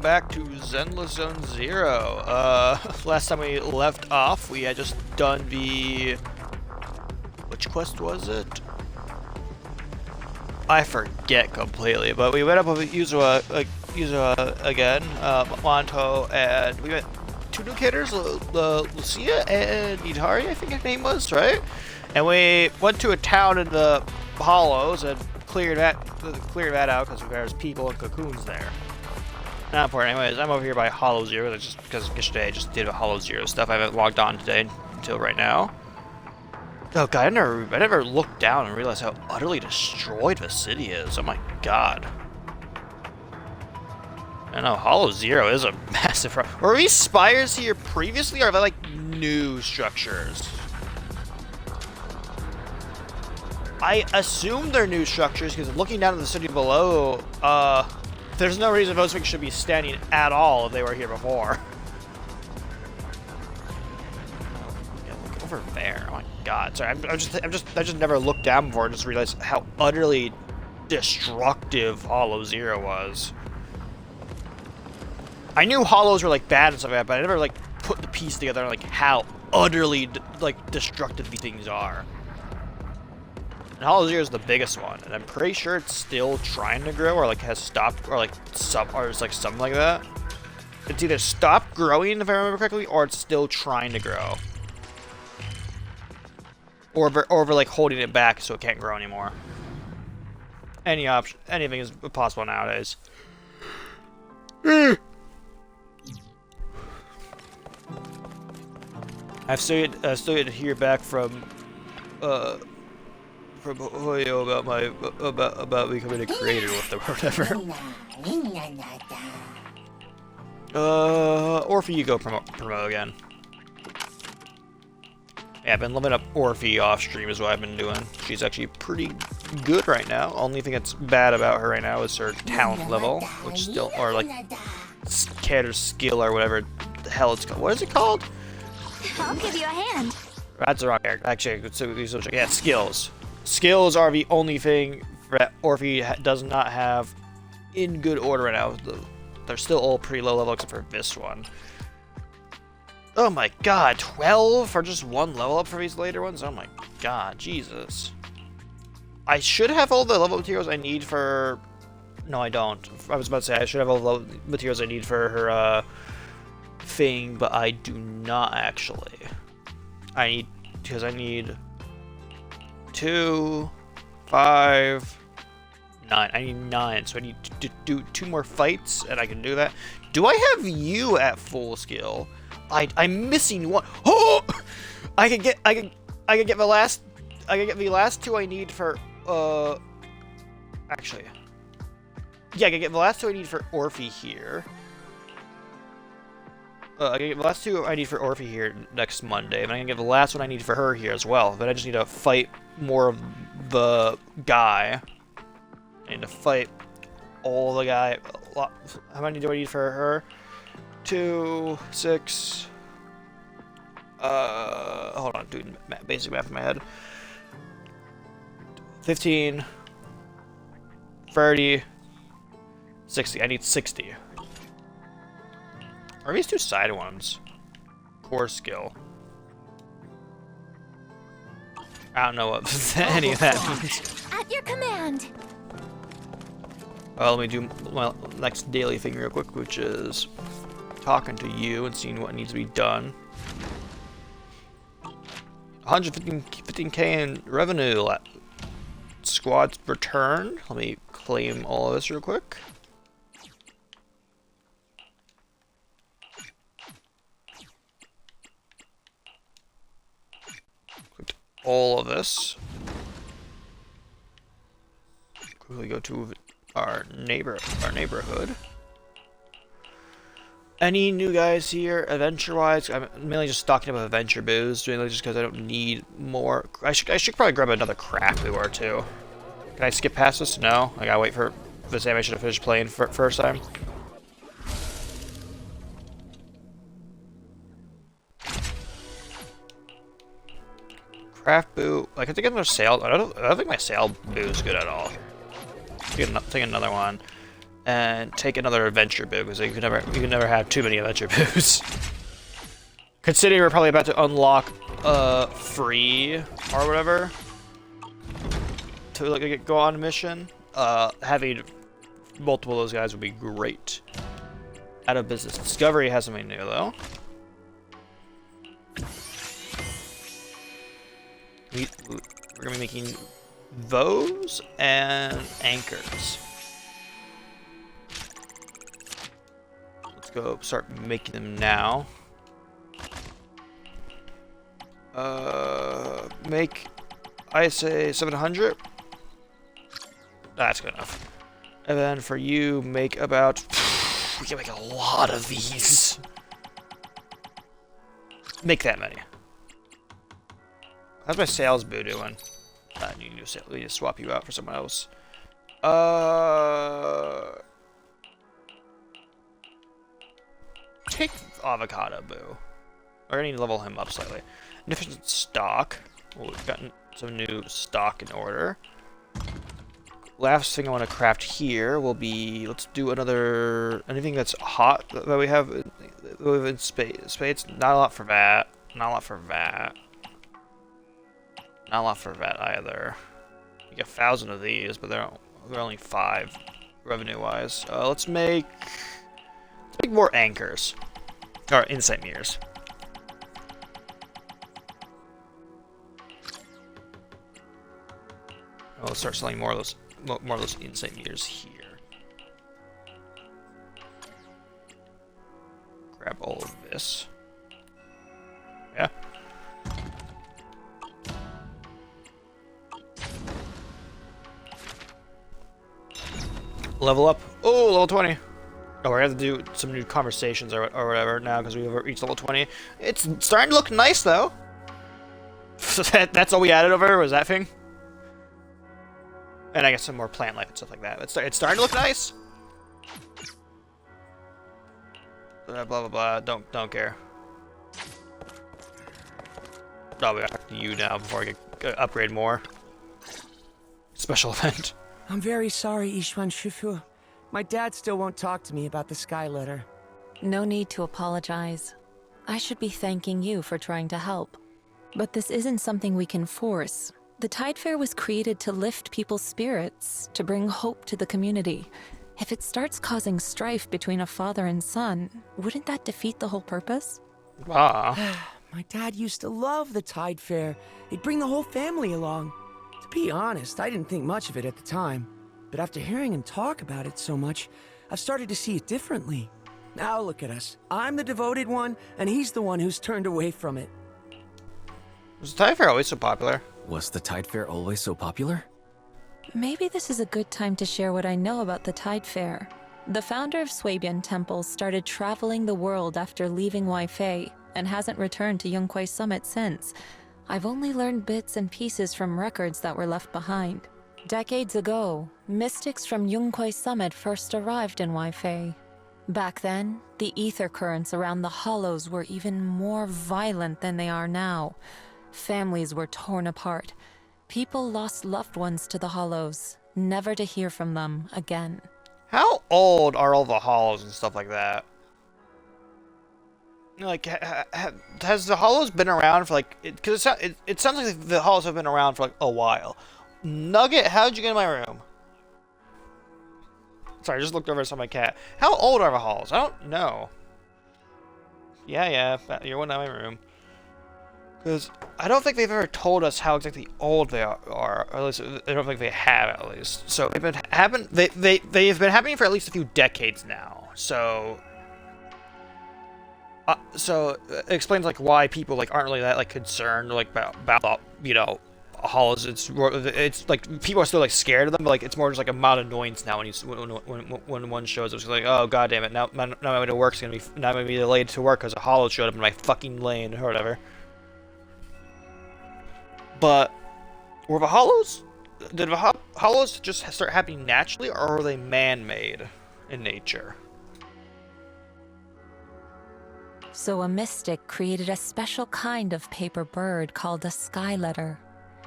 back to Zenless Zone Zero. Last time we left off, we had just done the... Which quest was it? I forget completely, but we went up with Yuzua again, Monto, and we met two new kiddos, Lucia and Idari, I think her name was, right? And we went to a town in the Hollows and cleared that out because there's people and cocoons there. Not important. Anyways, I'm over here by Hollow Zero. That's just because yesterday I just did a Hollow Zero stuff. I haven't logged on today until right now. Oh god, I never looked down and realized how utterly destroyed the city is. Oh my god. I know, Hollow Zero is a massive... Were these spires here previously, or are they like new structures? I assume they're new structures because looking down at the city below, there's no reason those things should be standing at all if they were here before. Yeah, look over there. Oh my god. Sorry, I just never looked down before and just realized how utterly destructive Hollow Zero was. I knew hollows were like bad and stuff like that, but I never like put the piece together on like how utterly like destructive these things are. And Hollow Zero is the biggest one, and I'm pretty sure it's still trying to grow, or like has stopped, or like it's like something like that. It's either stopped growing, if I remember correctly, or it's still trying to grow, or we're like holding it back so it can't grow anymore. Anything is possible nowadays. I've still yet to hear back from Hoyo about becoming a creator with them or whatever. Orphe, you go promote again. Yeah, I've been living up Orphe off stream is what I've been doing. She's actually pretty good right now. Only thing that's bad about her right now is her talent level, which still, or like character skill or whatever the hell it's called. What is it called? I'll give you a hand. That's the wrong character. Actually, yeah, skills. Skills are the only thing that Orphe does not have in good order right now. They're still all pretty low level except for this one. Oh my god, 12 for just one level up for these later ones? Oh my god, Jesus. I should have all the level materials I need for... No, I don't. I was about to say I should have all the level materials I need for her thing, but I do not actually. Because I need 2, 5, 9. I need 9, so I need to do 2 more fights, and I can do that. Do I have you at full skill? I'm missing one. Oh! I can get the last 2 I need for actually. Yeah, I can get the last 2 I need for Orphe here. I can get the last 2 I need for Orphe here next Monday, and I can get the last one I need for her here as well. But I just need to fight more of the guy. I need to fight all the guy. How many do I need for her? 2, 6. Hold on, doing basic math in my head. 15, 30, 60. I need 60. Are these 2 side ones? Core skill. I don't know what any of that means. At your command. Let me do my next daily thing real quick, which is talking to you and seeing what needs to be done. 115k in revenue. Squad's returned. Let me claim all of this real quick. All of this. Quickly go to our neighborhood. Any new guys here, adventure-wise? I'm mainly just stocking up with adventure booze, mainly just because I don't need more. I should probably grab another craft boo or 2. Can I skip past this? No, I gotta wait for this animation to finish playing first time. Craft boo. Like, I think I don't think my sale boo is good at all. Take another one. and take another adventure boo, because you can never have too many adventure boos. Considering we're probably about to unlock free or whatever to like go on a mission, having multiple of those guys would be great. Out of business. Discovery has something new though. We're gonna be making those and anchors. Let's go start making them now. Make, I say 700. That's good enough. And then for you, make about, we can make a lot of these. Make that many. How's my sales boo doing? We need to swap you out for someone else. Take avocado boo. We're gonna need to level him up slightly. Inefficient stock. Well, we've gotten some new stock in order. Last thing I want to craft here will be, let's do another, anything that's hot that we have in spades. Not a lot for that. Not a lot for that. Not a lot for that either. We get 1,000 of these, but they're only 5 revenue-wise. Let's make more anchors. Or insight mirrors. I'll start selling more of those insight meters here. Grab all of this. Yeah. Level up. Oh, level 20. Oh, we're gonna have to do some new conversations or whatever now because we've reached level 20. It's starting to look nice though. So that's all we added over was that thing. And I guess some more plant life and stuff like that. It's starting to look nice. Blah blah blah. Don't care. Oh, we got to you now before I get upgrade more. Special event. I'm very sorry, Ishwan Shifu. My dad still won't talk to me about the sky letter. No need to apologize. I should be thanking you for trying to help. But this isn't something we can force. The Tide Fair was created to lift people's spirits, to bring hope to the community. If it starts causing strife between a father and son, wouldn't that defeat the whole purpose? Ah. My dad used to love the Tide Fair. He'd bring the whole family along. To be honest, I didn't think much of it at the time. But after hearing him talk about it so much, I've started to see it differently. Now look at us. I'm the devoted one, and he's the one who's turned away from it. Was the Tide Fair always so popular? Was the Tide Fair always so popular? Maybe this is a good time to share what I know about the Tide Fair. The founder of Swabian Temple started traveling the world after leaving Waifei and hasn't returned to Yunkwei Summit since. I've only learned bits and pieces from records that were left behind. Decades ago, mystics from Yunkwei Summit first arrived in Waifei. Back then, the ether currents around the hollows were even more violent than they are now. Families were torn apart. People lost loved ones to the hollows, never to hear from them again. How old are all the hollows and stuff like that? Like, has the hollows been around for like? Because it sounds like the hollows have been around for like a while. Nugget, how'd you get in my room? Sorry, I just looked over and saw my cat. How old are the halls? I don't know. Yeah, you're one in my room. Because I don't think they've ever told us how exactly old they are, or at least I don't think they have at least. So they've been they've been happening for at least a few decades now. So it explains like why people like aren't really that like concerned like about you know hollows. It's like people are still like scared of them, but like it's more just like a mild annoyance now when one shows up. It's like, oh god damn it, now my way to work's gonna be delayed to work because a hollow showed up in my fucking lane or whatever. But were the hollows? Did the hollows just start happening naturally, or were they man-made in nature? So a mystic created a special kind of paper bird called a sky letter.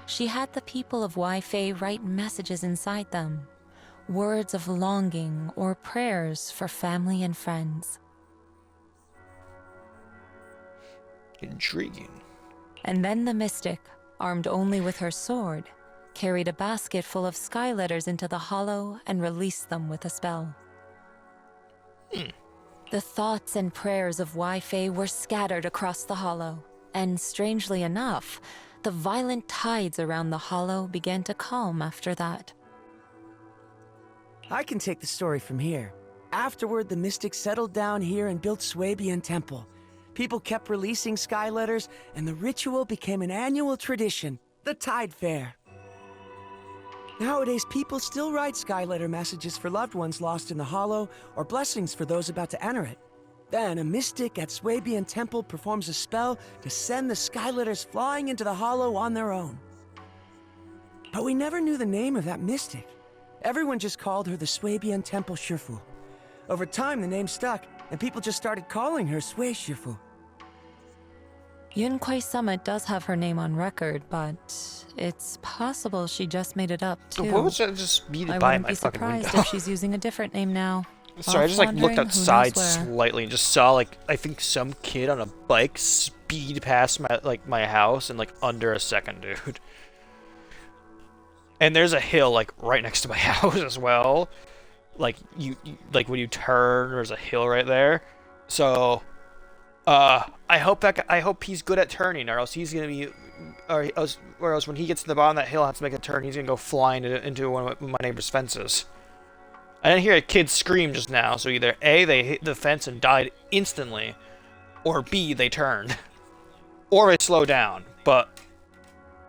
She had the people of Waifei write messages inside them. words of longing or prayers for family and friends. Intriguing. And then the mystic, armed only with her sword, carried a basket full of sky letters into the hollow and released them with a spell. The thoughts and prayers of Wi-Fei were scattered across the hollow, and strangely enough, the violent tides around the hollow began to calm after that. I can take the story from here. Afterward, the mystics settled down here and built Swabian Temple. People kept releasing sky letters, and the ritual became an annual tradition, the Tide Fair. Nowadays, people still write sky letter messages for loved ones lost in the hollow, or blessings for those about to enter it. Then, a mystic at Swabian Temple performs a spell to send the sky letters flying into the hollow on their own. But we never knew the name of that mystic. Everyone just called her the Swabian Temple Shifu. Over time, the name stuck, and people just started calling her Sway Shifu. Yunquai Summit does have her name on record, but it's possible she just made it up, too. What was that just beat I by wouldn't my be fucking surprised window? if she's using a different name now. Sorry, I just like looked Wandering, who knows outside where. slightly and just saw like I think some kid on a bike speed past my house in like under a second, dude. And there's a hill like right next to my house as well. Like you like when you turn, there's a hill right there. So I hope he's good at turning, or else he's gonna be, or else when he gets to the bottom of that hill, and has to make a turn, he's gonna go flying into one of my neighbor's fences. I didn't hear a kid scream just now, so either A, they hit the fence and died instantly, or B, they turned, or they slow down. But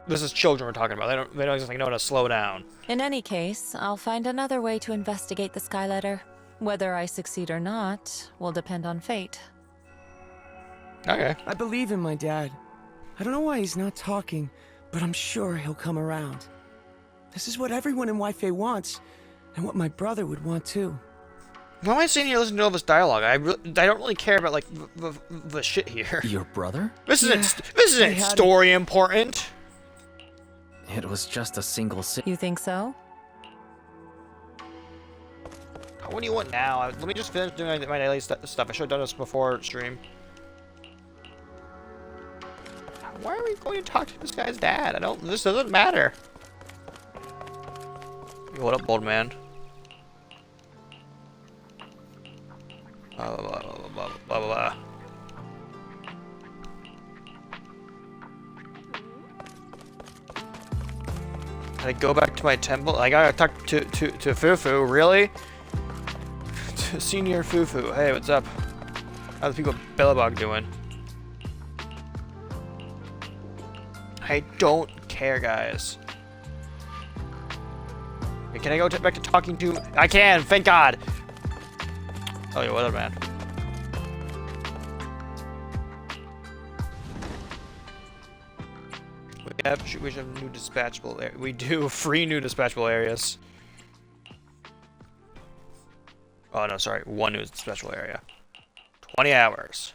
this is children we're talking about. They don't exactly know how to slow down. In any case, I'll find another way to investigate the sky letter. Whether I succeed or not will depend on fate. Okay. I believe in my dad. I don't know why he's not talking, but I'm sure he'll come around. This is what everyone in Wi-Fi wants, and what my brother would want too. Why am I sitting here listening to all this dialogue? I don't really care about like the shit here. Your brother? This Yeah, isn't story important. It was just a single You think so? What do you want now? Let me just finish doing my daily stuff. I should have done this before stream. Why are we going to talk to this guy's dad? This doesn't matter. Yo, what up, old man? Blah, blah, blah, blah, blah, blah, blah. Can I go back to my temple? I gotta talk to Fufu, really? Senior Fufu. Hey, what's up? How's the people at Bellabog doing? I don't care, guys. Hey, can I go back to talking to... I can, thank God! Oh, yeah, what up, man? We should have new dispatchable area. We do free new dispatchable areas. Oh no, sorry, one new dispatchable area. 20 hours.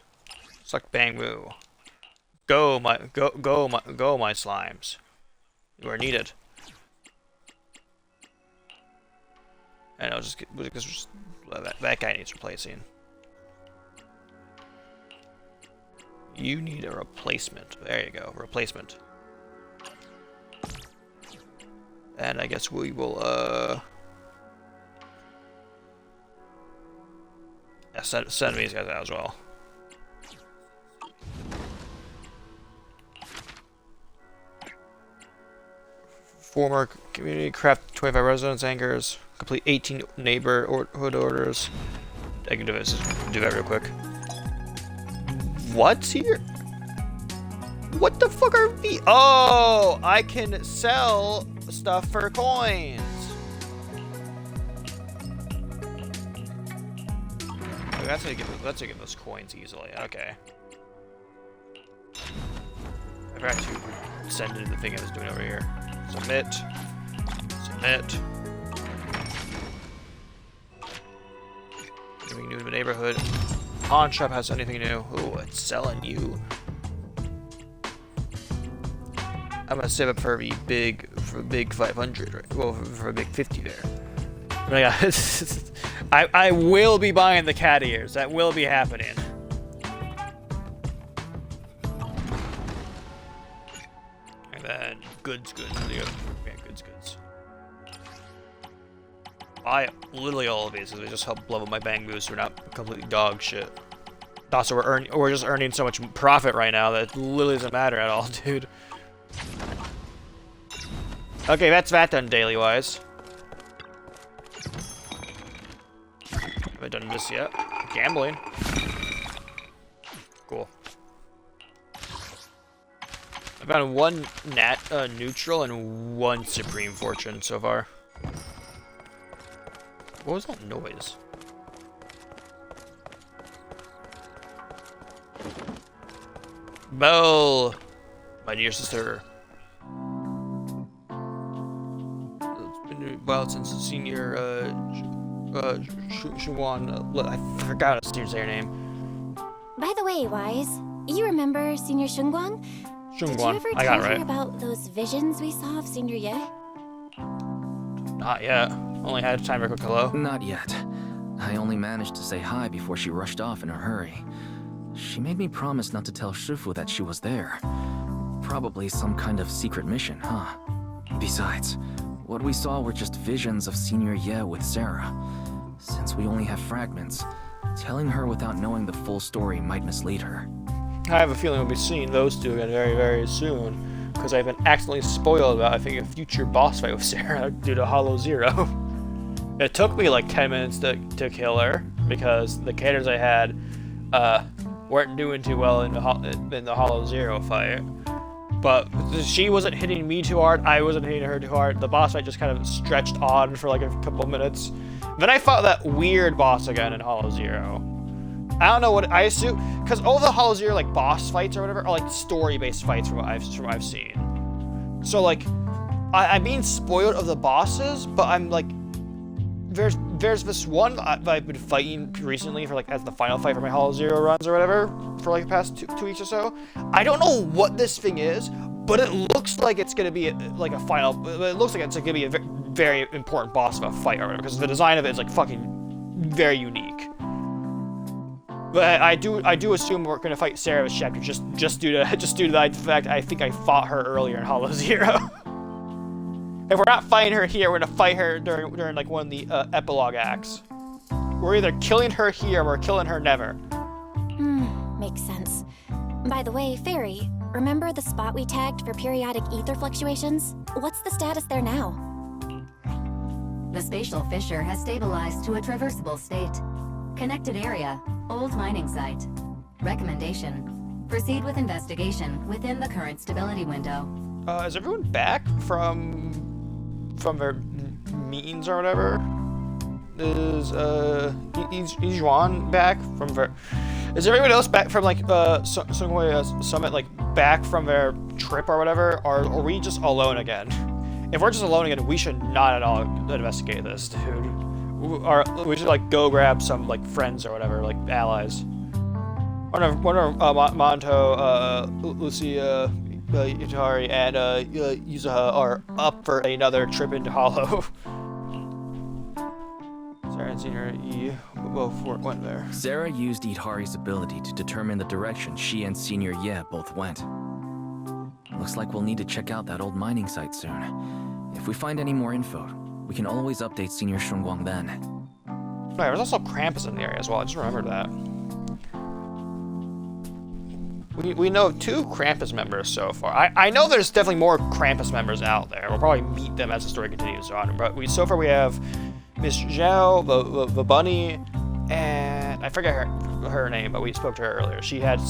Suck banyue. Go my slimes. You are needed. And I'll just get because that guy needs replacing. You need a replacement. There you go, replacement. And I guess we will yeah, send these guys out as well. Former community craft 25 residence anchors. Complete 18 neighborhood orders. I can do this. Do that real quick. What's here? What the fuck are we? Oh, I can sell stuff for coins. Oh, that's how you get those coins easily. Okay. I forgot to send it to the thing I was doing over here. Submit. Submit. Anything new in the neighborhood? Pawn shop has anything new? Ooh, it's selling you. I'm gonna save up for the big 500, right? Well, for a big 50 there. But yeah, I will be buying the cat ears. That will be happening. And then goods. Yeah, goods. Buy literally all of these because they just help level my bang boost. We're not completely dog shit. Also, we're just earning so much profit right now that it literally doesn't matter at all, dude. Okay, that's that done daily wise. Haven't done this yet. Gambling. Cool. I found one neutral and one supreme fortune so far. What was that noise? Belle, my dear sister. It's been a while since the senior Shuwan. I forgot to say her name. By the way, Wise, you remember Senior Shungguang? Did you ever I got tell it her right. about those visions we saw of Senior Ye? Not yet. Only had time for a quick hello. Not yet. I only managed to say hi before she rushed off in a hurry. She made me promise not to tell Shifu that she was there. Probably some kind of secret mission, huh? Besides, what we saw were just visions of Senior Ye with Sarah. Since we only have fragments, telling her without knowing the full story might mislead her. I have a feeling we'll be seeing those two again very, very soon. Because I've been accidentally spoiled about, I think, a future boss fight with Sarah due to Hollow Zero. It took me like 10 minutes to kill her, because the characters I had weren't doing too well in the Hollow Zero fight. But she wasn't hitting me too hard, I wasn't hitting her too hard. The boss fight just kind of stretched on for like a couple minutes. Then I fought that weird boss again in Hollow Zero. I don't know what I assume, because all the Hollow Zero like boss fights or whatever are like story-based fights from what I've seen. So like, I'm being spoiled of the bosses, but I'm like, there's this one I've been fighting recently for like as the final fight for my Hollow Zero runs or whatever for like the past two weeks or so. I don't know what this thing is, but it looks like it's gonna be like a final. It looks like it's gonna be a very important boss of a fight or whatever, because the design of it is like fucking very unique. But I do assume we're gonna fight Sarah this chapter just due to the fact I think I fought her earlier in Hollow Zero. If we're not fighting her here, we're gonna fight her during like one of the epilogue acts. We're either killing her here or we're killing her never. Makes sense. By the way, Fairy, remember the spot we tagged for periodic ether fluctuations? What's the status there now? The spatial fissure has stabilized to a traversable state. Connected area, old mining site. Recommendation: proceed with investigation within the current stability window. Is everyone back from their meetings or whatever? Is Juan back from their? Is everyone else back from like Sunghui Summit, like back from their trip or whatever? Or are we just alone again? If we're just alone again, we should not at all investigate this, dude. Or we should like go grab some like friends or whatever, like allies. One of Monto, Lucia, Yutari, and Yuzuha are up for another trip into Hollow. Sarah and Senior E both went there. Sarah used Itari's ability to determine the direction she and Senior Ye both went. Looks like we'll need to check out that old mining site soon. If we find any more info, we can always update Senior Shungguang then. Right, there's also Krampus in the area as well, I just remembered that. We know of 2 Krampus members so far. I know there's definitely more Krampus members out there. We'll probably meet them as the story continues on. But so far we have Miss Zhao, the bunny, and I forget her name, but we spoke to her earlier. She had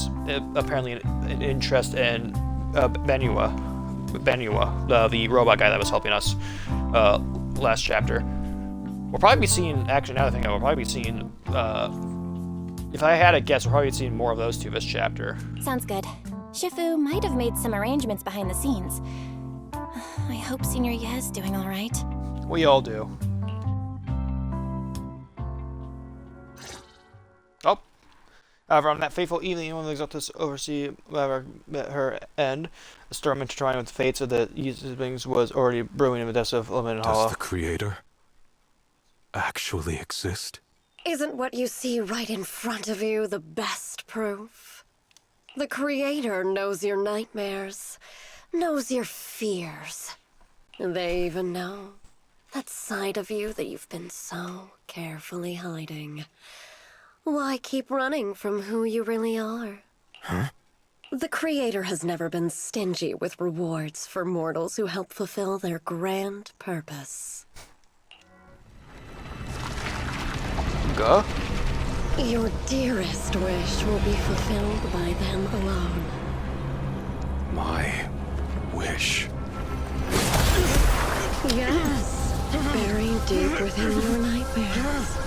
apparently an interest in banyue, the robot guy that was helping us last chapter. We'll probably be seeing, actually now that I think of it, we'll probably be seeing, if I had a guess, we'll probably be seeing more of those 2 this chapter. Sounds good. Shifu might have made some arrangements behind the scenes. I hope Senior Ye's doing all right. We all do. Oh. However, on that fateful evening, one of the Exaltus oversee met her end. A storm intertwined with the fates of the beings was already brewing in the depths of Limited Hollow. Does the Creator actually exist? Isn't what you see right in front of you the best proof? The Creator knows your nightmares, knows your fears. They even know that side of you that you've been so carefully hiding. Why keep running from who you really are? Huh? The Creator has never been stingy with rewards for mortals who help fulfill their grand purpose. Go. Your dearest wish will be fulfilled by them alone. My wish. Yes, buried deep within your nightmares.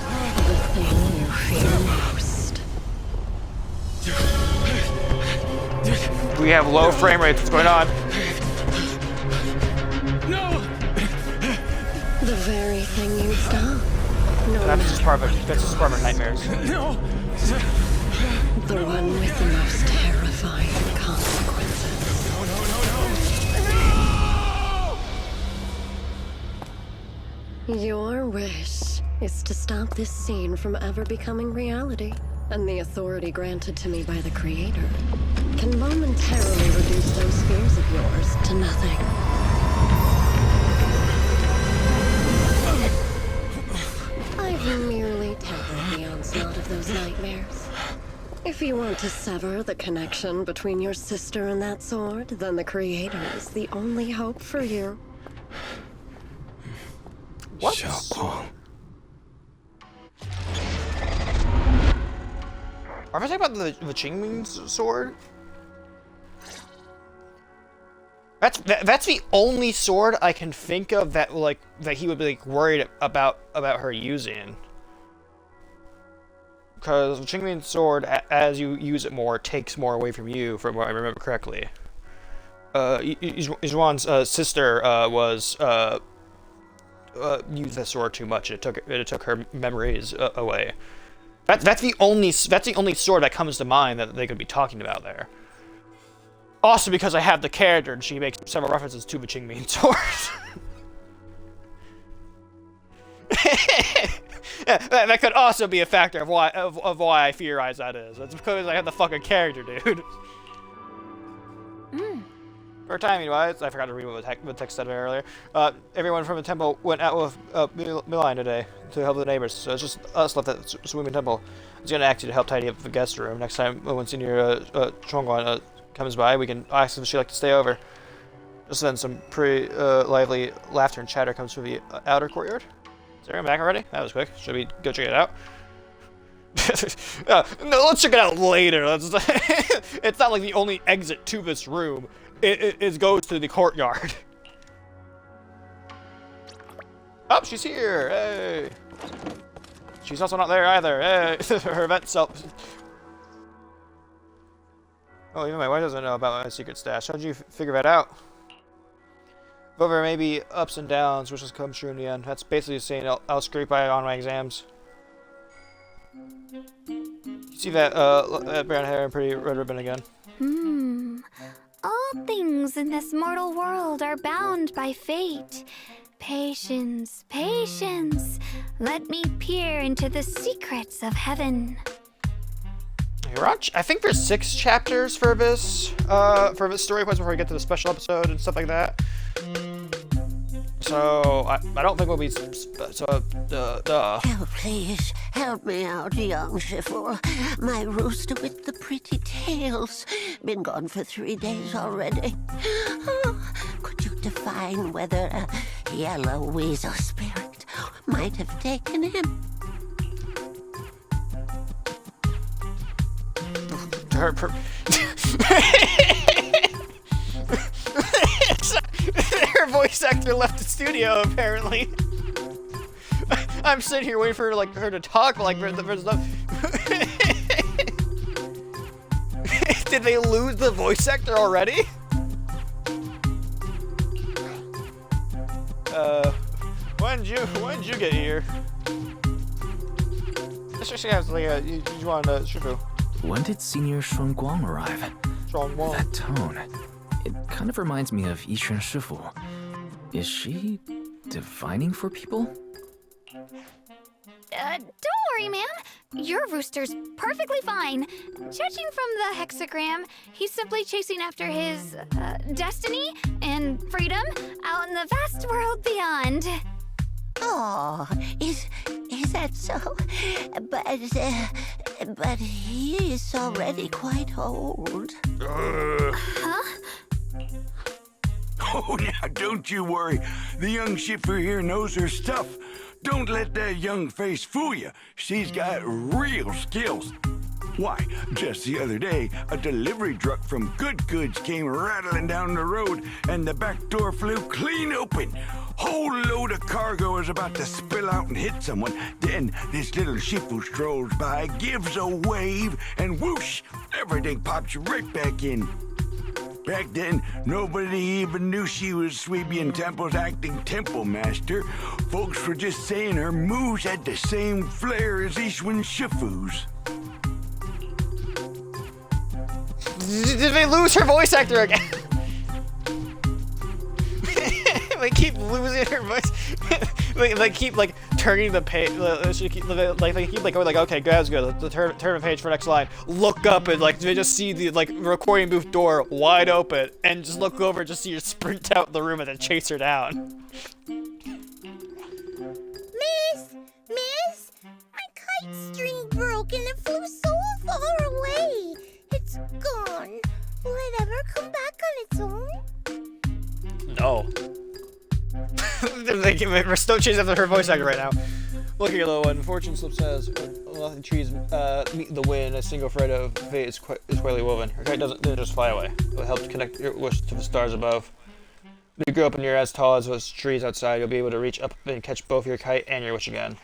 The thing you fear most. We have low frame rates. What's going on? No! The very thing you stop. No That's matter just part of it. That's just part of our nightmares. No! the one with the most terrifying consequences. Your wish is to stop this scene from ever becoming reality, and the authority granted to me by the Creator can momentarily reduce those fears of yours to nothing. I've merely tempered the onslaught of those nightmares. If you want to sever the connection between your sister and that sword, then the Creator is the only hope for you. What? Xiaoguang. Are we talking about the Qingming's sword? That's the only sword I can think of that he would be like worried about her using. Because the Qingming's sword, as you use it more, takes more away from you, from what I remember correctly. Yizhuan's sister used the sword too much. It took her memories away. That's the only sword that comes to mind that they could be talking about there. Also because I have the character and she makes several references to the Qingming sword. Yeah, that could also be a factor of why I theorize that is. That's because I have the fucking character, dude. For timing wise, I forgot to read what the text said earlier. Everyone from the temple went out with Milan today to help the neighbors, so it's just us left at the swimming temple. I was gonna ask you to help tidy up the guest room. Next time when Senior Chongguan comes by, we can ask if she'd like to stay over. Just then, some pretty lively laughter and chatter comes from the outer courtyard. Is everyone back already? That was quick. Should we go check it out? No, let's check it out later. It's not like the only exit to this room. It goes to the courtyard. Oh, she's here! Hey! She's also not there either. Hey! Her event self. Oh, even my wife doesn't know about my secret stash. How'd you figure that out? Over maybe ups and downs, which has come true in the end. That's basically saying I'll scrape by on my exams. You see that brown hair and pretty red ribbon again? All things in this mortal world are bound by fate. Patience, patience. Let me peer into the secrets of heaven. Hey, Raj, I think there's 6 chapters for this story quest before we get to the special episode and stuff like that. So I don't think we'll be Oh, please, help me out, young Shifu. My rooster with the pretty tails. Been gone for 3 days already. Oh, could you define whether a yellow weasel spirit might have taken him? Her voice actor left the studio apparently. I'm sitting here waiting for her to talk, but there's no. Did they lose the voice actor already? When did you get here? This actually has you want Shifu. When did Senior Shunguang arrive? Shunguang. That tone. It kind of reminds me of Yishuan Shifu. Is she divining for people? Don't worry, ma'am. Your rooster's perfectly fine. Judging from the hexagram, he's simply chasing after his, destiny and freedom out in the vast world beyond. Oh, is that so? But he is already quite old. Huh? Oh, now don't you worry. The young shifter here knows her stuff. Don't let that young face fool you. She's got real skills. Why, just the other day, a delivery truck from Good Goods came rattling down the road, and the back door flew clean open. Whole load of cargo was about to spill out and hit someone. Then this little shifter strolls by, gives a wave, and whoosh, everything pops right back in. Back then, nobody even knew she was Swabian Temple's acting temple master. Folks were just saying her moves had the same flair as Ishwin Shifu's. Did they lose her voice actor again? They keep losing her voice. They keep like turning the page. They keep like going like, okay, that's good. Let's turn the page for next line. Look up and like they just see the like recording booth door wide open and just look over and just see her sprint out the room and then chase her down. Miss, my kite string broke and it flew so far away. It's gone. Will it ever come back on its own? No. We're still chasing after her voice actor right now. Look here, little one. Fortune slip says, nothing trees meet the wind. A single thread of fate is quietly woven. Her kite doesn't just fly away. It will help to connect your wish to the stars above. When you grow up and you're as tall as those trees outside, you'll be able to reach up and catch both your kite and your wish again.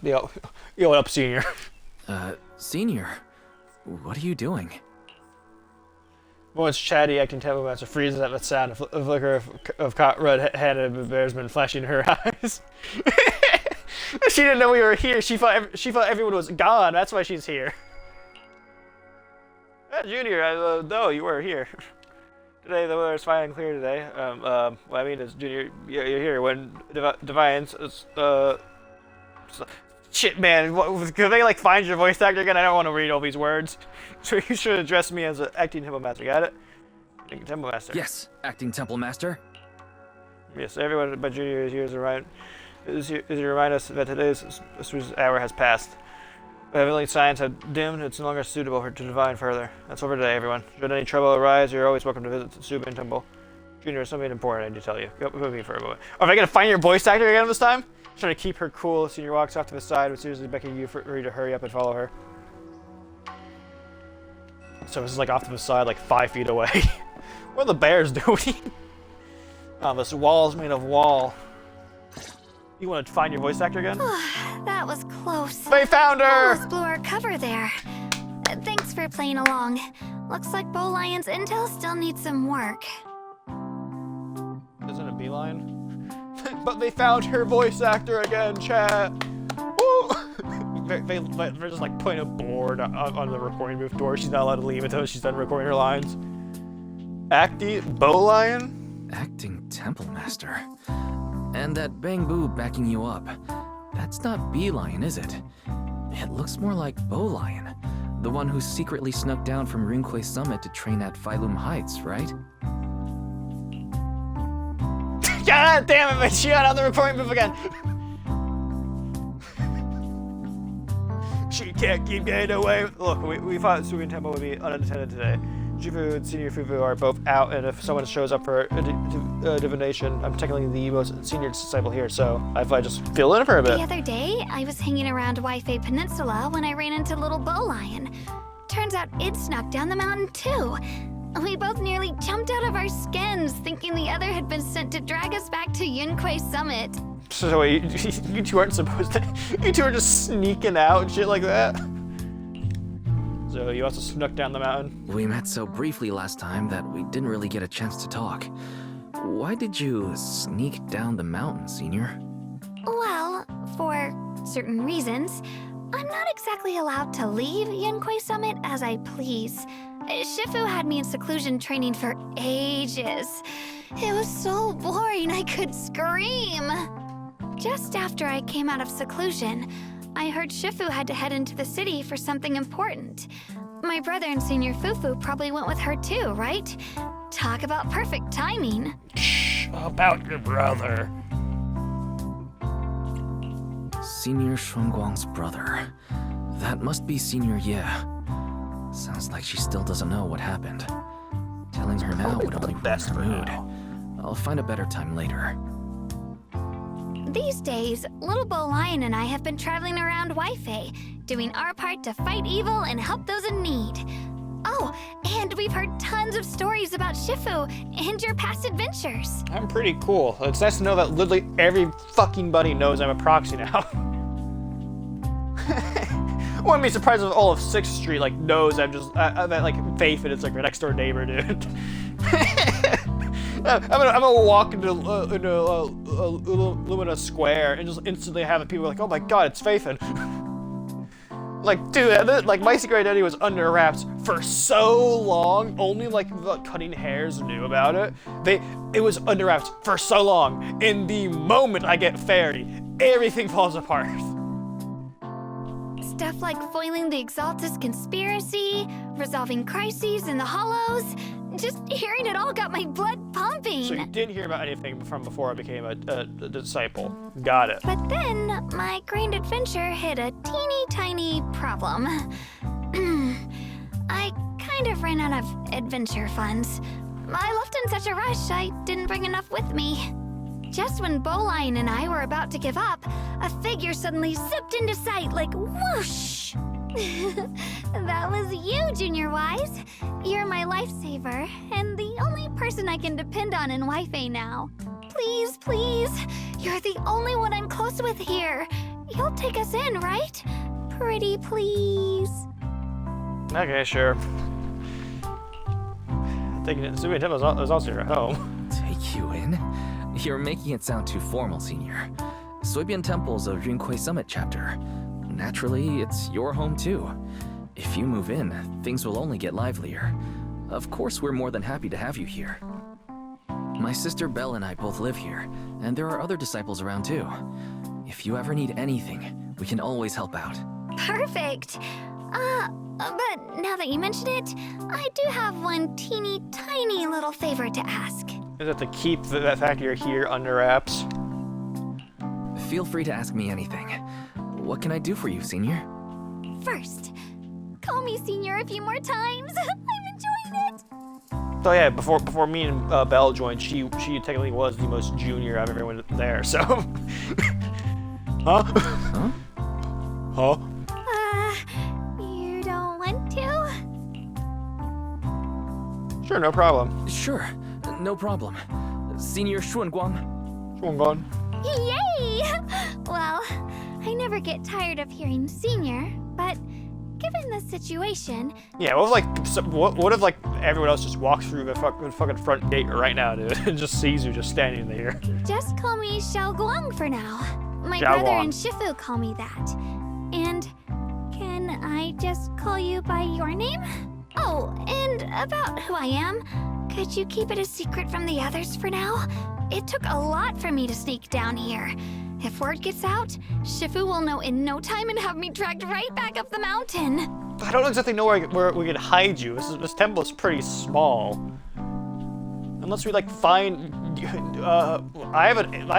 Yo, what up, senior? Senior, what are you doing? Once chatty acting temple master freezes at the sound. A flicker of red-handed embarrassment flashing in her eyes. She didn't know we were here. She thought everyone was gone. That's why she's here. Junior, no, you were here. Today the weather is fine and clear today. What I mean is, Junior, you're here when Defiance shit, man. Could they like find your voice actor again? I don't want to read all these words. So you should address me as an acting temple master. Got it? Acting temple master. Yes, acting temple master. Yes, everyone but Junior is here to remind us that today's hour has passed. The heavenly signs have dimmed. It's no longer suitable to divine further. That's over today, everyone. Should any trouble arise, you're always welcome to visit the Swabian Temple. Junior, something important I need to tell you. Go with me for a moment. Are they gonna find your voice actor again this time? Trying to keep her cool. Senior walks off to the side, but seriously beckoning you for you to hurry up and follow her. So this is like off to the side, like 5 feet away. What are the bears doing? Oh, this wall's made of wall. You want to find your voice actor again? That was close. They found her! Almost blew our cover there. Thanks for playing along. Looks like Bow Lion's intel still needs some work. Isn't it beeline? But they found her voice actor again, chat. Woo! They're just like putting a board on the recording booth door. She's not allowed to leave until she's done recording her lines. Bow Lion? Acting temple master. And that Bangbu backing you up. That's not Bee Lion, is it? It looks more like Bow Lion. The one who secretly snuck down from Rinquay Summit to train at Phylum Heights, right? God damn it, man. She got on the recording booth again. She can't keep getting away. Look, we thought Swabian Temple would be unattended today. Jufu and Senior Fufu are both out, and if someone shows up for divination, I'm technically the most senior disciple here, so I thought I'd just fill in for a bit. The other day, I was hanging around Waifei Peninsula when I ran into little Bow Lion. Turns out it snuck down the mountain too. We both nearly jumped out of our skins, thinking the other had been sent to drag us back to Yunquay Summit. So wait, you two aren't supposed to... You two are just sneaking out and shit like that? So you also snuck down the mountain? We met so briefly last time that we didn't really get a chance to talk. Why did you sneak down the mountain, Senior? Well, for certain reasons, I'm not exactly allowed to leave Yunquay Summit as I please. Shifu had me in seclusion training for ages. It was so boring I could scream. just after I came out of seclusion, I heard Shifu had to head into the city for something important. My brother and Senior Fufu probably went with her too, right? Talk about perfect timing. Shh, about your brother. Senior Shunguang's brother. That must be Senior Ye. Sounds like she still doesn't know what happened. Telling her now would only ruin her mood. I'll find a better time later. These days, Little Bo Lion and I have been traveling around Waifei, doing our part to fight evil and help those in need. Oh, and we've heard tons of stories about Shifu and your past adventures. I'm pretty cool. It's nice to know that literally every fucking buddy knows I'm a proxy now. I wouldn't be surprised if all of 6th Street like knows I'm just that like Faith and it's like my next door neighbor, dude. I'm gonna walk into Lumina Square and just instantly have people like, oh my god, it's Faithin. Like, dude, like my secret identity was under wraps for so long. Only like the cutting hairs knew about it. It was under wraps for so long. In the moment I get Fairy, everything falls apart. Stuff like foiling the Exaltus conspiracy, resolving crises in the Hollows. Just hearing it all got my blood pumping. So you didn't hear about anything from before I became a disciple. Got it. But then my grand adventure hit a teeny tiny problem. I kind of ran out of adventure funds. I left in such a rush I didn't bring enough with me. Just when Bowline and I were about to give up, a figure suddenly zipped into sight like whoosh! That was you, Junior Wise. You're my lifesaver, and the only person I can depend on in Waifei now. Please, please, you're the only one I'm close with here. You'll take us in, right? Pretty please. Okay, sure. Thinking it was also your home. Take you in? You're making it sound too formal, Senior. Suibian Temple's a Yunquei Summit chapter. Naturally, it's your home too. If you move in, things will only get livelier. Of course, we're more than happy to have you here. My sister Belle and I both live here, and there are other disciples around too. If you ever need anything, we can always help out. Perfect. But now that you mention it, I do have one teeny tiny little favor to ask. Is it to keep that fact you're here under wraps? Feel free to ask me anything. What can I do for you, Senior? First, call me Senior a few more times. I'm enjoying it. So yeah, before me and Belle joined, she technically was the most junior I've ever went there. So, huh? Huh? You don't want to? Sure, no problem. Sure, no problem. Senior Xuanguang. Xuanguang. Yay! Well, I never get tired of hearing Senior, but given the situation... Yeah, what if like everyone else just walks through the fucking front gate right now, dude, and just sees you just standing there? Just call me Xiao Guang for now. My Xiao brother Guang. and Shifu call me that. And can I just call you by your name? Oh, and about who I am, could you keep it a secret from the others for now? It took a lot for me to sneak down here. If word gets out, Shifu will know in no time and have me dragged right back up the mountain. I don't exactly know where we can hide you. This temple is pretty small. Unless we like find, I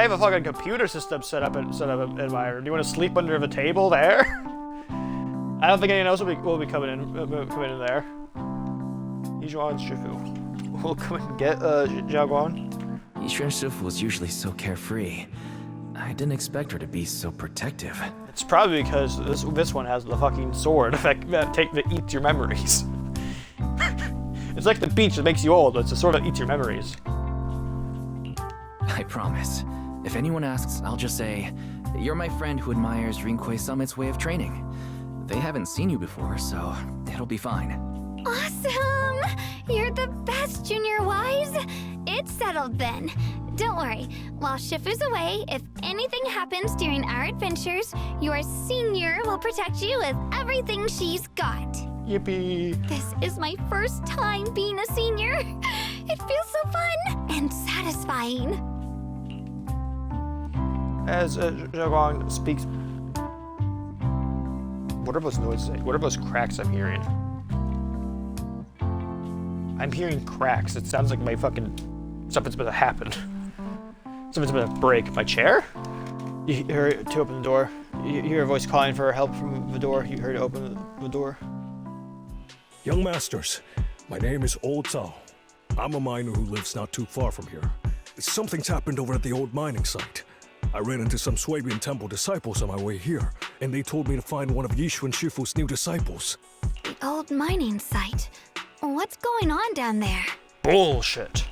have a fucking computer system set up in my room. Do you want to sleep under the table there? I don't think anyone else will be coming in there. Yijuan Shifu. We'll come and get Jiaguan. Yishuan Shifu was usually so carefree. I didn't expect her to be so protective. It's probably because this one has the fucking sword that eats your memories. It's like the beach that makes you old, but it's a sword that eats your memories. I promise. If anyone asks, I'll just say, you're my friend who admires Rinquei Summit's way of training. They haven't seen you before, so it'll be fine. Awesome! You're the best, Junior Wise. It's settled then. Don't worry. While Shifu's away, if anything happens during our adventures, your Senior will protect you with everything she's got. Yippee! This is my first time being a Senior. It feels so fun and satisfying. As Zhao speaks. What are those noises? What are those cracks I'm hearing? I'm hearing cracks. It sounds like my fucking something's about to happen. Something's about to break. My chair? You hear it to open the door. You hear a voice calling for help from the door. You heard it open the door. Young masters, my name is Old Zhao. I'm a miner who lives not too far from here. Something's happened over at the old mining site. I ran into some Swabian temple disciples on my way here, and they told me to find one of Yishu and Shifu's new disciples. The old mining site. What's going on down there? Bullshit.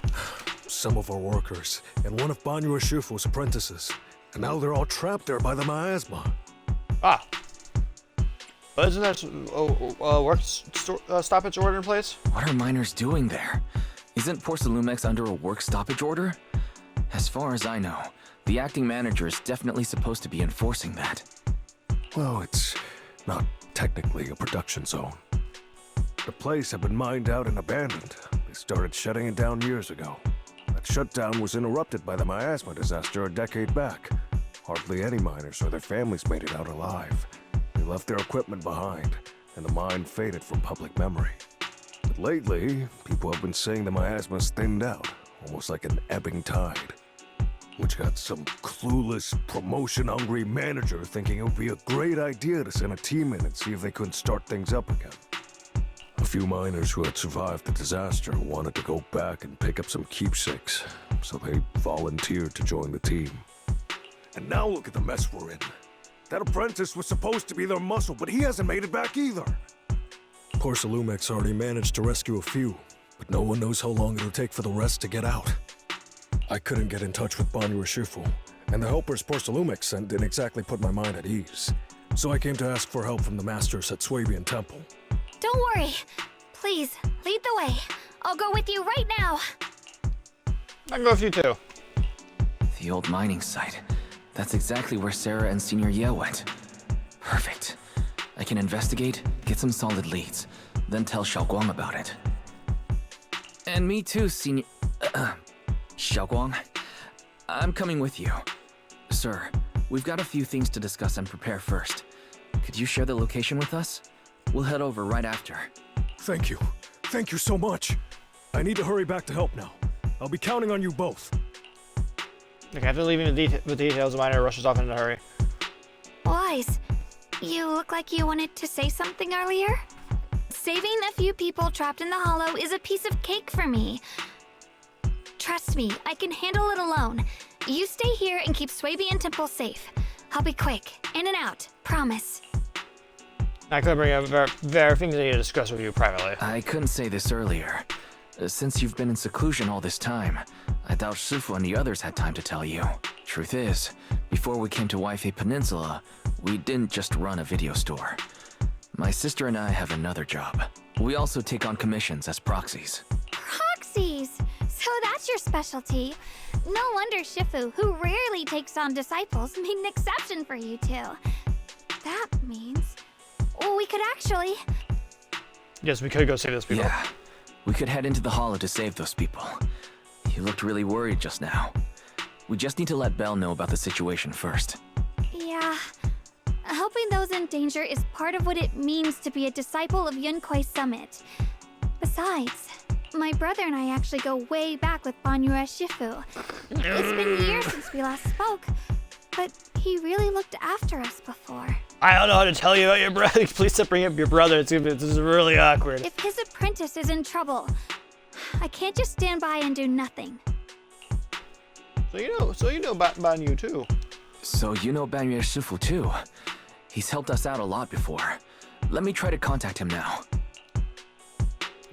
Some of our workers, and one of banyue and Shifu's apprentices. And now they're all trapped there by the miasma. Ah. But isn't there work stoppage order in place? What are miners doing there? Isn't Porcelumex under a work stoppage order? As far as I know, the acting manager is definitely supposed to be enforcing that. Well, it's not technically a production zone. The place had been mined out and abandoned. They started shutting it down years ago. That shutdown was interrupted by the miasma disaster a decade back. Hardly any miners or their families made it out alive. They left their equipment behind, and the mine faded from public memory. But lately, people have been saying the miasma's thinned out, almost like an ebbing tide. Which got some clueless, promotion-hungry manager thinking it would be a great idea to send a team in and see if they couldn't start things up again. A few miners who had survived the disaster wanted to go back and pick up some keepsakes, so they volunteered to join the team. And now look at the mess we're in. That apprentice was supposed to be their muscle, but he hasn't made it back either. Porcelumex already managed to rescue a few, but no one knows how long it'll take for the rest to get out. I couldn't get in touch with banyue or Shifu, and the helpers Porcelumex sent didn't exactly put my mind at ease. So I came to ask for help from the masters at Swabian Temple. Don't worry. Please, lead the way. I'll go with you right now. I can go with you too. The old mining site. That's exactly where Sarah and Senior Ye went. Perfect. I can investigate, get some solid leads, then tell Xiaoguang about it. And me too, Senior... Xiaoguang. I'm coming with you. Sir, we've got a few things to discuss and prepare first. Could you share the location with us? We'll head over right after. Thank you. Thank you so much. I need to hurry back to help now. I'll be counting on you both. Okay, after leaving the details, the miner rushes off in a hurry. Wise, you look like you wanted to say something earlier? Saving a few people trapped in the hollow is a piece of cake for me. Trust me, I can handle it alone. You stay here and keep Swabian Temple safe. I'll be quick, in and out, promise. I could bring up there are things I need to discuss with you privately. I couldn't say this earlier. Since you've been in seclusion all this time, I doubt Shifu and the others had time to tell you. Truth is, before we came to Wi-Fi Peninsula, we didn't just run a video store. My sister and I have another job. We also take on commissions as proxies. Proxies? So that's your specialty. No wonder Shifu, who rarely takes on disciples, made an exception for you two. That means... we could actually... Yes, we could go save those people. Yeah, we could head into the hollow to save those people. You looked really worried just now. We just need to let Belle know about the situation first. Yeah. Helping those in danger is part of what it means to be a disciple of Yunkwei Summit. Besides, my brother and I actually go way back with banyue Shifu. It's been years since we last spoke, but he really looked after us before. I don't know how to tell you about your brother. Please stop bringing up your brother. This is really awkward. If his apprentice is in trouble, I can't just stand by and do nothing. So you know Banyue too. So you know banyue Shifu too. He's helped us out a lot before. Let me try to contact him now.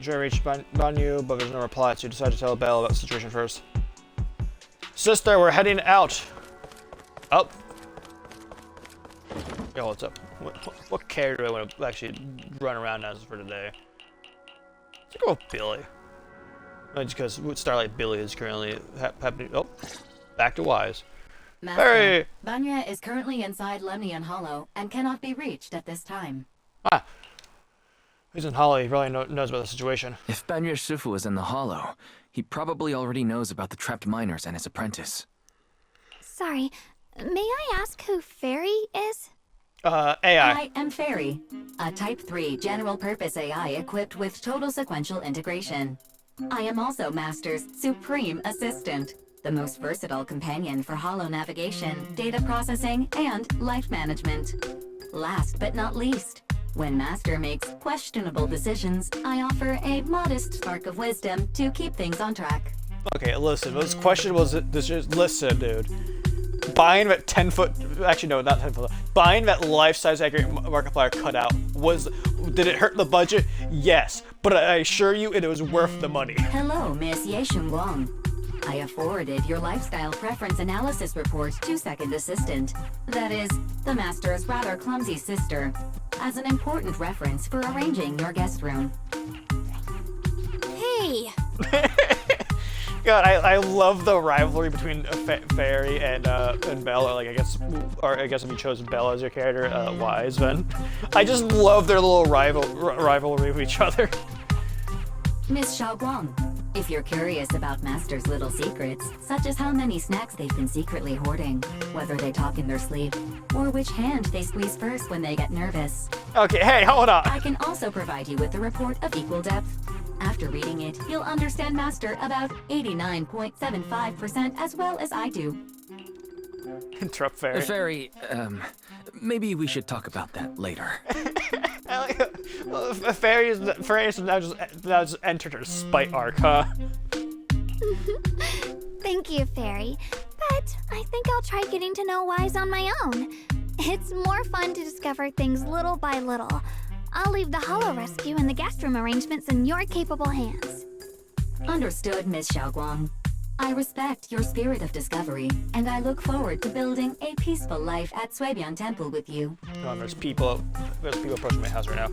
Try to reach Banyue, but there's no reply, so you decide to tell Belle about the situation first. Sister, we're heading out. Up. Yo, what's up? What character do I want to actually run around as for today? Let's go with Billy. Just because Starlight Billy is currently happening. Oh, back to Wise. Master, Hey! Banyue is currently inside Lemnian Hollow and cannot be reached at this time. Ah. He's in Hollow. He probably knows about the situation. If banyue Shifu is in the hollow, he probably already knows about the trapped miners and his apprentice. Sorry, May I ask who Fairy is? AI. I am Fairy, a Type 3 general-purpose AI equipped with total sequential integration. I am also Master's supreme assistant, the most versatile companion for holo navigation, data processing, and life management. Last but not least, when Master makes questionable decisions, I offer a modest spark of wisdom to keep things on track. Okay, listen. What's questionable is this? Listen, dude. Buying that 10-foot, actually no, not 10-foot. Buying that life-size accurate Markiplier cutout did it hurt the budget? Yes, but I assure you it was worth the money. Hello, Miss Yeshun Guang. I have forwarded your lifestyle preference analysis report to Second Assistant, that is, the Master's rather clumsy sister, as an important reference for arranging your guest room. Hey! God, I love the rivalry between Fairy and Belle, or I guess if you chose Belle as your character, Wise then. I just love their little rivalry with each other. Miss Xiaoguang, if you're curious about Master's little secrets, such as how many snacks they've been secretly hoarding, whether they talk in their sleep, or which hand they squeeze first when they get nervous. Okay, hey, hold on. I can also provide you with a report of equal depth. After reading it, you'll understand Master about 89.75% as well as I do. Interrupt Fairy. Fairy, maybe we should talk about that later. Fairy has now just entered her spite arc, huh? Thank you, Fairy. But I think I'll try getting to know Wise on my own. It's more fun to discover things little by little. I'll leave the holo rescue and the guest room arrangements in your capable hands. Understood, Miss Xiaoguang. I respect your spirit of discovery, and I look forward to building a peaceful life at Shuibian Temple with you. Oh, there's people approaching my house right now.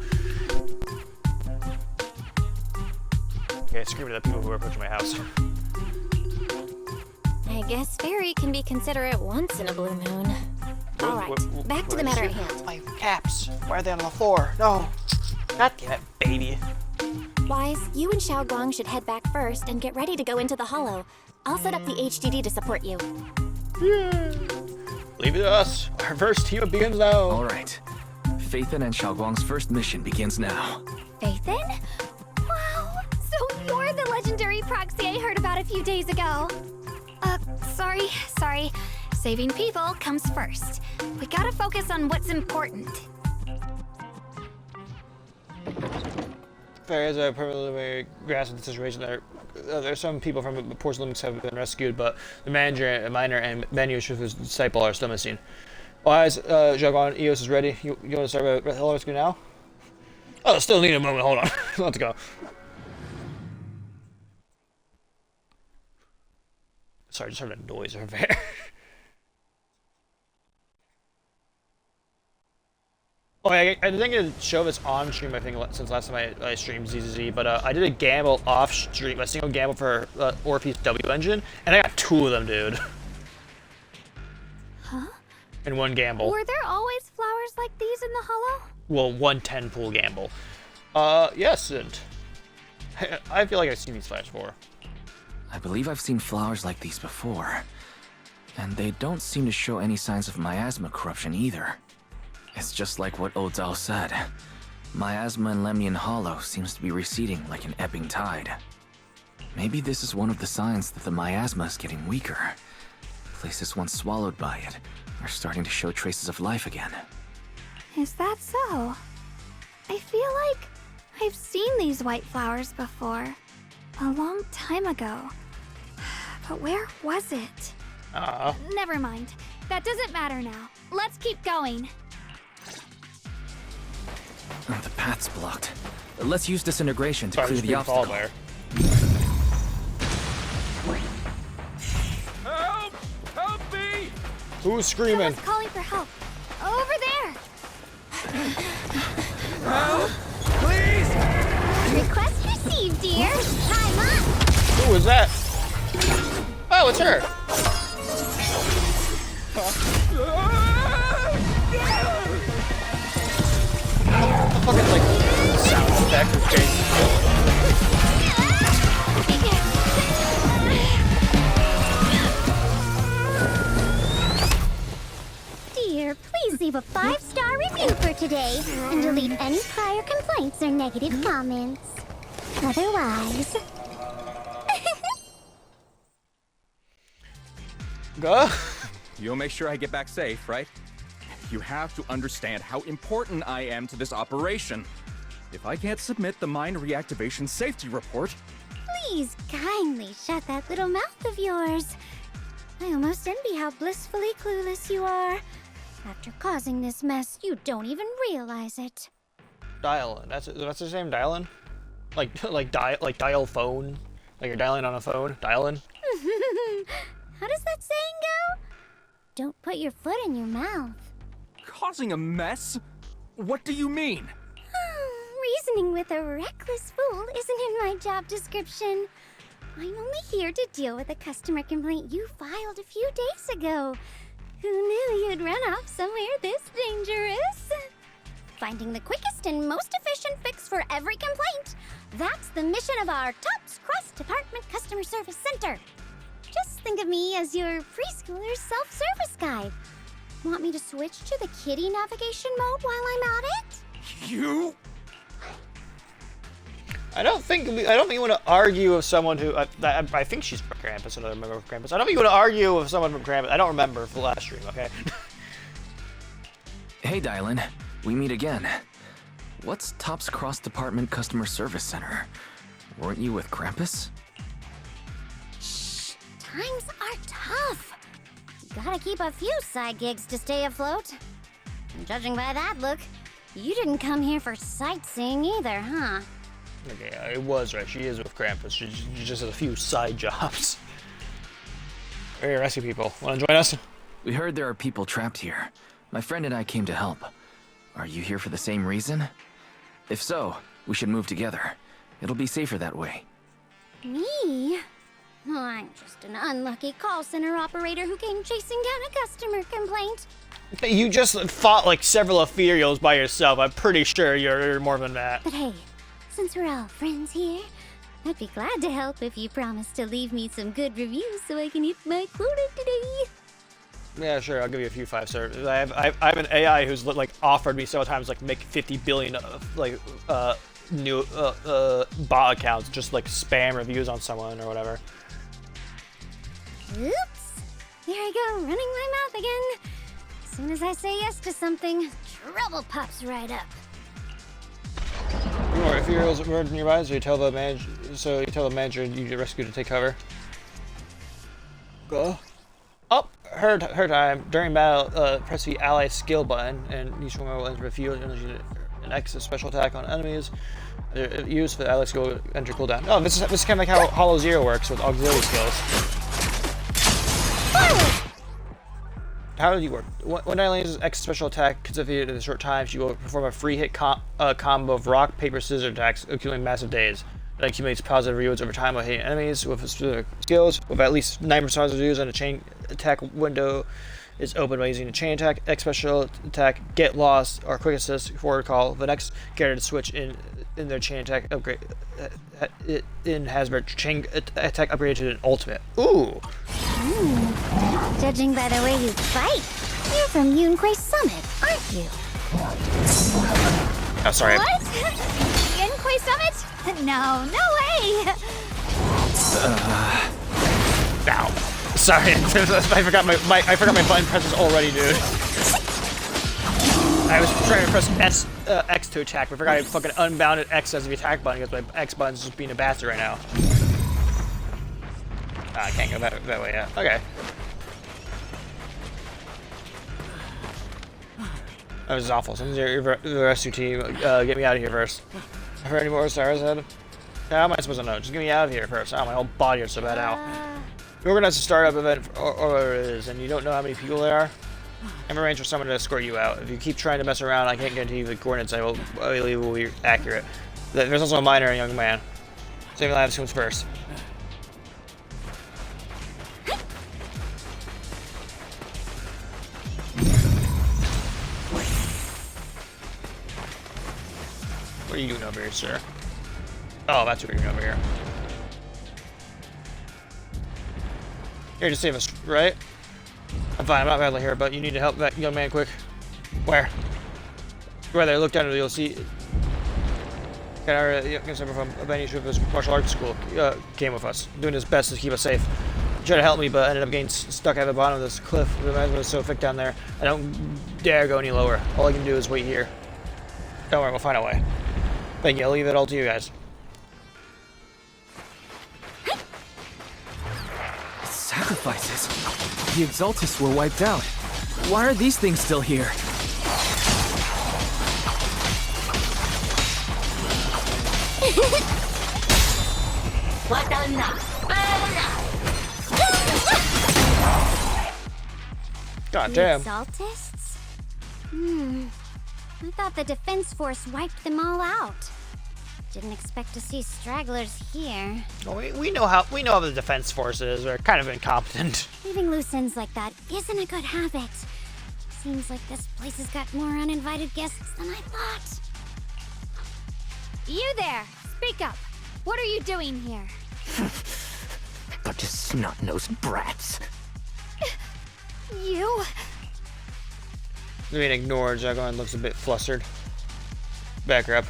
Okay, screaming at the people who are approaching my house. I guess Fairy can be considerate once in a blue moon. Alright, back to the matter at hand. My caps. Why are they on the floor? No. God damn it, baby. Wise, you and Xiaoguang should head back first and get ready to go into the holo. I'll set up the HDD to support you. Yeah. Leave it to us. Our first team begins now. All right. Phaethon and Xiaoguang's first mission begins now. Phaethon? Wow, so you're the legendary proxy I heard about a few days ago. Sorry. Saving people comes first. We gotta focus on what's important. Fair as a preliminary grasp of the situation, there's some people from the Porcelain Links have been rescued, but the miner, and banyue Shifu's disciple are still missing. Wise, Xiaoguang, Eos is ready. You want to start with holo rescue now? Oh, still need a moment. Hold on. Let's go. Sorry, just heard a noise over there. Oh, I think I show this on stream, I think, since last time I streamed ZZZ, but I did a gamble off stream, a single gamble for Orpheus W engine, and I got 2 of them, dude. Huh? In one gamble. Were there always flowers like these in the holo? Well, 110 pool gamble. Yes, and I feel like I've seen these flowers before. I believe I've seen flowers like these before. And they don't seem to show any signs of miasma corruption either. It's just like what Ozao said. Miasma in Lemnian Hollow seems to be receding like an ebbing tide. Maybe this is one of the signs that the miasma is getting weaker. Places once swallowed by it are starting to show traces of life again. Is that so? I feel like I've seen these white flowers before. A long time ago. But where was it? Never mind. That doesn't matter now. Let's keep going. Oh, the path's blocked. Let's use disintegration to clear the obstacle. Help! Help me! Who's screaming? Someone's calling for help. Over there! Help! Please! Request received, dear. Time up! Who was that? Oh, it's her! Fucking like sound effect of Jason. delete any prior complaints or negative comments. Otherwise... Go. You'll make sure I get back safe, right? You have to understand how important I am to this operation. If I can't submit the mine reactivation safety report... Please kindly shut that little mouth of yours. I almost envy how blissfully clueless you are. After causing this mess, you don't even realize it. Dialyn. That's his name, Dialyn? Like dial phone? Like you're dialing on a phone? Dialyn? How does that saying go? Don't put your foot in your mouth. Causing a mess? What do you mean? Reasoning with a reckless fool isn't in my job description. I'm only here to deal with a customer complaint you filed a few days ago. Who knew you'd run off somewhere this dangerous? Finding the quickest and most efficient fix for every complaint. That's the mission of our TOPS cross-department customer service center. Just think of me as your preschooler's self-service guide. Want me to switch to the kiddie navigation mode while I'm at it? You? I don't think you want to argue with someone who I think she's from Krampus, another member of Krampus. I don't think you want to argue with someone from Krampus. I don't remember for the last stream, okay? Hey, Dialyn. We meet again. What's TOPS Cross Department Customer Service Center? Weren't you with Krampus? Shh! Times are tough. Gotta keep a few side gigs to stay afloat. And judging by that look, you didn't come here for sightseeing either, huh? Okay, it was right. She is with Krampus. She just has a few side jobs. We're here to rescue people. Want to join us? We heard there are people trapped here. My friend and I came to help. Are you here for the same reason? If so, we should move together. It'll be safer that way. Me? Oh, I'm just an unlucky call center operator who came chasing down a customer complaint. You just fought like several ethereals by yourself. I'm pretty sure you're more than that. But hey, since we're all friends here, I'd be glad to help if you promise to leave me some good reviews so I can hit my quota today. Yeah, sure. I'll give you a few 5-stars. I have an AI who's like offered me several times like make 50 billion new bot accounts, just like spam reviews on someone or whatever. Oops! There I go, running my mouth again. As soon as I say yes to something, trouble pops right up. If your heroes emerge nearby, so you tell the manager you rescue to take cover. Go. Oh, her time. During battle, press the ally skill button, and each one will enter a field and an X special attack on enemies. Used for the ally skill enter cooldown. Oh, this is kind of like how Hollow Zero works with auxiliary skills. How does he work? When Dialyn uses X special attack consecutive in a short time, she will perform a free hit combo of rock, paper, scissors attacks, accumulating massive days. That accumulates positive rewards over time by hitting enemies with specific skills. With at least 9% of use on a chain attack window is open by using a chain attack, X special attack, get lost, or quick assist, forward call. The next character to switch in their chain attack upgrade has their chain attack upgraded to an ultimate. Ooh. Judging by the way you fight, you're from Yunquay Summit, aren't you? Oh, sorry. What? Yunquay Summit? No way! Ow. Sorry, I forgot my button presses already, dude. I was trying to press X to attack, but I forgot I fucking unbounded X as the attack button because my X button's just being a bastard right now. I can't go that way yet. Okay. That was awful. Send the rescue team. Get me out of here first. Have heard any more stars ahead? How am I supposed to know? Just get me out of here first. Oh, my whole body hurts so bad out. You organize a startup event, or whatever it is, and you don't know how many people there are? I'm arranged for someone to escort you out. If you keep trying to mess around, I can't guarantee you the coordinates I believe will be accurate. There's also a minor and a young man. Saving lives comes first. What are you doing over here, sir? Oh, that's what you're doing over here. Here to save us, right? I'm fine, I'm not badly hurt, but you need to help that young man quick. Where? Rather, look down and you'll see. Got our young son from banyue martial arts school came with us, doing his best to keep us safe. He tried to help me, but ended up getting stuck at the bottom of this cliff. The magma was so thick down there. I don't dare go any lower. All I can do is wait here. Don't worry, we'll find a way. Thank you. I'll leave it all to you guys. Sacrifices? The Exaltists were wiped out. Why are these things still here? God damn. Exaltists? I thought the defense force wiped them all out. Didn't expect to see stragglers here. Well, we know how the defense force is. We're kind of incompetent. Leaving loose ends like that isn't a good habit. Seems like this place has got more uninvited guests than I thought. You there! Speak up! What are you doing here? Bunch of snot-nosed brats. You? Being ignored, Jaguar looks a bit flustered. Back her up.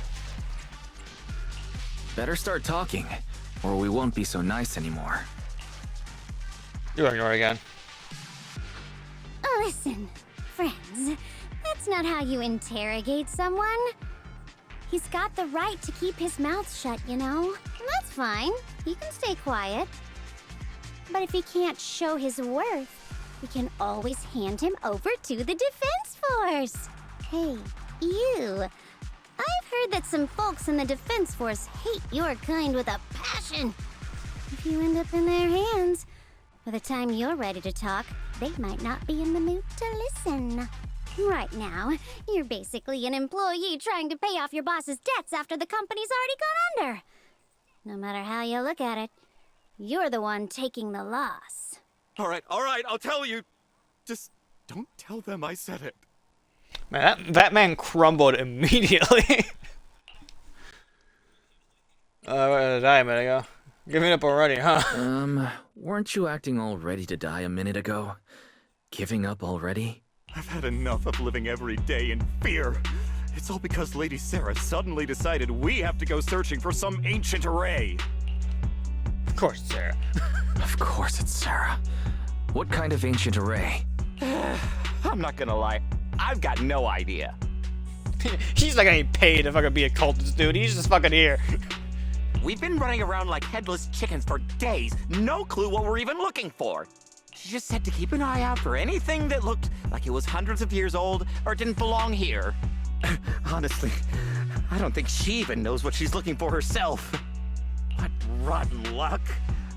Better start talking, or we won't be so nice anymore. You're ignored again. Listen, friends, that's not how you interrogate someone. He's got the right to keep his mouth shut, you know? And that's fine. He can stay quiet. But if he can't show his worth, we can always hand him over to the defense force. Hey, you. I've heard that some folks in the defense force hate your kind with a passion. If you end up in their hands, by the time you're ready to talk, they might not be in the mood to listen. Right now, you're basically an employee trying to pay off your boss's debts after the company's already gone under. No matter how you look at it, you're the one taking the loss. All right, I'll tell you. Just don't tell them I said it. Man, that man crumbled immediately. Where did I die a minute ago? Giving up already, huh? Weren't you acting all ready to die a minute ago? Giving up already? I've had enough of living every day in fear. It's all because Lady Sarah suddenly decided we have to go searching for some ancient array. Of course it's Sarah. Of course it's Sarah. What kind of ancient array? I'm not gonna lie, I've got no idea. He's not getting paid to fucking be a cultist, dude. He's just fucking here. We've been running around like headless chickens for days. No clue what we're even looking for. She just said to keep an eye out for anything that looked like it was hundreds of years old or didn't belong here. Honestly, I don't think she even knows what she's looking for herself. What rotten luck.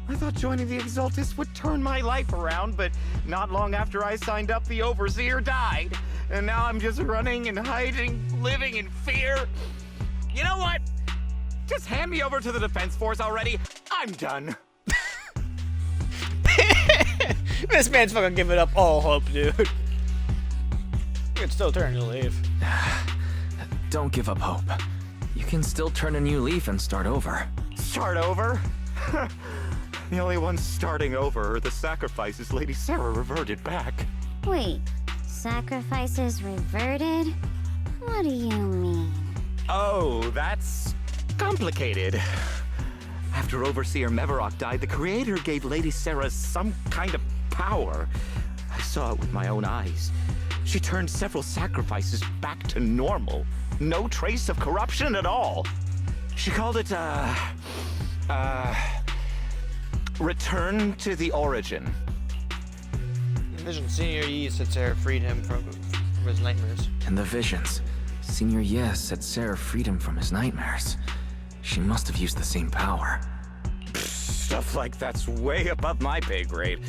I thought joining the Exaltists would turn my life around, but not long after I signed up, the Overseer died. And now I'm just running and hiding, living in fear. You know what? Just hand me over to the defense force already. I'm done. This man's fucking giving up all hope, dude. You can still turn to leave. Don't give up hope. You can still turn a new leaf and start over. Start over? The only ones starting over are the sacrifices Lady Sarah reverted back. Wait, sacrifices reverted? What do you mean? Oh, that's complicated. After Overseer Mevarok died, the Creator gave Lady Sarah some kind of power. I saw it with my own eyes. She turned several sacrifices back to normal. No trace of corruption at all. She called it, return to the origin. Vision Senior Yi said Sarah freed him from his nightmares. In the visions, Senior Yes said Sarah freed him from his nightmares. She must have used the same power. Stuff like that's way above my pay grade.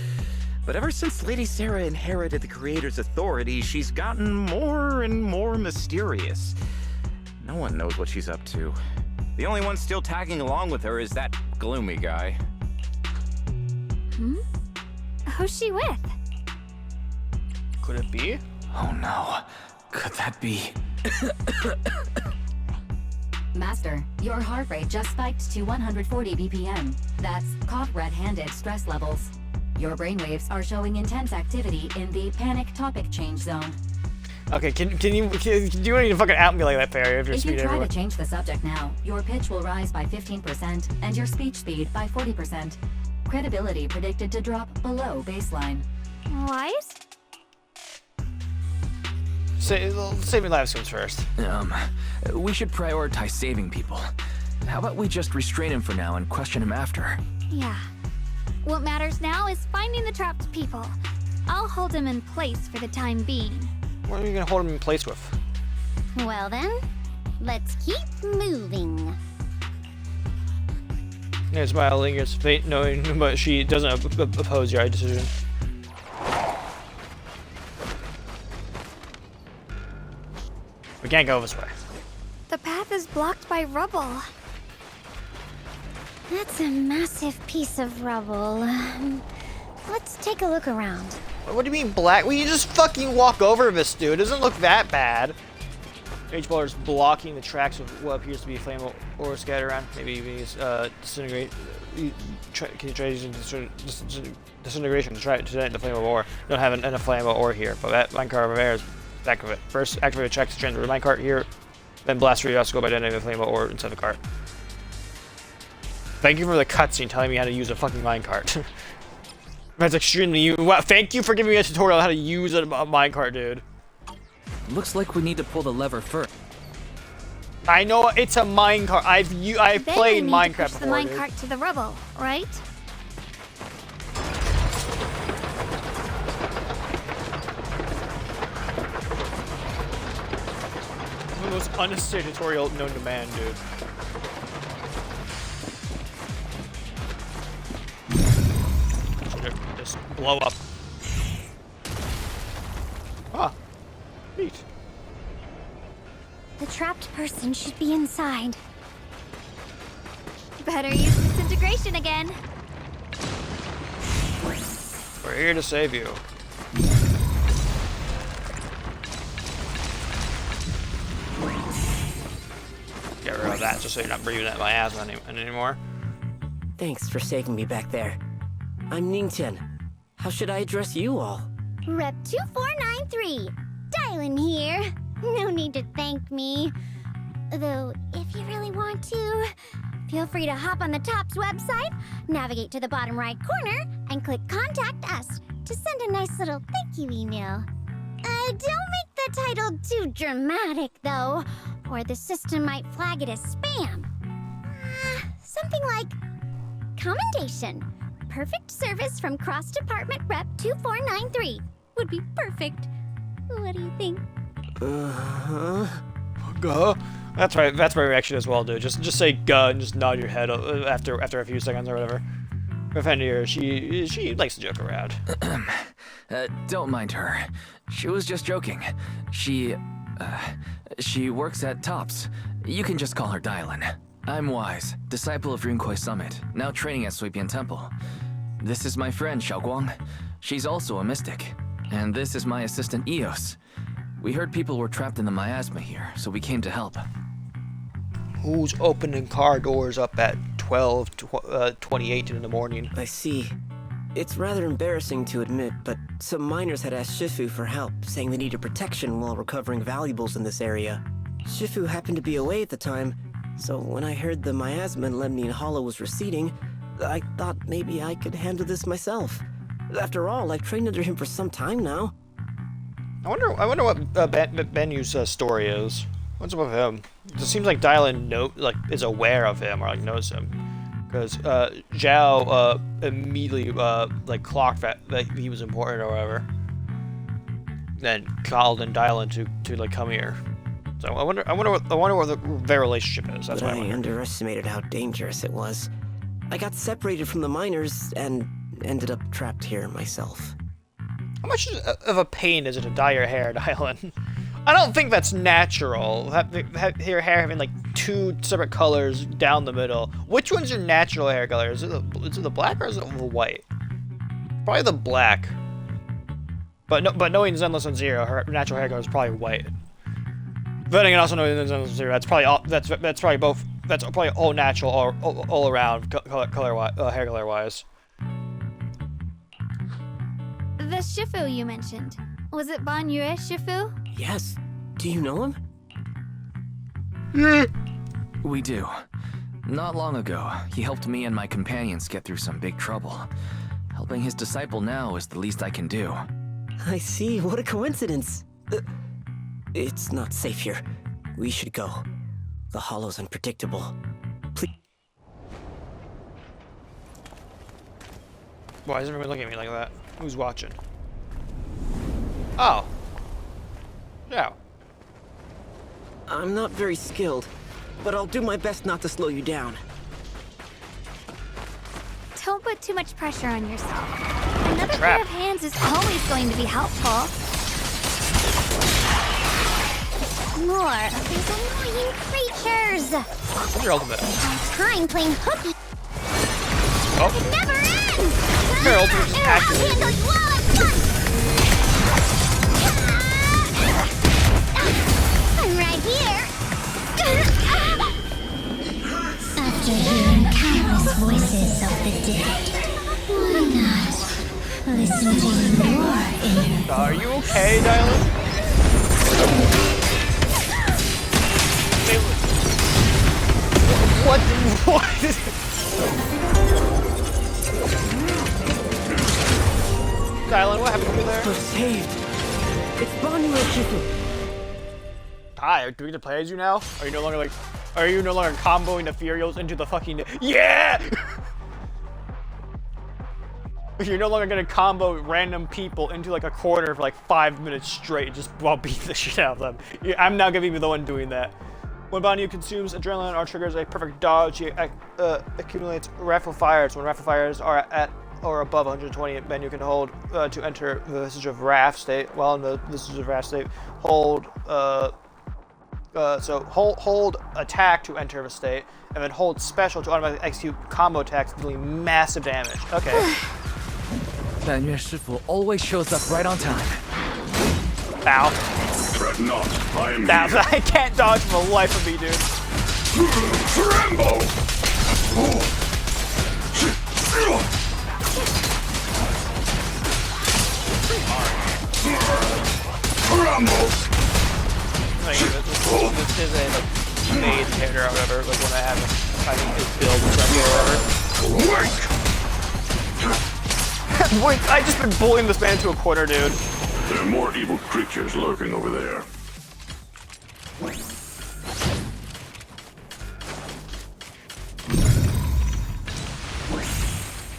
But ever since Lady Sarah inherited the Creator's authority, she's gotten more and more mysterious. No one knows what she's up to. The only one still tagging along with her is that gloomy guy. Who's she with? Could it be? Oh no. Could that be? Master, your heart rate just spiked to 140 BPM. That's caught red-handed stress levels. Your brainwaves are showing intense activity in the panic topic change zone. Okay, can you need to fucking out me like that, Fairy? If you're If you speed try everywhere. to change the subject now, your pitch will rise by 15% and your speech speed by 40%. Credibility predicted to drop below baseline. Wise? Saving lives comes first. We should prioritize saving people. How about we just restrain him for now and question him after? Yeah. What matters now is finding the trapped people. I'll hold him in place for the time being. What are you gonna hold him in place with? Well then, let's keep moving. Yeah, Smile lingers, fate knowing, but she doesn't oppose your decision. We can't go this way. The path is blocked by rubble. That's a massive piece of rubble. Let's take a look around. What do you mean black? We just fucking walk over this, dude. It doesn't look that bad. H-Baller is blocking the tracks with what appears to be a flame or scatter around. Maybe even use disintegrate. Can you try using disintegration to try to detonate the flame of ore? Don't have enough flame of ore here, but that minecart over there is back of it. First, activate a check to transfer the minecart here, then blast through your go by detonating the flame of ore inside the cart. Thank you for the cutscene telling me how to use a fucking minecart. That's extremely. Wow, thank you for giving me a tutorial on how to use a minecart, dude. Looks like we need to pull the lever first. I know it's a minecart. I've played Minecraft push before. the minecart to the rubble, right? One of the most unnecessary tutorial known to man, dude. Should just blow up. Ah, neat. The trapped person should be inside. Better use disintegration again. We're here to save you. Get rid of that just so you're not breathing at my asthma anymore. Thanks for saving me back there. I'm Ningtian. How should I address you all? Rep 2493. Dialyn here. No need to thank me. Though, if you really want to, feel free to hop on the TOPS website, navigate to the bottom right corner, and click Contact Us to send a nice little thank you email. Don't make the title too dramatic, though, or the system might flag it as spam. Something like Commendation. Perfect service from Cross Department Rep 2493 would be perfect. What do you think? Guh. That's right. That's my reaction as well, dude. Just say "guh" and just nod your head after a few seconds or whatever. Defender, she likes to joke around. Don't mind her. She was just joking. She works at TOPS. You can just call her Dialyn. I'm Wise, disciple of Runkoi Summit, now training at Sweepian Temple. This is my friend Xiaoguang. She's also a mystic. And this is my assistant Eos. We heard people were trapped in the miasma here, so we came to help. Who's opening car doors up at 12:28 in the morning? I see. It's rather embarrassing to admit, but some miners had asked Shifu for help, saying they needed protection while recovering valuables in this area. Shifu happened to be away at the time, so when I heard the miasma in Lemnian Hollow was receding, I thought maybe I could handle this myself. After all, I've trained under him for some time now. I wonder what Banyue's story is. What's up with him? It seems like Dialyn is aware of him or knows him, because Zhao immediately clocked that he was important or whatever. Then called in Dialyn to come here. So I wonder what their relationship is. That's But why I underestimated how dangerous it was. I got separated from the miners and ended up trapped here myself. How much of a pain is it to dye your hair, Dialyn? I don't think that's natural. Your hair having like two separate colors down the middle. Which one's your natural hair color? Is it the black or is it the white? Probably the black. But knowing Zenless and Zero, her natural hair color is probably white. But again, also knowing Zenless and Zero, that's probably both. That's probably all natural, all around hair color wise. The Shifu you mentioned. Was it Banyue Shifu? Yes. Do you know him? We do. Not long ago, he helped me and my companions get through some big trouble. Helping his disciple now is the least I can do. I see. What a coincidence. It's not safe here. We should go. The hollow's unpredictable. Please. Why is everyone looking at me like that? Who's watching? Oh. Yeah. I'm not very skilled, but I'll do my best not to slow you down. Don't put too much pressure on yourself. Another pair of hands is always going to be helpful. More of these annoying creatures. What's your ultimate? Time playing hooky. Oh. It never ends. Your ultimate is I'll activated. handle you all at once. I'm right here. After hearing countless voices of the dead, why not listen to your inner Are you okay, dialyn? What? Dialyn, what happened to you there? We're saved. It's banyue Shifu. Hi, do we get to play as you now? Are you no longer like, are you no longer comboing the Furios into the fucking, yeah! You're no longer gonna combo random people into like a corner for like 5 minutes straight and just beat the shit out of them. I'm now gonna be the one doing that. When banyue consumes adrenaline or triggers a perfect dodge, he accumulates raffle fires. When raffle fires are at or above 120, banyue can hold to enter the Visage of Wrath state. While in the Visage of Wrath state, hold hold attack to enter a state, and then hold special to automatically execute combo attacks dealing massive damage. Okay. Banyue Shifu always shows up right on time. Ow. Fret not, I am Now, here. I can't dodge for the life of me, dude. Tremble! This is a like made character or whatever, like when I have his build or whatever. Wait, I just been bullying this man into a corner, dude. There are more evil creatures lurking over there.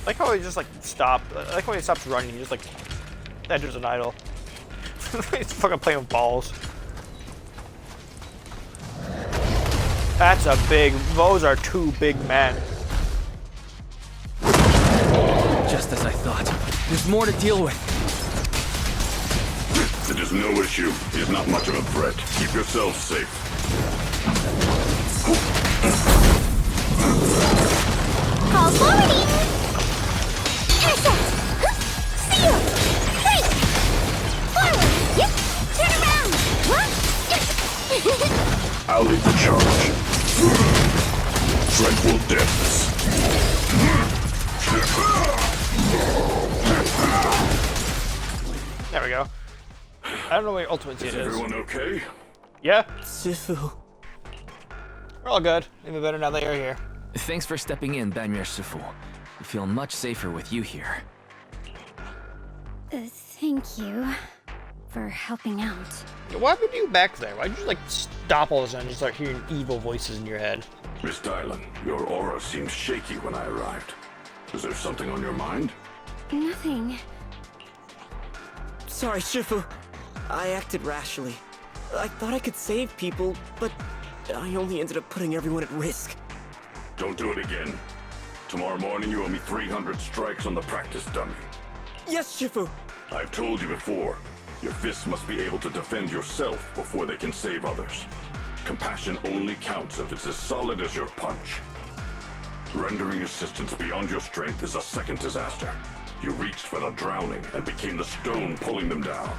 I like how he just like stopped. I like how he stops running. He just like enters an idol. He's fucking playing with balls. That's a big. Those are two big men. Just as I thought. There's more to deal with. It is no issue. He is not much of a threat. Keep yourself safe. Call forwarding! Intercept! Seal! Break! Forward! Yep! Turn around! What? I'll lead the charge. Tranquil depths. There we go. I don't know what your ultimate Is is. everyone okay? Yeah. Shifu. We're all good. Even better now that you're here. Thanks for stepping in, Banyue Shifu. I feel much safer with you here. Thank you for helping out. Why would you back there? Why'd you just like stop all of a sudden and just start hearing evil voices in your head? Miss Dialyn, your aura seemed shaky when I arrived. Is there something on your mind? Nothing. Sorry, Shifu. I acted rashly. I thought I could save people, but I only ended up putting everyone at risk. Don't do it again. Tomorrow morning you owe me 300 strikes on the practice dummy. Yes, Shifu. I've told you before, your fists must be able to defend yourself before they can save others. Compassion only counts if it's as solid as your punch. Rendering assistance beyond your strength is a second disaster. You reached for the drowning and became the stone pulling them down.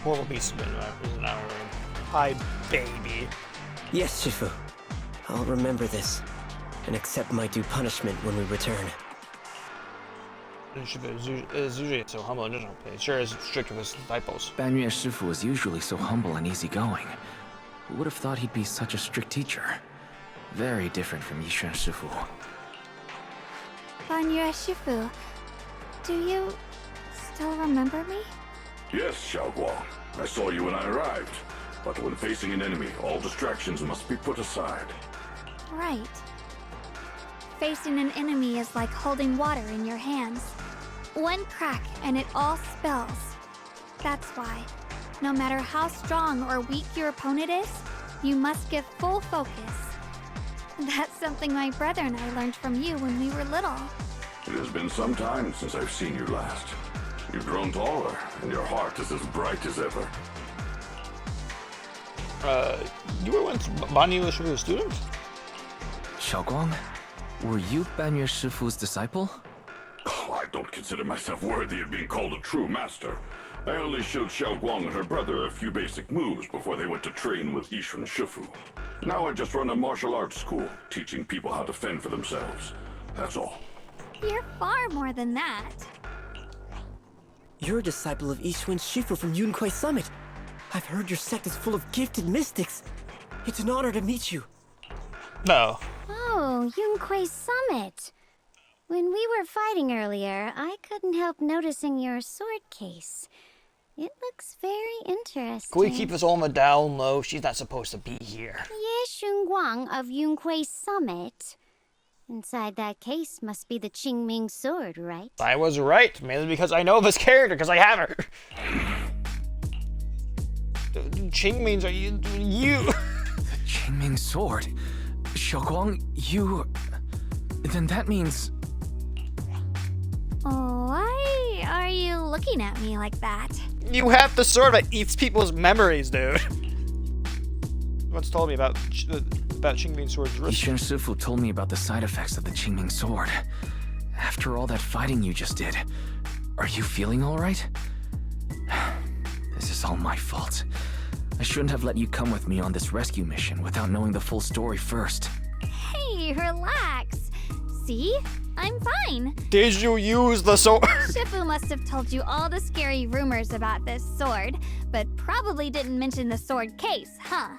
Horrible beast in our room. Hi, baby. Yes, Shifu. I'll remember this and accept my due punishment when we return. is usually so humble and gentle. He sure is strict with his disciples. Banyue Shifu is usually so humble and easygoing. Who would have thought he'd be such a strict teacher? Very different from Yishuan Shifu. Banyue Shifu, do you still remember me? Yes, Xiao Guang. I saw you when I arrived. But when facing an enemy, all distractions must be put aside. Right. Facing an enemy is like holding water in your hands. One crack and it all spills. That's why, no matter how strong or weak your opponent is, you must give full focus. That's something my brother and I learned from you when we were little. It has been some time since I've seen you last. You've grown taller, and your heart is as bright as ever. You were once Banyue Shifu's student? Xiaoguang, were you Banyue Shifu's disciple? Oh, I don't consider myself worthy of being called a true master. I only showed Xiao Guang and her brother a few basic moves before they went to train with Yishuan Shifu. Now I just run a martial arts school, teaching people how to fend for themselves. That's all. You're far more than that. You're a disciple of Yishuan Shifu from Yunquai Summit. I've heard your sect is full of gifted mystics. It's an honor to meet you. No. Oh, Yunquai Summit. When we were fighting earlier, I couldn't help noticing your sword case. It looks very interesting. Can we keep this Alma down low? She's not supposed to be here. Ye Shunguang of Yunquai Summit. Inside that case must be the Qingming sword, right? I was right, mainly because I know this character, because I have her. Qingmings are you? The Qingming sword? Xiaoguang, you... Then that means... Why are you looking at me like that? You have the sword that eats people's memories, dude. Once told me about Qingming sword's risk. Yishuan Shifu told me about the side effects of the Qingming sword. After all that fighting you just did, are you feeling all right? This is all my fault. I shouldn't have let you come with me on this rescue mission without knowing the full story first. Hey, relax. See? I'm fine. Did you use the sword? Shifu must have told you all the scary rumors about this sword, but probably didn't mention the sword case, huh?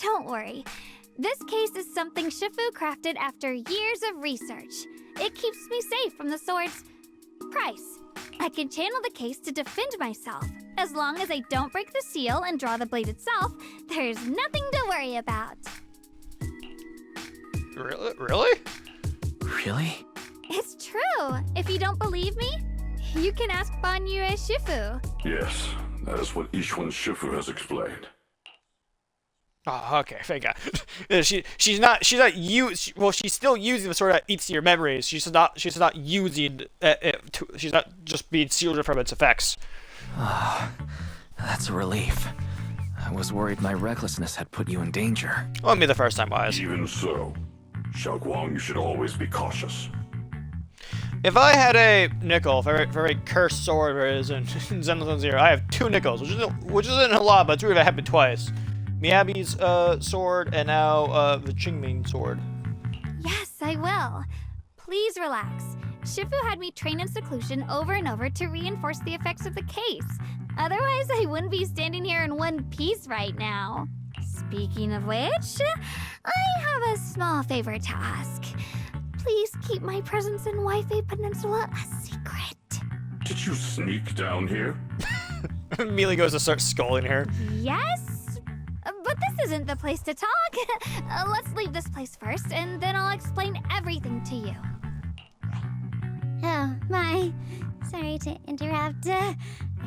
Don't worry. This case is something Shifu crafted after years of research. It keeps me safe from the sword's price. I can channel the case to defend myself. As long as I don't break the seal and draw the blade itself, there's nothing to worry about. Really? Really? It's true. If you don't believe me, you can ask Banyue Shifu. Yes, that is what Yishuan Shifu has explained. Oh, okay, thank God. she's not well, she's still using the sword that eats your memories. She's not using it she's not just being shielded from its effects. That's a relief. I was worried my recklessness had put you in danger. Won't be the first time, wise. Even so, Xiao Guang, you should always be cautious. If I had a nickel for a cursed sword where it is in Zenlong Zero, I have 2 nickels, which isn't a lot, but it's weird that happened twice. Miyabi's sword and now the Qingming sword. Yes, I will. Please relax. Shifu had me train in seclusion over and over to reinforce the effects of the case. Otherwise, I wouldn't be standing here in one piece right now. Speaking of which, I have a small favor to ask. Please keep my presence in Wi-Fi Peninsula a secret. Did you sneak down here? Immediately goes to start scolding her. Yes? But this isn't the place to talk. Let's leave this place first, and then I'll explain everything to you. Oh, my. Sorry to interrupt. I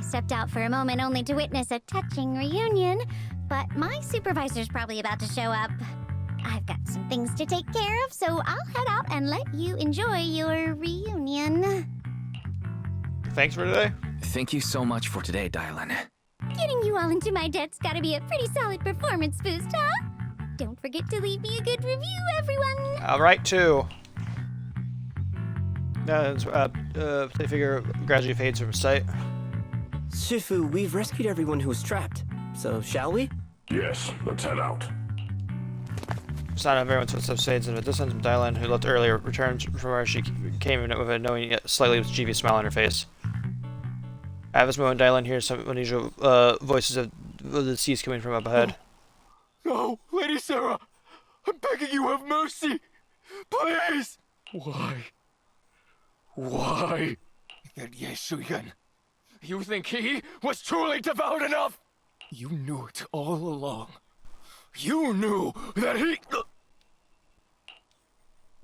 stepped out for a moment only to witness a touching reunion, but my supervisor's probably about to show up. I've got some things to take care of, so I'll head out and let you enjoy your reunion. Thanks for today. Thank you so much for today, Dialyn. Getting you all into my debt's gotta be a pretty solid performance boost, huh? Don't forget to leave me a good review, everyone! All right, too. They figure gradually fades from sight. Shifu, we've rescued everyone who was trapped. So, shall we? Yes, let's head out. Sign of everyone's footsteps fades into a distance. Dialyn, who left earlier, returns from where she came with a knowing yet slightly mischievous smile on her face. At this moment, Dialyn hears some unusual voices of the deceased coming from up ahead. No, Lady Sarah! I'm begging you, have mercy! Please! Why? Why? Yeshuyan, you think he was truly devout enough? You knew it all along. You knew that he...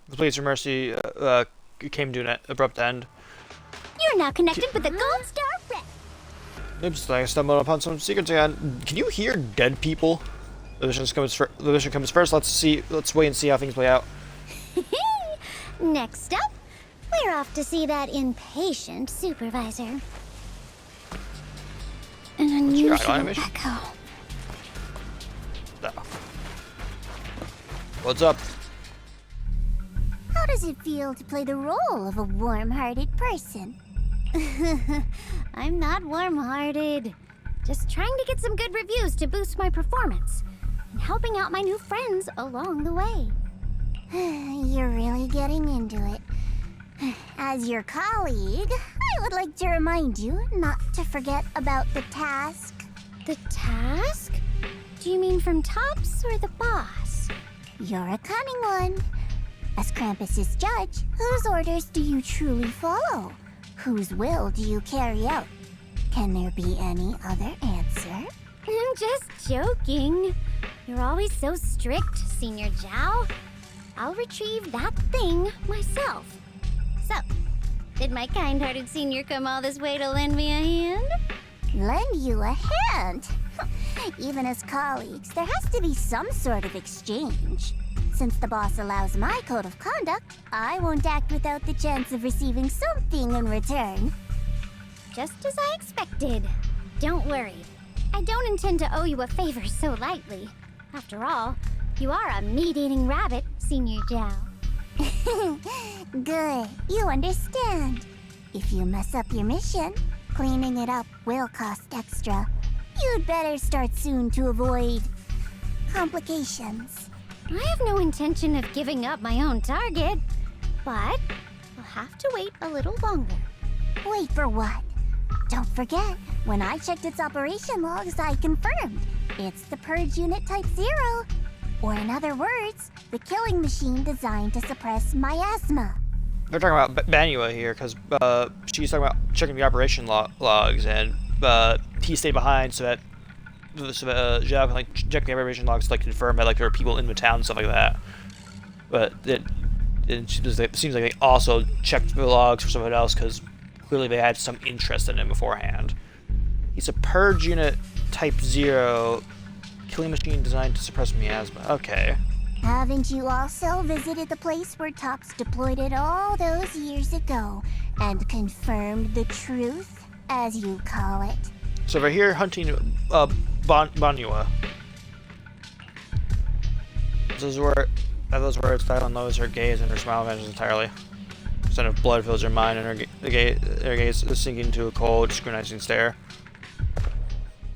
The pleas for mercy came to an abrupt end. You're now connected with the Gold Star Rep. Oops, I stumbled upon some secrets again. Can you hear dead people? The mission comes first. Let's wait and see how things play out. Next up, we're off to see that impatient supervisor. An unusual echo. No. What's up? How does it feel to play the role of a warm-hearted person? I'm not warm-hearted. Just trying to get some good reviews to boost my performance. And helping out my new friends along the way. You're really getting into it. As your colleague, I would like to remind you not to forget about the task. The task? Do you mean from Tops or the boss? You're a cunning one. As Krampus's judge, whose orders do you truly follow? Whose will do you carry out? Can there be any other answer? I'm just joking. You're always so strict, Senior Zhao. I'll retrieve that thing myself. So, did my kind-hearted senior come all this way to lend me a hand? Lend you a hand? Even as colleagues, there has to be some sort of exchange. Since the boss allows my code of conduct, I won't act without the chance of receiving something in return. Just as I expected. Don't worry. I don't intend to owe you a favor so lightly. After all, you are a meat-eating rabbit, Senior Zhao. Good. You understand. If you mess up your mission, cleaning it up will cost extra. You'd better start soon to avoid complications. I have no intention of giving up my own target, but I'll have to wait a little longer. Wait for what? Don't forget, when I checked its operation logs, I confirmed. It's the Purge Unit Type 0. Or in other words, the killing machine designed to suppress miasma. They're talking about Banyue here, because she's talking about checking the operation logs, and he stayed behind so that Zhao can like check the operation logs to like confirm that like there are people in the town and stuff like that. But it seems like they also checked the logs for someone else because clearly they had some interest in him beforehand. He's a Purge Unit Type 0 killing machine designed to suppress miasma. Okay. Haven't you also visited the place where Tops deployed it all those years ago and confirmed the truth, as you call it? So we're here hunting banyue. Those words, Dialyn lowers her gaze and her smile vanishes entirely. A scent of blood fills her mind, and her gaze is sinking into a cold, scrutinizing stare.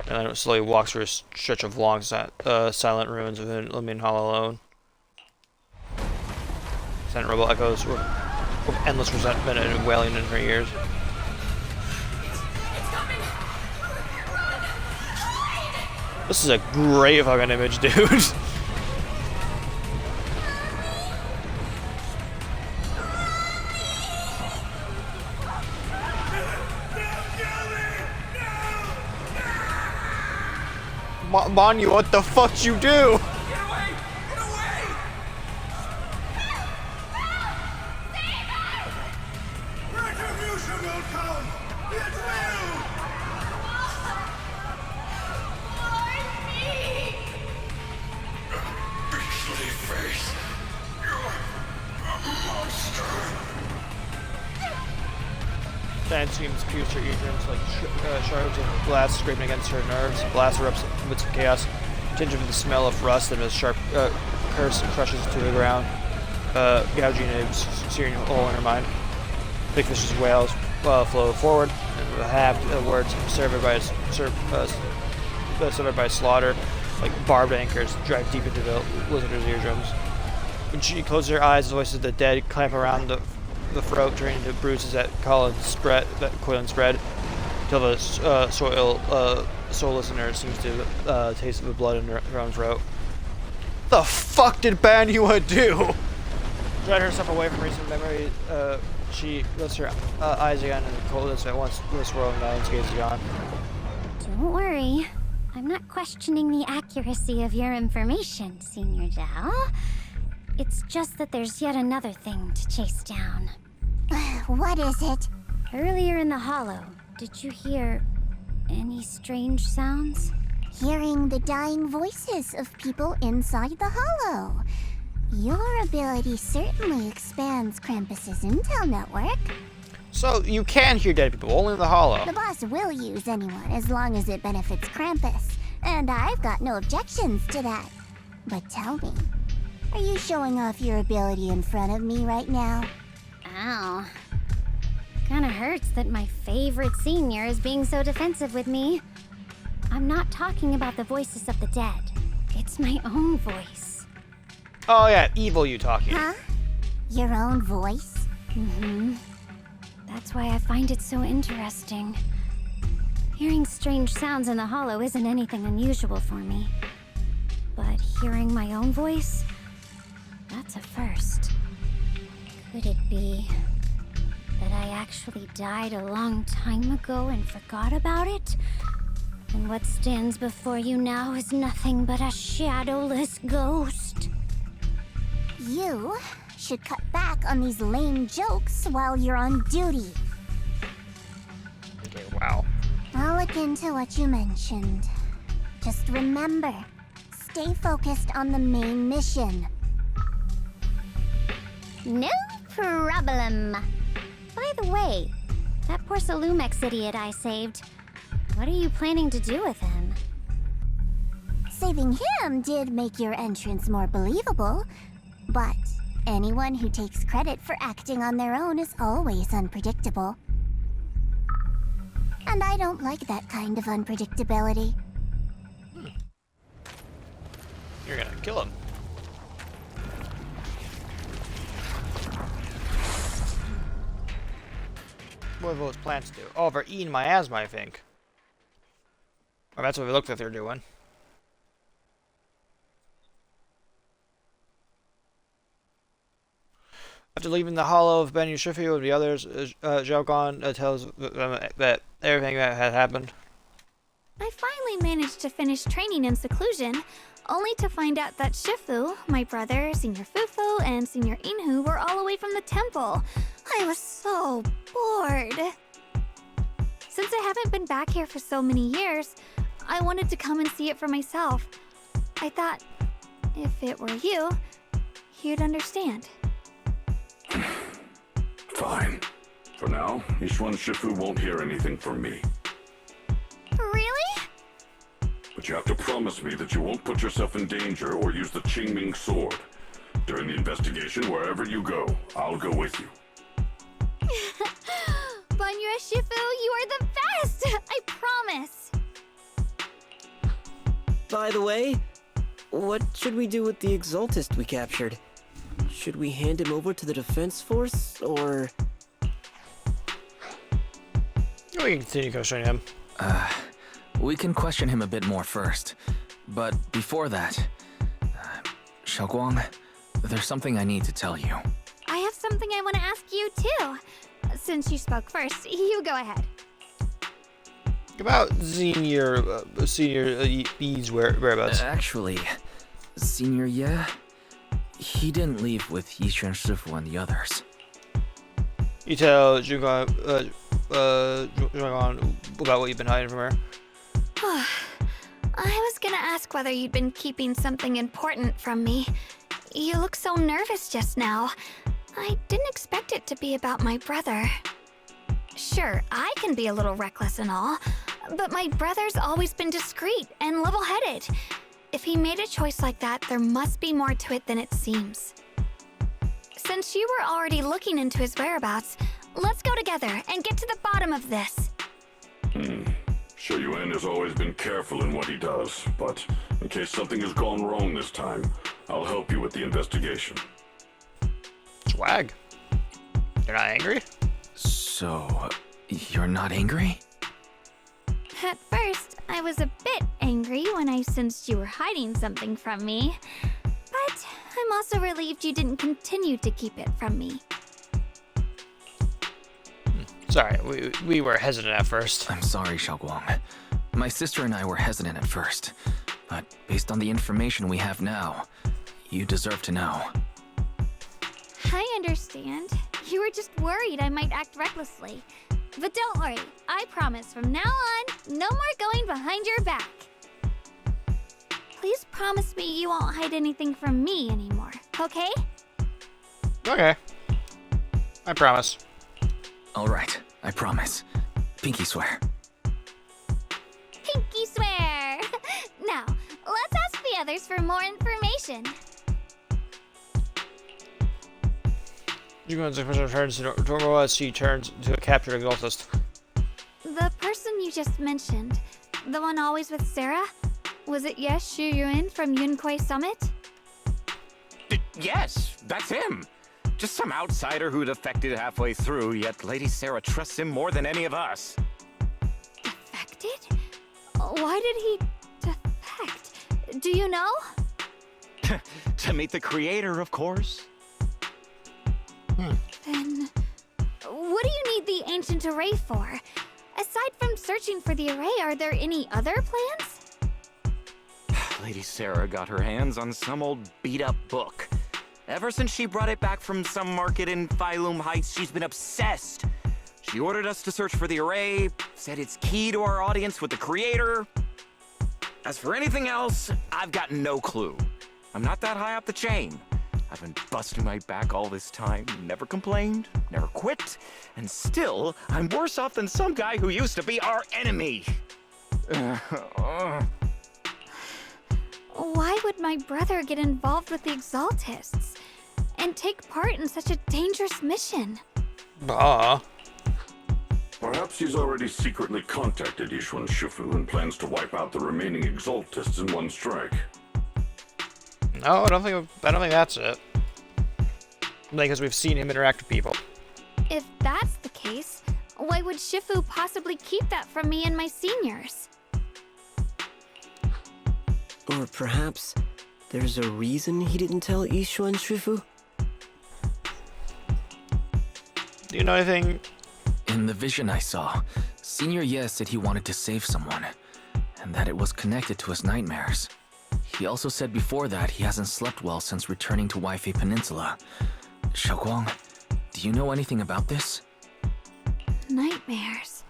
And then it slowly walks through a stretch of long, silent ruins within Lumin Hall alone. Silent rebel echoes with endless resentment and wailing in her ears. This is a great fucking image, dude. Banyue, what the fuck you do? Sand seems pierced her eardrums like shards of glass scraping against her nerves. Blast erupts amidst chaos, tinged with the smell of rust, and a sharp curse crushes to the ground, gouging a searing hole in her mind. Big fish's wails flow forward, and the halved words severed by slaughter like barbed anchors drive deep into the listener's eardrums. When she closes her eyes, the voices of the dead clamp around the throat, turning into bruises that Colin spread, till the soul listener seems to taste the blood in her own throat. The fuck did banyue do? Drawing herself away from recent memory, she lifts her eyes again, and the coldness at once swirling Island's gaze is gone. Don't worry. I'm not questioning the accuracy of your information, Senior Zhao. It's just that there's yet another thing to chase down. What is it? Earlier in the hollow, did you hear any strange sounds? Hearing the dying voices of people inside the hollow. Your ability certainly expands Krampus's intel network. So you can hear dead people, only in the hollow. The boss will use anyone as long as it benefits Krampus, and I've got no objections to that. But tell me, are you showing off your ability in front of me right now? Ow. Kinda hurts that my favorite senior is being so defensive with me. I'm not talking about the voices of the dead. It's my own voice. Oh yeah, evil you talking. Huh? Your own voice? Mm-hmm. That's why I find it so interesting. Hearing strange sounds in the hollow isn't anything unusual for me. But hearing my own voice? That's a first. Could it be that I actually died a long time ago and forgot about it? And what stands before you now is nothing but a shadowless ghost. You should cut back on these lame jokes while you're on duty. Okay, wow. I'll look into what you mentioned. Just remember, stay focused on the main mission. No problem. By the way, that poor Salumex idiot I saved, what are you planning to do with him? Saving him did make your entrance more believable, but anyone who takes credit for acting on their own is always unpredictable. And I don't like that kind of unpredictability. You're gonna kill him. What have those plants do? Oh, they're eating my asthma, I think. Or that's what it looked like they're doing. After leaving the hollow of banyue Shifu and the others, Zhao Guan tells them that everything that had happened. I finally managed to finish training in seclusion, only to find out that Shifu, my brother, Senior Fufu, and Senior Inhu were all away from the temple. I was so bored. Since I haven't been back here for so many years, I wanted to come and see it for myself. I thought, if it were you, you'd understand. Fine. For now, Yishuan Shifu won't hear anything from me. Really? But you have to promise me that you won't put yourself in danger or use the Qingming sword. During the investigation, wherever you go, I'll go with you. Banyue Shifu, you are the best! I promise! By the way, what should we do with the Exaltist we captured? Should we hand him over to the defense force, or...? We can continue questioning him. We can question him a bit more first. But before that, Xiaoguang, there's something I need to tell you. I have something I want to ask you, too. Since you spoke first, you go ahead. About Senior B's whereabouts. Actually, Senior Ye, he didn't leave with Yishuan Shifu and the others. You tell Zhuguan about what you've been hiding from her? I was gonna ask whether you'd been keeping something important from me. You look so nervous just now. I didn't expect it to be about my brother. Sure, I can be a little reckless and all, but my brother's always been discreet and level-headed. If he made a choice like that, there must be more to it than it seems. Since you were already looking into his whereabouts, let's go together and get to the bottom of this. Shou Yuan has always been careful in what he does, but In case something has gone wrong this time, I'll help you with the investigation. Swag. You're not angry? So, you're not angry? At first, I was a bit angry when I sensed you were hiding something from me. But I'm also relieved you didn't continue to keep it from me. Sorry, we were hesitant at first. I'm sorry, Xiaoguang. My sister and I were hesitant at first. But based on the information we have now, you deserve to know. I understand. You were just worried I might act recklessly. But don't worry, I promise from now on, no more going behind your back. Please promise me you won't hide anything from me anymore, okay? Okay. I promise. Alright, I promise. Pinky swear. Pinky swear! Now, let's ask the others for more information. You go into the turns to OSC turns to a captured exaltist. The person you just mentioned, the one always with Sarah? Was it Yes Shu Yuan from Yunquai Summit? Yes, that's him. Just some outsider who defected halfway through, yet Lady Sarah trusts him more than any of us. Defected? Why did he defect? Do you know? To meet the creator, of course. Then, what do you need the ancient array for? Aside from searching for the array, are there any other plans? Lady Sarah got her hands on some old beat-up book. Ever since she brought it back from some market in Phylum Heights, she's been obsessed. She ordered us to search for the array, said it's key to our audience with the creator. As for anything else, I've got no clue. I'm not that high up the chain. I've been busting my back all this time, never complained, never quit, and still, I'm worse off than some guy who used to be our enemy. Why would my brother get involved with the Exaltists and take part in such a dangerous mission? Perhaps he's already secretly contacted Yishuan Shifu and plans to wipe out the remaining Exaltists in one strike. No, I don't think that's it. Because we've seen him interact with people. If that's the case, why would Shifu possibly keep that from me and my seniors? Or perhaps there's a reason he didn't tell Yishuan Shifu? Do you know anything? In the vision I saw, Senior Ye said he wanted to save someone, and that it was connected to his nightmares. He also said before that he hasn't slept well since returning to Waifei Peninsula. Xiaoguang, do you know anything about this? Nightmares.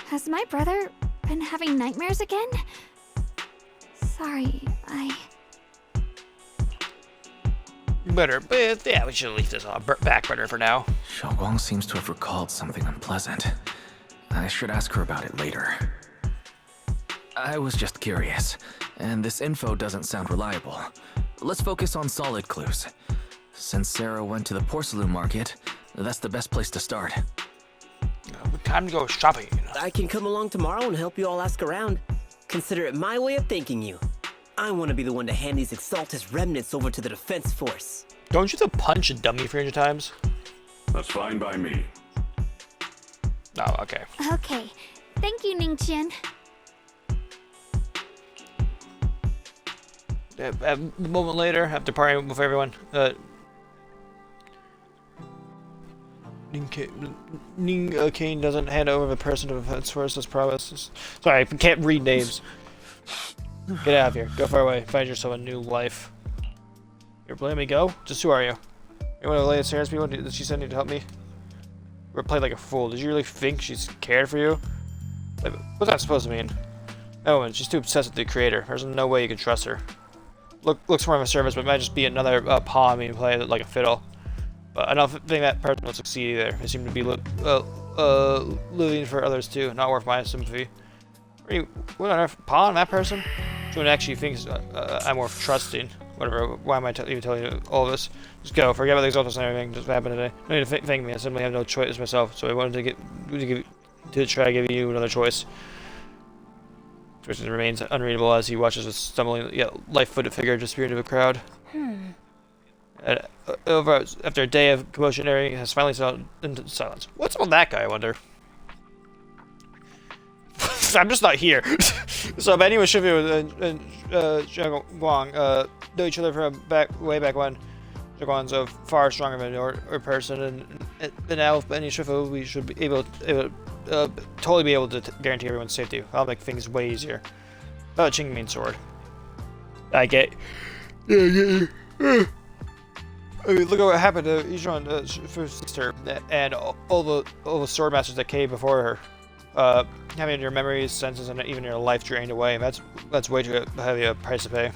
Has my brother been having nightmares again? Sorry, Better, but yeah, we should leave this on back burner for now. Xiaoguang seems to have recalled something unpleasant. I should ask her about it later. I was just curious, and this info doesn't sound reliable. Let's focus on solid clues. Since Sarah went to the porcelain market, that's the best place to start. Time to go shopping. I can come along tomorrow and help you all ask around. Consider it my way of thanking you. I want to be the one to hand these Exaltus remnants over to the defense force. Don't you have to punch a dummy 300 times? That's fine by me. Oh, okay. Okay. Thank you, Ningqian. A moment later, after partying with everyone, Ning Kane doesn't hand over the person to the defense force as promised. Sorry, I can't read names. Get out of here. Go far away. Find yourself a new life. You're letting me go? Just who are you? You want to lay Sarah's people? Did she send you to help me? We're playing like a fool. Did you really think she's cared for you? Like, what's that supposed to mean? No one. She's too obsessed with the creator. There's no way you can trust her. Looks more of a service, but it might just be another pawn being played like a fiddle. But I don't think that person will succeed either. They seem to be living for others too. Not worth my sympathy. What on earth? Pawn? That person? Someone actually thinks I'm more trusting. Whatever. Why am I even telling you all this? Just go. Forget about the Exaltus and everything. Just happened today. No need to thank me. I simply have no choice myself. So I wanted to try giving you another choice. Expression remains unreadable as he watches a stumbling, yet light-footed figure disappear into a crowd. And, after a day of commotion, Eri has finally settled into silence. What's up with that guy, I wonder? I'm just not here. So banyue and Shifu and Guang know each other from way back when. Guang's a far stronger than or person, and now with banyue and Shifu, we should be able totally be able to guarantee everyone's safety. I'll make things way easier. Oh, Qingming sword. I get. I mean, look at what happened to Yichuan's sister and all the sword masters that came before her. Having your memories, senses, and even your life drained away. That's way too heavy a price to pay.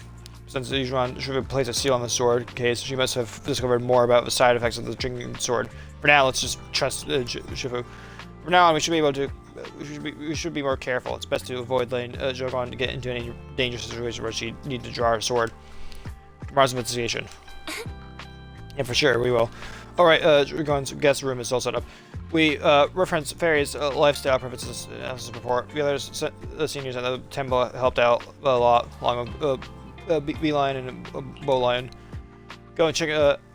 Since Yichuan should have placed a seal on the sword case, she must have discovered more about the side effects of the Qingming sword. For now, let's just trust Shifu. From now on, we should be able to. We should be more careful. It's best to avoid letting Zhoguan get into any dangerous situation where she needs to draw her sword. Tomorrow's investigation. Yeah, for sure, we will. Alright, Zhoguan's guest room is all set up. We reference Fairy's lifestyle preferences as before. The other seniors at the temple helped out a lot, along with Beeline and Bowline. Go and check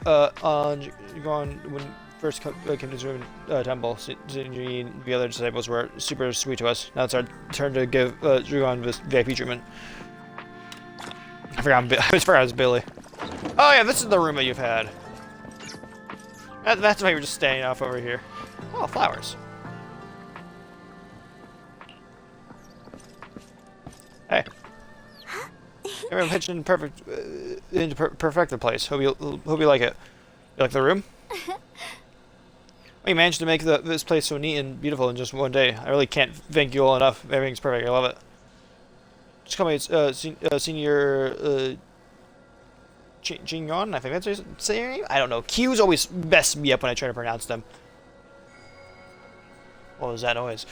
on Zhoguan when first came to his room temple. Xinyi and the other disciples were super sweet to us. Now it's our turn to give Zhoguan this VIP treatment. I forgot it was Billy. Oh yeah, this is the room that you've had. That's why you were just staying off over here. Oh, flowers. Hey. Everyone pitched in perfect the place. Hope you like it. You like the room? You managed to make this place so neat and beautiful in just one day. I really can't thank you all enough. Everything's perfect. I love it. Just call me Senior Jingyon. I think that's what you say your name. I don't know. Q's always mess me up when I try to pronounce them. What was that noise?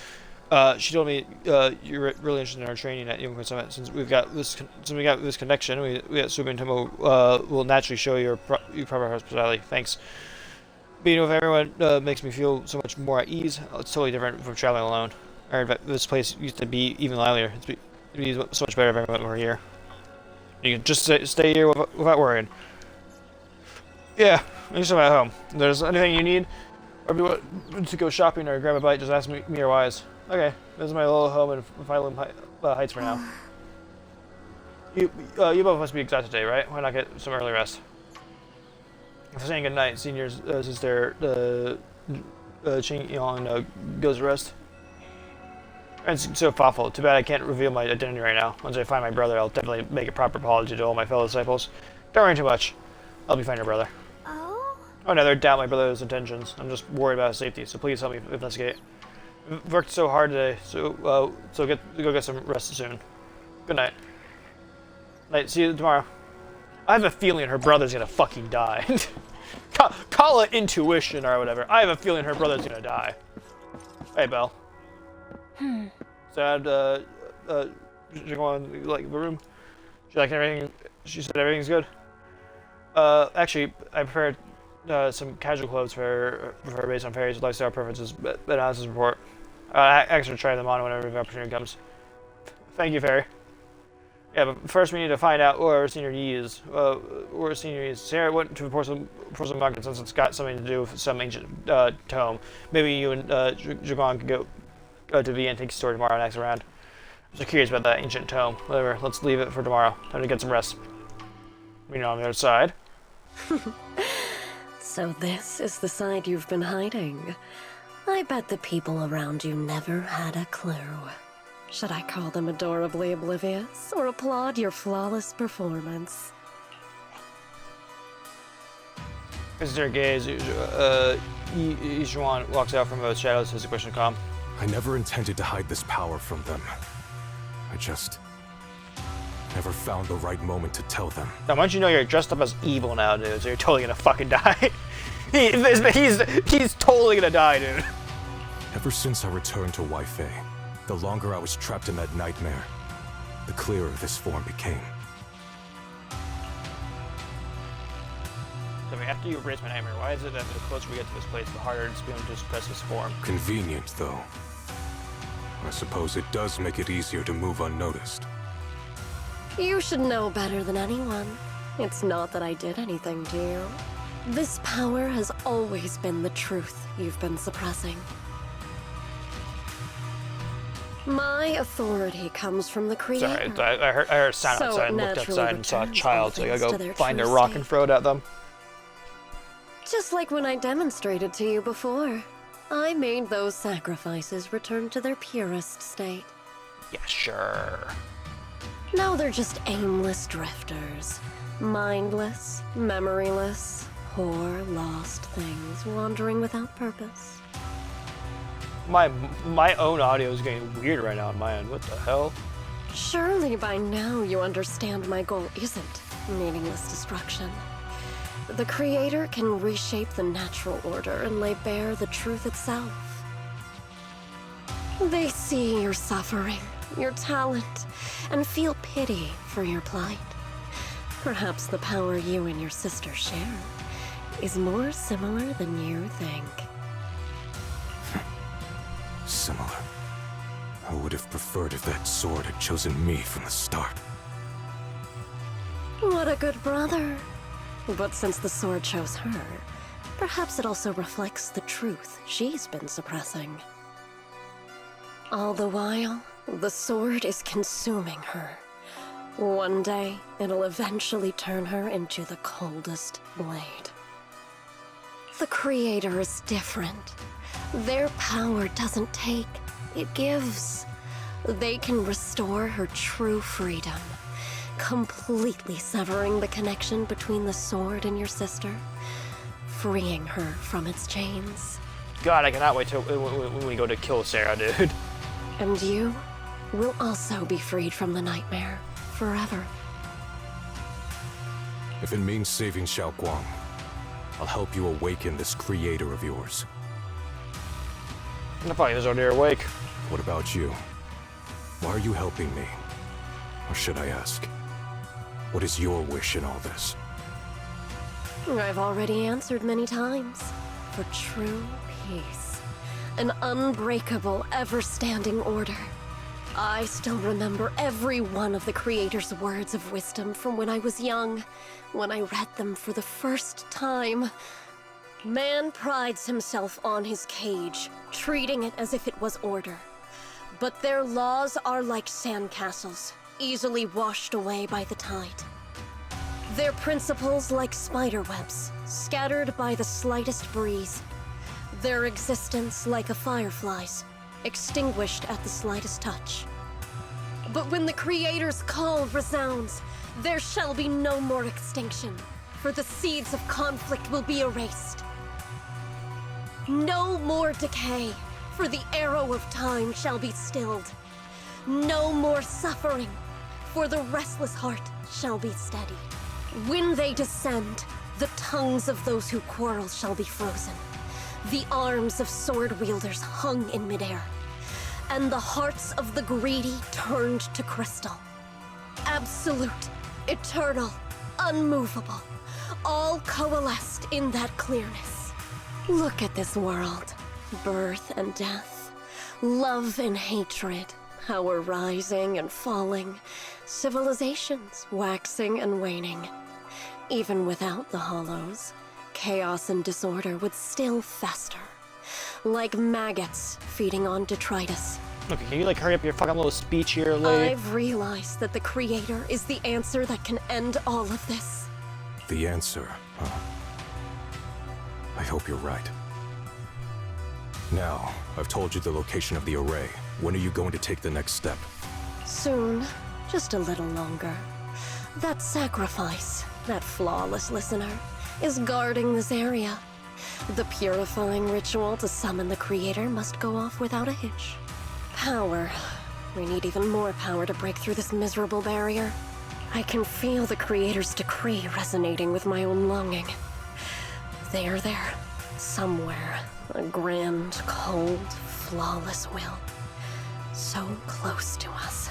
She told me you're really interested in our training at Yonko Summit. Since we got this connection, we at Subin Temple will naturally show you proper hospitality. Thanks. Being with everyone makes me feel so much more at ease. It's totally different from traveling alone. I heard this place used to be even livelier. It'd be so much better if everyone were here. You can just stay here without worrying. Yeah, I'm at home. If there's anything you need, or if you want to go shopping or grab a bite, just ask me or Wise. Okay, this is my little home in Phylim Heights for now. You both must be exhausted today, right? Why not get some early rest? After saying good night, Senior's sister Ching Yong goes to rest. It's so thoughtful. Too bad I can't reveal my identity right now. Once I find my brother, I'll definitely make a proper apology to all my fellow disciples. Don't worry too much. I'll be fine, your brother. Oh, no, doubt my brother's intentions. I'm just worried about his safety, so please help me investigate. We've worked so hard today, so go get some rest soon. Good night. Night. See you tomorrow. I have a feeling her brother's gonna fucking die. Call it intuition or whatever. I have a feeling her brother's gonna die. Hey, Belle. Sad, you go on, like, the room? She like everything? She said everything's good? Actually, I prepared some casual clothes for her based on Fairy's lifestyle preferences, but as his report. I actually try them on whenever the opportunity comes. Thank you, Fairy. Yeah, but first we need to find out where Senior Yi is. Where Senior Yi is. Sarah went to the porcelain market since it's got something to do with some ancient tome. Maybe you and Zhoguan can go to the antique store tomorrow next round. I'm so curious about that ancient tome. Whatever, let's leave it for tomorrow. Time to get some rest. Meet on the other side. So this is the side you've been hiding. I bet the people around you never had a clue. Should I call them adorably oblivious, or applaud your flawless performance? As their gaze, Yichuan walks out from the shadows, his expression calm. I never intended to hide this power from them. I just never found the right moment to tell them. Now, once you know you're dressed up as evil now, dude, so you're totally gonna fucking die. He's totally gonna die, dude. Ever since I returned to Wai-Fei, the longer I was trapped in that nightmare, the clearer this form became. So after you erase my nightmare, why is it that the closer we get to this place, the harder it's going to suppress this form? Convenient, though. I suppose it does make it easier to move unnoticed. You should know better than anyone. It's not that I did anything to you. This power has always been the truth you've been suppressing. My authority comes from the Creator. Sorry, I heard a sound So outside and looked naturally outside and saw a returns child, all so I gotta things to go their find a true rock state. and throw it at them. Just like when I demonstrated to you before. I made those sacrifices return to their purest state. Yeah, sure. Now they're just aimless drifters. Mindless, memoryless, poor, lost things wandering without purpose. My own audio is getting weird right now on my end. What the hell? Surely by now you understand my goal isn't meaningless destruction. The Creator can reshape the natural order and lay bare the truth itself. They see your suffering, your talent, and feel pity for your plight. Perhaps the power you and your sister share is more similar than you think. Similar. I would have preferred if that sword had chosen me from the start. What a good brother. But since the sword chose her, perhaps it also reflects the truth she's been suppressing. All the while, the sword is consuming her. One day, it'll eventually turn her into the coldest blade. The Creator is different. Their power doesn't take, it gives. They can restore her true freedom, completely severing the connection between the sword and your sister, freeing her from its chains. God, I cannot wait till when we go to kill Sarah, dude. And you will also be freed from the nightmare forever. If it means saving Xiao Guang, I'll help you awaken this creator of yours. I thought he was already awake. What about you? Why are you helping me? Or should I ask, what is your wish in all this? I've already answered many times. For true peace. An unbreakable, ever-standing order. I still remember every one of the Creator's words of wisdom from when I was young, when I read them for the first time. Man prides himself on his cage, treating it as if it was order. But their laws are like sandcastles, easily washed away by the tide. Their principles like spiderwebs, scattered by the slightest breeze. Their existence like a firefly's, extinguished at the slightest touch. But when the Creator's call resounds, there shall be no more extinction, for the seeds of conflict will be erased. No more decay, for the arrow of time shall be stilled. No more suffering, for the restless heart shall be steadied. When they descend, the tongues of those who quarrel shall be frozen. The arms of sword wielders hung in midair, and the hearts of the greedy turned to crystal. Absolute, eternal, unmovable, all coalesced in that clearness. Look at this world. Birth and death, love and hatred, power rising and falling, civilizations waxing and waning. Even without the hollows, chaos and disorder would still fester, like maggots feeding on detritus. Okay, can you like hurry up your fucking little speech here, lady? I've realized that the Creator is the answer that can end all of this. The answer, huh? I hope you're right. Now, I've told you the location of the array. When are you going to take the next step? Soon, just a little longer. That sacrifice, that flawless listener, is guarding this area. The purifying ritual to summon the Creator must go off without a hitch. Power. We need even more power to break through this miserable barrier. I can feel the Creator's decree resonating with my own longing. They are there, somewhere. A grand, cold, flawless will. So close to us.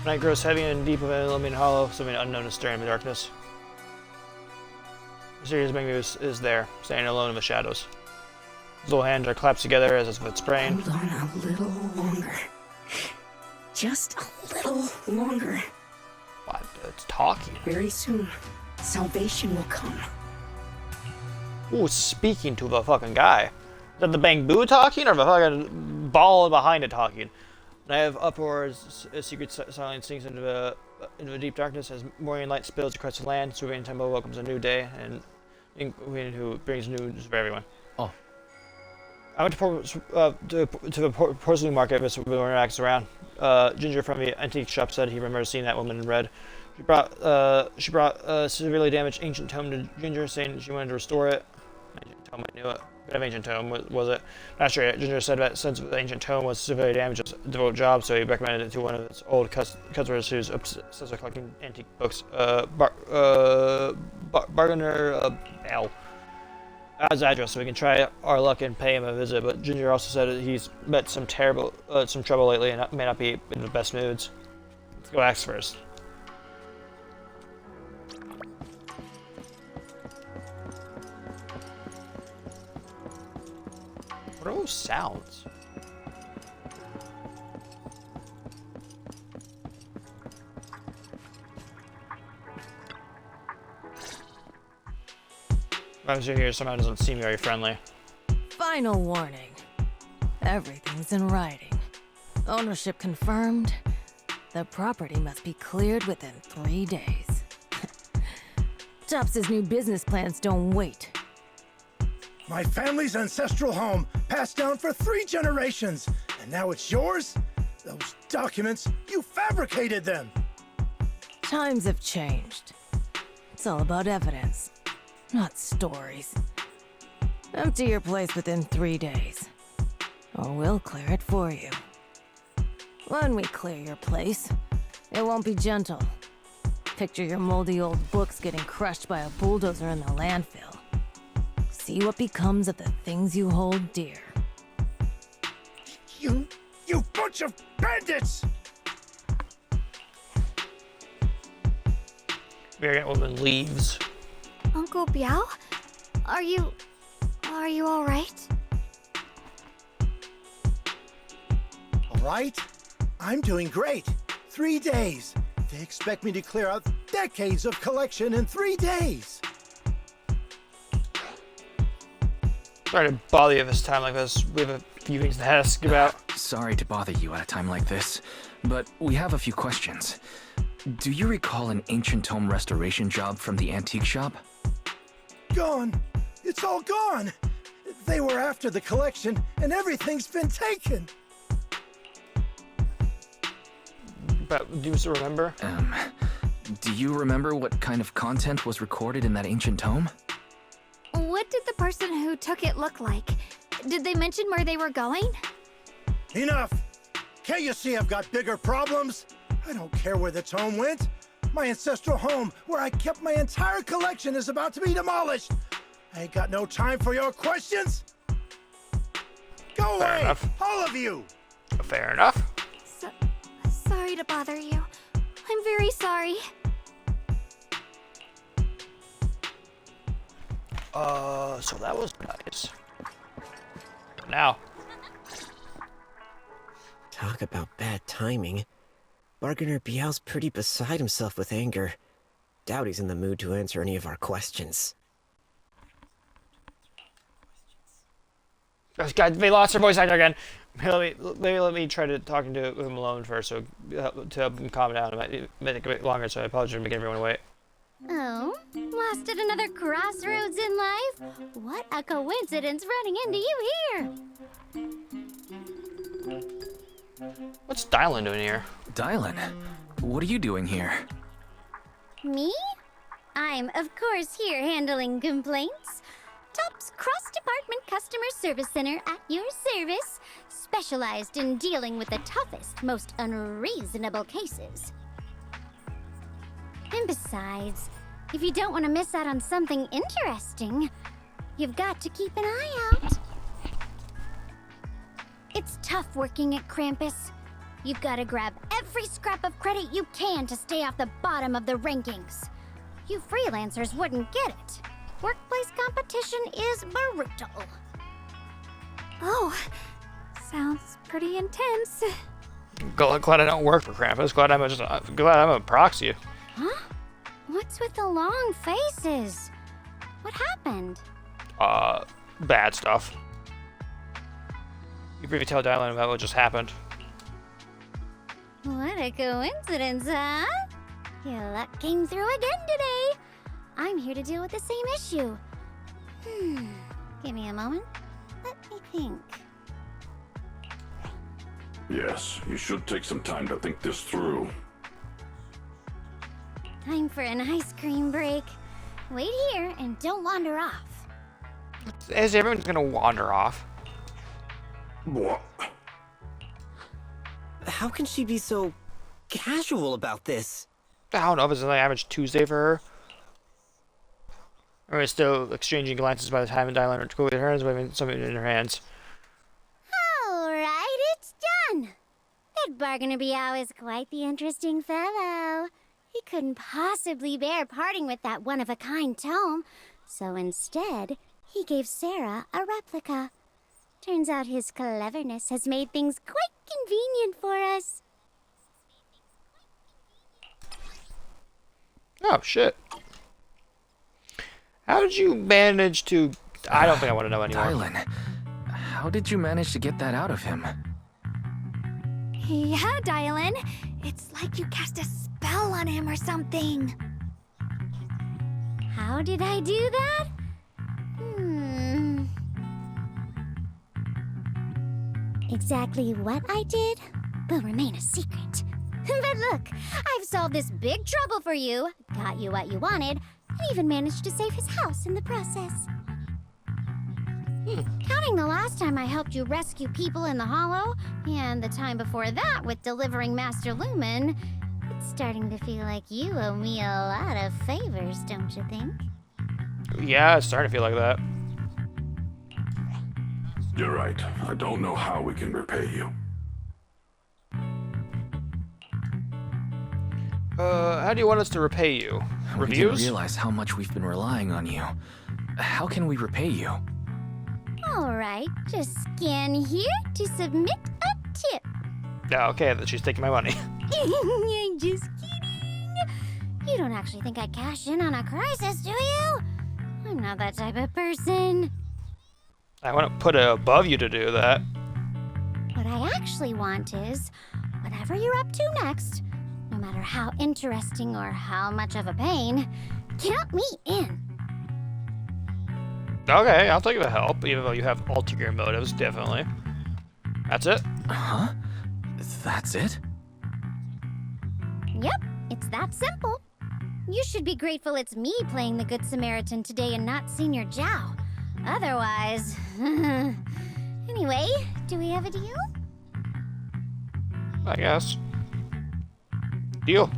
Night grows heavy and deep of an illuminated hollow, something unknown is staring in the darkness. Mysterious banyue is there, standing alone in the shadows. His little hands are clapped together as if it's sprained. Hold on a little longer. Just a little longer. What? It's talking. Very soon, salvation will come. Ooh, speaking to the fucking guy. Is that the bamboo talking or the fucking ball behind it talking? Night of uproars, a secret silence sinks into the deep darkness as morning light spills across the land. Swabian Temple welcomes a new day and who brings news for everyone. Oh. I went to the porcelain market with interacts around. Ginger from the antique shop said he remembers seeing that woman in red. She brought a severely damaged ancient tome to Ginger, saying she wanted to restore it. Ancient tome, I knew it. What ancient tome was it? Not sure yet. Ginger said that since the ancient tome was severely damaged, it's a difficult job, so he recommended it to one of his old customers who's obsessed with collecting antique books. Bargainer L. His address, so we can try our luck and pay him a visit. But Ginger also said that he's met some trouble lately and may not be in the best moods. Let's go ask first. What are those sounds? As you're here, somehow doesn't seem very friendly. Final warning. Everything's in writing. Ownership confirmed. The property must be cleared within 3 days. Tops's new business plans don't wait. My family's ancestral home, passed down for 3 generations, and now it's yours? Those documents, you fabricated them! Times have changed. It's all about evidence, not stories. Empty your place within 3 days, or we'll clear it for you. When we clear your place, it won't be gentle. Picture your moldy old books getting crushed by a bulldozer in the landfill. See what becomes of the things you hold dear. You bunch of bandits! Variant woman leaves. Uncle Biao? Are you all right? All right? I'm doing great. 3 days. They expect me to clear out decades of collection in 3 days. Sorry to bother you this time like this. We have a few things to ask about. Sorry to bother you at a time like this, but we have a few questions. Do you recall an ancient tome restoration job from the antique shop? Gone. It's all gone. They were after the collection, and everything's been taken. But do you still remember? Do you remember what kind of content was recorded in that ancient tome? What did the person who took it look like? Did they mention where they were going? Enough! Can't you see I've got bigger problems? I don't care where the tome went. My ancestral home, where I kept my entire collection, is about to be demolished. I ain't got no time for your questions. Go away, enough. all of you! Fair enough. Sorry to bother you. I'm very sorry. So that was nice. Now. Talk about bad timing. Bargainer Biao's pretty beside himself with anger. Doubt he's in the mood to answer any of our questions. Oh, God, they lost their voice actor again. Maybe let me try to talk to him alone first, so to help him calm down. It might take a bit longer, so I apologize for making everyone wait. Oh, lost at another crossroads in life? What a coincidence running into you here! What's Dialyn doing here? Dialyn? What are you doing here? Me? I'm, of course, here handling complaints. Top's cross-department customer service center at your service, specialized in dealing with the toughest, most unreasonable cases. And besides, if you don't want to miss out on something interesting, you've got to keep an eye out. It's tough working at Krampus. You've got to grab every scrap of credit you can to stay off the bottom of the rankings. You freelancers wouldn't get it. Workplace competition is brutal. Oh, sounds pretty intense. Glad I don't work for Krampus. Glad I'm a proxy. Huh? What's with the long faces? What happened? Bad stuff. You briefly tell dialyn about what just happened. What a coincidence, huh? Your luck came through again today. I'm here to deal with the same issue. Give me a moment. Let me think. Yes, you should take some time to think this through. Time for an ice cream break. Wait here and don't wander off. As everyone's gonna wander off. What? How can she be so casual about this? I don't know if it's an average Tuesday for her. Or is still exchanging glances by the time dialyn or quickly turns, waving something in her hands. Alright, it's done. That bargainer Biao is quite the interesting fellow. He couldn't possibly bear parting with that one-of-a-kind tome, so instead, he gave Sarah a replica. Turns out his cleverness has made things quite convenient for us. Oh, shit. How did you manage to... I don't think I want to know anymore. Dialyn, how did you manage to get that out of him? Yeah, dialyn. It's like you cast a spell on him or something. How did I do that? Exactly what I did will remain a secret. But look, I've solved this big trouble for you, got you what you wanted, and even managed to save his house in the process. Counting the last time I helped you rescue people in the Hollow, and the time before that with delivering Master Lumen, it's starting to feel like you owe me a lot of favors, don't you think? Yeah, it's starting to feel like that. You're right. I don't know how we can repay you. How do you want us to repay you? We Reviews? didn't realize how much we've been relying on you. How can we repay you? Alright, just scan here to submit a tip. Oh, okay, then she's taking my money. I'm just kidding. You don't actually think I'd cash in on a crisis, do you? I'm not that type of person. I want to put it above you to do that. What I actually want is, whatever you're up to next, no matter how interesting or how much of a pain, count me in. Okay, I'll take the help, even though you have ulterior motives, definitely. That's it? Huh? That's it? Yep, it's that simple. You should be grateful it's me playing the Good Samaritan today and not Senior Zhao. Otherwise... Anyway, do we have a deal? I guess. Deal.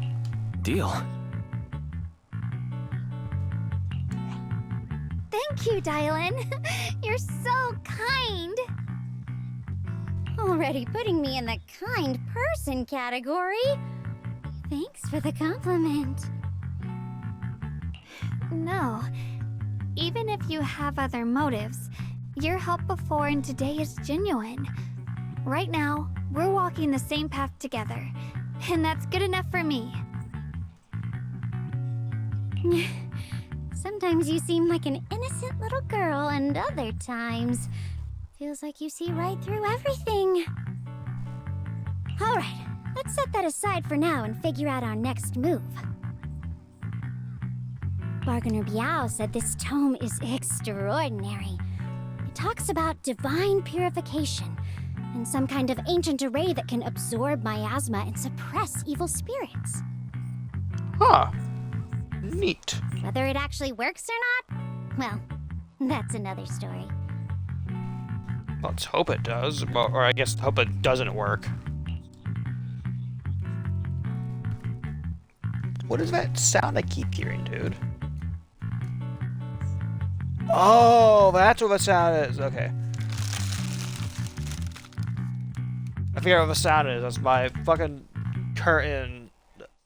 Deal? Thank you, dialyn. You're so kind. Already putting me in the kind person category. Thanks for the compliment. No. Even if you have other motives, your help before and today is genuine. Right now, we're walking the same path together, and that's good enough for me. Sometimes you seem like an innocent little girl, and other times, feels like you see right through everything. Alright, let's set that aside for now and figure out our next move. Bargainer Biao said this tome is extraordinary. It talks about divine purification, and some kind of ancient array that can absorb miasma and suppress evil spirits. Huh. Neat. Whether it actually works or not, well, that's another story. Let's hope it does, or I guess hope it doesn't work. What is that sound I keep hearing, dude? Oh, that's what the sound is. Okay. I figured out what the sound is. That's my fucking curtain.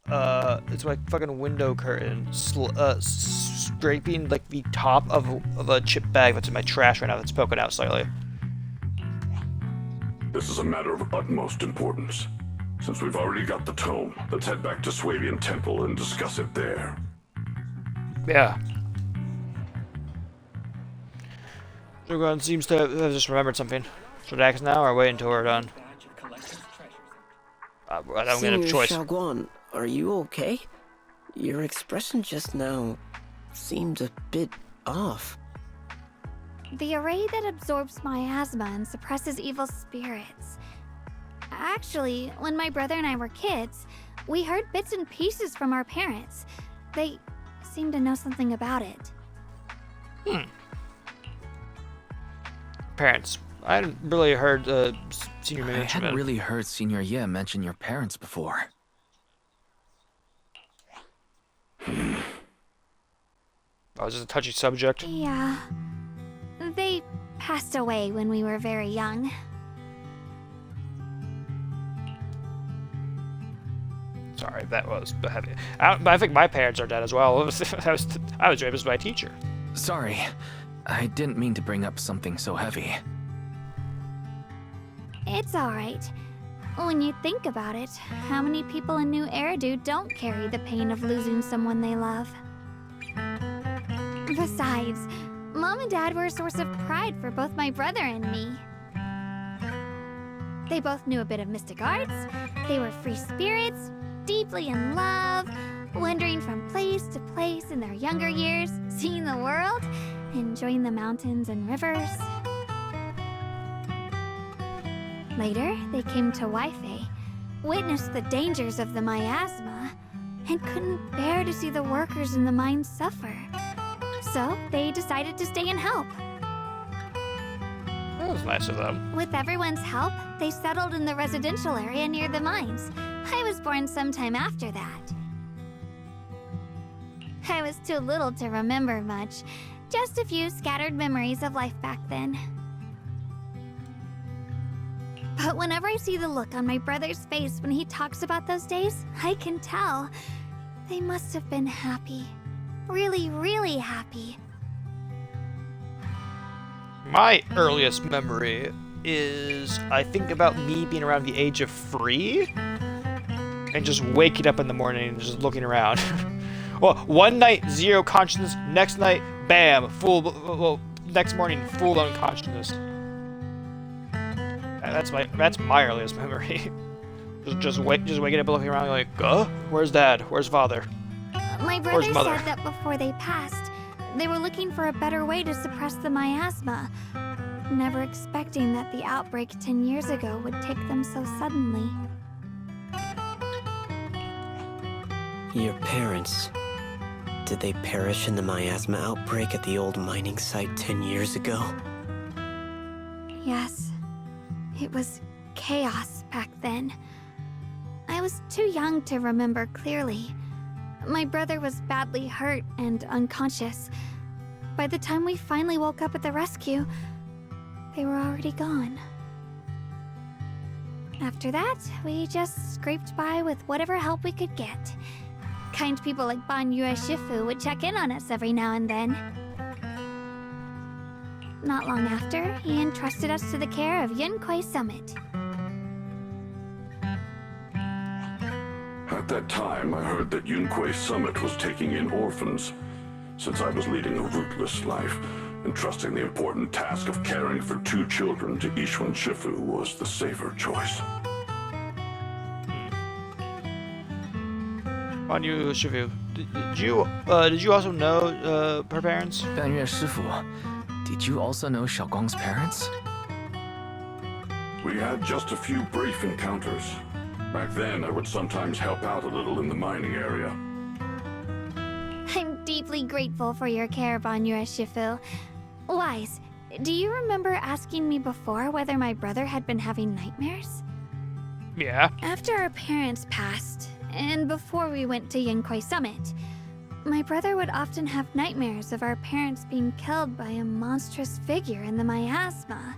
It's my fucking window curtain scraping like the top of a chip bag that's in my trash right now that's poking out slightly. This is a matter of utmost importance. Since we've already got the tome, let's head back to Swabian Temple and discuss it there. Yeah. Dragon seems to have just remembered something. Should I act now or wait until we're done? I don't get a Senior choice. Xiaoguan, are you okay? Your expression just now seemed a bit off. The array that absorbs miasma and suppresses evil spirits. Actually, when my brother and I were kids, we heard bits and pieces from our parents. They seemed to know something about it. Parents. I hadn't really heard Senior mention I hadn't it. really heard Senior Ye mention your parents before. Oh, is this a touchy subject? Yeah. They passed away when we were very young. Sorry, that was heavy. I think my parents are dead as well. I was raised by a teacher. Sorry, I didn't mean to bring up something so heavy. It's alright. When you think about it, how many people in New Eridu don't carry the pain of losing someone they love? Besides, Mom and Dad were a source of pride for both my brother and me. They both knew a bit of mystic arts, they were free spirits, deeply in love, wandering from place to place in their younger years, seeing the world, enjoying the mountains and rivers. Later, they came to Waife, witnessed the dangers of the miasma, and couldn't bear to see the workers in the mines suffer. So, they decided to stay and help. That was nice of them. With everyone's help, they settled in the residential area near the mines. I was born sometime after that. I was too little to remember much, just a few scattered memories of life back then. But whenever I see the look on my brother's face when he talks about those days, I can tell. They must have been happy. Really, really happy. My earliest memory is, I think about me being around the age of 3 and just waking up in the morning and just looking around. Well, one night, zero consciousness. Next night, bam, next morning, full unconsciousness. That's my earliest memory. just waking up and looking around like, where's Dad? Where's Father? My Where's brother Mother? said that before they passed, they were looking for a better way to suppress the miasma, never expecting that the outbreak 10 years ago would take them so suddenly. Your parents, did they perish in the miasma outbreak at the old mining site 10 years ago? Yes, it was chaos back then. I was too young to remember clearly. My brother was badly hurt and unconscious. By the time we finally woke up at the rescue, they were already gone. After that, we just scraped by with whatever help we could get. Kind people like Banyue Shifu would check in on us every now and then. Not long after, he entrusted us to the care of Yunquei Summit. At that time, I heard that Yunquei Summit was taking in orphans. Since I was leading a rootless life, entrusting the important task of caring for 2 children to Yixuan Shifu was the safer choice. Banyue Shifu, did you also know her parents? Banyue Shifu, did you also know Xiaoguang's parents? We had just a few brief encounters. Back then, I would sometimes help out a little in the mining area. I'm deeply grateful for your care, Banyue Shifu. Wise, do you remember asking me before whether my brother had been having nightmares? Yeah. After our parents passed, and before we went to Yunquei Summit, my brother would often have nightmares of our parents being killed by a monstrous figure in the miasma.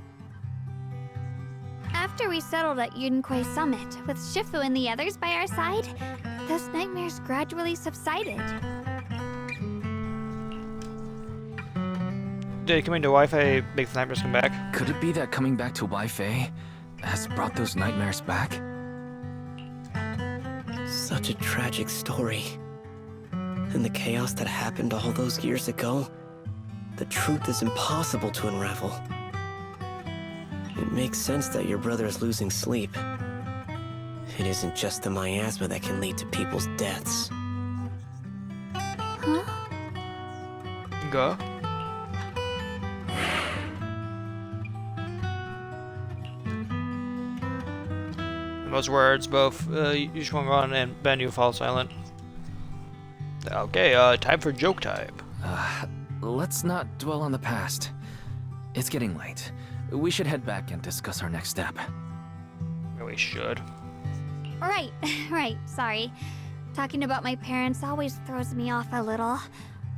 After we settled at Yunquei Summit, with Shifu and the others by our side, those nightmares gradually subsided. Did coming to Wi-Fi make the nightmares come back? Could it be that coming back to Waife has brought those nightmares back? Such a tragic story. And the chaos that happened all those years ago, the truth is impossible to unravel. It makes sense that your brother is losing sleep. It isn't just the miasma that can lead to people's deaths. Huh? Go. In those words, both Yushwangon and Banyue fall silent. Okay, time for joke time. Let's not dwell on the past. It's getting late. We should head back and discuss our next step. We should. Right, sorry. Talking about my parents always throws me off a little.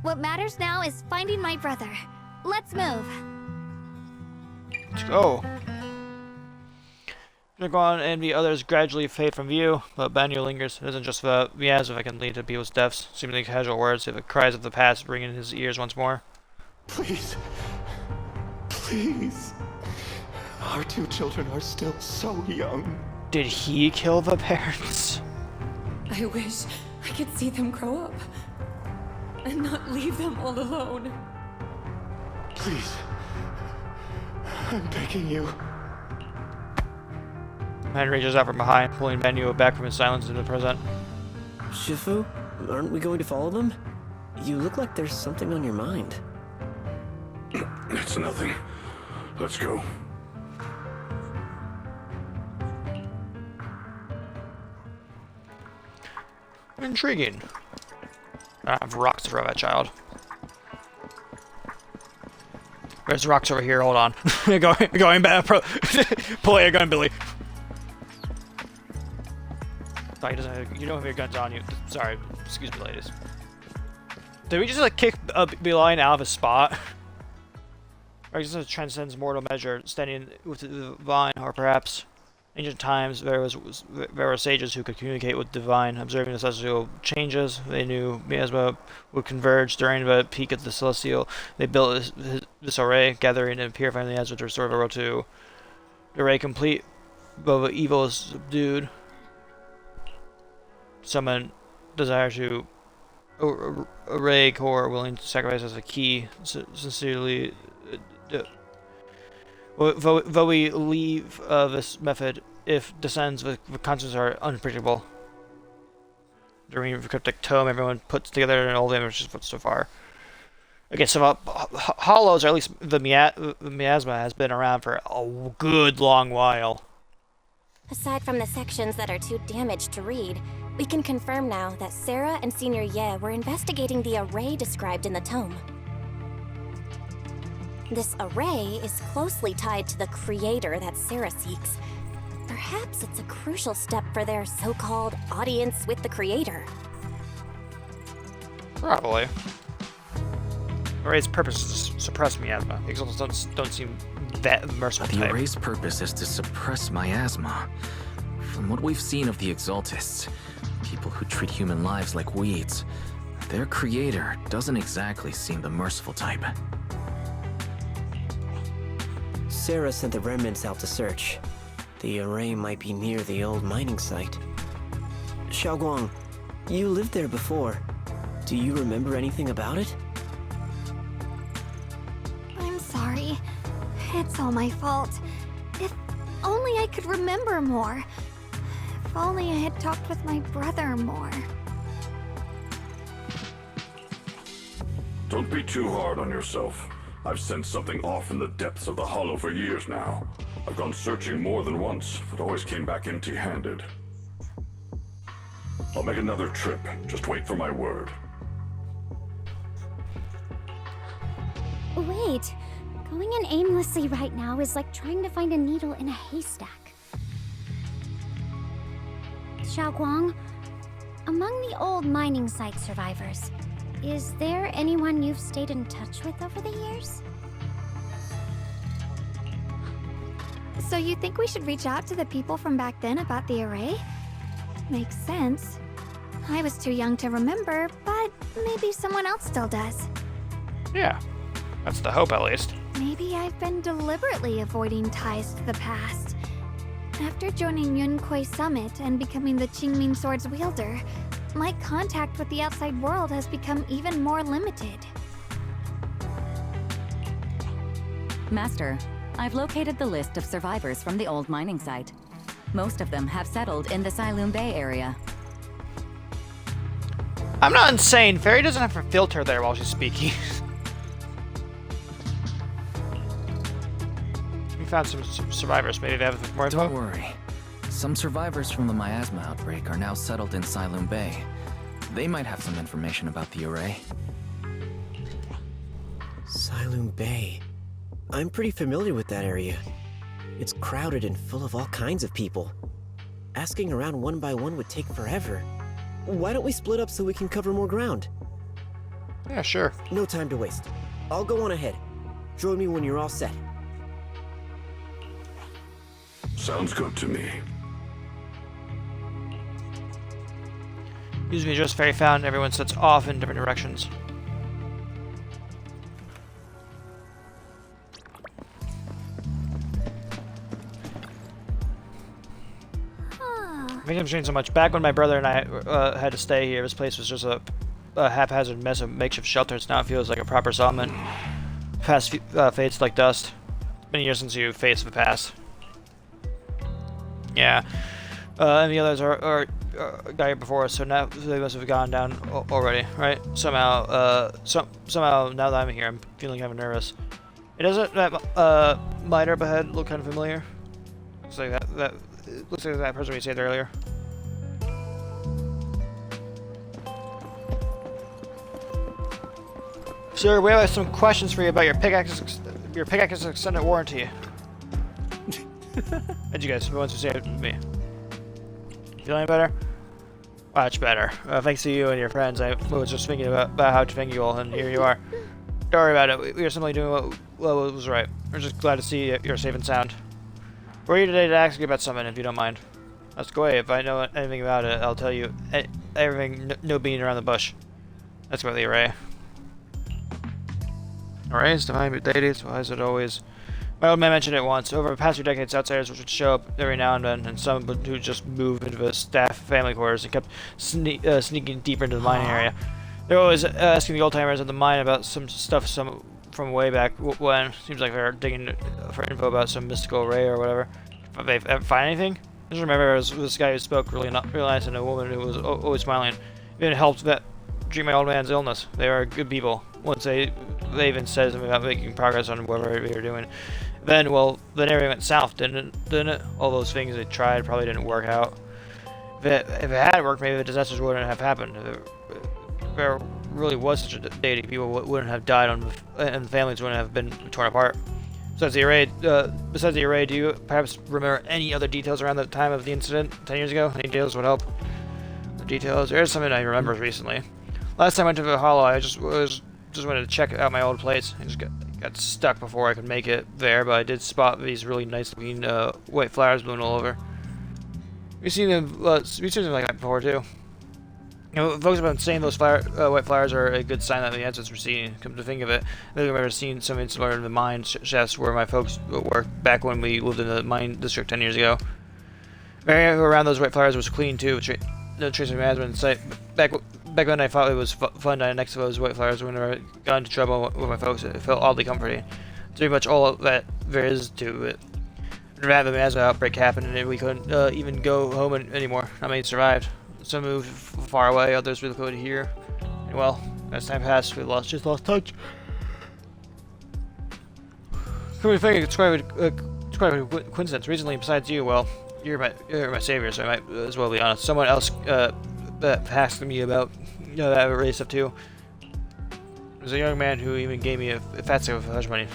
What matters now is finding my brother. Let's move. Let's go. Yushwangon and the others gradually fade from view, but Banyue lingers. It isn't just the miasma that can lead to people's deaths. Seemingly casual words, the cries of the past ring in his ears once more. Please. Please. Our 2 children are still so young. Did he kill the parents? I wish I could see them grow up and not leave them all alone. Please. I'm begging you. Man reaches out from behind, pulling Banyue back from his silence into the present. Shifu, aren't we going to follow them? You look like there's something on your mind. It's nothing. Let's go. Intriguing. I have rocks to throw at that child. There's rocks over here. Hold on. going back. Pull your gun, Billy. Oh, he doesn't have, you don't have your guns on you. Sorry. Excuse me, ladies. Did we just like kick Beeline out of his spot? Or just transcends mortal measure, standing with the divine, or perhaps ancient times there were sages who could communicate with divine, observing the celestial changes. They knew miasma would converge during the peak of the celestial. They built this array, gathering and purifying the miasma to restore the world to the array complete, but evil is subdued. Someone desire to array core willing to sacrifice as a key, sincerely. Though we leave this method, if descends with consequences are unpredictable. During the cryptic tome, everyone puts together an old image just so far. Okay, so hollows, or at least the miasma, has been around for a good long while. Aside from the sections that are too damaged to read, we can confirm now that Sarah and Senior Ye were investigating the array described in the tome. This array is closely tied to the creator that Sarah seeks. Perhaps it's a crucial step for their so-called audience with the creator. Probably. The array's purpose is to suppress miasma. The exalted don't seem that merciful The type. array's purpose is to suppress miasma. From what we've seen of the exaltists, people who treat human lives like weeds, their creator doesn't exactly seem the merciful type. Sarah sent the remnants out to search. The array might be near the old mining site. Xiaoguang, you lived there before. Do you remember anything about it? I'm sorry. It's all my fault. If only I could remember more. If only I had talked with my brother more. Don't be too hard on yourself. I've sensed something off in the depths of the hollow for years now. I've gone searching more than once, but always came back empty-handed. I'll make another trip. Just wait for my word. Wait. Going in aimlessly right now is like trying to find a needle in a haystack. Xiaoguang, among the old mining site survivors, is there anyone you've stayed in touch with over the years? So you think we should reach out to the people from back then about the array? Makes sense. I was too young to remember, but maybe someone else still does. Yeah, that's the hope at least. Maybe I've been deliberately avoiding ties to the past. After joining Yunquei Summit and becoming the Qingming Sword's wielder, my contact with the outside world has become even more limited. Master, I've located the list of survivors from the old mining site. Most of them have settled in the Silum Bay area. I'm not insane. Fairy doesn't have her filter there while she's speaking. We found some survivors. Maybe they have more info. Don't worry. Some survivors from the miasma outbreak are now settled in Silum Bay. They might have some information about the array. Silum Bay. I'm pretty familiar with that area. It's crowded and full of all kinds of people. Asking around one by one would take forever. Why don't we split up so we can cover more ground? Yeah, sure. No time to waste. I'll go on ahead. Join me when you're all set. Sounds good to me. Use me just Fairy found. Everyone sets off in different directions. I think I've changed so much. Back when my brother and I had to stay here, this place was just a haphazard mess of makeshift shelters. Now it feels like a proper settlement. Past fades like dust. It's been years since you faced the past. Yeah. And the others are got here before us, so now they must have gone down already, right? Somehow, somehow now that I'm here, I'm feeling kind of nervous. It doesn't that miter up ahead look kind of familiar? Looks like that looks like that person we saved earlier. Sir, we have some questions for you about your pickaxe extended warranty. How'd you guys? The ones who saved me. Feeling any better? Much better. Thanks to you and your friends, I was just thinking about how to thank you all, and here you are. Don't worry about it. We are simply doing what was right. We're just glad to see you're safe and sound. We're here today to ask you about something, if you don't mind. Let's go away. If I know anything about it, I'll tell you everything. No beating around the bush. That's about the array. Arrays, defined deities. Why is it always? My old man mentioned it once. Over the past few decades, outsiders would show up every now and then, and some who just moved into the staff family quarters and kept sneaking deeper into the mining area. They're always asking the old timers at the mine about some stuff from way back when. Seems like they're digging for info about some mystical array or whatever. If they ever find anything? I just remember it was this guy who spoke really nice, and a woman who was always smiling. It helped treat my old man's illness. They are good people. Once they even said something about making progress on whatever they were doing. Then everything went south, didn't it? All those things they tried probably didn't work out. If it had worked, maybe the disasters wouldn't have happened. If there really was such a deity, people wouldn't have died, and families wouldn't have been torn apart. Besides the array, do you perhaps remember any other details around the time of the incident 10 years ago? Any details would help. The details? There's something I remember recently. Last time I went to the hollow, I just wanted to check out my old place. I just got stuck before I could make it there, but I did spot these really nice looking white flowers blooming all over. We've seen them like that before too. You know, folks have been saying those white flowers are a good sign that the ancestors were seeing. Come to think of it, I think I've ever seen something similar in the mine shafts where my folks worked back when we lived in the mine district 10 years ago. The area around those white flowers was clean too, no trace of management in sight. Back when I thought it was fun dying next to those white flowers, whenever I got into trouble with my folks, it felt oddly comforting. It's pretty much all that there is to it. Rather than as an outbreak happened, and we couldn't even go home anymore. Not many survived. Some moved far away, others relocated here. And well, as time passed, we just lost touch. Come to think, it's quite a coincidence. Recently, besides you, well, you're my savior, so I might as well be honest. Someone else asked me about that array stuff too. There's a young man who even gave me a fat stick of hush money.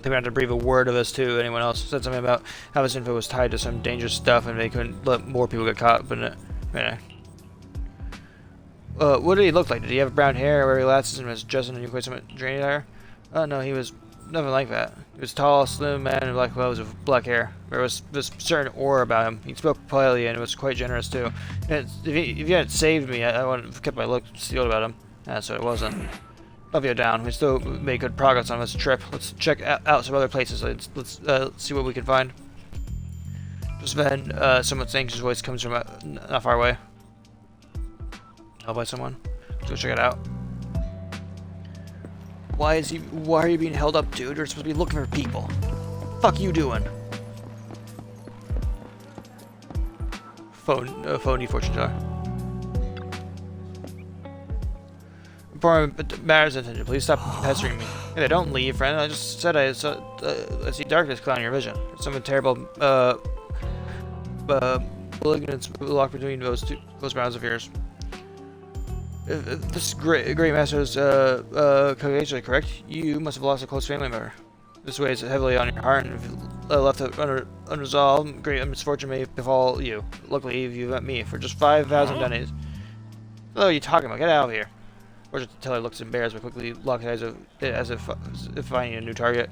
They wanted to breathe a word of this to anyone else. Said something about how this info was tied to some dangerous stuff and they couldn't let more people get caught. But what did he look like? Did he have brown hair, wear glasses, and was dressed in a quite some drainy attire? Oh no, he was nothing like that. He was tall, slim man in black clothes with black hair. There was this certain aura about him. He spoke politely and was quite generous too. And if you hadn't saved me, I wouldn't have kept my look sealed about him. That's what it wasn't. Love you down. We still made good progress on this trip. Let's check out some other places. Let's see what we can find. Just then, someone's anxious voice comes from not far away. Held by someone. Let's go check it out. Why are you being held up, dude? You're supposed to be looking for people. Fuck you doing? Phony fortune teller. Important matters attention. Please stop pestering me. Hey, don't leave, friend. I just said I see darkness clouding your vision. Something terrible, malignance locked between those bounds of yours. If this great master's congregation correct, you must have lost a close family member. This weighs heavily on your heart, and if you left it unresolved, great misfortune may befall you. Luckily, you met me for just 5,000 dunnies. What are you talking about? Get out of here. Fortune teller looks embarrassed, but quickly locks eyes as if finding a new target.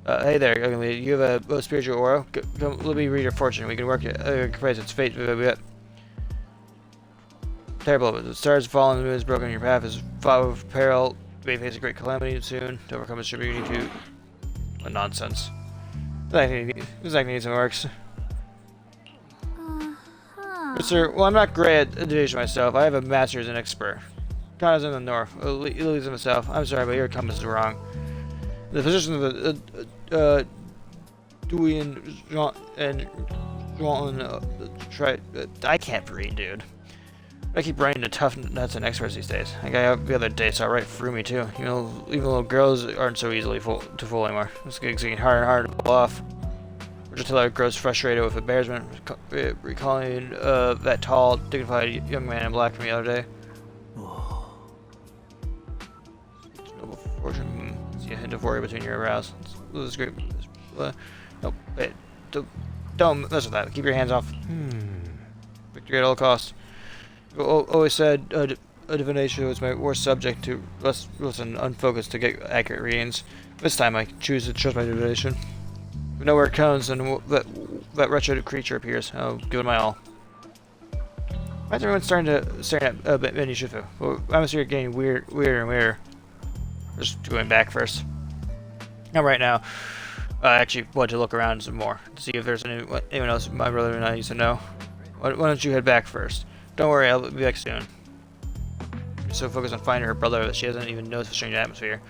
Hey there, young lady. You have a spiritual aura. Come, let me read your fortune. We can work it. Praise its fate. Terrible, but the stars falling, the moon is broken, your path is fought with peril. You may face a great calamity soon. To overcome it, should be need to. What nonsense. This acting needs some works. Sir, well, I'm not great at divination myself. I have a master's and expert. Kana's in the north. Lily's in the south. I'm sorry, but your compass is wrong. The position of the Duyan and Juan I can't read, dude. I keep running into tough nuts and experts these days. Like the other day saw right through me too. You know, even little girls aren't so easily to fool anymore. It's getting harder and harder to pull off. Fortune teller grows frustrated with embarrassment, recalling that tall, dignified young man in black from the other day. Noble fortune. See a hint of worry between your brows. This is great. No, wait, don't mess with that. Keep your hands off. Victory at all costs. Always said a divination was my worst subject to listen unfocused to get accurate readings. This time I choose to trust my divination. If I know where it comes and that wretched creature appears, I'll give it my all. Why is everyone starting at banyue Shifu? Well, atmosphere getting weirder and weirder. Just going back first. Now right now, I actually want to look around some more to see if there's anyone else my brother and I used to know. Why don't you head back first? Don't worry, I'll be back soon. I'm so focused on finding her brother that she doesn't even notice the strange atmosphere.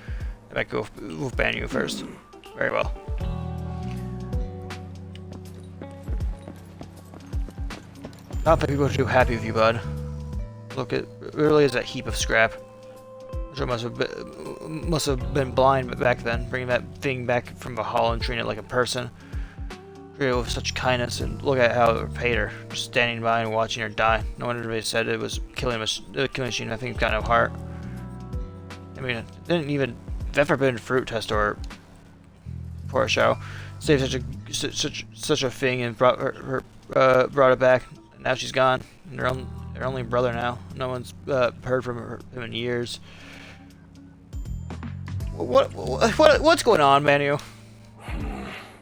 I might go with Banyue first. Very well. Not that people are too happy with you, bud. Look, it really is that heap of scrap. I'm sure must have been blind back then, bringing that thing back from the hall and treating it like a person. Treated with such kindness, and look at how it repaid her, just standing by and watching her die. No wonder they said it was killing machine. I think it's got no heart. I mean, it didn't even that forbidden fruit test or poor show saved such a thing and brought it back. Now she's gone. And their only brother now. No one's heard from him in years. What's going on, Banyue?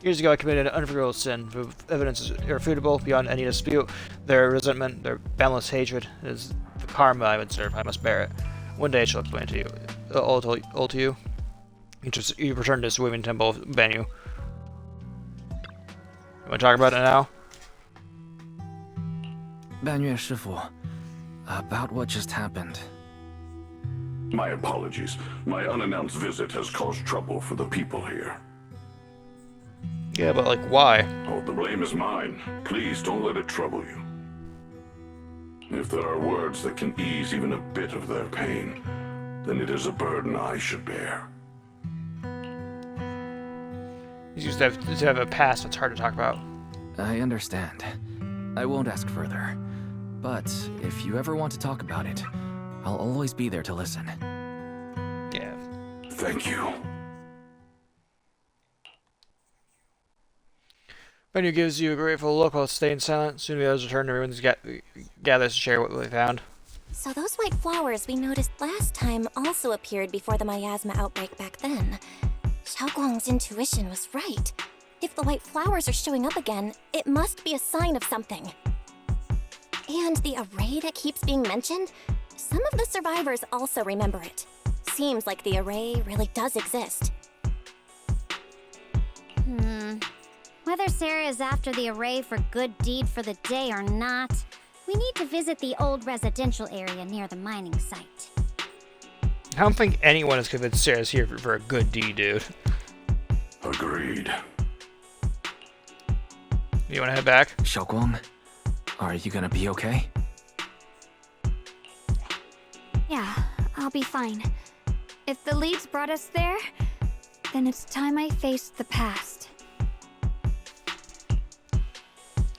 Years ago, I committed an unforgivable sin. The evidence is irrefutable beyond any dispute. Their resentment, their boundless hatred, is the karma I would serve. I must bear it. One day, I shall explain to you, all to you. You return to this swimming temple of Banyue. You want to talk about it now? Banyue Shifu, about what just happened. My apologies. My unannounced visit has caused trouble for the people here. Yeah, but like, why? Oh, the blame is mine. Please don't let it trouble you. If there are words that can ease even a bit of their pain, then it is a burden I should bear. You used to have a past that's hard to talk about. I understand. I won't ask further. But if you ever want to talk about it, I'll always be there to listen. Yeah. Thank you. Banyue gives you a grateful look while staying silent. Soon the others return and everyone gathers to share what they found. So those white flowers we noticed last time also appeared before the miasma outbreak back then. Xiaoguang's intuition was right. If the white flowers are showing up again, it must be a sign of something. And the array that keeps being mentioned? Some of the survivors also remember it. Seems like the array really does exist. Whether Sarah is after the array for good deed for the day or not, we need to visit the old residential area near the mining site. I don't think anyone is convinced Sarah's here for a good deed, dude. Agreed. You want to head back? Xiaoguang, are you gonna be okay? Yeah, I'll be fine. If the leads brought us there, then it's time I faced the past.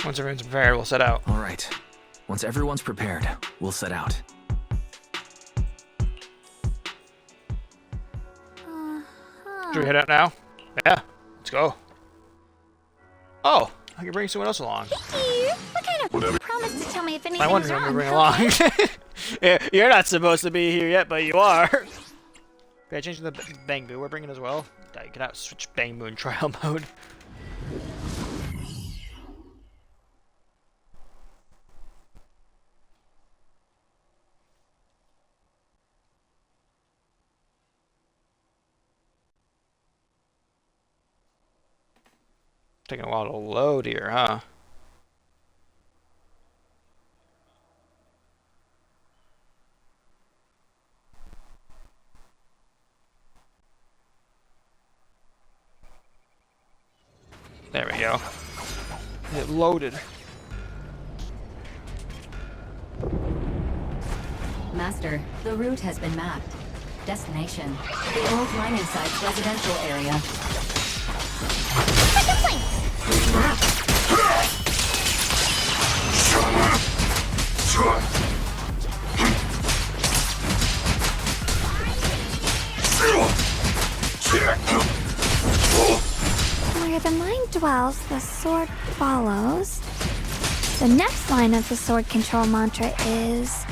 Once everyone's prepared, we'll set out. All right. Once everyone's prepared, we'll set out. Should we head out now? Yeah, let's go. Oh, I can bring someone else along. What kind of promise to tell me if anything's I wonder who wrong? to bring along. Yeah, you're not supposed to be here yet, but you are. Pay attention to the banyue we're bringing as well. You cannot switch banyue in trial mode. Taking a while to load here, huh? There we go. It loaded. Master, the route has been mapped. Destination, the old mining site's residential area. Second place! Where the mind dwells, the sword follows. The next line of the sword control mantra is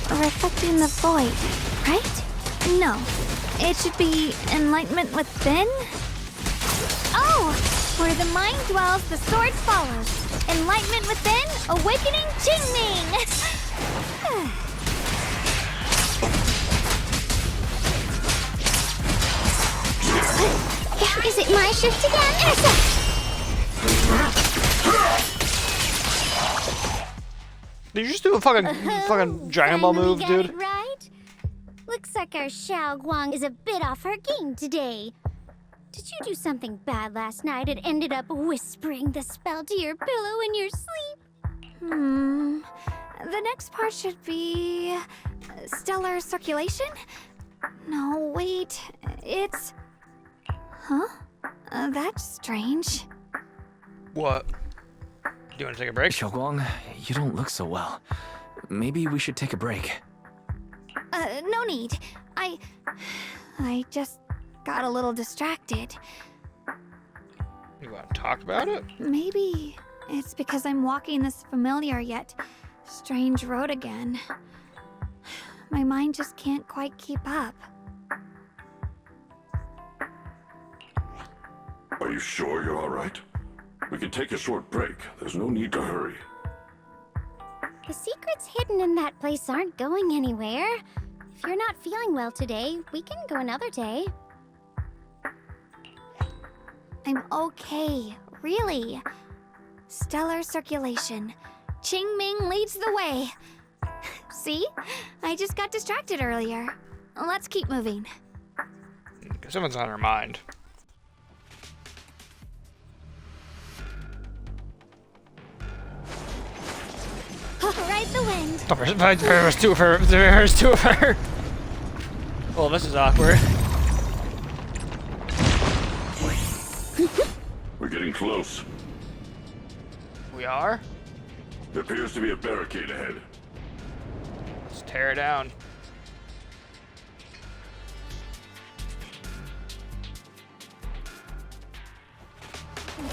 reflecting the void, right? No, it should be enlightenment within. Oh, where the mind dwells, the sword follows. Enlightenment within, awakening Jingming. Is it my shift again? Did you just do a fucking Dragon Ball move, dude? It right? Looks like our Xiaoguang is a bit off her game today. Did you do something bad last night and ended up whispering the spell to your pillow in your sleep? The next part should be stellar circulation? No, wait. It's... Huh? That's strange. What? Do you want to take a break? Xiaoguang, you don't look so well. Maybe we should take a break. No need. I just got a little distracted. You want to talk about it? Maybe it's because I'm walking this familiar yet strange road again. My mind just can't quite keep up. Are you sure you're all right? We can take a short break. There's no need to hurry. The secrets hidden in that place aren't going anywhere. If you're not feeling well today, we can go another day. I'm okay, really. Stellar circulation. Qingming leads the way. See? I just got distracted earlier. Let's keep moving. Someone's on her mind. Ride the wind. Oh, there's two of her. There's two of her. Oh, this is awkward. We're getting close. We are? There appears to be a barricade ahead. Let's tear it down.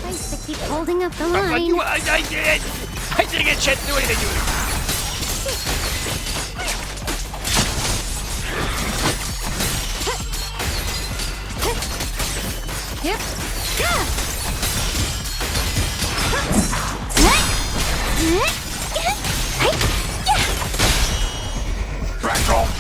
Nice to keep holding up the line. I didn't get a chance to do anything to it. Yep. Back off!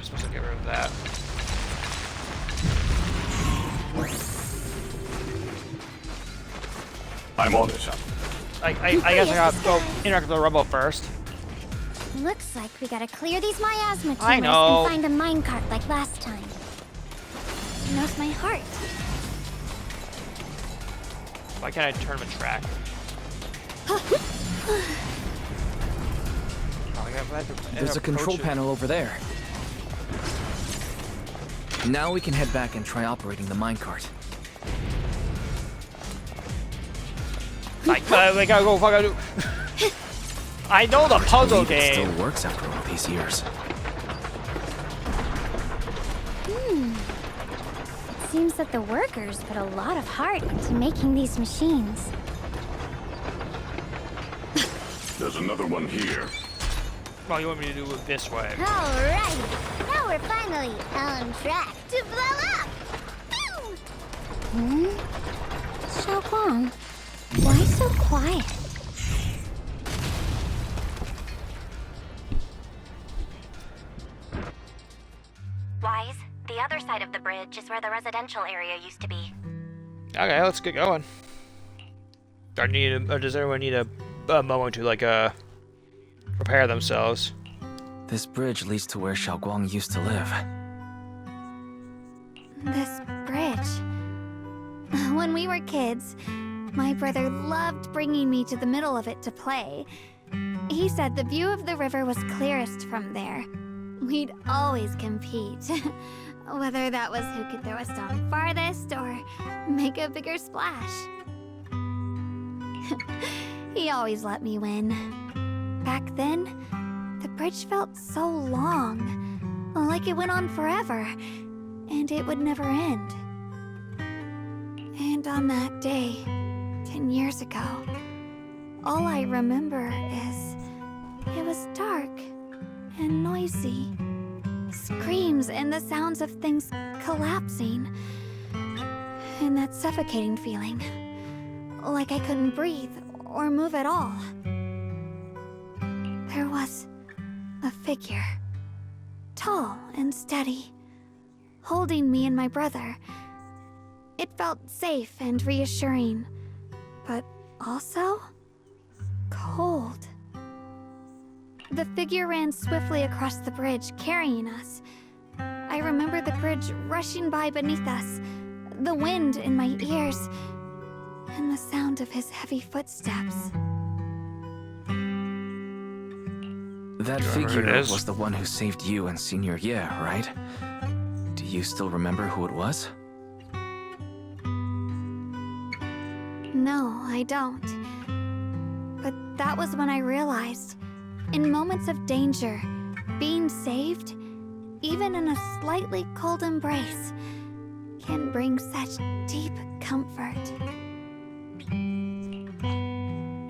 I'm supposed to get rid of that. I'm on it. I guess I gotta go interact with the robot first. Looks like we gotta clear these miasma I tumors know. and find a minecart like last time. It knows my heart. Why can't I turn the track? There's a control panel over there. Now we can head back and try operating the minecart. We gotta go fuck out. I know the puzzle It game. still works after all these years. It seems that the workers put a lot of heart into making these machines. There's another one here. Well, you want me to do it this way? Alright, now we're finally on track to blow up! Xiaoguang, why so quiet? Wise, the other side of the bridge is where the residential area used to be. Okay, let's get going. Or does everyone need a moment to prepare themselves? This bridge leads to where Xiaoguang used to live. This bridge. When we were kids, my brother loved bringing me to the middle of it to play. He said the view of the river was clearest from there. We'd always compete. Whether that was who could throw a stone farthest or make a bigger splash. He always let me win. Back then, the bridge felt so long, like it went on forever, and it would never end. And on that day, 10 years ago, all I remember is it was dark and noisy. Screams and the sounds of things collapsing. And that suffocating feeling, like I couldn't breathe or move at all. There was a figure, tall and steady, holding me and my brother. It felt safe and reassuring, but also cold. The figure ran swiftly across the bridge, carrying us. I remember the bridge rushing by beneath us, the wind in my ears, and the sound of his heavy footsteps. That figure was the one who saved you and Senior Ye, right? Do you still remember who it was? No, I don't. But that was when I realized, in moments of danger, being saved, even in a slightly cold embrace, can bring such deep comfort.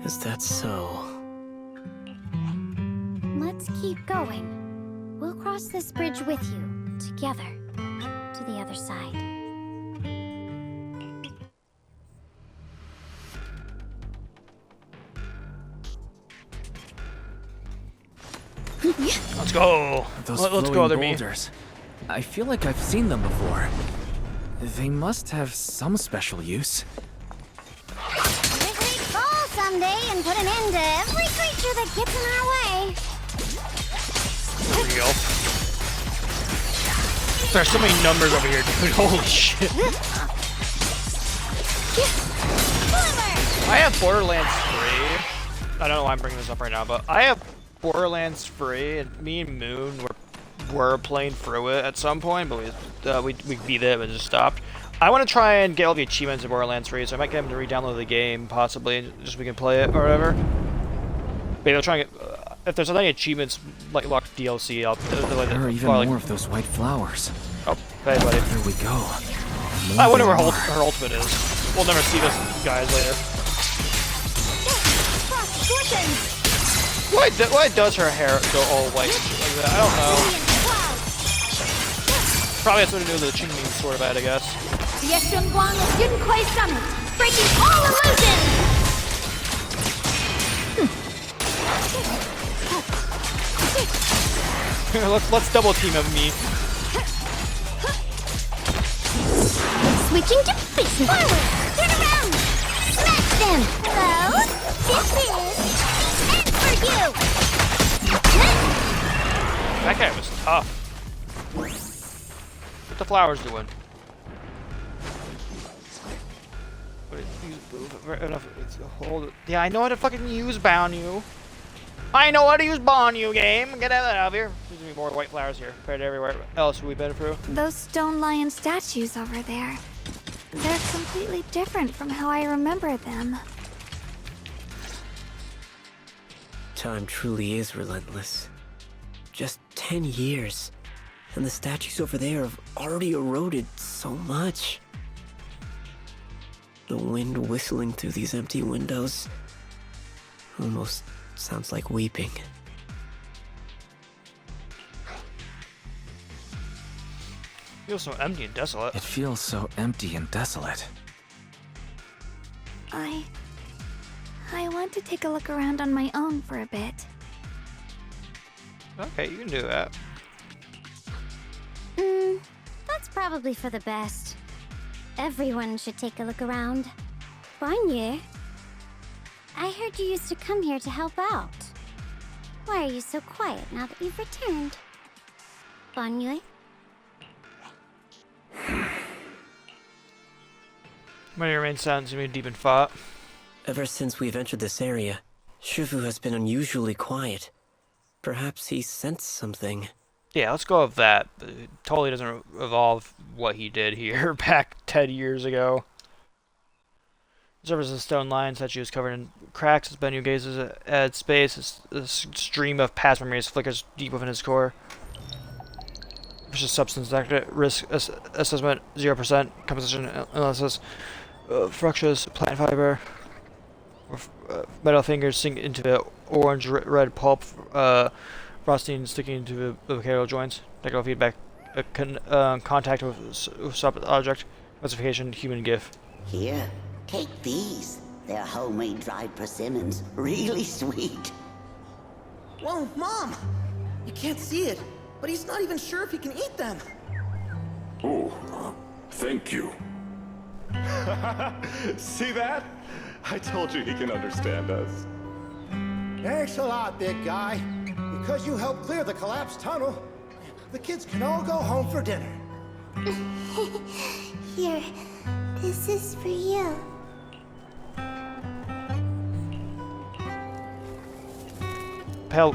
Is that so? Let's keep going. We'll cross this bridge with you, together, to the other side. Let's go. Those Let's go, flowing other me. boulders. I feel like I've seen them before. They must have some special use. Great fall someday and put an end to every creature that gets in our way. For real. There's so many numbers over here, dude. Holy shit. I have Borderlands 3. I don't know why I'm bringing this up right now, but I have Borderlands 3, and me and Moon were playing through it at some point, but we beat it and just stopped. I want to try and get all the achievements in Borderlands 3, so I might get him to re-download the game, possibly, and just we can play it or whatever. Maybe I'll try and get, if there's any achievements, like locked DLC, I'll... There are even more of those white flowers. Oh, hey buddy. There we go. I wonder where her ultimate is. We'll never see those guys later. Why does her hair go all white like that? I don't know. Probably has something to do with the Qingming sword of it, I guess. Yeshunguang of Yunquai Summit, breaking all illusions! let's double team of me. Switching to business. Forward! Turn around! Smash them! Hello? This is end for you! That guy was tough. What the flowers doing? Hold it. Yeah, I know how to fucking use banyue. I know how to use banyue, game. Get out of here. There's gonna be more white flowers here compared to everywhere else we've been through. Those stone lion statues over there. They're completely different from how I remember them. Time truly is relentless. Just 10 years, and the statues over there have already eroded so much. The wind whistling through these empty windows almost sounds like weeping. Feels so empty and desolate. It feels so empty and desolate. I want to take a look around on my own for a bit. Okay, you can do that. That's probably for the best. Everyone should take a look around. Banyue, I heard you used to come here to help out. Why are you so quiet now that you've returned? Banyue? Many remain silent to me deep in thought. Ever since we've entered this area, Shifu has been unusually quiet. Perhaps he sensed something. Yeah, let's go with that. It totally doesn't evolve what he did here back 10 years ago. The surface of the stone lion statue is covered in cracks as Banyue gazes at space. A stream of past memories flickers deep within his core. Vicious substance active, risk assessment 0%, composition analysis, fructose, plant fiber, metal fingers sink into the orange-red pulp, frosting sticking to the mechanical joints, technical feedback, contact with soft object, classification, human GIF. Here, take these. They're homemade dried persimmons. Really sweet. Whoa, Mom! You can't see it, but he's not even sure if he can eat them. Oh, thank you. See that? I told you he can understand us. Thanks a lot, big guy. Because you helped clear the collapsed tunnel, the kids can all go home for dinner. Here, this is for you. Pale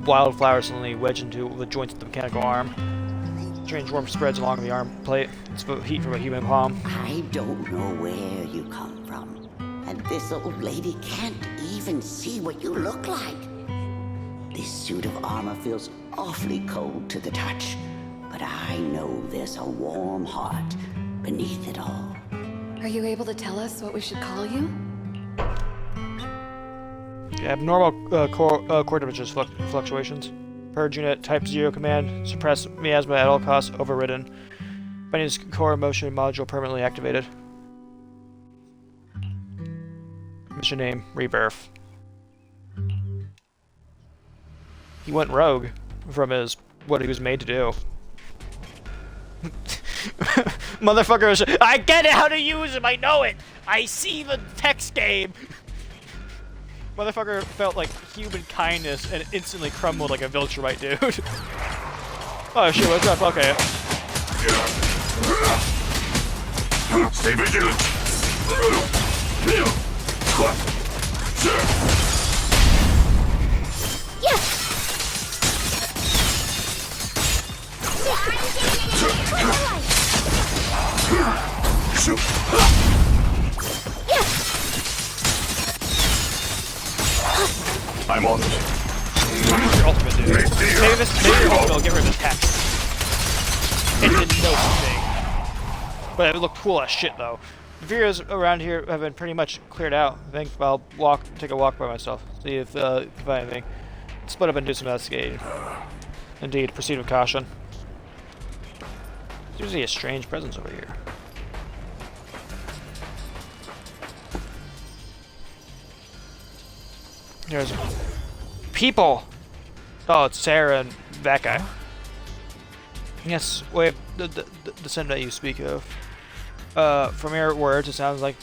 wildflowers suddenly wedge into the joints of the mechanical arm. Strange warmth spreads along the arm plate. It's the heat from a human palm. I don't know where you come from, and this old lady can't even see what you look like. This suit of armor feels awfully cold to the touch, but I know there's a warm heart beneath it all. Are you able to tell us what we should call you? Abnormal core temperature fluctuations. Purge unit type 0 command. Suppress miasma at all costs. Overridden. Banyue's core motion module permanently activated. Mission name: Rebirth. He went rogue from what he was made to do. Motherfucker, I get it how to use him, I know it! I see the text game! Motherfucker felt like human kindness and instantly crumbled like a Viltrumite dude. Oh shit, what's up? Okay. Stay vigilant! Yes! I'm on it. Use your ultimate, dude. Maybe your ultimate will get rid of the text. It didn't know something. But it looked cool as shit, though. The videos around here have been pretty much cleared out. I think I'll take a walk by myself. See if I can find anything. Split up and do some investigating. Indeed, proceed with caution. There's usually a strange presence over here. There's people. Oh, it's Sarah and that guy. Yes, wait, the sim that you speak of. From your words, it sounds like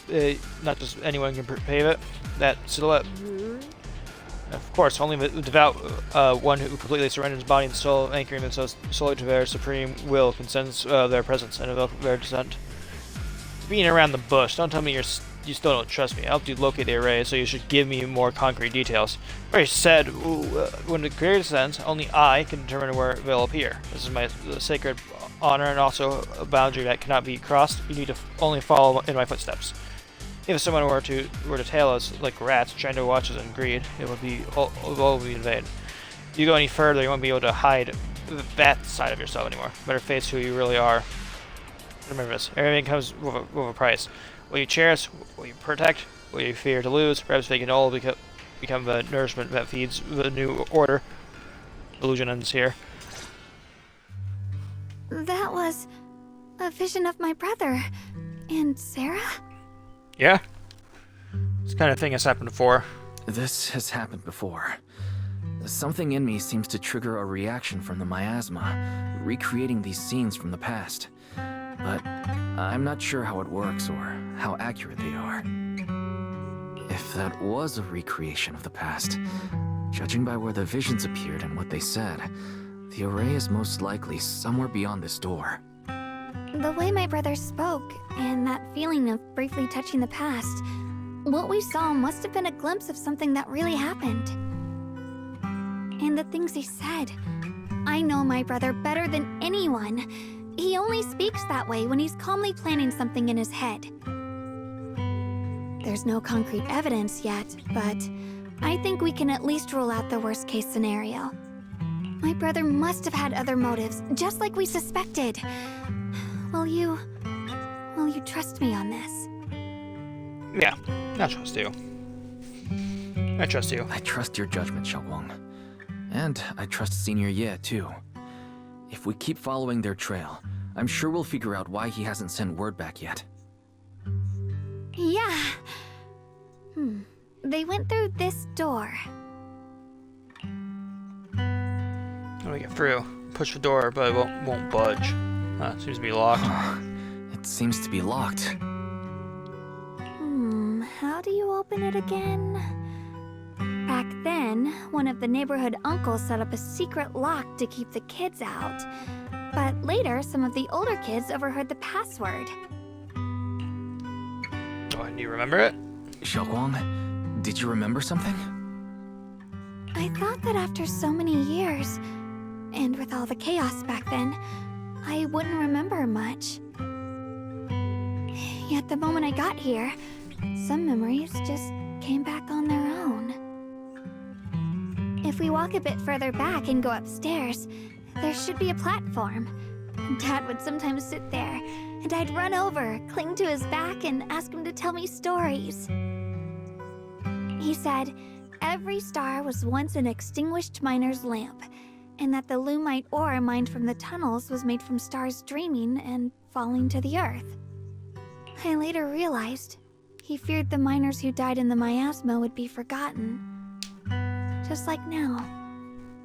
not just anyone can pave it. That silhouette. Of course, only the devout one who completely surrenders his body and soul, anchoring themselves solely to their supreme will, can sense their presence and evoke their descent. Being around the bush, don't tell me you still don't trust me. I helped you locate the array, so you should give me more concrete details. Very said, when the creator descends, only I can determine where it will appear. This is my sacred honor and also a boundary that cannot be crossed. You need to only follow in my footsteps. If someone were to tail us like rats, trying to watch us in greed, it would all be in vain. If you go any further, you won't be able to hide that side of yourself anymore. Better face who you really are. Remember this, everything comes with a price. Will you cherish? Will you protect? Will you fear to lose? Perhaps they can all become the nourishment that feeds the new order. Illusion ends here. That was a vision of my brother. And Sarah? Yeah. This kind of thing has happened before. This has happened before. Something in me seems to trigger a reaction from the miasma, recreating these scenes from the past. But I'm not sure how it works or how accurate they are. If that was a recreation of the past, judging by where the visions appeared and what they said, the array is most likely somewhere beyond this door. The way my brother spoke, and that feeling of briefly touching the past, what we saw must have been a glimpse of something that really happened. And the things he said, I know my brother better than anyone. He only speaks that way when he's calmly planning something in his head. There's no concrete evidence yet, but I think we can at least rule out the worst-case scenario. My brother must have had other motives, just like we suspected. Will you trust me on this? Yeah, I trust you. I trust you. I trust your judgment, Xiaoguang. And I trust Senior Ye, too. If we keep following their trail, I'm sure we'll figure out why he hasn't sent word back yet. Yeah. They went through this door. How do we get through? Push the door, but it won't budge. It seems to be locked. It seems to be locked. How do you open it again? Back then, one of the neighborhood uncles set up a secret lock to keep the kids out. But later, some of the older kids overheard the password. Oh, do you remember it? Xiaoguang, did you remember something? I thought that after so many years, and with all the chaos back then, I wouldn't remember much. Yet the moment I got here, some memories just came back on their own. If we walk a bit further back and go upstairs, there should be a platform. Dad would sometimes sit there, and I'd run over, cling to his back, and ask him to tell me stories. He said every star was once an extinguished miner's lamp, and that the lumite ore mined from the tunnels was made from stars dreaming and falling to the earth. I later realized he feared the miners who died in the miasma would be forgotten. Just like now.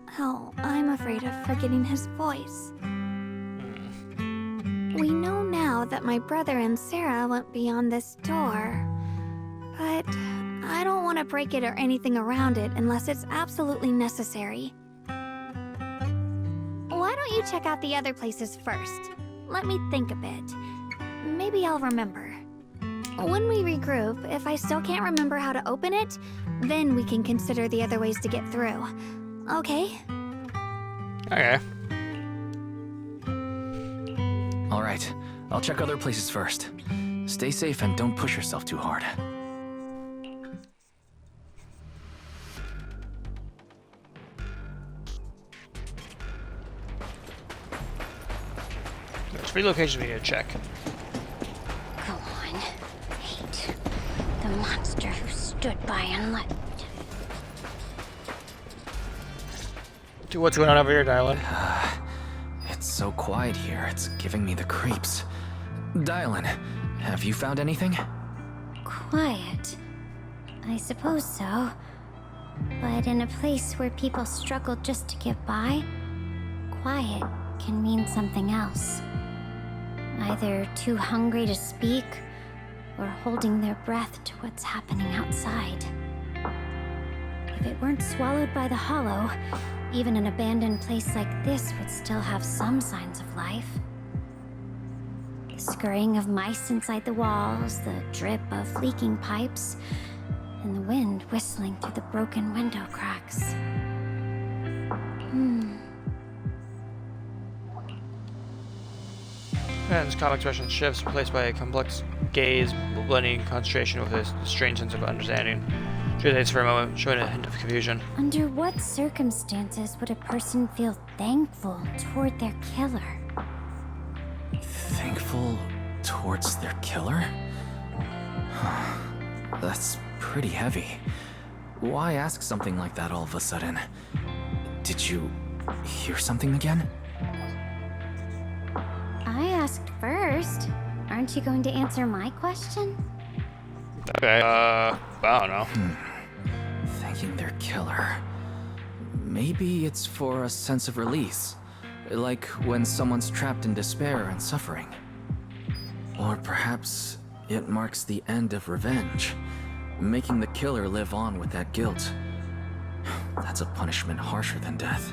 How I'm afraid of forgetting his voice. We know now that my brother and Sarah went beyond this door, but I don't want to break it or anything around it unless it's absolutely necessary. Why don't you check out the other places first? Let me think a bit. Maybe I'll remember. When we regroup, if I still can't remember how to open it, then we can consider the other ways to get through. Okay? Okay. Alright, I'll check other places first. Stay safe and don't push yourself too hard. There's 3 locations we need to check. Go on. Hate the monster who stood by and let... What's going on over here, Dialyn? It's so quiet here, it's giving me the creeps. Dialyn, have you found anything? Quiet. I suppose so. But in a place where people struggle just to get by, quiet can mean something else. Either too hungry to speak, or holding their breath to what's happening outside. If it weren't swallowed by the hollow, even an abandoned place like this would still have some signs of life. The scurrying of mice inside the walls, the drip of leaking pipes, and the wind whistling through the broken window cracks. Ben's calm expression shifts, replaced by a complex gaze, blending concentration with a strange sense of understanding. She hesitates for a moment, showing a hint of confusion. Under what circumstances would a person feel thankful toward their killer? Thankful towards their killer? That's pretty heavy. Why ask something like that all of a sudden? Did you hear something again? I asked first. Aren't you going to answer my question? Okay, I don't know. Thanking their killer. Maybe it's for a sense of release. Like when someone's trapped in despair and suffering. Or perhaps it marks the end of revenge, making the killer live on with that guilt. That's a punishment harsher than death.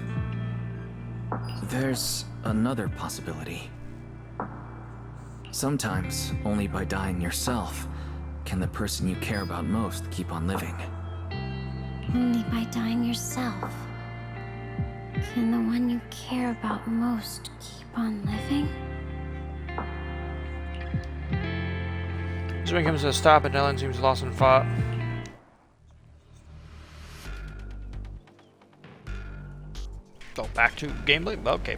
There's another possibility. Sometimes, only by dying yourself, can the person you care about most keep on living. Only by dying yourself can the one you care about most keep on living? Zooming comes to a stop, and Dialyn seems lost in thought. Go back to gameplay? Okay.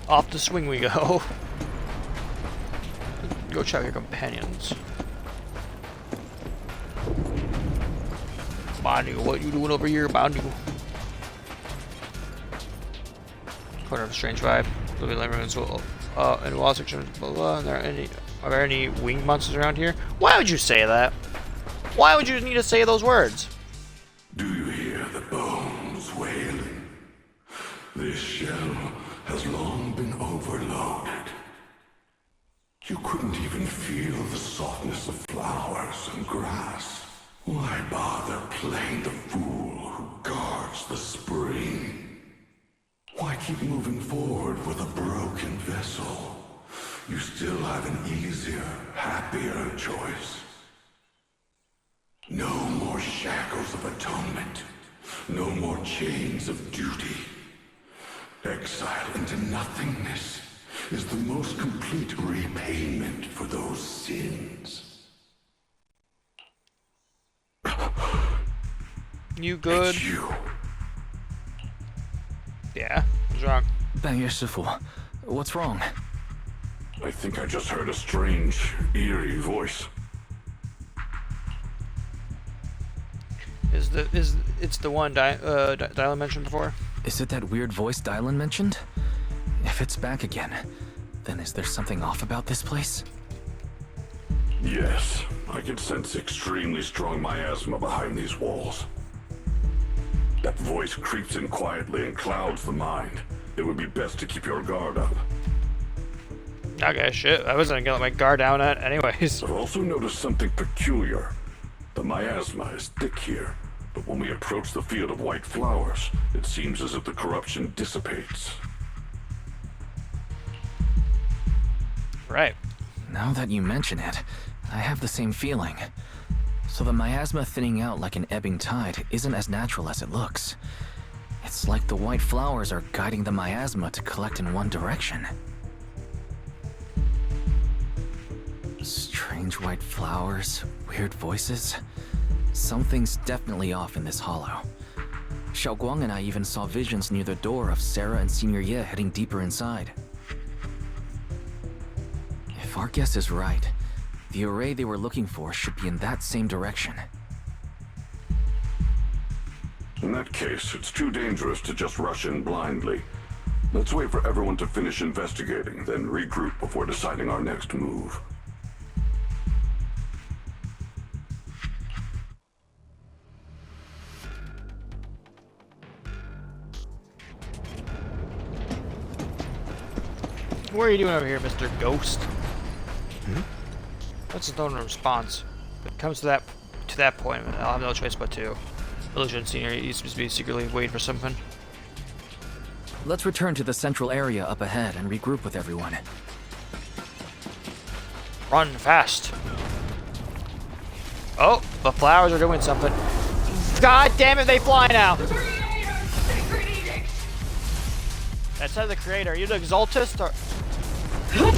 Off the swing we go. Go check your companions. Banyue, what you doing over here, Banyue? Corner of a strange vibe. Living living room, in the wall section, blah blah. Are there any winged monsters around here? Why would you say that? Why would you need to say those words? Do you hear the bones wailing? This shell has long been overloaded. You couldn't even feel the softness of flowers and grass. Why bother playing the fool who guards the spring? Why keep moving forward with a broken vessel? You still have an easier, happier choice. No more shackles of atonement. No more chains of duty. Exile into nothingness is the most complete repayment for those sins. You good? It's you. Yeah, what's wrong? Banyue Shifu, what's wrong? I think I just heard a strange, eerie voice. It's the one Dialyn mentioned before? Is it that weird voice Dialyn mentioned? If it's back again, then is there something off about this place? Yes, I can sense extremely strong miasma behind these walls. That voice creeps in quietly and clouds the mind. It would be best to keep your guard up. Okay, shit. I wasn't gonna let my guard down at anyways. I've also noticed something peculiar. The miasma is thick here, but when we approach the field of white flowers, it seems as if the corruption dissipates. Right. Now that you mention it, I have the same feeling. So the miasma thinning out like an ebbing tide isn't as natural as it looks. It's like the white flowers are guiding the miasma to collect in one direction. Strange white flowers, weird voices. Something's definitely off in this hollow. Xiaoguang and I even saw visions near the door of Sarah and Senior Ye heading deeper inside. If our guess is right, the array they were looking for should be in that same direction. In that case, it's too dangerous to just rush in blindly. Let's wait for everyone to finish investigating, then regroup before deciding our next move. What are you doing over here, Mr. Ghost? What's his own response? If it comes to that point, I'll have no choice but to. Illusion Senior used to be secretly waiting for something. Let's return to the central area up ahead and regroup with everyone. Run fast. Oh, the flowers are doing something. God damn it, they fly now. That said the creator. Are you the exaltist or?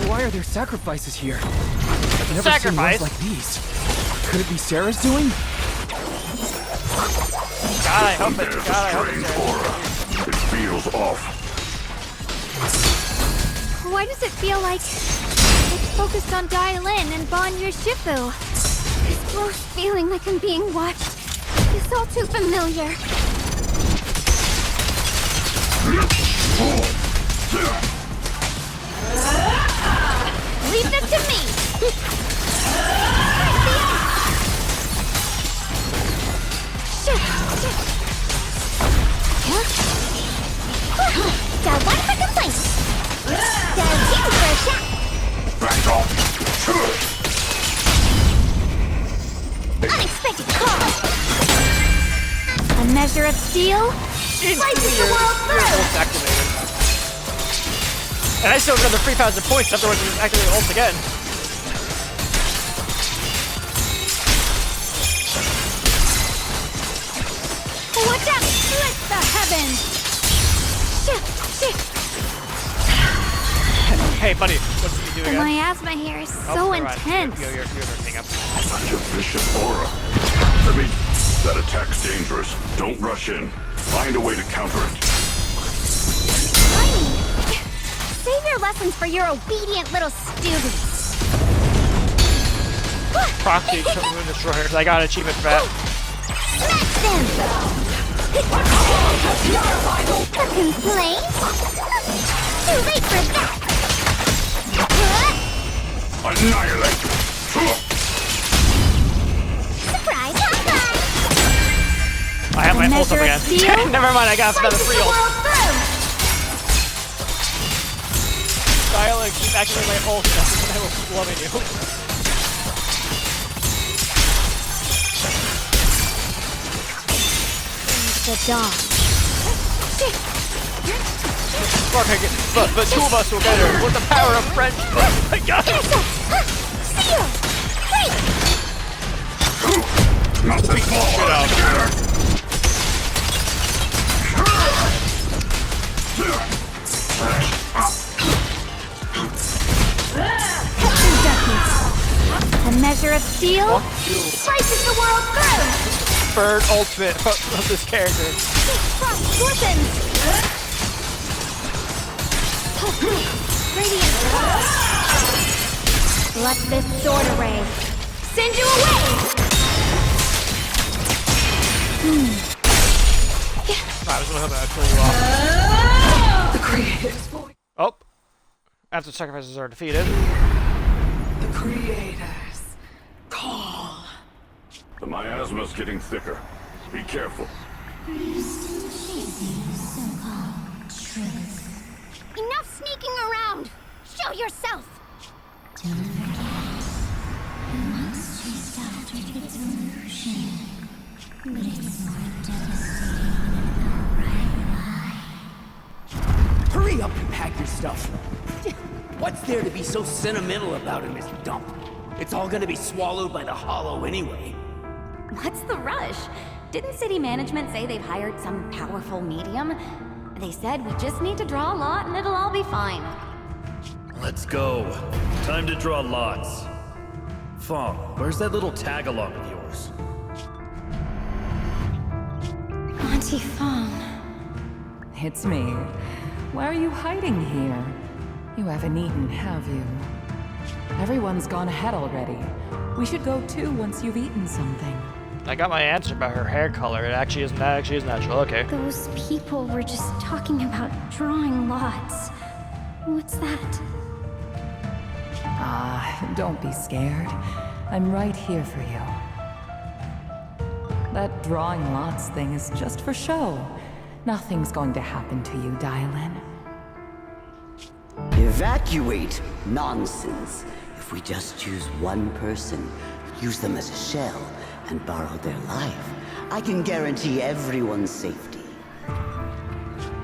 Why are there sacrifices here? I've never seen Sacrifice? ones like these. Could it be Sarah's doing? God, I hope it. God, I hope it's Sarah. It feels off. Why does it feel like it's focused on dialyn and banyue shifu? This gross feeling like I'm being watched. It's all too familiar. Leave this to me! Got one for complaint. Got two for a shot. Back off. Unexpected call. A measure of steel slices the world through! Activated. And I still have another 3,000 points, otherwise we just activate the ult again. Watch out! Split the heavens! Hey, buddy, what's he The doing again? miasma here is so intense. You're hang up. Such a vicious aura. I mean, that attack's dangerous. Don't rush in. Find a way to counter it. Save your lessons for your obedient little students. Proxy Destroyer. I got an achievement for that. Smash them! For complaints? Too late for that! Annihilate! Surprise, high five! I have my ult up again. Never mind, I got another free ult. Dialyn, keep activating my ult, and I will loving you. The dog. But two of us will get her with the power of friendship. Oh my god! Seal! Wait! Nothing more! A measure of steel slices the world through! Bird ultimate of this character. Frost scorchens! Radiant. Let this sword array send you away! I was gonna hope I'd kill you off. The creator's voice. Oh. After sacrifices are defeated. The creators call. The miasma's getting thicker. Be careful. Enough sneaking around! Show yourself! Don't forget, once chased after its illusion, but it's more devastating than the right lie. Hurry up and pack your stuff. What's there to be so sentimental about in this dump? It's all gonna be swallowed by the hollow anyway. What's the rush? Didn't city management say they've hired some powerful medium? They said we just need to draw a lot and it'll all be fine. Let's go. Time to draw lots. Fong, where's that little tag-along of yours? Auntie Fong. It's me. Why are you hiding here? You haven't eaten, have you? Everyone's gone ahead already. We should go too once you've eaten something. I got my answer about her hair color. It actually is natural. Okay. Those people were just talking about drawing lots. What's that? Don't be scared. I'm right here for you. That drawing lots thing is just for show. Nothing's going to happen to you, dialyn. Evacuate? Nonsense. If we just choose one person, use them as a shell, and borrow their life, I can guarantee everyone's safety.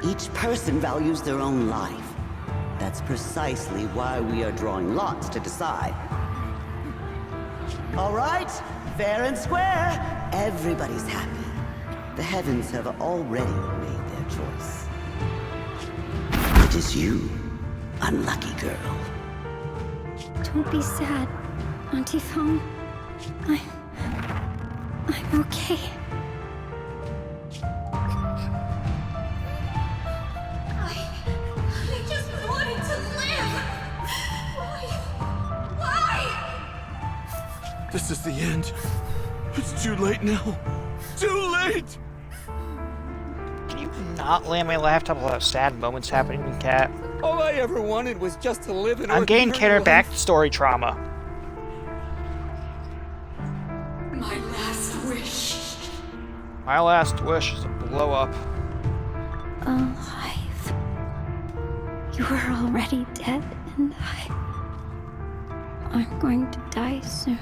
Each person values their own life. That's precisely why we are drawing lots to decide. All right, fair and square. Everybody's happy. The heavens have already made their choice. It is you, unlucky girl. Don't be sad, Auntie Fong. I'm okay. I just wanted to live! Why? This is the end. It's too late now. Too late! Can you not land my laptop while sad moments happening, Cat? All I ever wanted was just to live in. I'm getting cater backstory trauma. My last wish. My last wish is to blow up. Alive. You were already dead, and I'm going to die soon.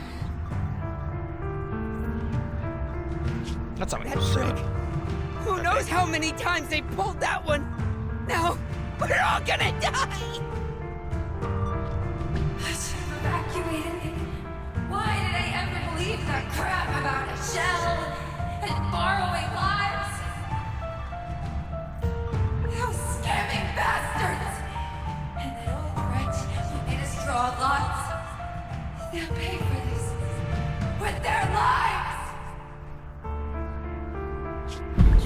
That's not what That you trick. said. Who knows how many times they pulled that one? Now, we're all gonna die! I should have evacuated me. Why did I ever believe that crap about a shell and borrowing lives? Those scamming bastards! And that old wretch who made us draw lots. They'll pay for this with their lives!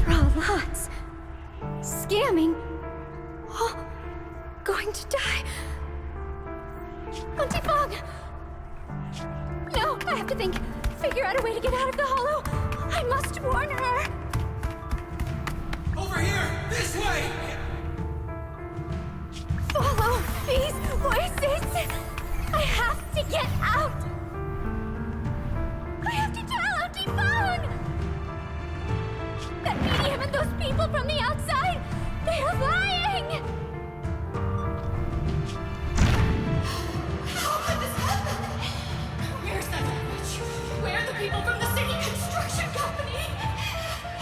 Draw lots. Scamming. Oh, going to die. Auntie Fong! No, I have to figure out a way to get out of the hollow. I must warn her. Over here! This way! Follow these voices. I have to get out. I have to tell Auntie Fong. That medium and those people from the outside, they are lying! How could this happen? Where's that witch? Where are the people from the city construction company?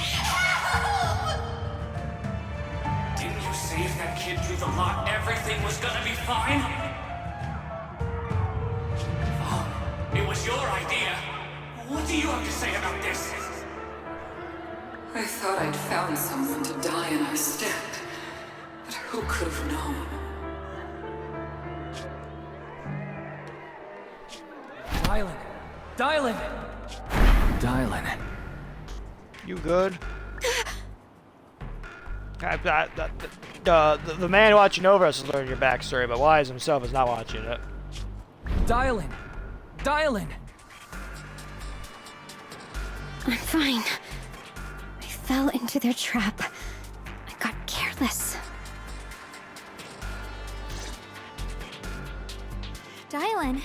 Help! Didn't you say if that kid drew the lot, everything was gonna be fine? Oh, it was your idea. What do you have to say about this? I thought I'd found someone to die in our stead, but who could have known? Dialyn. You good? The man watching over us is learning your backstory, but Wise himself is not watching it. Dialyn! I'm fine. I fell into their trap. I got careless. Dialyn,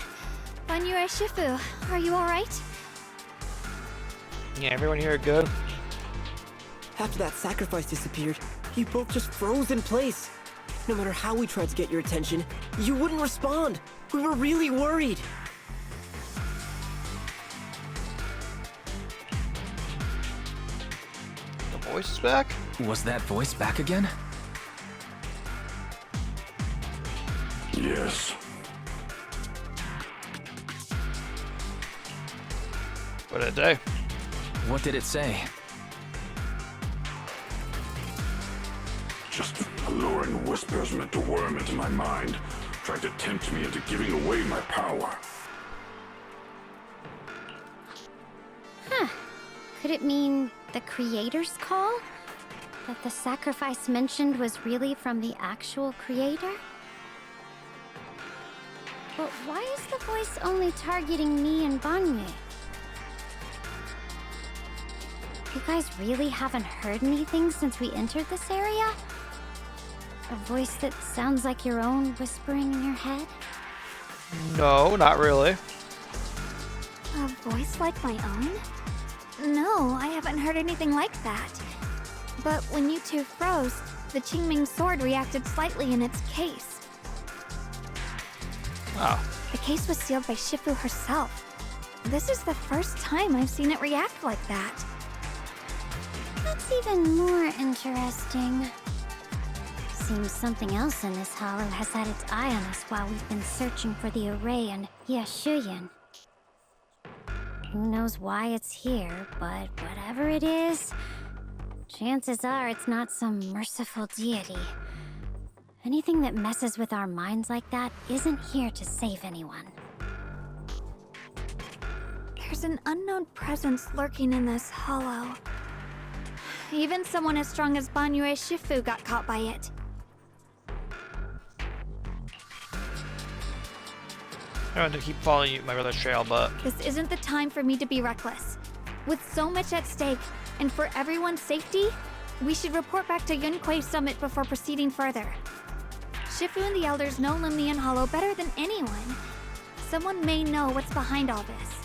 banyue shifu, are you alright? Yeah, everyone here good? After that sacrifice disappeared, you both just froze in place. No matter how we tried to get your attention, you wouldn't respond. We were really worried. The voice is back? Was that voice back again? Yes. What did it do? What did it say? Just alluring whispers meant to worm into my mind, trying to tempt me into giving away my power. Huh. Could it mean the creator's call? That the sacrifice mentioned was really from the actual creator? But why is the voice only targeting me and Banyue? You guys really haven't heard anything since we entered this area? A voice that sounds like your own whispering in your head? No, not really. A voice like my own? No, I haven't heard anything like that. But when you two froze, the Qingming sword reacted slightly in its case. Oh. The case was sealed by Shifu herself. This is the first time I've seen it react like that. That's even more interesting. Seems something else in this hollow has had its eye on us while we've been searching for the array in Yashuyan. Who knows why it's here, but whatever it is, chances are it's not some merciful deity. Anything that messes with our minds like that isn't here to save anyone. There's an unknown presence lurking in this hollow. Even someone as strong as Banyue Shifu got caught by it. I want to keep following you, my brother's trail, but... This isn't the time for me to be reckless. With so much at stake, and for everyone's safety, we should report back to Yunquei Summit before proceeding further. Shifu and the elders know Limnian Hollow better than anyone. Someone may know what's behind all this.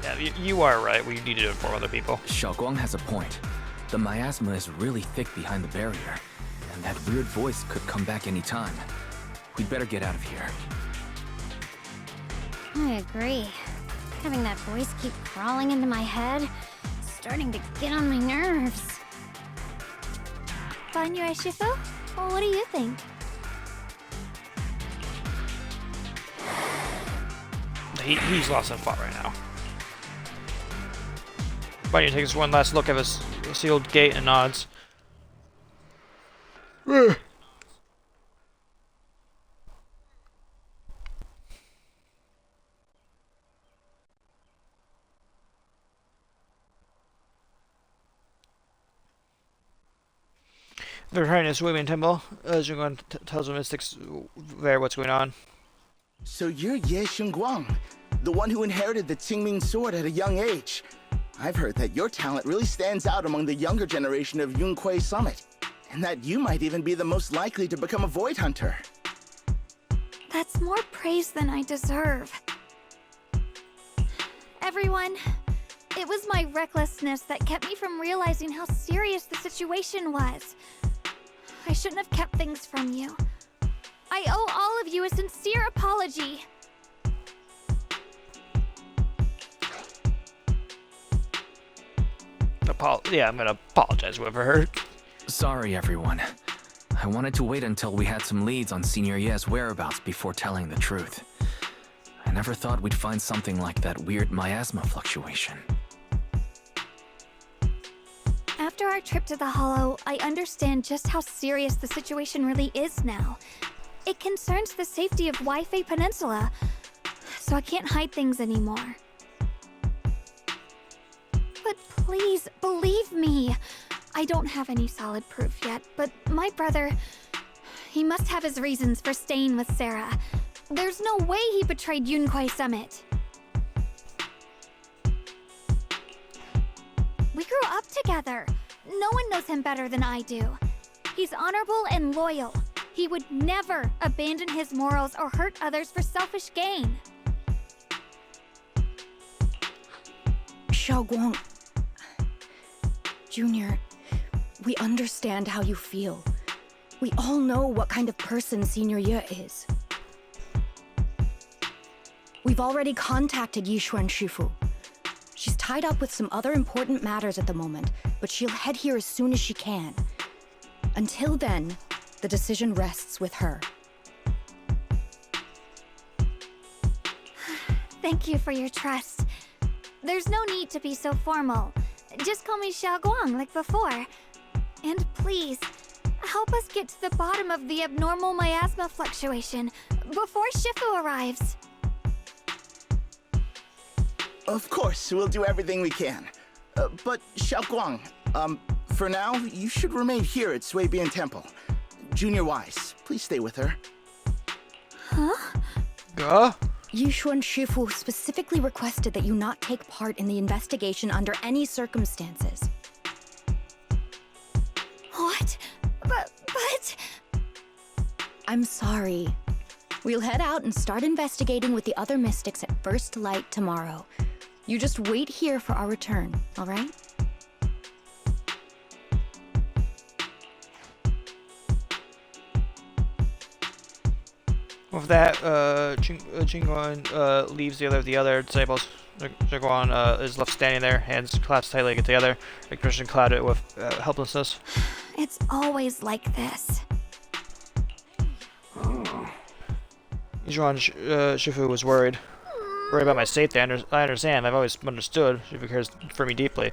Yeah, you are right. We need to inform other people. Xiaoguang has a point. The miasma is really thick behind the barrier, and that weird voice could come back any time. We'd better get out of here. I agree. Having that voice keep crawling into my head, starting to get on my nerves. Banyue Shifu? Well, what do you think? He's lost in thought right now. Banyue takes one last look at his sealed gate and nods. Their Highness Women Temple, as you're going to tell the mystics there what's going on. So you're Ye Xingguang, the one who inherited the Qingming sword at a young age. I've heard that your talent really stands out among the younger generation of Yunquei Summit, and that you might even be the most likely to become a Void Hunter. That's more praise than I deserve. Everyone, it was my recklessness that kept me from realizing how serious the situation was. I shouldn't have kept things from you. I owe all of you a sincere apology. Yeah, I'm gonna apologize with her. Sorry, everyone. I wanted to wait until we had some leads on Senior Ye's whereabouts before telling the truth. I never thought we'd find something like that weird miasma fluctuation. After our trip to the Hollow, I understand just how serious the situation really is now. It concerns the safety of Waifei Peninsula, so I can't hide things anymore. But please, believe me. I don't have any solid proof yet, but my brother... he must have his reasons for staying with Sarah. There's no way he betrayed Yunquei Summit. We grew up together. No one knows him better than I do. He's honorable and loyal. He would never abandon his morals or hurt others for selfish gain. Xiaoguang... Junior, we understand how you feel. We all know what kind of person Senior Ye is. We've already contacted Yishuan Shifu. She's tied up with some other important matters at the moment, but she'll head here as soon as she can. Until then, the decision rests with her. Thank you for your trust. There's no need to be so formal. Just call me Xiaoguang like before. And please, help us get to the bottom of the abnormal miasma fluctuation before Shifu arrives. Of course, we'll do everything we can. But Xiaoguang, for now, you should remain here at Suibian Temple. Junior Wise, please stay with her. Huh? Yishuan Shifu specifically requested that you not take part in the investigation under any circumstances. What? But... I'm sorry. We'll head out and start investigating with the other mystics at first light tomorrow. You just wait here for our return, all right? With that, Chinguan leaves the other disciples. Chinguan is left standing there, hands clasped tightly together, expression clouded with helplessness. It's always like this. Yizhuan Shifu was worried. Worried about my safety. I understand. I've always understood. Shifu cares for me deeply.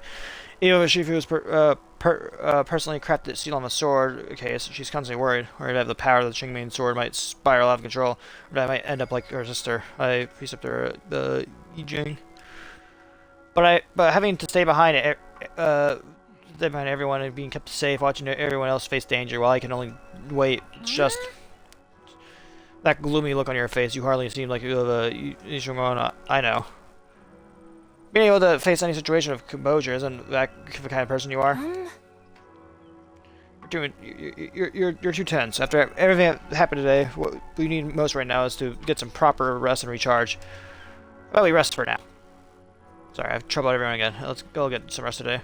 Even if Shifu's personally crafted seal on the sword case, she's constantly worried. Worried that the power of the Qingming sword might spiral out of control, or that I might end up like her sister, preceptor Yijing. But having to stay behind everyone and being kept safe, watching everyone else face danger while I can only wait. It's just that gloomy look on your face. You hardly seem like you have a Yishungon. I know. Being able to face any situation with composure isn't that the kind of person you are. You're too tense. After everything that happened today, what we need most right now is to get some proper rest and recharge. Well, we rest for now. Sorry, I have trouble with everyone again. Let's go get some rest today.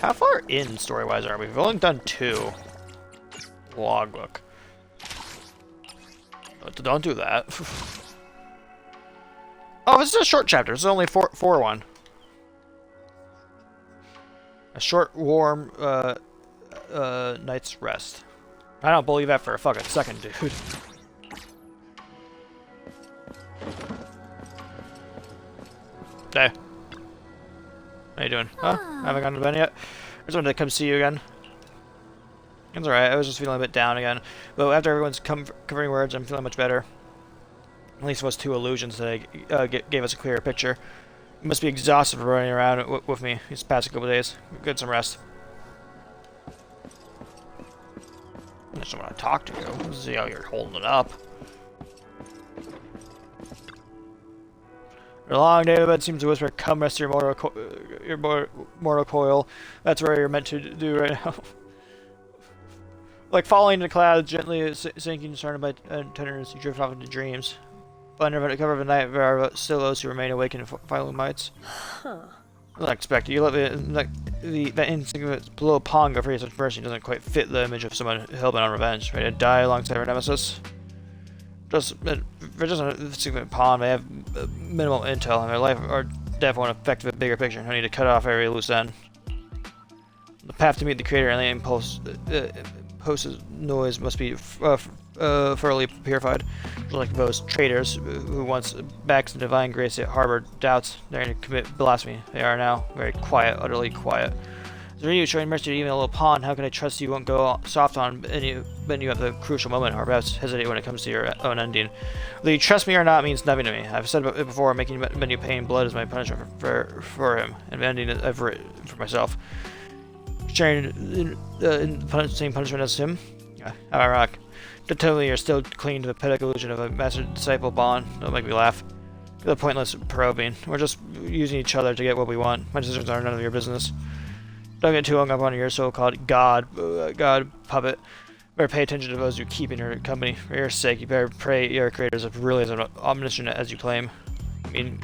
How far in story-wise are we? We've only done 2. Logbook. Don't do that. Oh, this is a short chapter. This is only 4-1. A short, warm night's rest. I don't believe that for a fucking second, dude. Hey. How you doing? Huh? Haven't gone to bed yet? I just wanted to come see you again. It's alright, I was just feeling a bit down again. But after everyone's covering words, I'm feeling much better. At least those 2 illusions that gave us a clearer picture. You must be exhausted for running around with me these past couple days. Get some rest. I just want to talk to you. See how you're holding it up. A long day of bed seems to whisper, "Come rest your mortal coil." That's where you're meant to do right now. Like falling into clouds, gently sinking, surrounded by tenderness, you drift off into dreams. Under the cover of the night, there are still those who remain awake in final mites. Unexpected. You let that insignificant little pawn go free. Such mercy doesn't quite fit the image of someone hell-bent on revenge, ready to die alongside her nemesis. For just a insignificant pawn, they have minimal intel, and their life or death won't affect the bigger picture. No need to cut off every loose end. The path to meet the creator and the impulse's noise must be thoroughly purified. Like those traitors who once backed the divine grace yet harbored doubts, daring to commit blasphemy. They are now very quiet, utterly quiet. So you showing mercy to even a little pawn, how can I trust you won't go soft on when you have the crucial moment, or perhaps hesitate when it comes to your own ending? Whether you trust me or not means nothing to me. I've said it before, making Banyue pay in blood is my punishment for him, and ending it for myself. Sharing in the same punishment as him? How ironic. To tell me you're still clinging to the pathetic illusion of a master-disciple bond. Don't make me laugh. The pointless probing. We're just using each other to get what we want. My decisions are none of your business. Don't get too hung up on your so-called God puppet. Better pay attention to those you keep in your company. For your sake, you better pray your creators as really as omniscient as you claim. I mean,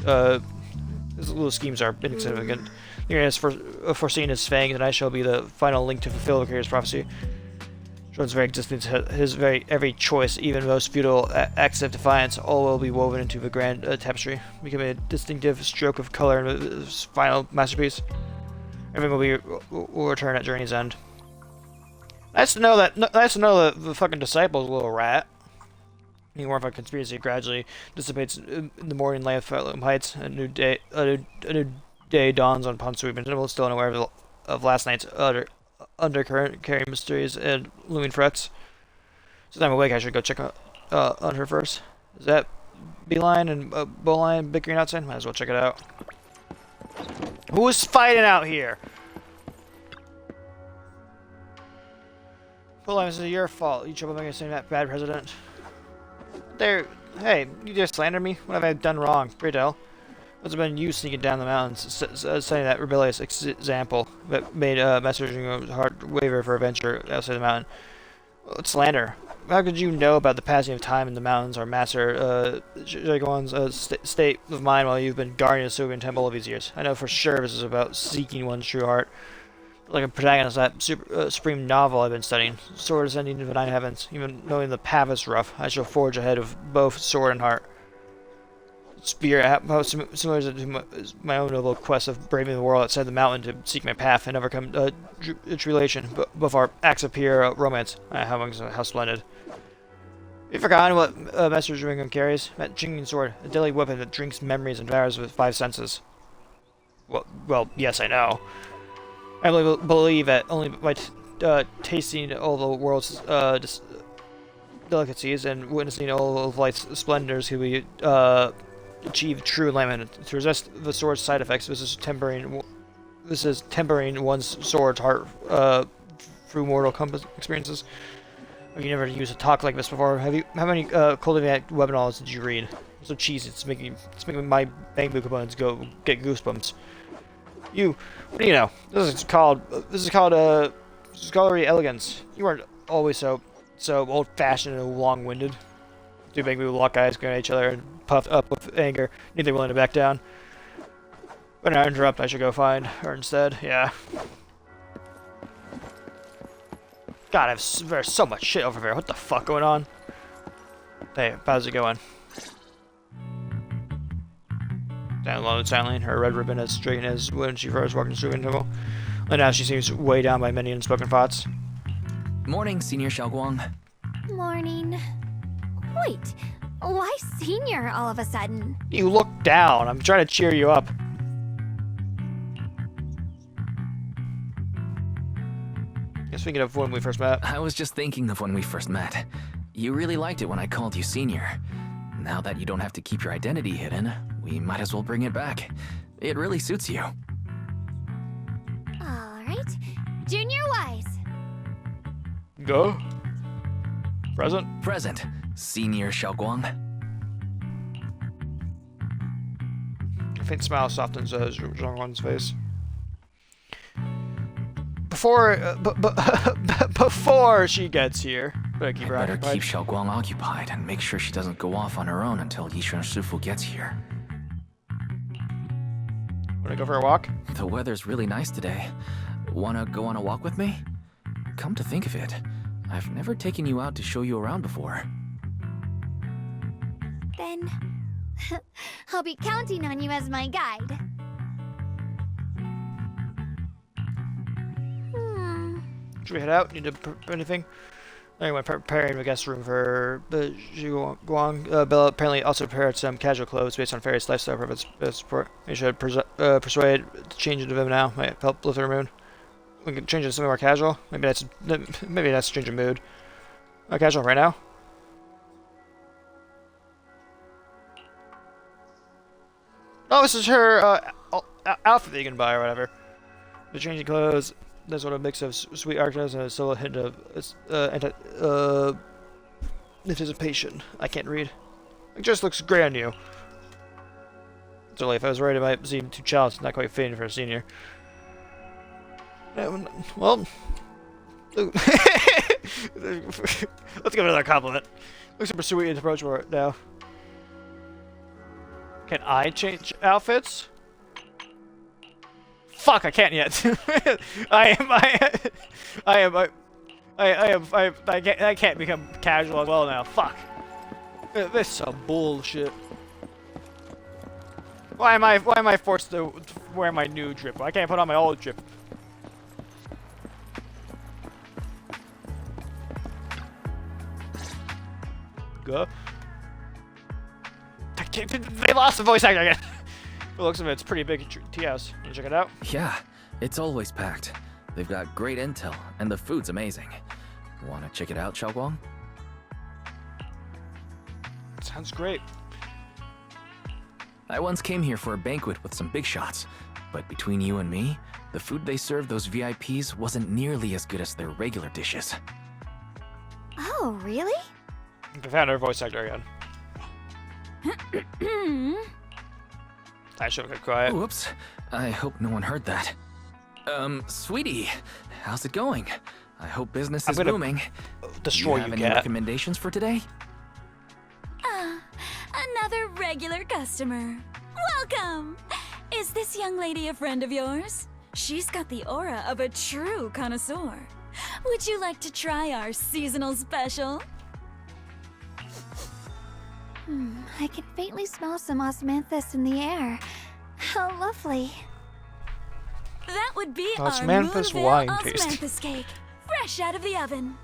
these little schemes are insignificant. The Creator has foreseen his fangs, and I shall be the final link to fulfill the Creator's prophecy. Jordan's very existence, his every choice, even most futile acts of defiance, all will be woven into the grand tapestry, becoming a distinctive stroke of color in his final masterpiece. Everything will return at journey's end. Nice to know that the fucking disciple's a little rat. Any more of a conspiracy gradually dissipates in the morning light of Fairloom Heights. A new day dawns on Ponsui, but still unaware of last night's undercurrent, carrying mysteries and looming threats. Since I'm awake, I should go check on her first. Is that Beeline and Bowline bickering outside? Might as well check it out. Who's fighting out here? Bowline, this is your fault. You troublemaker saying that bad president. Hey, you just slandered me? What have I done wrong? Pray tell. What's been you sneaking down the mountains, setting that rebellious example that made messaging a hard waver for a venture outside the mountain? Well, it's slander. How could you know about the passing of time in the mountains, or Master Zheguan's state of mind while you've been guarding the Soviet temple all these years? I know for sure this is about seeking one's true heart. like a protagonist of that supreme novel I've been studying. Sword ascending to the nine heavens. Even knowing the path is rough, I shall forge ahead of both sword and heart. Spear, how similar to my own noble quest of braving the world outside the mountain to seek my path and overcome tribulation. Both our acts of pure romance. How splendid. Have you forgotten what Master Zhuangong carries? That jingling sword, a deadly weapon that drinks memories and devours with 5 senses. Well, yes, I know. I believe that only by tasting all the world's delicacies and witnessing all of life's splendors can we achieve true enlightenment. To resist the sword's side effects, this is tempering one's sword's heart through mortal experiences. Have you never used a talk like this before? How many cultivated web novels did you read? It's so cheesy. It's making my bamboo components get goosebumps. What do you know? This is called scholarly elegance. You weren't always so old-fashioned and long-winded. Two bamboo lock eyes going at each other and puffed up with anger, neither willing to back down. When I interrupt, I should go find her instead. Yeah. God, there's so much shit over there. What the fuck going on? Hey, how's it going? Downloaded silently, her red ribbon as straight as when she first walked into the temple. And now she seems weighed down by many unspoken thoughts. Morning, Senior Xiaoguang. Morning. Wait, why senior all of a sudden? You look down. I'm trying to cheer you up. Speaking of when we first met. I was just thinking of when we first met. You really liked it when I called you Senior. Now that you don't have to keep your identity hidden, we might as well bring it back. It really suits you. Alright. Junior Wise. Go. Present. Present. Senior Xiaoguang. A faint smile softens Zhongguang's face. Before she gets here, better keep her better occupied. keep Xiaoguang occupied and make sure she doesn't go off on her own until Yishuan Shifu gets here. Wanna go for a walk? The weather's really nice today. Wanna go on a walk with me? Come to think of it, I've never taken you out to show you around before. Then I'll be counting on you as my guide. Should we head out? Need to anything? Anyway, preparing the guest room for Zhuangguang. Bella apparently also prepared some casual clothes based on various lifestyle purpose support. We should persuade to change into them now. Might help lift her mood. We can change it to something more casual. Maybe that's a change of mood. Casual right now. Oh, this is her outfit that you can buy or whatever. The changing clothes. There's sort of a mix of sweet archness and a subtle hint of anticipation. I can't read. It just looks great on you. So if I was worried it might seem too childish, not quite fitting for a senior. Well, let's give it another compliment. Looks super sweet and approachable now. Can I change outfits? Fuck! I can't yet. I can't become casual as well now. Fuck. This is some bullshit. Why am I forced to wear my new drip? I can't put on my old drip. Go. They lost the voice actor again. It looks of it, it's a pretty big tea house. Wanna check it out? Yeah, it's always packed. They've got great intel, and the food's amazing. Wanna check it out, Xiaoguang? Sounds great. I once came here for a banquet with some big shots, but between you and me, the food they served those VIPs wasn't nearly as good as their regular dishes. Oh, really? I found her voice actor again. I should have kept quiet. Whoops. I hope no one heard that. Sweetie, how's it going? I hope business is booming. Destroy you have any recommendations for today? Another regular customer. Welcome! Is this young lady a friend of yours? She's got the aura of a true connoisseur. Would you like to try our seasonal special? I can faintly smell some osmanthus in the air. How lovely. That would be our Osmanthus Moonville wine taste. osmanthus cake, fresh out of the oven.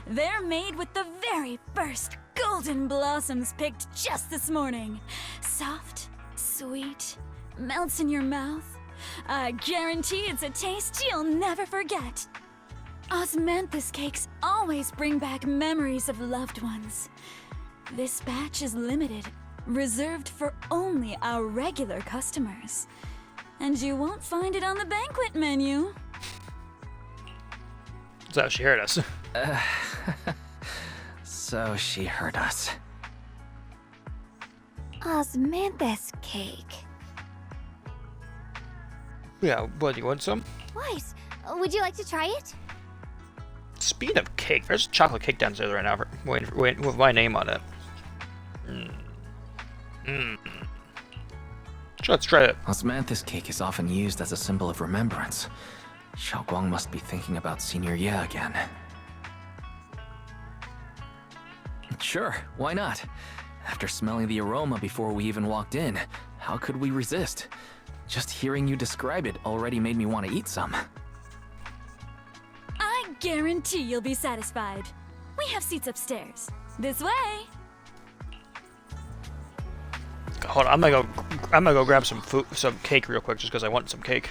They're made with the very first golden blossoms picked just this morning. Soft, sweet, melts in your mouth. I guarantee it's a taste you'll never forget. Osmanthus cakes always bring back memories of loved ones. This batch is limited, reserved for only our regular customers. And you won't find it on the banquet menu. So she heard us. So she heard us. Osmanthus cake. Yeah, what, you want some? Weiss, would you like to try it? Speaking of cake, there's chocolate cake downstairs right now with my name on it. So let's try it. Osmanthus cake is often used as a symbol of remembrance. Xiaoguang must be thinking about Senior Ye again. Sure, why not? After smelling the aroma before we even walked in, how could we resist? Just hearing you describe it already made me want to eat some. I guarantee you'll be satisfied. We have seats upstairs. This way. Hold on, I'm gonna go grab some cake real quick just because I want some cake.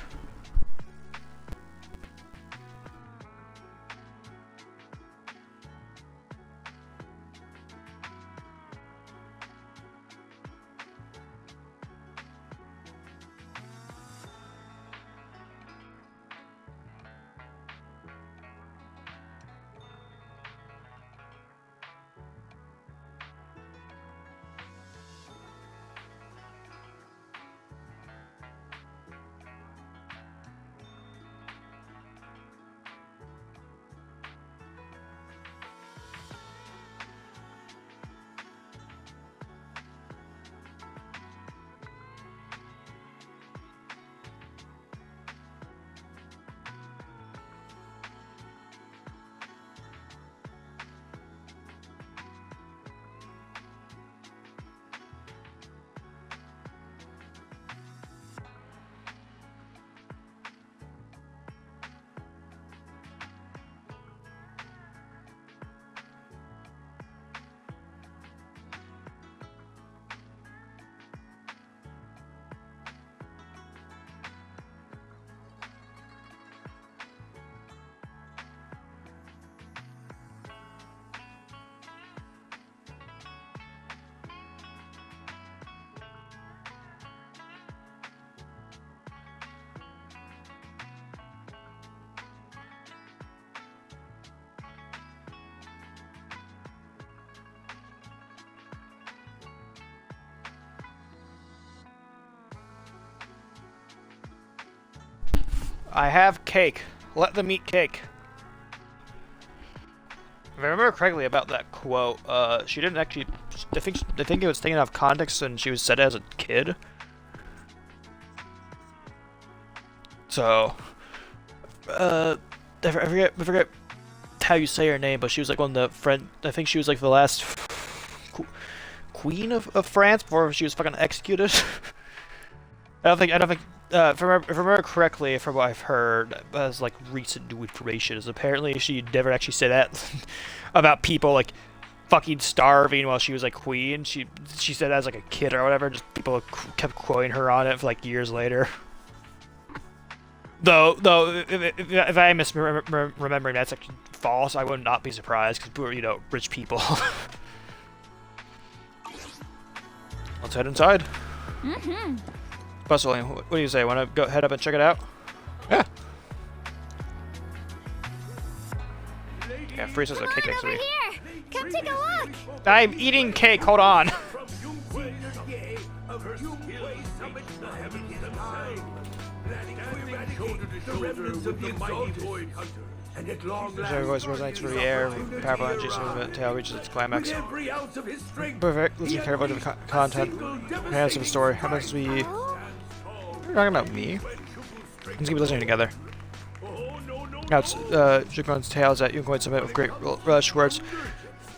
I have cake. Let them eat cake. If I remember correctly about that quote, she didn't actually. I think it was taken out of context and she was said as a kid. So, I forget how you say her name, but she was like one of the friend. I think she was like the last queen of France before she was fucking executed. I don't think. If I remember correctly, from what I've heard, as like recent new information, is apparently she never actually said that about people like fucking starving while she was like queen. She said that as like a kid or whatever. Just people kept quoting her on it for like years later. Though, if I am misremembering that's actually false, I would not be surprised because we're rich people. Let's head inside. Mm-hmm. Bustling, what do you say? Want to go head up and check it out? Yeah. Yeah, Freeze has a cake next to me. Here, come take a look. I'm eating cake. Hold on. Their voice resonates through the air. Powerful energy as the tale reaches its climax. Perfect. Listen carefully to the content. Hands of the story. How much we? You're talking about me? Let's keep listening together. Now it's Zhuguang's tales at Yunquan Summit with great rush words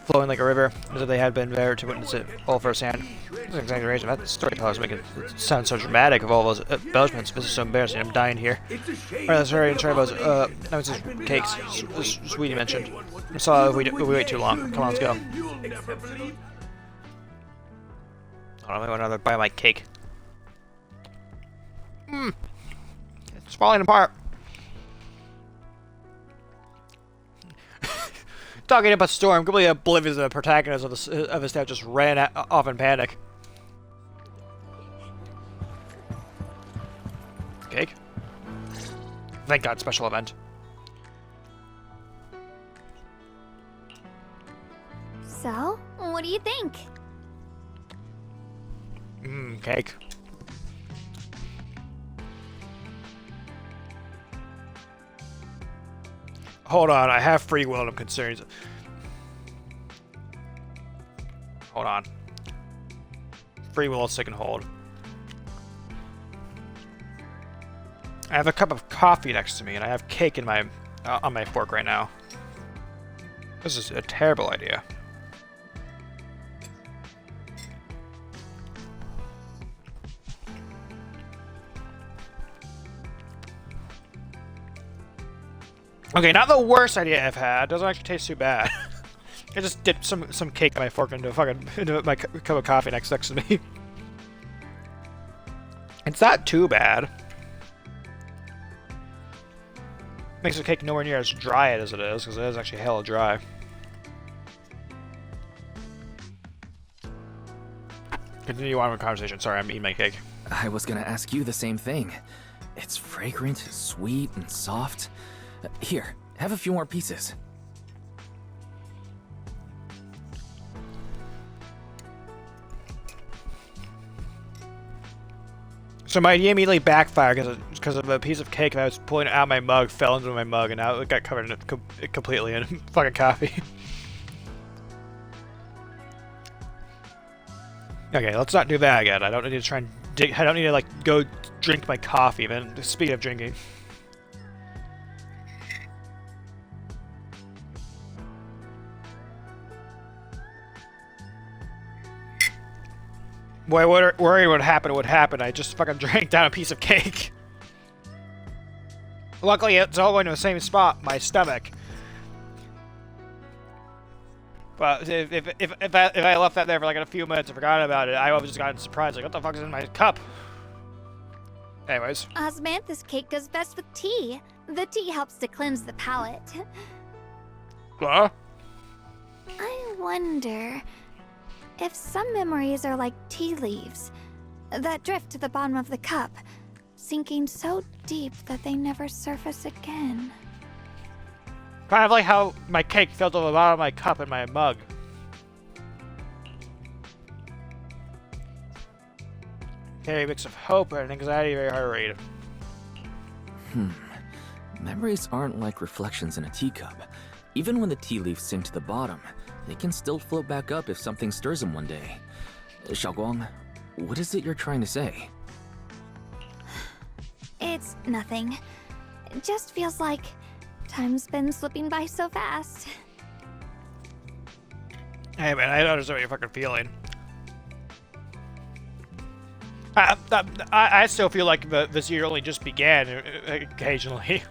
flowing like a river, as if they had been there to witness it all firsthand. It's an exaggeration. That storyteller's making it sound so dramatic of all those embellishments. This is so embarrassing. I'm dying here. Alright, let's hurry and try those, that was just cakes. Sweetie mentioned. I saw if we wait too long. Come on, let's go. I don't know, another bite of my cake. It's falling apart. Talking about Storm, completely oblivious of the protagonist of his staff, just ran off in panic. Cake? Thank God, special event. So, what do you think? Cake. Hold on, I have free will and I'm concerned. Hold on. Free will is taking hold. I have a cup of coffee next to me and I have cake in my on my fork right now. This is a terrible idea. Okay, not the worst idea I've had. Doesn't actually taste too bad. I just dipped some cake in my fork into my cup of coffee next to me. It's not too bad. Makes the cake nowhere near as dry as it is, because it is actually hella dry. Continue on with the conversation. Sorry, I'm eating my cake. I was gonna ask you the same thing. It's fragrant, sweet, and soft. Here, have a few more pieces. So my idea immediately backfired because of a piece of cake that I was pulling out of my mug fell into my mug and now it got covered in it completely in fucking coffee. Okay, let's not do that again. I don't need to try and I don't need to like go drink my coffee. Even speaking of drinking. Boy, worry what happened. I just fucking drank down a piece of cake. Luckily, it's all going to the same spot, my stomach. But if I left that there for like a few minutes and forgot about it, I would have just gotten surprised. Like, what the fuck is in my cup? Anyways. Osmanthus cake goes best with tea. The tea helps to cleanse the palate. Huh? I wonder if some memories are like tea leaves that drift to the bottom of the cup, sinking so deep that they never surface again. Kind of like how my cake fell to the bottom of my cup in my mug. Okay, a mix of hope and anxiety, very hard to read. Memories aren't like reflections in a teacup. Even when the tea leaves sink to the bottom, they can still float back up if something stirs them one day. Xiaoguang, what is it you're trying to say? It's nothing. It just feels like time's been slipping by so fast. Hey man, I don't understand what you're fucking feeling. I still feel like this year only just began occasionally.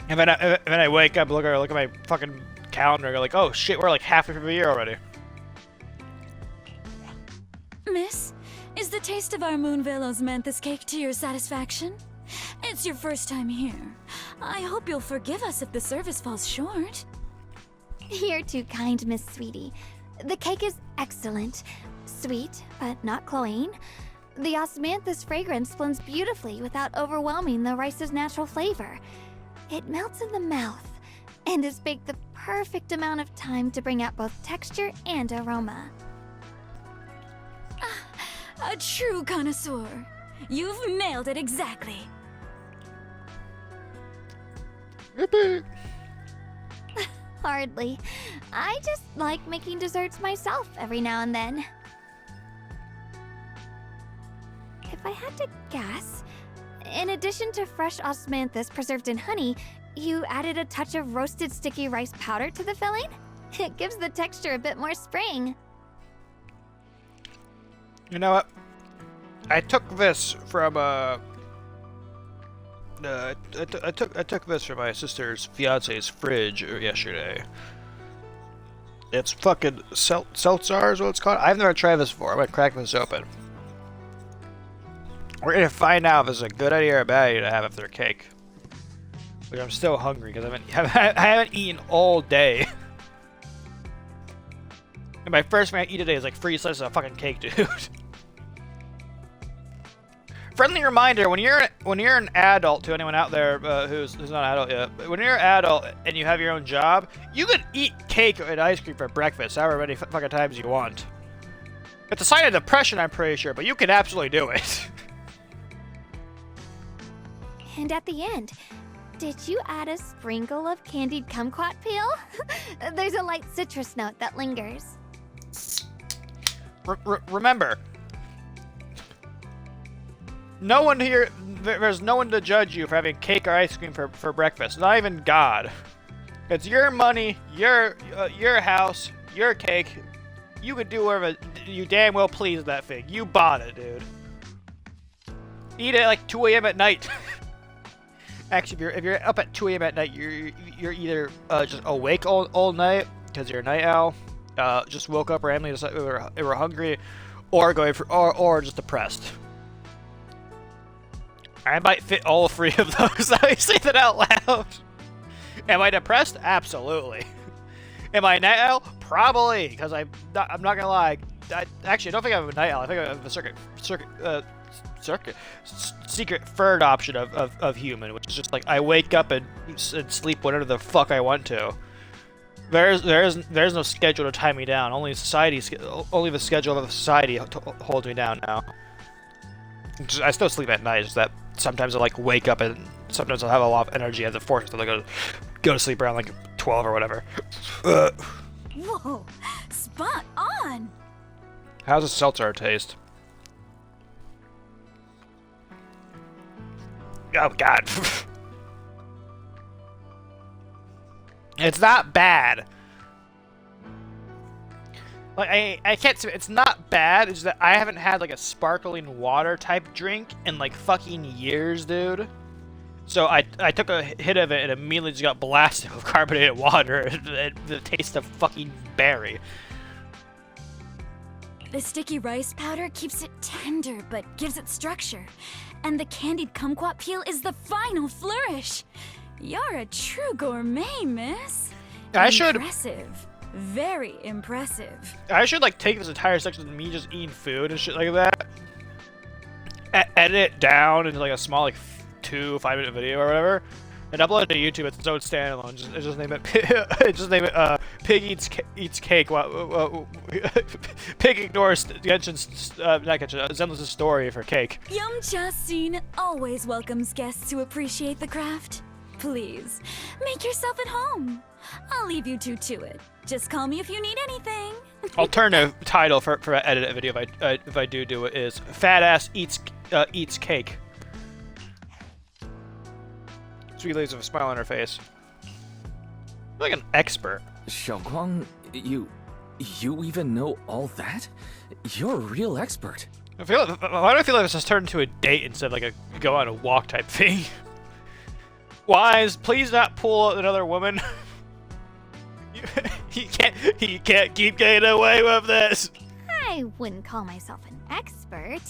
And then I wake up, look at my fucking calendar, and go like, oh shit, we're like halfway through the year already. Miss, is the taste of our Moonvale Osmanthus cake to your satisfaction? It's your first time here. I hope you'll forgive us if the service falls short. You're too kind, Miss Sweetie. The cake is excellent. Sweet, but not cloying. The osmanthus fragrance blends beautifully without overwhelming the rice's natural flavor. It melts in the mouth and is baked the perfect amount of time to bring out both texture and aroma. A true connoisseur. You've nailed it exactly. Hardly. I just like making desserts myself every now and then. If I had to guess, In addition to fresh osmanthus preserved in honey, you added a touch of roasted sticky rice powder to the filling? It gives the texture a bit more spring. You know what? I took this from I took this from my sister's fiance's fridge yesterday. It's fucking seltzer is what it's called. I've never tried this before. I'm gonna crack this open. We're gonna find out if it's a good idea or a bad idea to have after cake. Which I'm still hungry because I haven't eaten all day. And my first thing I eat today is like 3 slices of fucking cake, dude. Friendly reminder: when you're an adult, to anyone out there who's not an adult yet, when you're an adult and you have your own job, you can eat cake and ice cream for breakfast however many fucking times you want. It's a sign of depression, I'm pretty sure, but you can absolutely do it. And at the end, did you add a sprinkle of candied kumquat peel? There's a light citrus note that lingers. Remember, no one here, there's no one to judge you for having cake or ice cream for breakfast. Not even God. It's your money, your house, your cake. You could do whatever you damn well please with that thing. You bought it, dude. Eat it at like 2 a.m. at night. Actually, if you're up at 2 a.m. at night, you're either just awake all night because you're a night owl, just woke up randomly, just were hungry, or or just depressed. I might fit all 3 of those. I say that out loud. Am I depressed? Absolutely. Am I a night owl? Probably, because I'm not gonna lie. Actually, I don't think I'm a night owl. I think I'm a secret third option of human, which is just like I wake up and sleep whenever the fuck I want to. There's no schedule to tie me down. Only the schedule of society holds me down now. I still sleep at night. Just that sometimes I like wake up and sometimes I'll have a lot of energy as a force to like go to sleep around like 12 or whatever. Whoa, spot on. How's the seltzer taste? Oh God. It's not bad. Like I can't say it's not bad. It's just that I haven't had like a sparkling water type drink in like fucking years, dude. So I took a hit of it and immediately just got blasted with carbonated water and the taste of fucking berry. The sticky rice powder keeps it tender but gives it structure. And the candied kumquat peel is the final flourish. You're a true gourmet, miss. I should. Impressive. Very impressive. I should like take this entire section of me just eating food and shit like that, edit it down into like a small like 2-5 minute video or whatever, and upload it to YouTube as its own standalone. Just name it Pig eats cake while Pig ignores Zenless's story for cake. Yumcha Scene always welcomes guests who appreciate the craft. Please, make yourself at home. I'll leave you two to it. Just call me if you need anything. Alternative title for an edited video if I do it is Fat Ass Eats Cake. Sweet ladies with a smile on her face. You're like an expert. Xiaoguang, you even know all that? You're a real expert. Why do I feel like this has turned into a date instead of like a go on a walk type thing? Wise, please not pull another woman. He can't keep getting away with this. I wouldn't call myself an expert.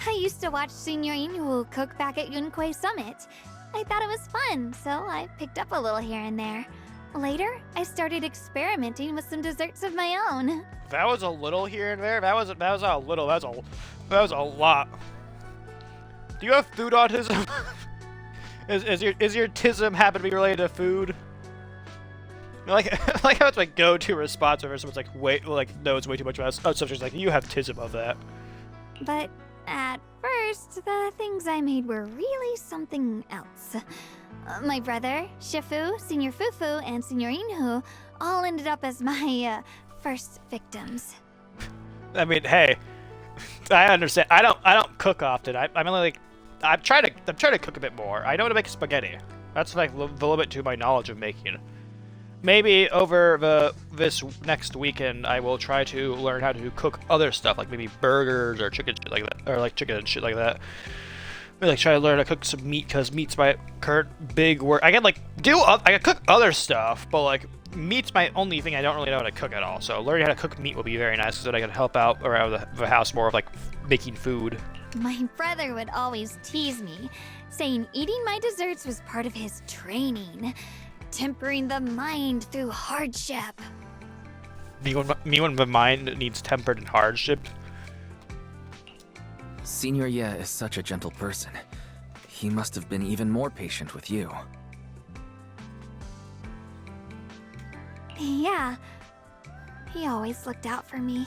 I used to watch Senior Inhu cook back at Yunquay Summit. I thought it was fun, so I picked up a little here and there. Later, I started experimenting with some desserts of my own. That was a little here and there. That was not a little. That was a lot. Do you have food autism? Is your tism happen to be related to food? Like how it's my go-to response whenever someone's knows way too much about subjects. Like, you have tism of that. But at first, the things I made were really something else. My brother, Shifu, Senior Fufu, and Senior Inhu all ended up as my first victims. I mean, hey, I understand. I don't cook often. I'm only like I'm trying to cook a bit more. I know how to make spaghetti. That's like the limit to my knowledge of making. Maybe over this next weekend, I will try to learn how to cook other stuff, like maybe burgers or chicken shit like that, or like chicken and shit like that. Maybe like try to learn how to cook some meat, because meat's my current big work. I can like I can cook other stuff, but like meat's my only thing I don't really know how to cook at all. So learning how to cook meat will be very nice, because then I can help out around the house more of like making food. My brother would always tease me, saying eating my desserts was part of his training, tempering the mind through hardship. Me when my mind needs tempered in hardship. Senior Ye is such a gentle person. He must have been even more patient with you. Yeah, he always looked out for me.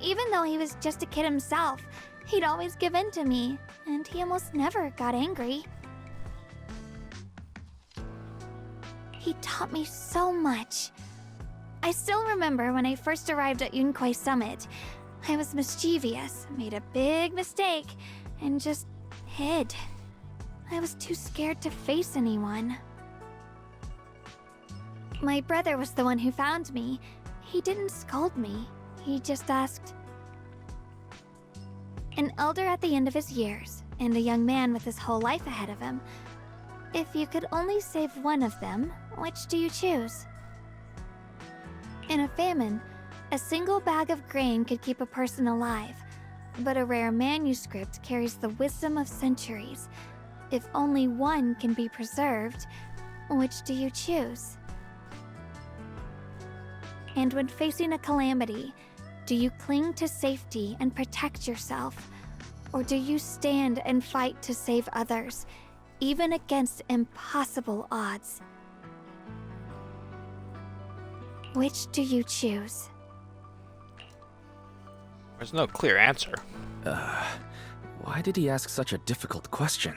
Even though he was just a kid himself, he'd always give in to me, and he almost never got angry. He taught me so much. I still remember when I first arrived at Yunkwei Summit. I was mischievous, made a big mistake, and just hid. I was too scared to face anyone. My brother was the one who found me. He didn't scold me. He just asked. An elder at the end of his years, and a young man with his whole life ahead of him. If you could only save one of them, which do you choose? In a famine, a single bag of grain could keep a person alive, but a rare manuscript carries the wisdom of centuries. If only one can be preserved, which do you choose? And when facing a calamity, do you cling to safety and protect yourself, or do you stand and fight to save others, even against impossible odds? Which do you choose? There's no clear answer. Why did he ask such a difficult question?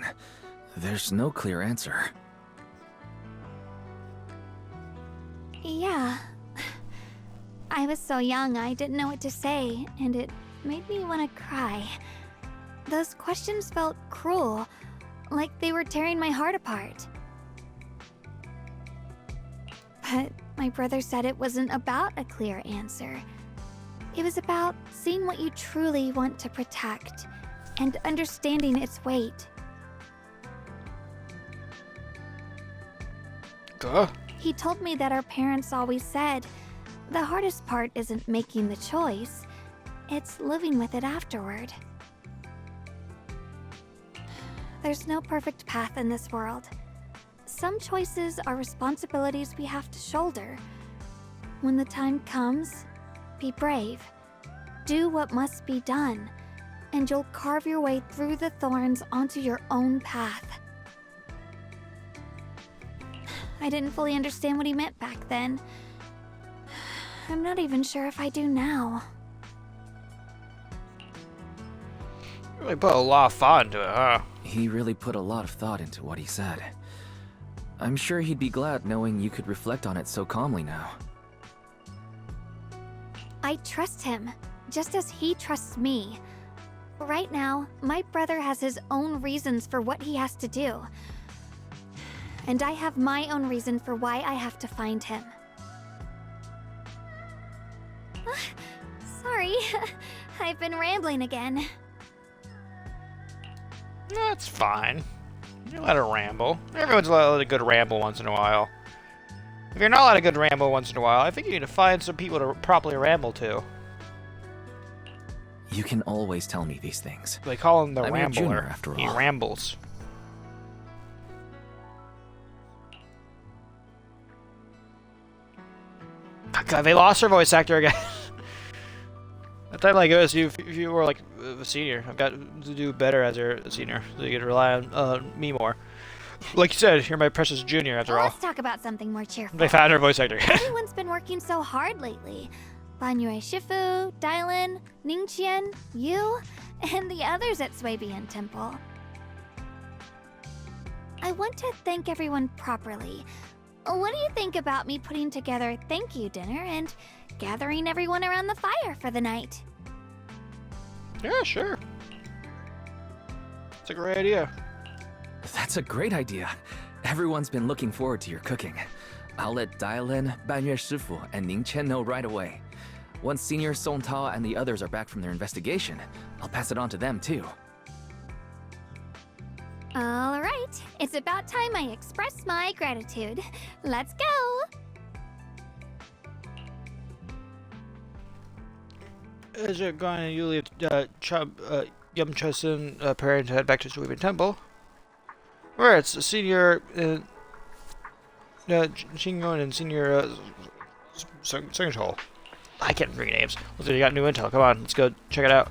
There's no clear answer. Yeah. I was so young I didn't know what to say, and it made me want to cry. Those questions felt cruel, like they were tearing my heart apart. But my brother said it wasn't about a clear answer. It was about seeing what you truly want to protect and understanding its weight. Duh. He told me that our parents always said, the hardest part isn't making the choice, it's living with it afterward. There's no perfect path in this world. Some choices are responsibilities we have to shoulder. When the time comes, be brave. Do what must be done, and you'll carve your way through the thorns onto your own path. I didn't fully understand what he meant back then. I'm not even sure if I do now. Really put a lot of thought into it, huh? He really put a lot of thought into what he said. I'm sure he'd be glad knowing you could reflect on it so calmly now. I trust him, just as he trusts me. Right now, my brother has his own reasons for what he has to do. And I have my own reason for why I have to find him. Sorry, I've been rambling again. That's fine. You're allowed to ramble. Everyone's allowed a good ramble once in a while. If you're not allowed a good ramble once in a while, I think you need to find some people to properly ramble to. You can always tell me these things. They call him the I'm a Rambler. junior, after all. He rambles. God, they lost her voice actor again. That time, like, if you were like a senior, I've got to do better as a senior, so you can rely on me more. Like you said, you're my precious junior after all. Let's talk about something more cheerful. They found her voice actor. Everyone's been working so hard lately. Banyue Shifu, Dialyn, Ningqian, you, and the others at Swabian Temple. I want to thank everyone properly. What do you think about me putting together a thank you dinner and gathering everyone around the fire for the night? Yeah, sure. It's a great idea. That's a great idea. Everyone's been looking forward to your cooking. I'll let dialyn, banyue Shifu, and Ning Chen know right away. Once Senior Song Tao and the others are back from their investigation, I'll pass it on to them too. All right, it's about time I express my gratitude. Let's go! As you're going, you leave Yum Chosun preparing to head back to Shuiben Temple, where it's Senior Shingon and Senior Sungchol. I can't read names. Looks like you got new intel. Come on, let's go check it out.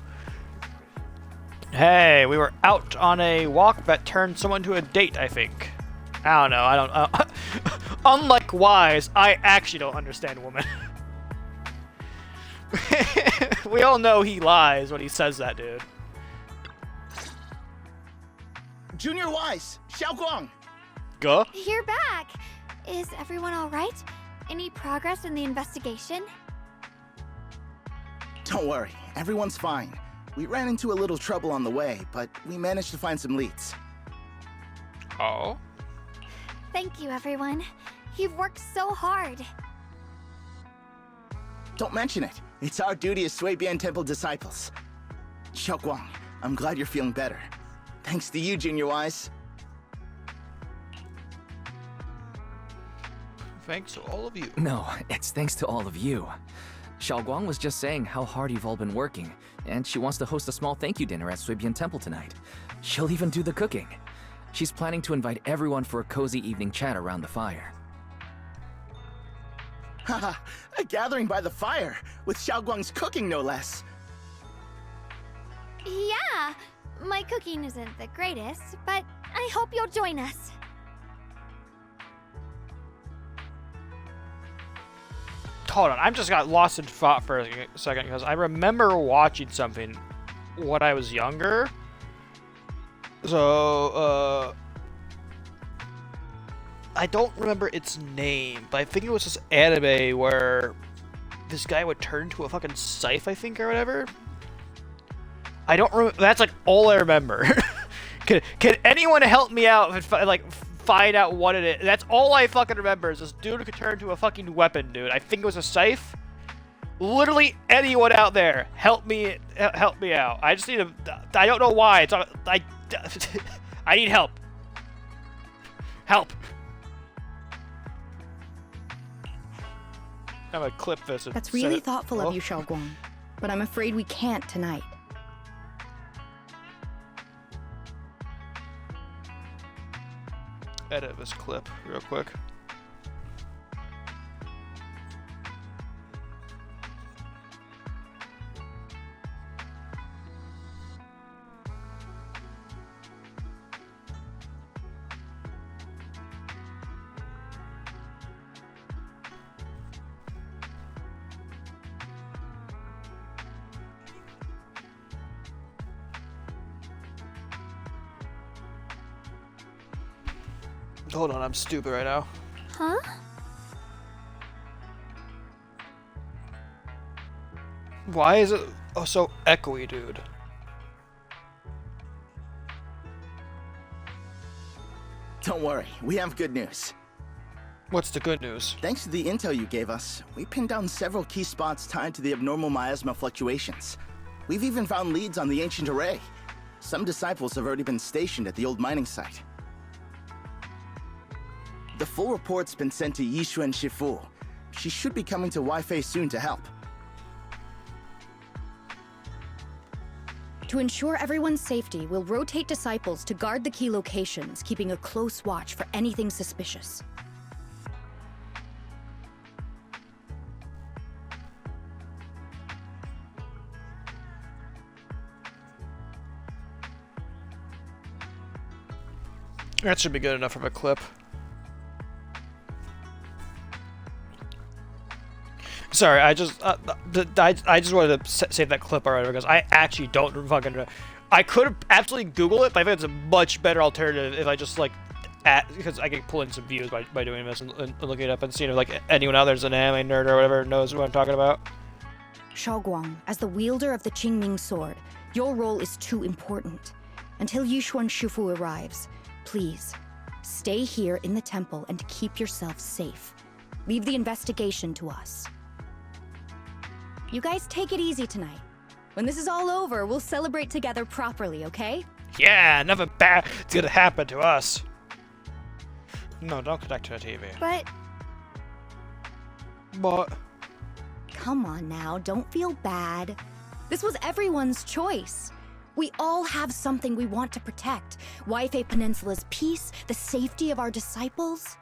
Hey, we were out on a walk that turned someone to a date, I think. I don't know. Unlike Wise, I actually don't understand women. We all know he lies when he says that, dude. Junior Wise, Xiaoguang. Go. You're back! Is everyone alright? Any progress in the investigation? Don't worry, everyone's fine. We ran into a little trouble on the way, but we managed to find some leads. Oh? Thank you, everyone. You've worked so hard. Don't mention it. It's our duty as Shuibian Temple disciples. Xiaoguang, I'm glad you're feeling better. Thanks to you, Junior Wise. Thanks to all of you. No, it's thanks to all of you. Xiaoguang was just saying how hard you've all been working, and she wants to host a small thank you dinner at Shuibian Temple tonight. She'll even do the cooking. She's planning to invite everyone for a cozy evening chat around the fire. Haha, a gathering by the fire, with Xiaoguang's cooking no less. Yeah, my cooking isn't the greatest, but I hope you'll join us. Hold on, I just got lost in thought for a second because I remember watching something when I was younger. So, I don't remember its name, but I think it was this anime where this guy would turn into a fucking scythe, I think, or whatever. I don't remember. That's like all I remember. Can anyone help me out and find out what it is? That's all I fucking remember is this dude could turn into a fucking weapon, dude. I think it was a scythe. Literally anyone out there, help me out. I just need to. I don't know why. It's I need help. Help. I'm gonna clip this. That's really thoughtful of you, Xiaoguang, but I'm afraid we can't tonight. Edit this clip real quick. Hold on, I'm stupid right now. Huh? Why is it so echoey, dude? Don't worry, we have good news. What's the good news? Thanks to the intel you gave us, we pinned down several key spots tied to the abnormal miasma fluctuations. We've even found leads on the ancient array. Some disciples have already been stationed at the old mining site. The full report's been sent to Yishuan Shifu. She should be coming to Wi-Fi soon to help. To ensure everyone's safety, we'll rotate disciples to guard the key locations, keeping a close watch for anything suspicious. That should be good enough of a clip. Sorry, I just wanted to save that clip already because I actually don't fucking know. I could have absolutely Google it, but I think it's a much better alternative if I just because I can pull in some views by doing this and looking it up and seeing if anyone out there's an anime nerd or whatever knows what I'm talking about. Xiaoguang, as the wielder of the Qingming sword, your role is too important. Until Yushuan Shufu arrives, please, stay here in the temple and keep yourself safe. Leave the investigation to us. You guys take it easy tonight. When this is all over, we'll celebrate together properly, okay? Yeah, nothing bad is gonna happen to us. No, don't connect to the TV. But... Come on now, don't feel bad. This was everyone's choice. We all have something we want to protect. Waifei Peninsula's peace, the safety of our disciples.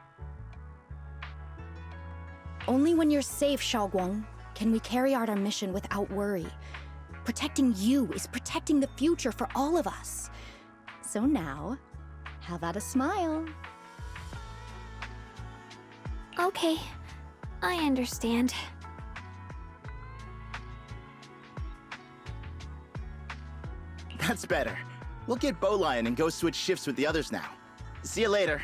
Only when you're safe, Xiaoguang, can we carry out our mission without worry. Protecting you is protecting the future for all of us. So now, how about a smile? Okay, I understand. That's better. We'll get Bowlion and go switch shifts with the others now. See you later.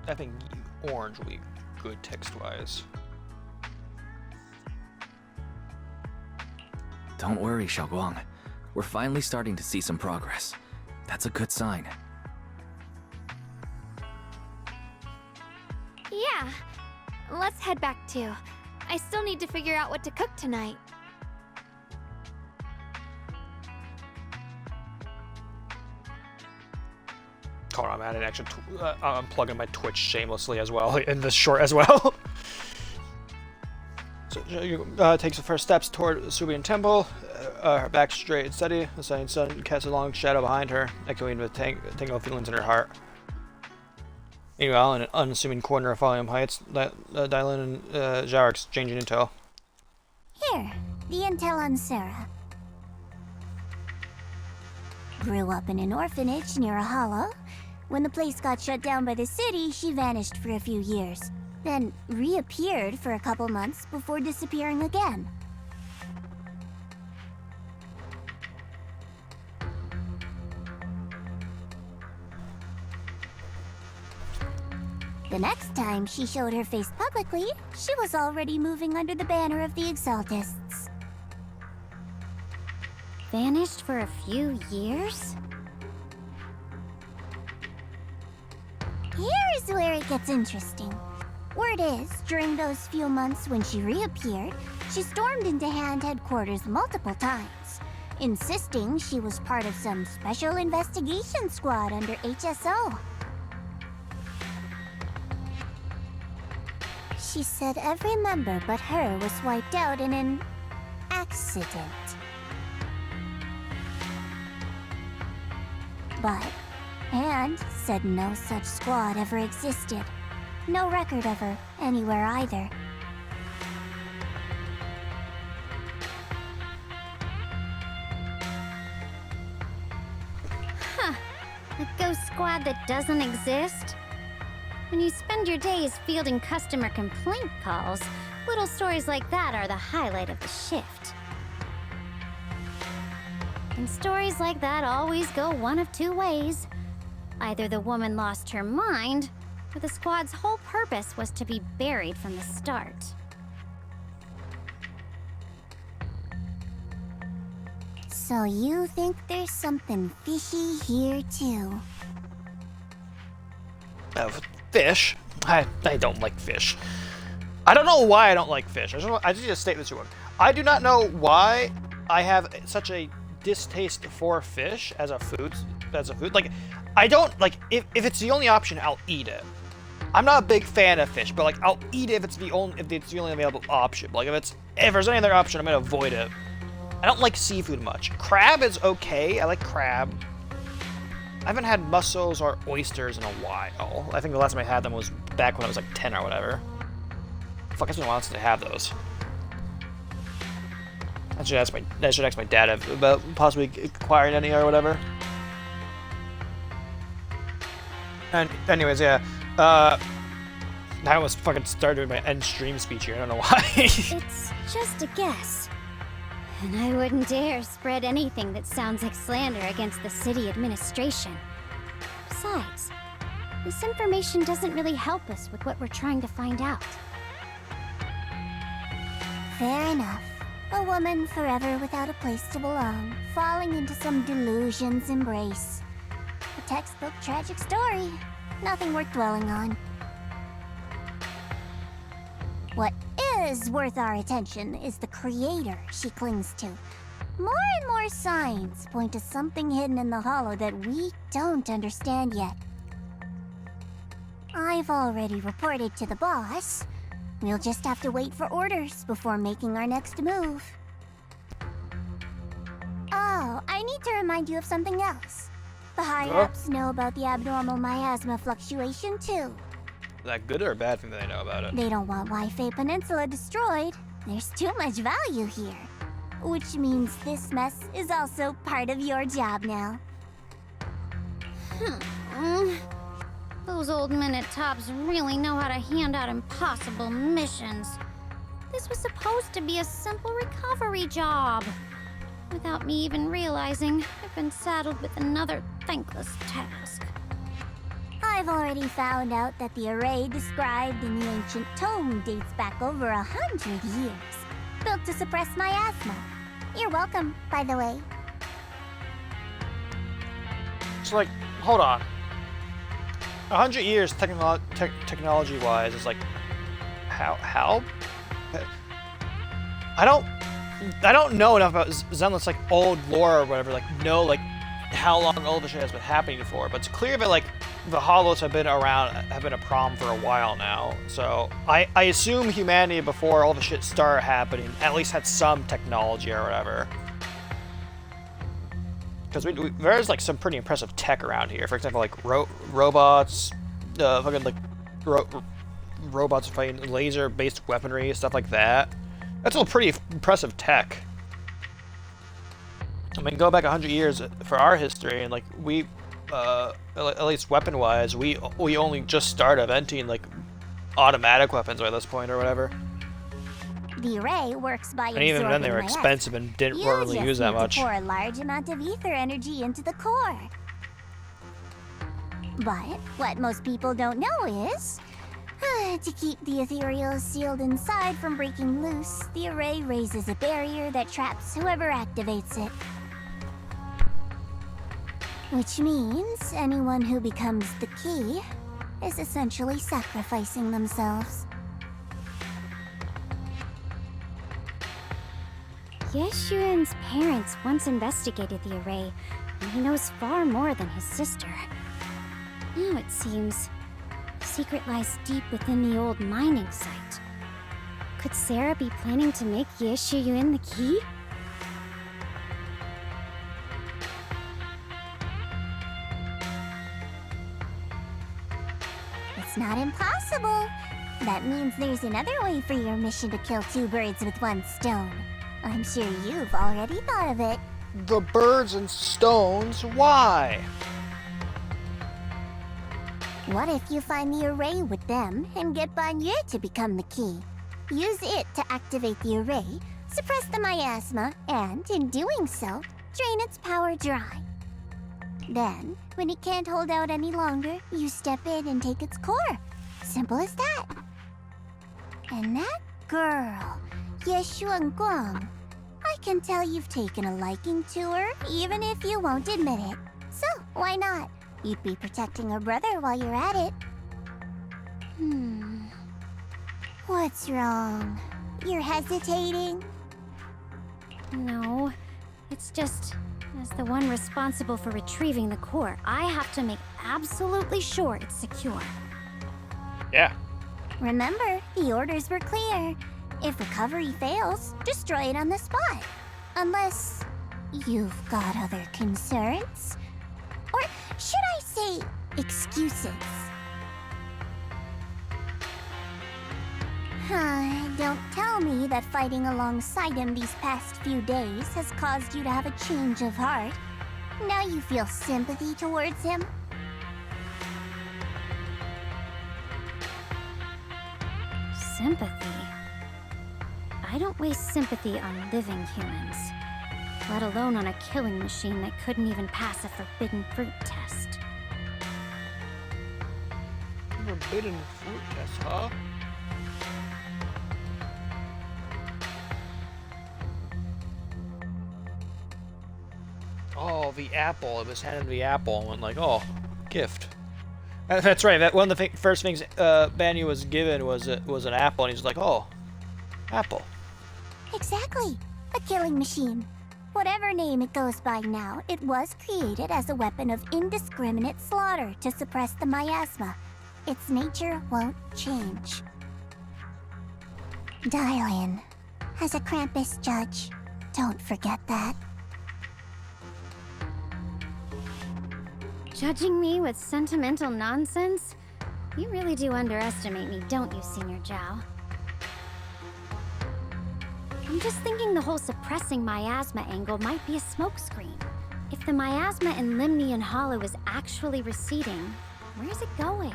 I think orange will be good text-wise. Don't worry, Xiaoguang. We're finally starting to see some progress. That's a good sign. Yeah, let's head back too. I still need to figure out what to cook tonight. Hold on, I'm adding extra. I'm plugging my Twitch shamelessly as well in this short as well. So you takes the first steps toward the Subian Temple. Her back straight and steady. The setting sun casts a long shadow behind her, echoing with tangled feelings in her heart. Meanwhile, in an unassuming corner of Volume Heights, Dialyn and Zhao are exchanging intel. Here, the intel on Sarah. Grew up in an orphanage near a hollow. When the place got shut down by the city, she vanished for a few years. Then reappeared for a couple months before disappearing again. The next time she showed her face publicly, she was already moving under the banner of the Exaltists. Vanished for a few years? Here's where it gets interesting. Word is, during those few months when she reappeared, she stormed into Hand headquarters multiple times, insisting she was part of some special investigation squad under HSO. She said every member but her was wiped out in an accident. But Hand said no such squad ever existed. No record of her anywhere either. Huh. A ghost squad that doesn't exist? When you spend your days fielding customer complaint calls, little stories like that are the highlight of the shift. And stories like that always go one of two ways. Either the woman lost her mind, or the squad's whole purpose was to be buried from the start. So you think there's something fishy here too? Fish? I don't like fish. I don't know why I don't like fish. I just need to state this to him. I do not know why I have such a distaste for fish as a food. Like, I don't like if it's the only option, I'll eat it. I'm not a big fan of fish, but like I'll eat it if it's the only available option. Like if there's any other option, I'm gonna avoid it. I don't like seafood much. Crab is okay. I like crab. I haven't had mussels or oysters in a while. I think the last time I had them was back when I was like 10 or whatever. Fuck, it's been a while since I have those. I should ask my dad about possibly acquiring any or whatever. And anyways, yeah. I almost fucking started my end stream speech here. I don't know why. It's just a guess. And I wouldn't dare spread anything that sounds like slander against the city administration. Besides, this information doesn't really help us with what we're trying to find out. Fair enough. A woman forever without a place to belong, falling into some delusion's embrace. A textbook tragic story. Nothing worth dwelling on. What is worth our attention is the creator she clings to. More and more signs point to something hidden in the hollow that we don't understand yet. I've already reported to the boss. We'll just have to wait for orders before making our next move. Oh, I need to remind you of something else. The higher-ups know about the abnormal miasma fluctuation too. Is that good or a bad thing that they know about it? They don't want Wi-Fi Peninsula destroyed. There's too much value here. Which means this mess is also part of your job now. Those old minute tops really know how to hand out impossible missions. This was supposed to be a simple recovery job. Without me even realizing, I've been saddled with another thankless task. I've already found out that the array described in the ancient tome dates back over 100 years. Built to suppress miasma. You're welcome, by the way. So, like, hold on. 100 years technology-wise is like, how? I don't know enough about Zenlith's like old lore or whatever. Like, know like how long all this shit has been happening for. But it's clear that like the Hollows have been around, have been a problem for a while now. So I assume humanity before all the shit started happening at least had some technology or whatever. Because there's like some pretty impressive tech around here. For example, like robots, fucking like robots fighting laser-based weaponry, stuff like that. That's all pretty impressive tech. I mean, go back 100 years for our history, and like we, at least weapon-wise, we only just started inventing like automatic weapons by this point or whatever. The array works by and even then they were expensive and didn't really use that much. You just need to pour a large amount of ether energy into the core. But what most people don't know is, to keep the ethereal sealed inside from breaking loose, the array raises a barrier that traps whoever activates it. Which means anyone who becomes the key is essentially sacrificing themselves. Yeshuan's parents once investigated the array, and he knows far more than his sister. Now it seems the secret lies deep within the old mining site. Could Sarah be planning to make Yeshuyun the key? It's not impossible. That means there's another way for your mission to kill two birds with one stone. I'm sure you've already thought of it. The birds and stones? Why? What if you find the array with them and get Banyue to become the key? Use it to activate the array, suppress the miasma, and, in doing so, drain its power dry. Then, when it can't hold out any longer, you step in and take its core. Simple as that. And that girl, Yeshuan Guang, I can tell you've taken a liking to her, even if you won't admit it. So, why not? You'd be protecting her brother while you're at it. What's wrong? You're hesitating? No, it's just, as the one responsible for retrieving the core, I have to make absolutely sure it's secure. Yeah. Remember, the orders were clear. If recovery fails, destroy it on the spot. Unless you've got other concerns. Or should I say, excuses? Don't tell me that fighting alongside him these past few days has caused you to have a change of heart. Now you feel sympathy towards him? Sympathy? I I don't waste sympathy on living humans, let alone on a killing machine that couldn't even pass a forbidden fruit test. Forbidden fruit test, huh? Oh, the apple. It was handed the apple and went like, oh, gift. That's right. That one of the first things Banyue was given was an apple, and he's like, oh, apple. Exactly. A killing machine. Whatever name it goes by now, it was created as a weapon of indiscriminate slaughter to suppress the miasma. Its nature won't change. Dialyn, as a Krampus judge, don't forget that. Judging me with sentimental nonsense? You really do underestimate me, don't you, Senior Zhao? I'm just thinking the whole suppressing miasma angle might be a smokescreen. If the miasma in Limnian Hollow is actually receding, where's it going?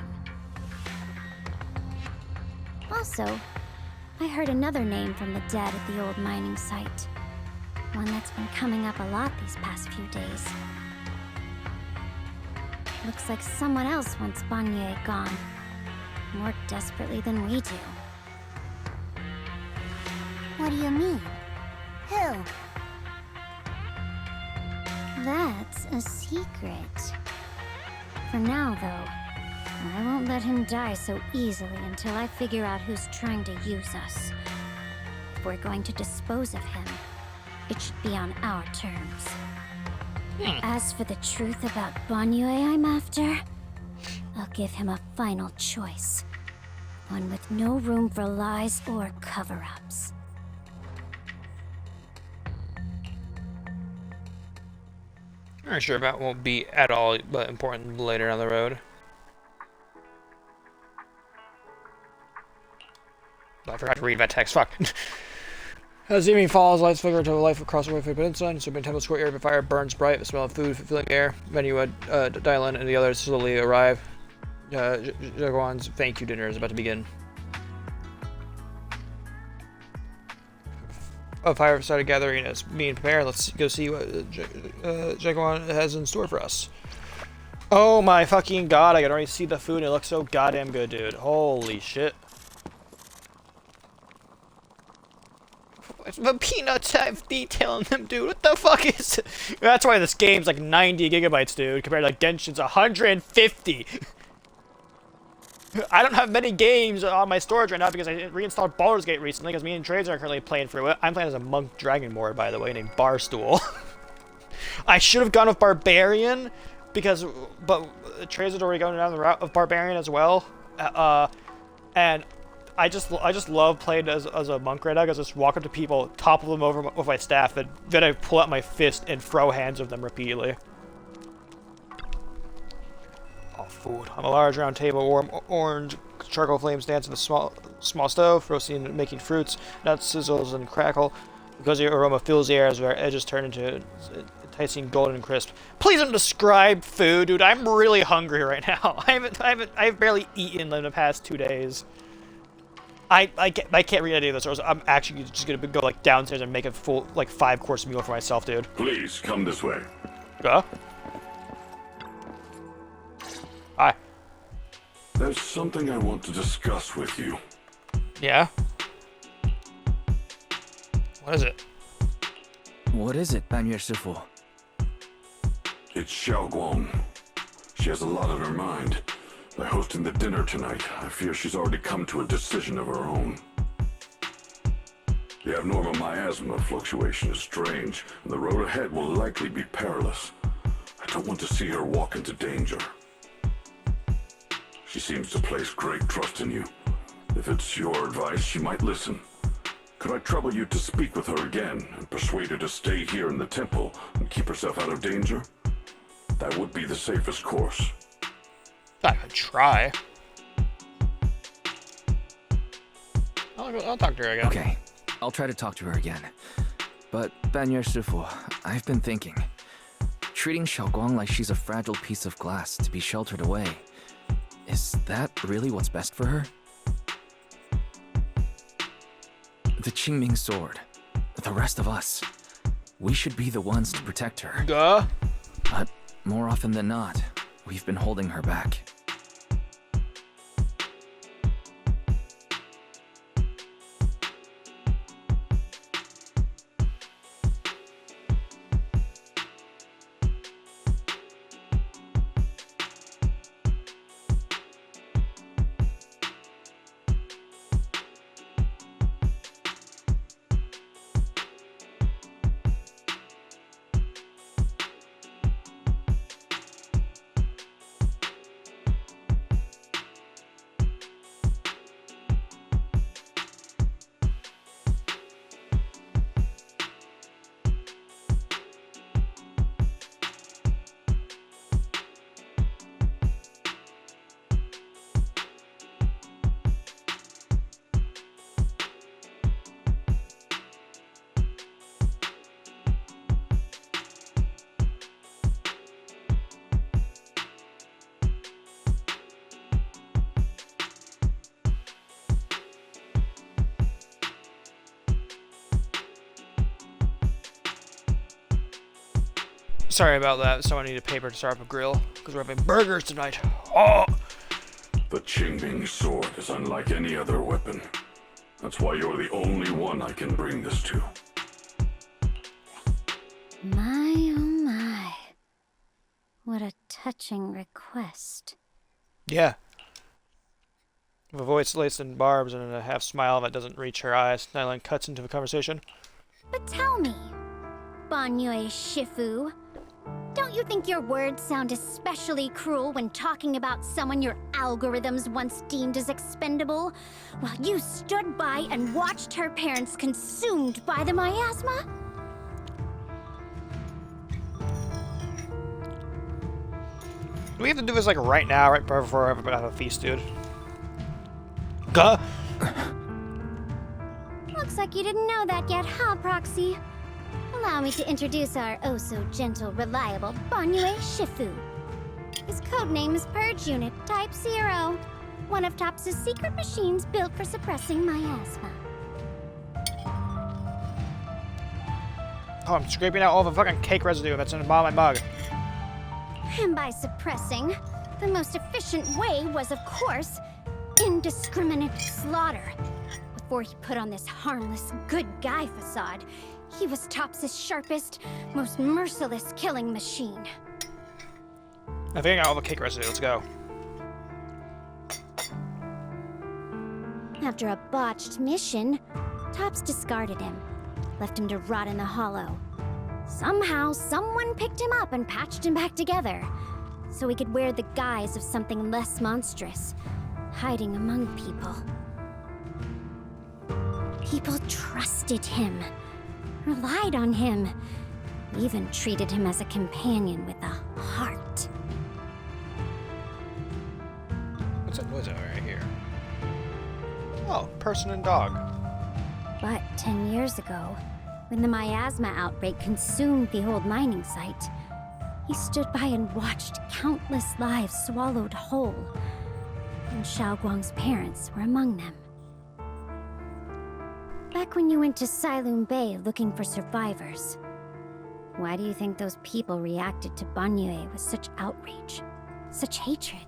Also, I heard another name from the dead at the old mining site. One that's been coming up a lot these past few days. Looks like someone else wants banyue gone. More desperately than we do. What do you mean? Who? That's a secret. For now, though, I won't let him die so easily until I figure out who's trying to use us. If we're going to dispose of him, it should be on our terms. As for the truth about banyue I'm after, I'll give him a final choice. One with no room for lies or cover-ups. I'm not sure that won't be at all but important later down the road. I forgot to read that text. Fuck. As evening falls, lights flicker into life across the Wayfair Peninsula. And Supreme Temple's courtyard, the fire burns bright. The smell of food filling the air. Banyue, Dialyn, and the others slowly arrive. Jaguan's thank you dinner is about to begin. A fire started gathering as being prepared. Let's go see what Jaguan has in store for us. Oh my fucking god, I can already see the food and it looks so goddamn good, dude. Holy shit. The peanuts have detail in them, dude. What the fuck is it? That's why this game's like 90 gigabytes, dude, compared to like Genshin's 150. I don't have many games on my storage right now because I reinstalled Baldur's Gate recently because me and Trades are currently playing through it. I'm playing as a monk dragonborn, by the way, named Barstool. I should have gone with Barbarian because, but Trades had already gone down the route of Barbarian as well. And I just love playing as a monk right now because I just walk up to people, topple them over with my staff, and then I pull out my fist and throw hands of them repeatedly. Oh, food. On a large round table, warm orange charcoal flames dance in the small stove, roasting and making fruits. Nuts sizzles and crackle. Because the aroma fills the air as our edges turn into enticing golden and crisp. Please don't describe food, dude. I'm really hungry right now. I've barely eaten in the past 2 days. I can't read any of this, or I'm actually just gonna go like downstairs and make a full like 5-course meal for myself, dude. Please come this way. Hi. There's something I want to discuss with you. Yeah? What is it? What is it, Banyue Shifu? It's Xiaoguang. She has a lot on her mind. By hosting the dinner tonight, I fear she's already come to a decision of her own. The abnormal miasma fluctuation is strange, and the road ahead will likely be perilous. I don't want to see her walk into danger. She seems to place great trust in you. If it's your advice, she might listen. Could I trouble you to speak with her again and persuade her to stay here in the temple and keep herself out of danger? That would be the safest course. I could try. I'll talk to her again. Okay, I'll try to talk to her again. But, Banyue Shifu, I've been thinking. Treating Xiaoguang like she's a fragile piece of glass to be sheltered away. Is that really what's best for her? The Qingming sword. The rest of us. We should be the ones to protect her. Duh. But more often than not, we've been holding her back. Sorry about that. Someone needed paper to start up a grill because we're having burgers tonight. Oh! The Qingming sword is unlike any other weapon. That's why you're the only one I can bring this to. My, oh my. What a touching request. Yeah. With a voice laced in barbs and a half smile that doesn't reach her eyes, Dialyn cuts into the conversation. But tell me, banyue Shifu, don't you think your words sound especially cruel when talking about someone your algorithms once deemed as expendable, while you stood by and watched her parents consumed by the miasma? Do we have to do this like right now, right before I have a feast, dude? Gah! Looks like you didn't know that yet, huh, Proxy? Allow me to introduce our oh-so-gentle, reliable banyue Shifu. His codename is Purge Unit Type 0, one of TOPS' secret machines built for suppressing miasma. Oh, I'm scraping out all the fucking cake residue that's in the bottom of my mug. And by suppressing, the most efficient way was, of course, indiscriminate slaughter. Before he put on this harmless, good guy facade, he was TOPS' sharpest, most merciless killing machine. I think I got all the cake residue. Let's go. After a botched mission, TOPS discarded him, left him to rot in the hollow. Somehow, someone picked him up and patched him back together, so he could wear the guise of something less monstrous, hiding among people. People trusted him, relied on him, even treated him as a companion with a heart. What's that right here? Oh, person and dog. But 10 years ago, when the miasma outbreak consumed the old mining site, he stood by and watched countless lives swallowed whole, and Xiaoguang's parents were among them. Back when you went to Sailoon Bay looking for survivors, why do you think those people reacted to Banyue with such outrage, such hatred?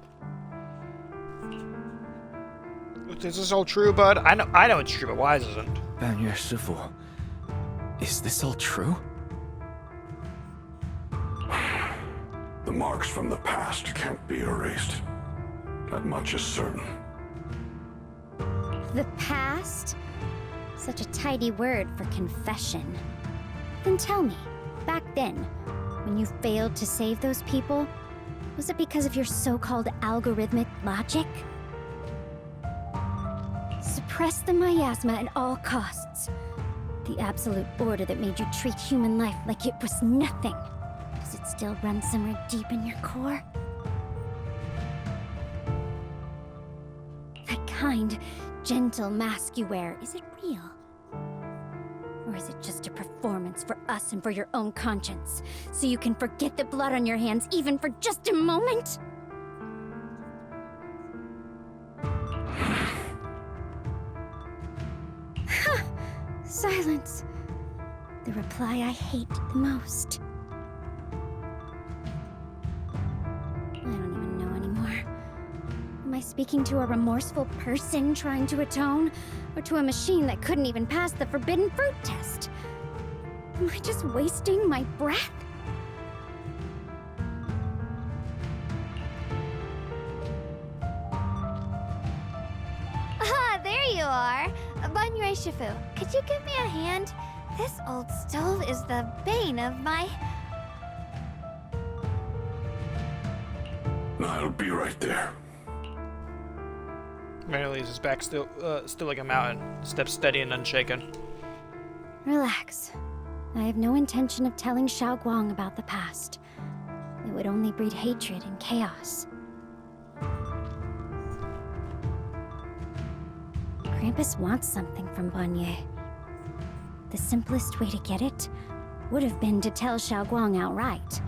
Is this all true, bud? I know it's true, but why isn't? Banyue Shifu, is this all true? The marks from the past can't be erased. That much is certain. The past? Such a tidy word for confession. Then tell me, back then, when you failed to save those people, was it because of your so-called algorithmic logic? Suppress the miasma at all costs. The absolute order that made you treat human life like it was nothing. Does it still run somewhere deep in your core? That kind, gentle mask you wear, is it real? Or is it just a performance for us and for your own conscience, so you can forget the blood on your hands even for just a moment? silence. The reply I hate the most. I don't even know anymore. Am I speaking to a remorseful person trying to atone? Or to a machine that couldn't even pass the forbidden fruit test? Am I just wasting my breath? Ah, there you are. Banyue Shifu, could you give me a hand? This old stove is the bane of my... I'll be right there. Marylee's back still like a mountain, steps steady and unshaken. Relax. I have no intention of telling Xiao Guang about the past. It would only breed hatred and chaos. Krampus wants something from Banyue. The simplest way to get it would have been to tell Xiao Guang outright.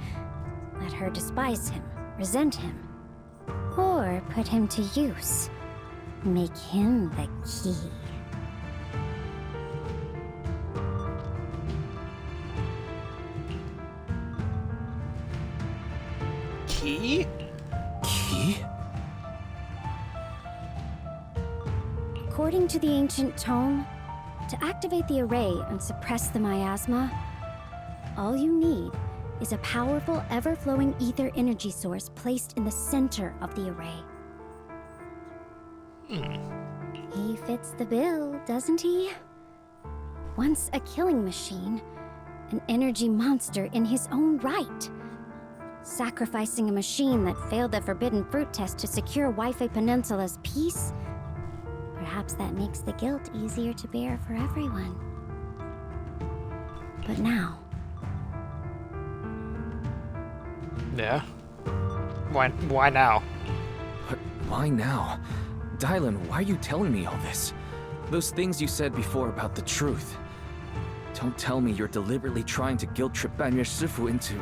Let her despise him, resent him, or put him to use. Make him the key. Key? Key? According to the ancient tome, to activate the array and suppress the miasma, all you need is a powerful, ever-flowing ether energy source placed in the center of the array. He fits the bill, doesn't he? Once a killing machine, an energy monster in his own right. Sacrificing a machine that failed the forbidden fruit test to secure Wi-Fi Peninsula's peace? Perhaps that makes the guilt easier to bear for everyone. But now... Yeah? Why now? But why now? Dialyn, why are you telling me all this? Those things you said before about the truth. Don't tell me you're deliberately trying to guilt-trip banyue Shifu into...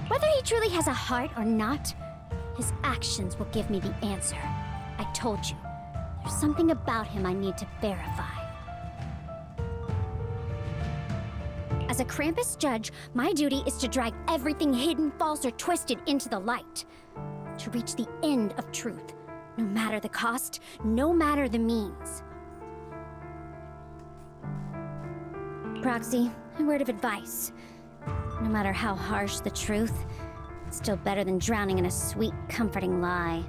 Whether he truly has a heart or not, his actions will give me the answer. I told you, there's something about him I need to verify. As a Krampus judge, my duty is to drag everything hidden, false, or twisted into the light. To reach the end of truth, no matter the cost, no matter the means. Proxy, a word of advice. No matter how harsh the truth, it's still better than drowning in a sweet, comforting lie.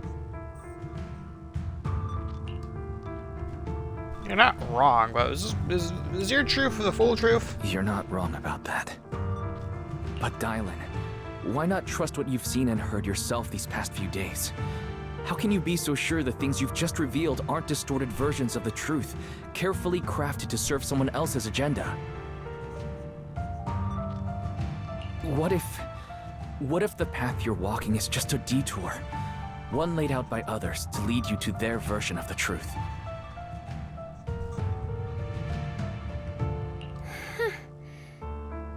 You're not wrong, but is your truth the full truth? You're not wrong about that. But Dialyn, why not trust what you've seen and heard yourself these past few days? How can you be so sure the things you've just revealed aren't distorted versions of the truth, carefully crafted to serve someone else's agenda? What if the path you're walking is just a detour, one laid out by others to lead you to their version of the truth?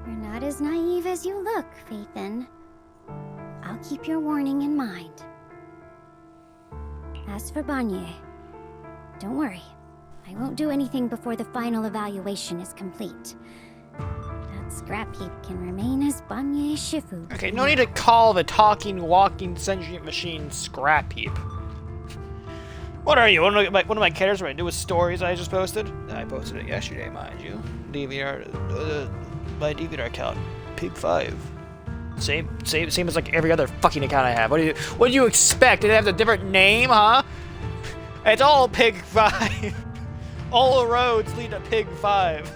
You're not as naive as you look, Phaethan. I'll keep your warning in mind. As for Banyue, don't worry. I won't do anything before the final evaluation is complete. That scrap heap can remain as Banyue Shifu. Okay, no need to call the talking, walking, sentient machine scrap heap. What are you? One of my characters what I do with stories I just posted? I posted it yesterday, mind you. DVR, my DVR account, pigFIVE. Same as like every other fucking account I have. What do you expect? Did it have a different name, huh? It's all pigFIVE. All roads lead to pigFIVE.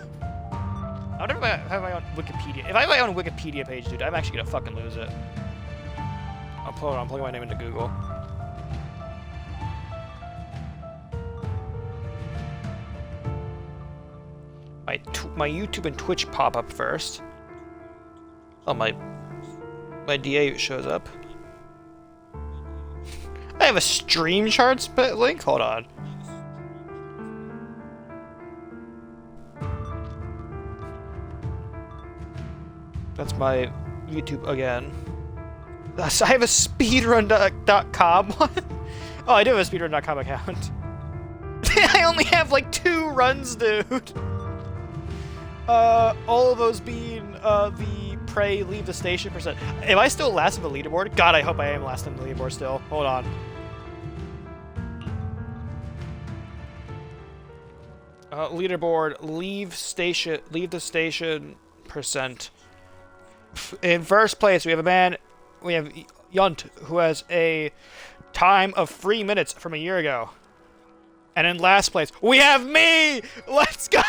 I wonder if I have my own Wikipedia. If I have my own Wikipedia page, dude, I'm actually gonna fucking lose it. I'm plugging my name into Google. My YouTube and Twitch pop up first. Oh, my DA shows up. I have a stream charts link? Hold on. That's my YouTube again. So I have a speedrun.com one. Oh, I do have a speedrun.com account. I only have like 2 runs, dude. All of those being the pray leave the station %. Am I still last in the leaderboard? God, I hope I am last in the leaderboard still. Hold on. Leaderboard, leave the station %. In first place, we have Yunt, who has a time of 3 minutes from a year ago. And in last place, we have me! Let's go!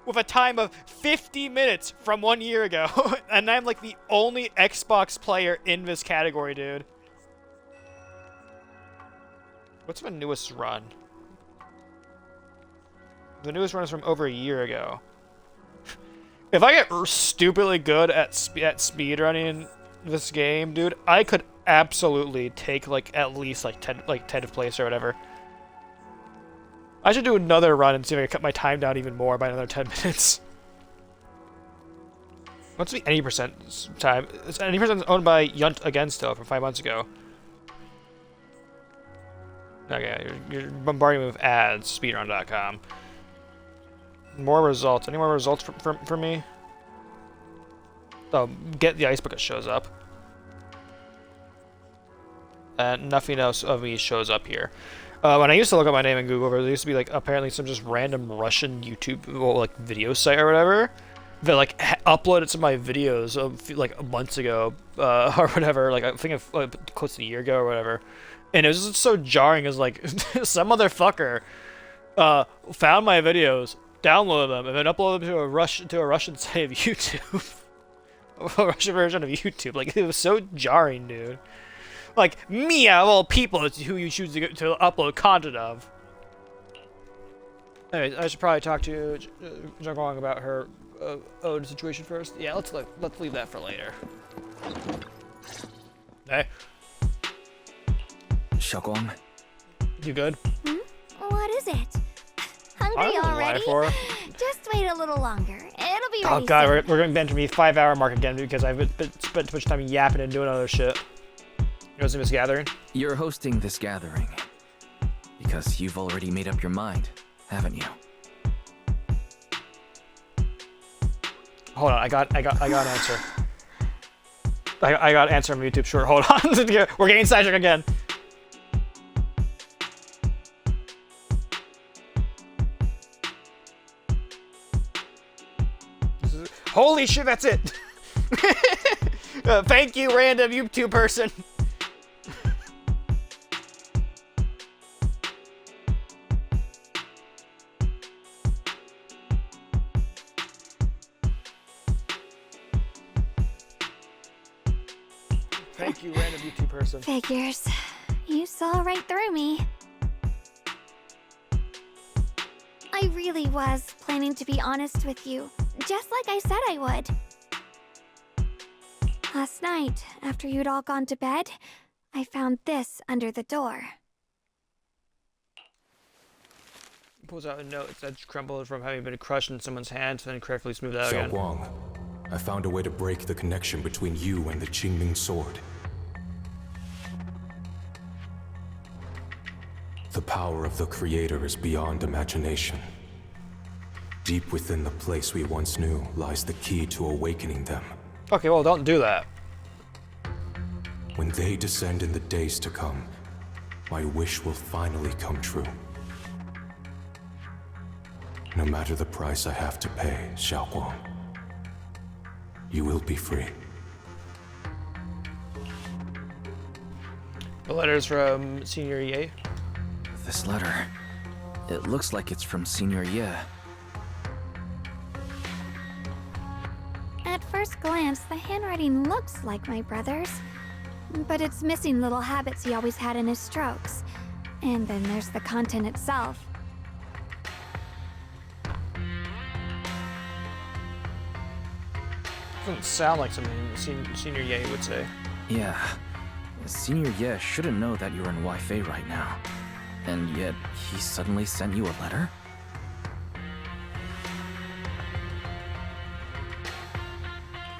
With a time of 50 minutes from 1 year ago. And I'm like the only Xbox player in this category, dude. What's my newest run? The newest run is from over a year ago. If I get stupidly good at speedrunning this game, dude, I could absolutely take like at least like 10th place or whatever. I should do another run and see if I can cut my time down even more by another 10 minutes. What's the any percent time? Any percent is owned by Yunt again still from 5 months ago. Okay, you're bombarding me with ads. Speedrun.com. More results. Any more results for me? Oh, get the ice bucket shows up. And nothing else of me shows up here. When I used to look up my name in Google, there used to be like apparently some just random Russian YouTube like video site or whatever that like uploaded some of my videos of like months ago or whatever. Like I think of close to a year ago or whatever, and it was just so jarring. As like some motherfucker found my videos, downloaded them, and then uploaded them to a Russian site of YouTube, a Russian version of YouTube. Like it was so jarring, dude. Like, me out of all people is who you choose to upload content of. Anyways, I should probably talk to Zhang Guang about her own situation first. Yeah, let's leave that for later. Hey. Xiaoguang. You good? Hmm? What is it? Hungry already? Just wait a little longer. It'll be ready. Oh god, we're going to enter me 5-hour mark again because I've spent too much time yapping and doing other shit. You hosting this gathering? You're hosting this gathering because you've already made up your mind, haven't you? Hold on, I got an answer. I got an answer from YouTube. Sure, hold on. We're getting sidetracked again. Holy shit, that's it. Thank you, random YouTube person. Thank you, random YouTube person. Figures. You saw right through me. I really was planning to be honest with you, just like I said I would. Last night, after you'd all gone to bed, I found this under the door. Pulls out a note. Its edge crumbled from having been crushed in someone's hand, then carefully smoothed out again. Xiaoguang, I found a way to break the connection between you and the Qingming sword. The power of the Creator is beyond imagination. Deep within the place we once knew lies the key to awakening them. Okay, well, don't do that. When they descend in the days to come, my wish will finally come true. No matter the price I have to pay, Xiaoguang, you will be free. The letter's from Senior Ye. This letter, it looks like it's from Senior Ye. At first glance, the handwriting looks like my brother's, but it's missing little habits he always had in his strokes. And then there's the content itself. Doesn't sound like something Senior Ye would say. Yeah, Senior Ye shouldn't know that you're in Wi-Fi right now. And yet, he suddenly sent you a letter?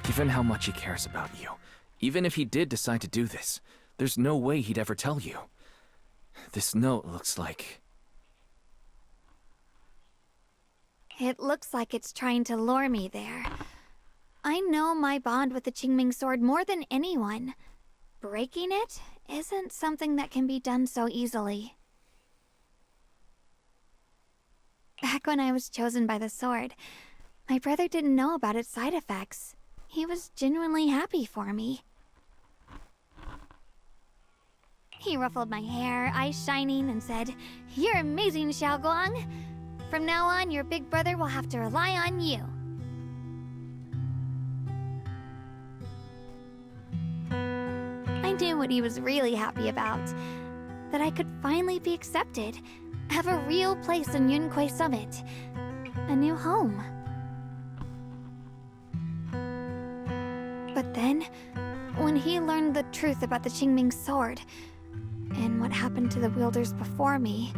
Given how much he cares about you, even if he did decide to do this, there's no way he'd ever tell you. This note looks like It looks like it's trying to lure me there. I know my bond with the Qingming sword more than anyone. Breaking it isn't something that can be done so easily. Back when I was chosen by the sword, my brother didn't know about its side effects. He was genuinely happy for me. He ruffled my hair, eyes shining, and said, "You're amazing, Xiaoguang. From now on, your big brother will have to rely on you." I knew what he was really happy about. That I could finally be accepted, have a real place in Yunquei Summit, a new home. But then, when he learned the truth about the Qingming sword, and what happened to the wielders before me...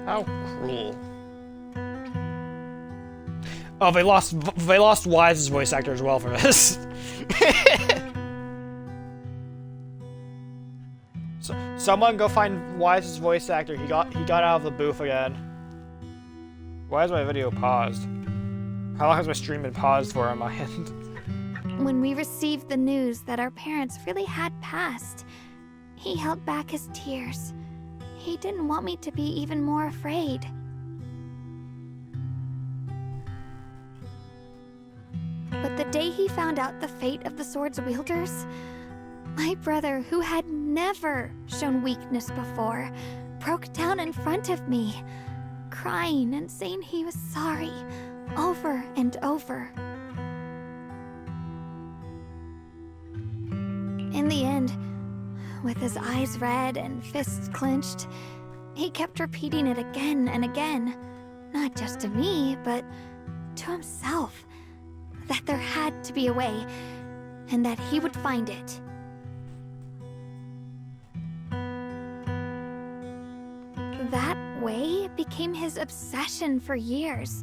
How cruel. Oh, they lost Wise's voice actor as well for this. So, someone go find Wise's voice actor. He got out of the booth again. Why is my video paused? How long has my stream been paused for on my end? When we received the news that our parents really had passed, he held back his tears. He didn't want me to be even more afraid. But the day he found out the fate of the sword's wielders, my brother, who had never shown weakness before, broke down in front of me, crying and saying he was sorry, over and over. In the end, with his eyes red and fists clenched, he kept repeating it again and again, not just to me, but to himself, that there had to be a way, and that he would find it. That way became his obsession for years.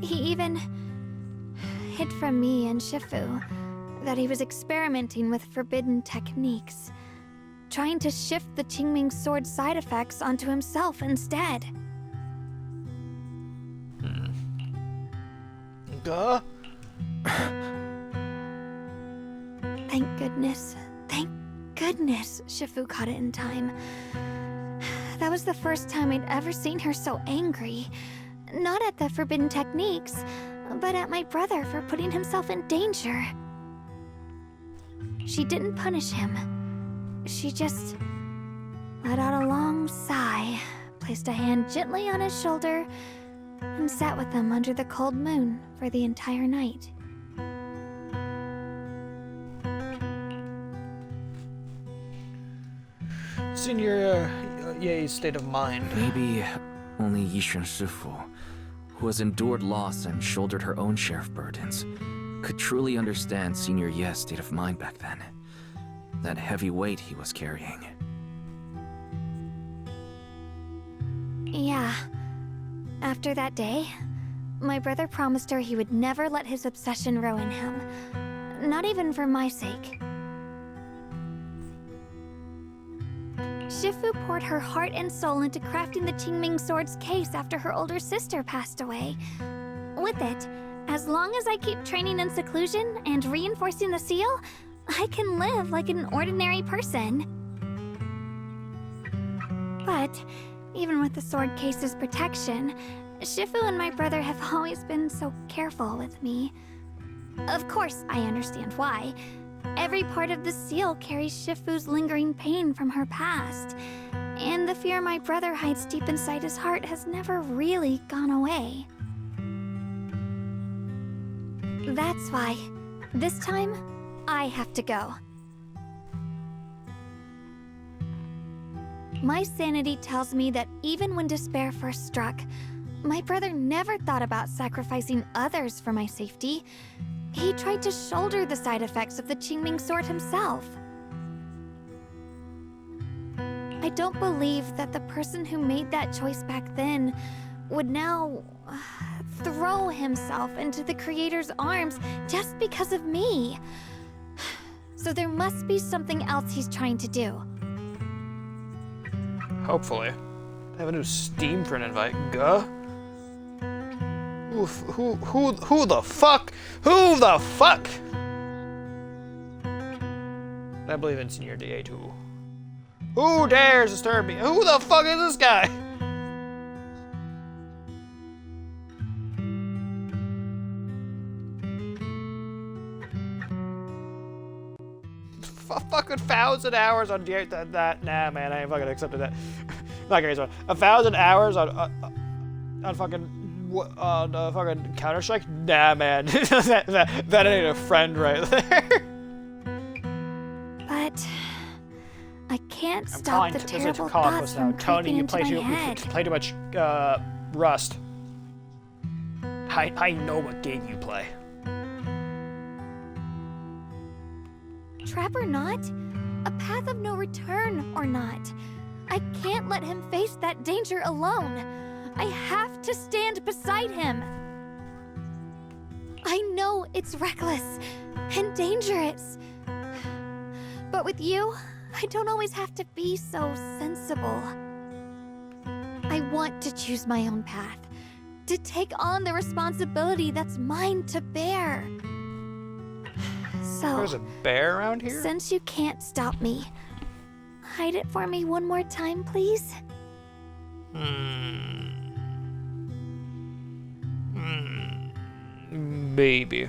He even hid from me and Shifu that he was experimenting with forbidden techniques, trying to shift the Qingming sword side effects onto himself instead. Duh. Thank goodness Shifu caught it in time. That was the first time I'd ever seen her so angry. Not at the forbidden techniques, but at my brother for putting himself in danger. She didn't punish him. She just let out a long sigh, placed a hand gently on his shoulder, and sat with him under the cold moon for the entire night. Senior Ye's state of mind. Maybe only Yishun Shifu, who has endured loss and shouldered her own share of burdens, could truly understand Senior Ye's state of mind back then. That heavy weight he was carrying. Yeah. After that day, my brother promised her he would never let his obsession ruin him. Not even for my sake. Shifu poured her heart and soul into crafting the Qingming sword's case after her older sister passed away. With it, as long as I keep training in seclusion and reinforcing the seal, I can live like an ordinary person. But even with the sword case's protection, Shifu and my brother have always been so careful with me. Of course, I understand why. Every part of the seal carries Shifu's lingering pain from her past, and the fear my brother hides deep inside his heart has never really gone away. That's why, this time, I have to go. My sanity tells me that even when despair first struck, my brother never thought about sacrificing others for my safety. He tried to shoulder the side effects of the Qingming sword himself. I don't believe that the person who made that choice back then would now throw himself into the Creator's arms just because of me. So there must be something else he's trying to do. Hopefully. I have a new Steam friend invite. Guh. Who the fuck? Who the fuck? I believe in Senior DA2. Who dares disturb me? Who the fuck is this guy? Fucking 1,000 hours on that. Nah, man, I ain't fucking accepted that. Not gonna so 1,000 hours on fucking Counter-Strike. Nah, man, that ain't a friend right there. But I can't stop the terrible thoughts from creeping into my head. You play too much Rust. I know what game you play. Trap or not, a path of no return or not, I can't let him face that danger alone. I have to stand beside him. I know it's reckless and dangerous, but with you, I don't always have to be so sensible. I want to choose my own path, to take on the responsibility that's mine to bear. So, there's a bear around here? Since you can't stop me, hide it for me one more time, please. Maybe.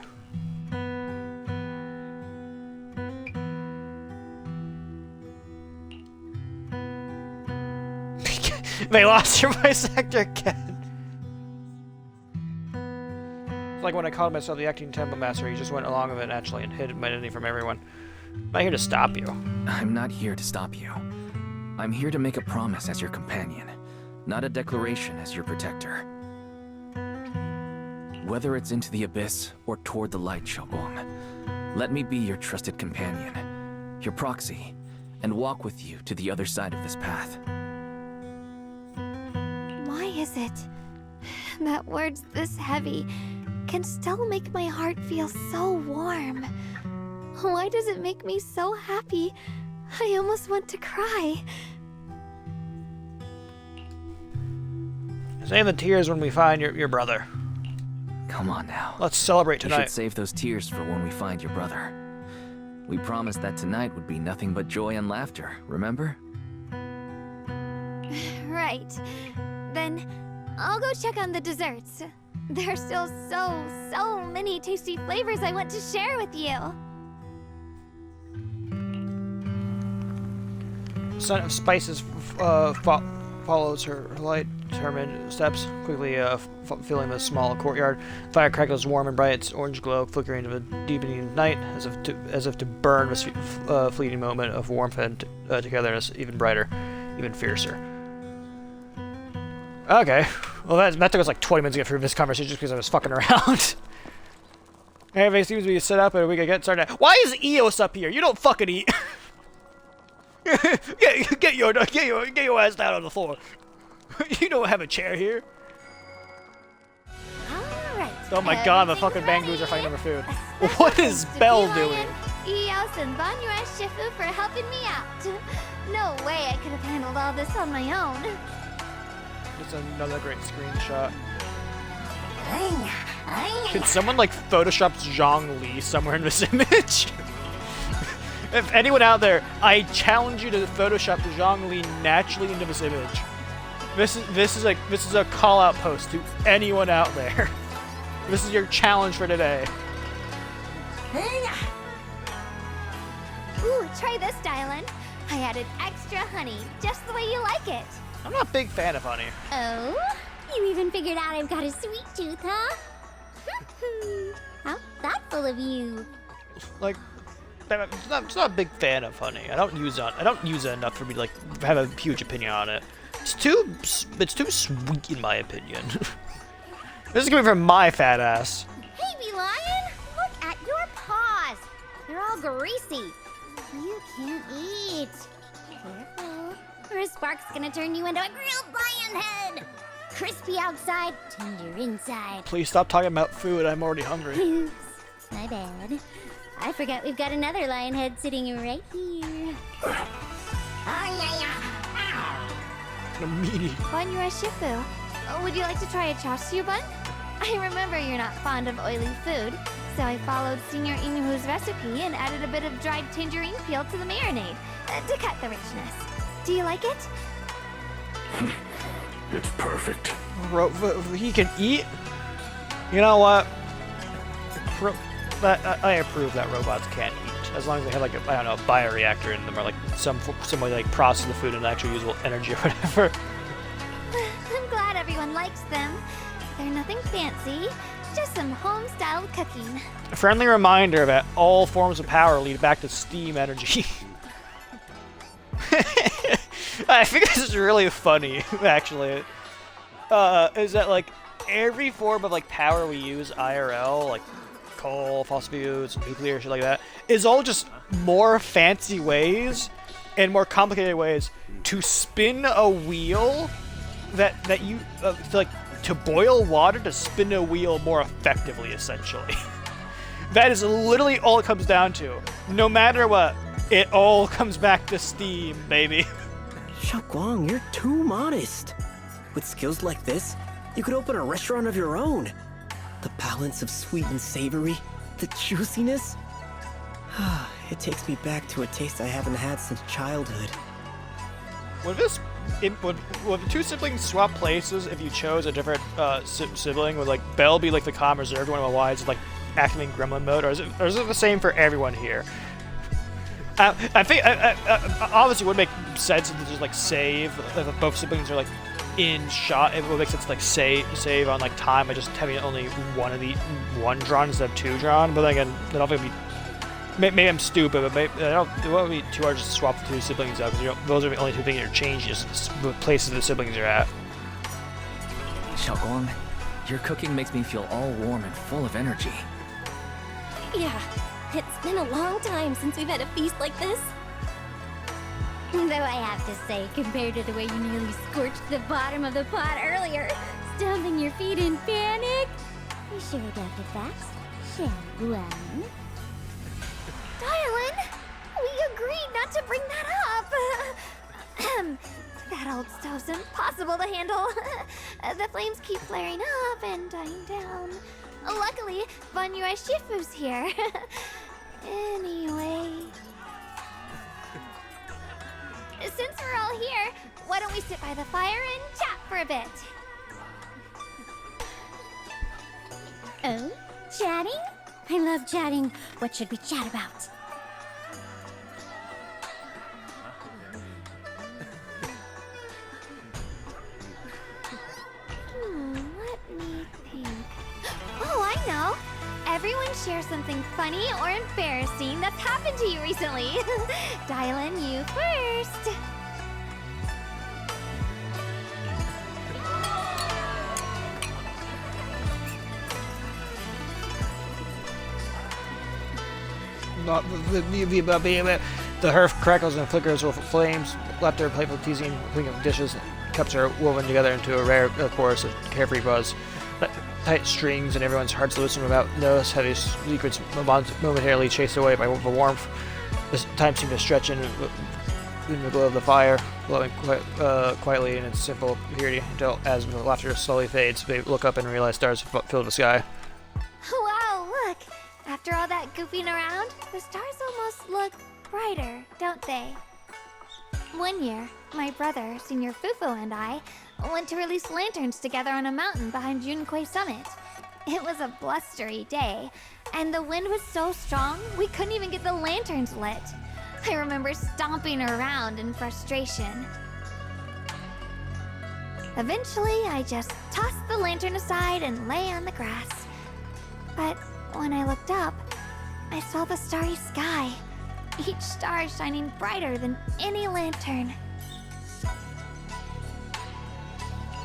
They lost your voice actor again. Like when I called myself the acting temple master, he just went along with it naturally and hid my identity from everyone. I'm not here to stop you. I'm not here to stop you. I'm here to make a promise as your companion, not a declaration as your protector. Whether it's into the abyss or toward the light, Xiaoguang, let me be your trusted companion, your proxy, and walk with you to the other side of this path. Why is it that words this heavy can still make my heart feel so warm? Why does it make me so happy? I almost want to cry. Save the tears when we find your brother. Come on now. Let's celebrate tonight. You should save those tears for when we find your brother. We promised that tonight would be nothing but joy and laughter, remember? Right. Then I'll go check on the desserts. There's still so many tasty flavors I want to share with you. Scent of spices follows her light, determined steps, quickly filling the small courtyard. Fire crackles warm and bright, its orange glow flickering into the deepening night, as if to burn this fleeting moment of warmth and togetherness even brighter, even fiercer. Okay, well that took us like 20 minutes to get through this conversation just because I was fucking around. Everything seems to be set up and we can get started. Why is Eos up here? You don't fucking eat. get your ass down on the floor. You don't have a chair here. Alright. Oh my god, the fucking bangoos are fighting over food. What is Belle doing? Eos and Banyue Shifu for helping me out. No way I could have handled all this on my own. It's another great screenshot. Can someone like Photoshop Zhang Li somewhere in this image? If anyone out there, I challenge you to Photoshop Zhang Li naturally into this image. This is a call out post to anyone out there. This is your challenge for today. Ooh, try this, dialyn. I added extra honey, just the way you like it. I'm not a big fan of honey. Oh? You even figured out I've got a sweet tooth, huh? How thoughtful of you. Like, I'm not a big fan of honey. I don't use it enough for me to like have a huge opinion on it. It's too sweet in my opinion. This is coming from my fat ass. Hey, bee lion! Look at your paws. They're all greasy. You can't eat. Careful, or a spark's gonna turn you into a grilled lion head. Crispy outside, tender inside. Please stop talking about food. I'm already hungry. Oops, my bad. I forgot we've got another lion head sitting right here. A meaty. Banyue Shifu, would you like to try a chashu bun? I remember you're not fond of oily food, so I followed Senior Inuhu's recipe and added a bit of dried tangerine peel to the marinade to cut the richness. Do you like it? It's perfect. He can eat? You know what? I approve that robots can't eat. As long as they have like a, I don't know, bioreactor in them or like some way like process the food and actually usable energy or whatever. I'm glad everyone likes them. They're nothing fancy, just some home-style cooking. A friendly reminder that all forms of power lead back to steam energy. I think this is really funny, actually. Is that like every form of like power we use IRL, like coal, fossil fuels, nuclear, shit like that, is all just more fancy ways and more complicated ways to spin a wheel that you like to boil water to spin a wheel more effectively, essentially. That is literally all it comes down to. No matter what, it all comes back to steam, baby. Xiaoguang, you're too modest. With skills like this, you could open a restaurant of your own. The balance of sweet and savory, the juiciness. It takes me back to a taste I haven't had since childhood. Would the two siblings swap places if you chose a different sibling? Would like Belle be like the calm, reserved one, while Wise is like activating gremlin mode, or is it the same for everyone here? I think obviously it would make sense if just like save if both siblings are like in shot. It would make sense to like save on like time by just having only one drawn instead of two drawn. But then again, then obviously maybe I'm stupid, but maybe it won't be too hard to swap the two siblings out because those are the only two things that are changed, just the places the siblings are at. Xiaoguang, your cooking makes me feel all warm and full of energy. Yeah, it's been a long time since we've had a feast like this. Though I have to say, compared to the way you nearly scorched the bottom of the pot earlier, stomping your feet in panic, you sure adapted fast, Xiaoguang. Dialyn, we agreed not to bring that up. That old stove's impossible to handle. The flames keep flaring up and dying down. Luckily, Banyue Shifu's here. Anyway, since we're all here, why don't we sit by the fire and chat for a bit? Oh, chatting? I love chatting. What should we chat about? Let me think. Oh, I know. Everyone share something funny or embarrassing that's happened to you recently. Dialyn, you first. Not the hearth crackles and flickers with flames. Laughter, playful teasing, clinking of dishes. Cups are woven together into a rare chorus of carefree buzz. Tight strings and everyone's hearts loosen without notice. Heavy secrets momentarily chased away by the warmth. This time seemed to stretch in the glow of the fire, glowing quietly in its simple purity until, as the laughter slowly fades, they look up and realize stars fill the sky. Wow, look! After all that goofing around, the stars almost look brighter, don't they? One year, my brother, Senior Fufu, and I went to release lanterns together on a mountain behind Yunquay Summit. It was a blustery day, and the wind was so strong we couldn't even get the lanterns lit. I remember stomping around in frustration. Eventually, I just tossed the lantern aside and lay on the grass. But when I looked up, I saw the starry sky, each star shining brighter than any lantern.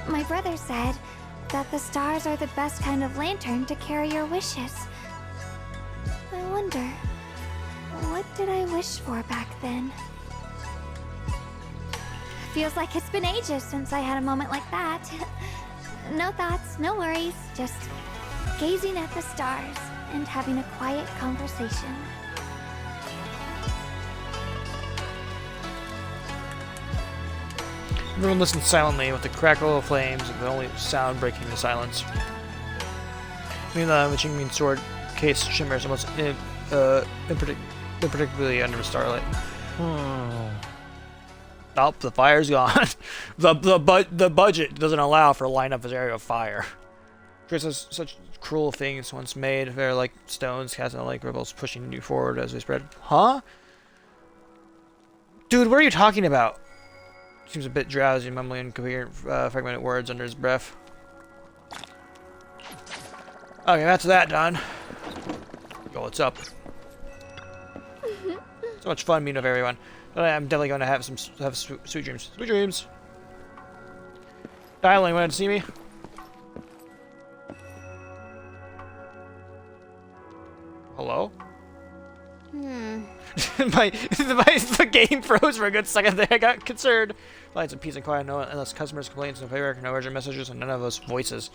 My brother said that the stars are the best kind of lantern to carry your wishes. I wonder, what did I wish for back then? Feels like it's been ages since I had a moment like that. No thoughts, no worries, just gazing at the stars and having a quiet conversation. Everyone listened silently, with the crackle of flames and the only sound breaking the silence. Meanwhile, the Qingming sword case shimmers almost imperceptibly under the starlight. Oh, the fire's gone. the budget doesn't allow for line up this area of fire. Chris, such cruel things once made. They're like stones casting like ripples, pushing you forward as they spread. Huh? Dude, what are you talking about? Seems a bit drowsy, mumbling incoherent, fragmented words under his breath. Okay, that's that done. Yo, what's up? So much fun meeting with everyone. I'm definitely going to have sweet dreams. Sweet dreams. Dialyn, you wanted to see me? Hello? The game froze for a good second there. I got concerned. Lights of peace and quiet, no unless customers complaints, no paperwork, no urgent messages, and none of those voices.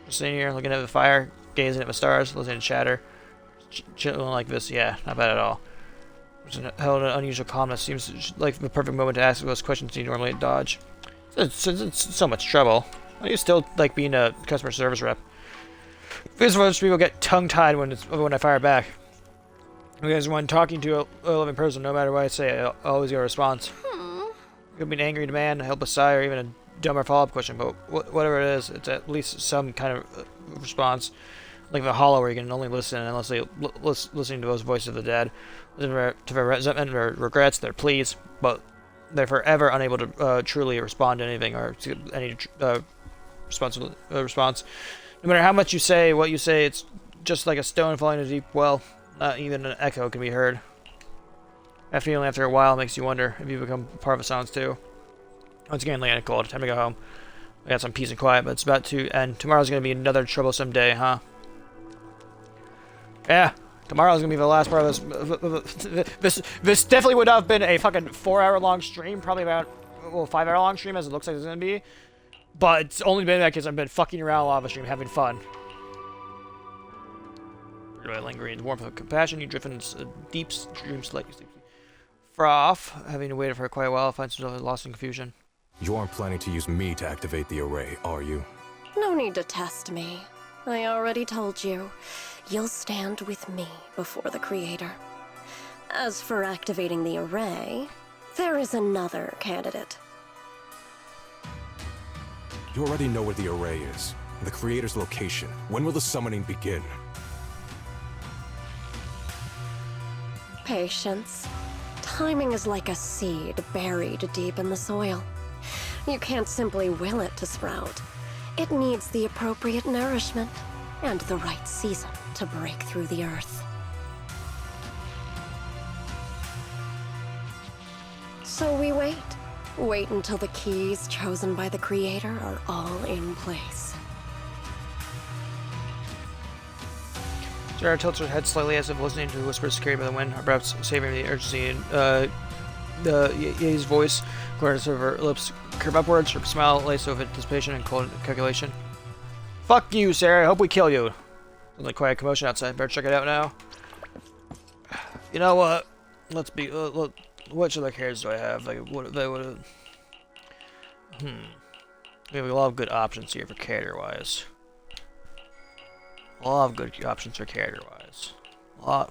Just sitting here, looking at the fire, gazing at the stars, listening to chatter. Chilling like this, yeah, not bad at all. Held an unusual calmness. Seems like the perfect moment to ask those questions you normally dodge. It's so much trouble. Why do you still like being a customer service rep? Because most people get tongue-tied when I fire back. Because when talking to a living person, no matter what I say, I always get a response. It could be an angry demand, a helpless sigh, or even a dumber follow-up question, but whatever it is, it's at least some kind of response. Like the hollow where you can only listen unless they listening to those voices of the dead. To their resentment or regrets, their pleas, but they're forever unable to truly respond to anything or to any response. No matter how much you say, what you say, it's just like a stone falling into a deep well. Not even an echo can be heard. That feeling after a while makes you wonder if you become part of the sounds too. Once again, late and cold. Time to go home. I got some peace and quiet, but it's about to end. Tomorrow's gonna be another troublesome day, huh? Yeah. Tomorrow's gonna be the last part of this. This definitely would have been a fucking 4-hour-long stream. Probably about 5-hour-long stream, as it looks like it's gonna be. But it's only been that because I've been fucking around a lot of the stream, having fun. Really lingering warmth of compassion, you drift into a deep dream slightly sleepy. Froth, having waited for quite a while, finds himself lost in confusion. You aren't planning to use me to activate the array, are you? No need to test me. I already told you. You'll stand with me before the Creator. As for activating the array, there is another candidate. You already know where the array is. The Creator's location. When will the summoning begin? Patience. Timing is like a seed buried deep in the soil. You can't simply will it to sprout. It needs the appropriate nourishment and the right season to break through the earth. So we wait. Wait until the keys chosen by the Creator are all in place. Sarah tilts her head slightly as if listening to whispers carried by the wind, or perhaps savoring the urgency in Ye's voice. Corners of her lips curve upwards, her smile laced with anticipation and cold calculation. Fuck you, Sarah. I hope we kill you. There's like quiet commotion outside. Better check it out now. You know what? Let's be. What other characters do I have? Like, what they would. We have a lot of good options here for character-wise. A lot of good options for character-wise. A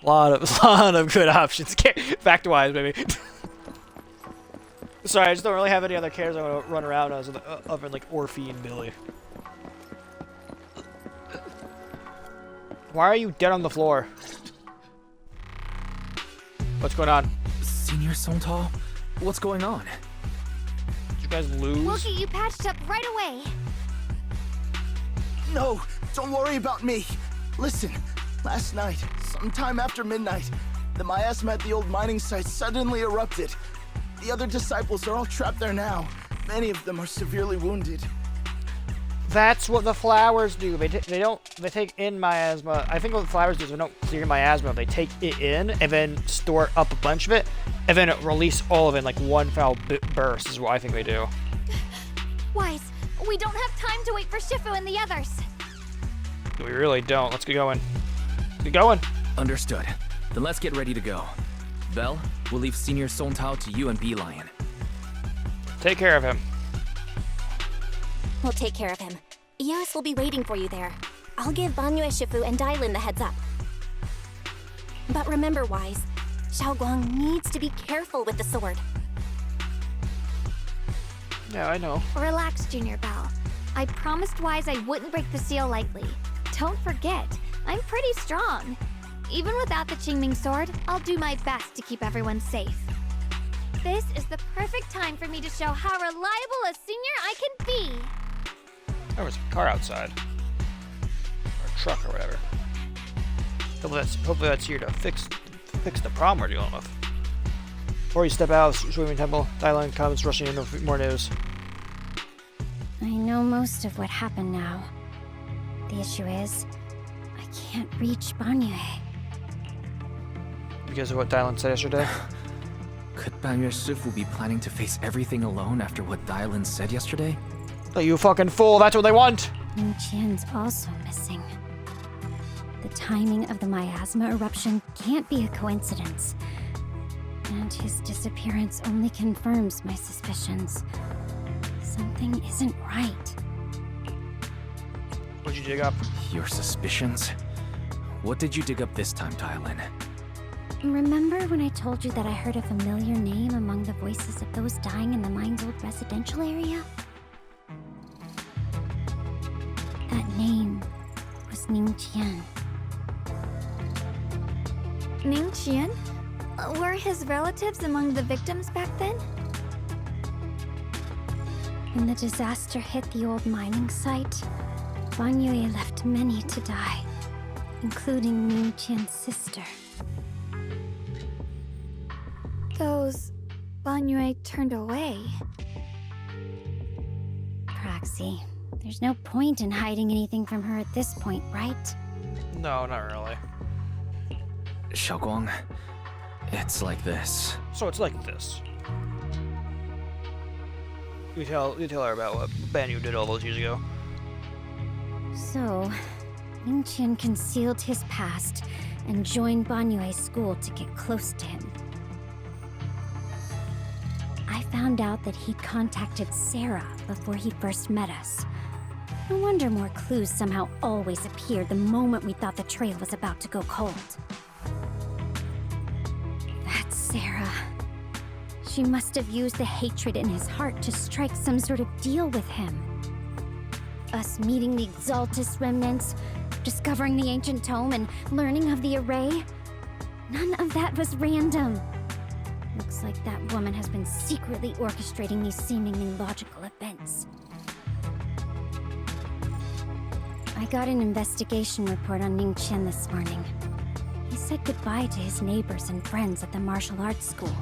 lot of good options fact-wise, maybe. Sorry, I just don't really have any other characters I want to run around as other than like Orphe and Billy. Why are you dead on the floor? What's going on? Senior Sontal? What's going on? Did you guys lose? We'll get you patched up right away. No, don't worry about me. Listen, last night, sometime after midnight, the miasma at the old mining site suddenly erupted. The other disciples are all trapped there now. Many of them are severely wounded. That's what the flowers do. They take in miasma. I think what the flowers do is they don't clear miasma. They take it in and then store up a bunch of it, and then release all of it in like one foul burst. Is what I think they do. Wise, we don't have time to wait for Shifu and the others. We really don't. Let's get going. Let's get going. Understood. Then let's get ready to go. Belle, we'll leave Senior Sontal to you and Beelion. Take care of him. We'll take care of him. Eos will be waiting for you there. I'll give banyue Shifu and dialyn the heads up. But remember, Wise, Xiaoguang needs to be careful with the sword. Yeah, I know. Relax, Junior Belle. I promised Wise I wouldn't break the seal lightly. Don't forget, I'm pretty strong. Even without the Qingming sword, I'll do my best to keep everyone safe. This is the perfect time for me to show how reliable a senior I can be. There was a car outside. Or a truck or whatever. Hopefully that's here to fix the problem we're dealing with. Before you step out of the swimming temple, dialyn comes rushing in with more news. I know most of what happened now. The issue is, I can't reach banyue. Because of what dialyn said yesterday? Could banyue Shifu be planning to face everything alone after what dialyn said yesterday? Oh, you fucking fool, that's what they want! Ningqian's also missing. The timing of the miasma eruption can't be a coincidence. And his disappearance only confirms my suspicions. Something isn't right. What'd you dig up? Your suspicions? What did you dig up this time, dialyn? Remember when I told you that I heard a familiar name among the voices of those dying in the mine's old residential area? That name was Ningqian. Ningqian? Were his relatives among the victims back then? When the disaster hit the old mining site, Banyue left many to die, including Ningqian's sister. Those banyue turned away. Praxi, there's no point in hiding anything from her at this point, right? No, not really. Xiaoguang, it's like this. So it's like this. You tell her about what Banyue did all those years ago. So, Ningqian concealed his past and joined Banyue's school to get close to him. I found out that he'd contacted Sarah before he first met us. No wonder more clues somehow always appeared the moment we thought the trail was about to go cold. That's Sarah. She must have used the hatred in his heart to strike some sort of deal with him. Us meeting the Exaltus remnants, discovering the ancient tome, and learning of the array. None of that was random. Looks like that woman has been secretly orchestrating these seemingly logical events. I got an investigation report on Ningqian this morning. He said goodbye to his neighbors and friends at the martial arts school.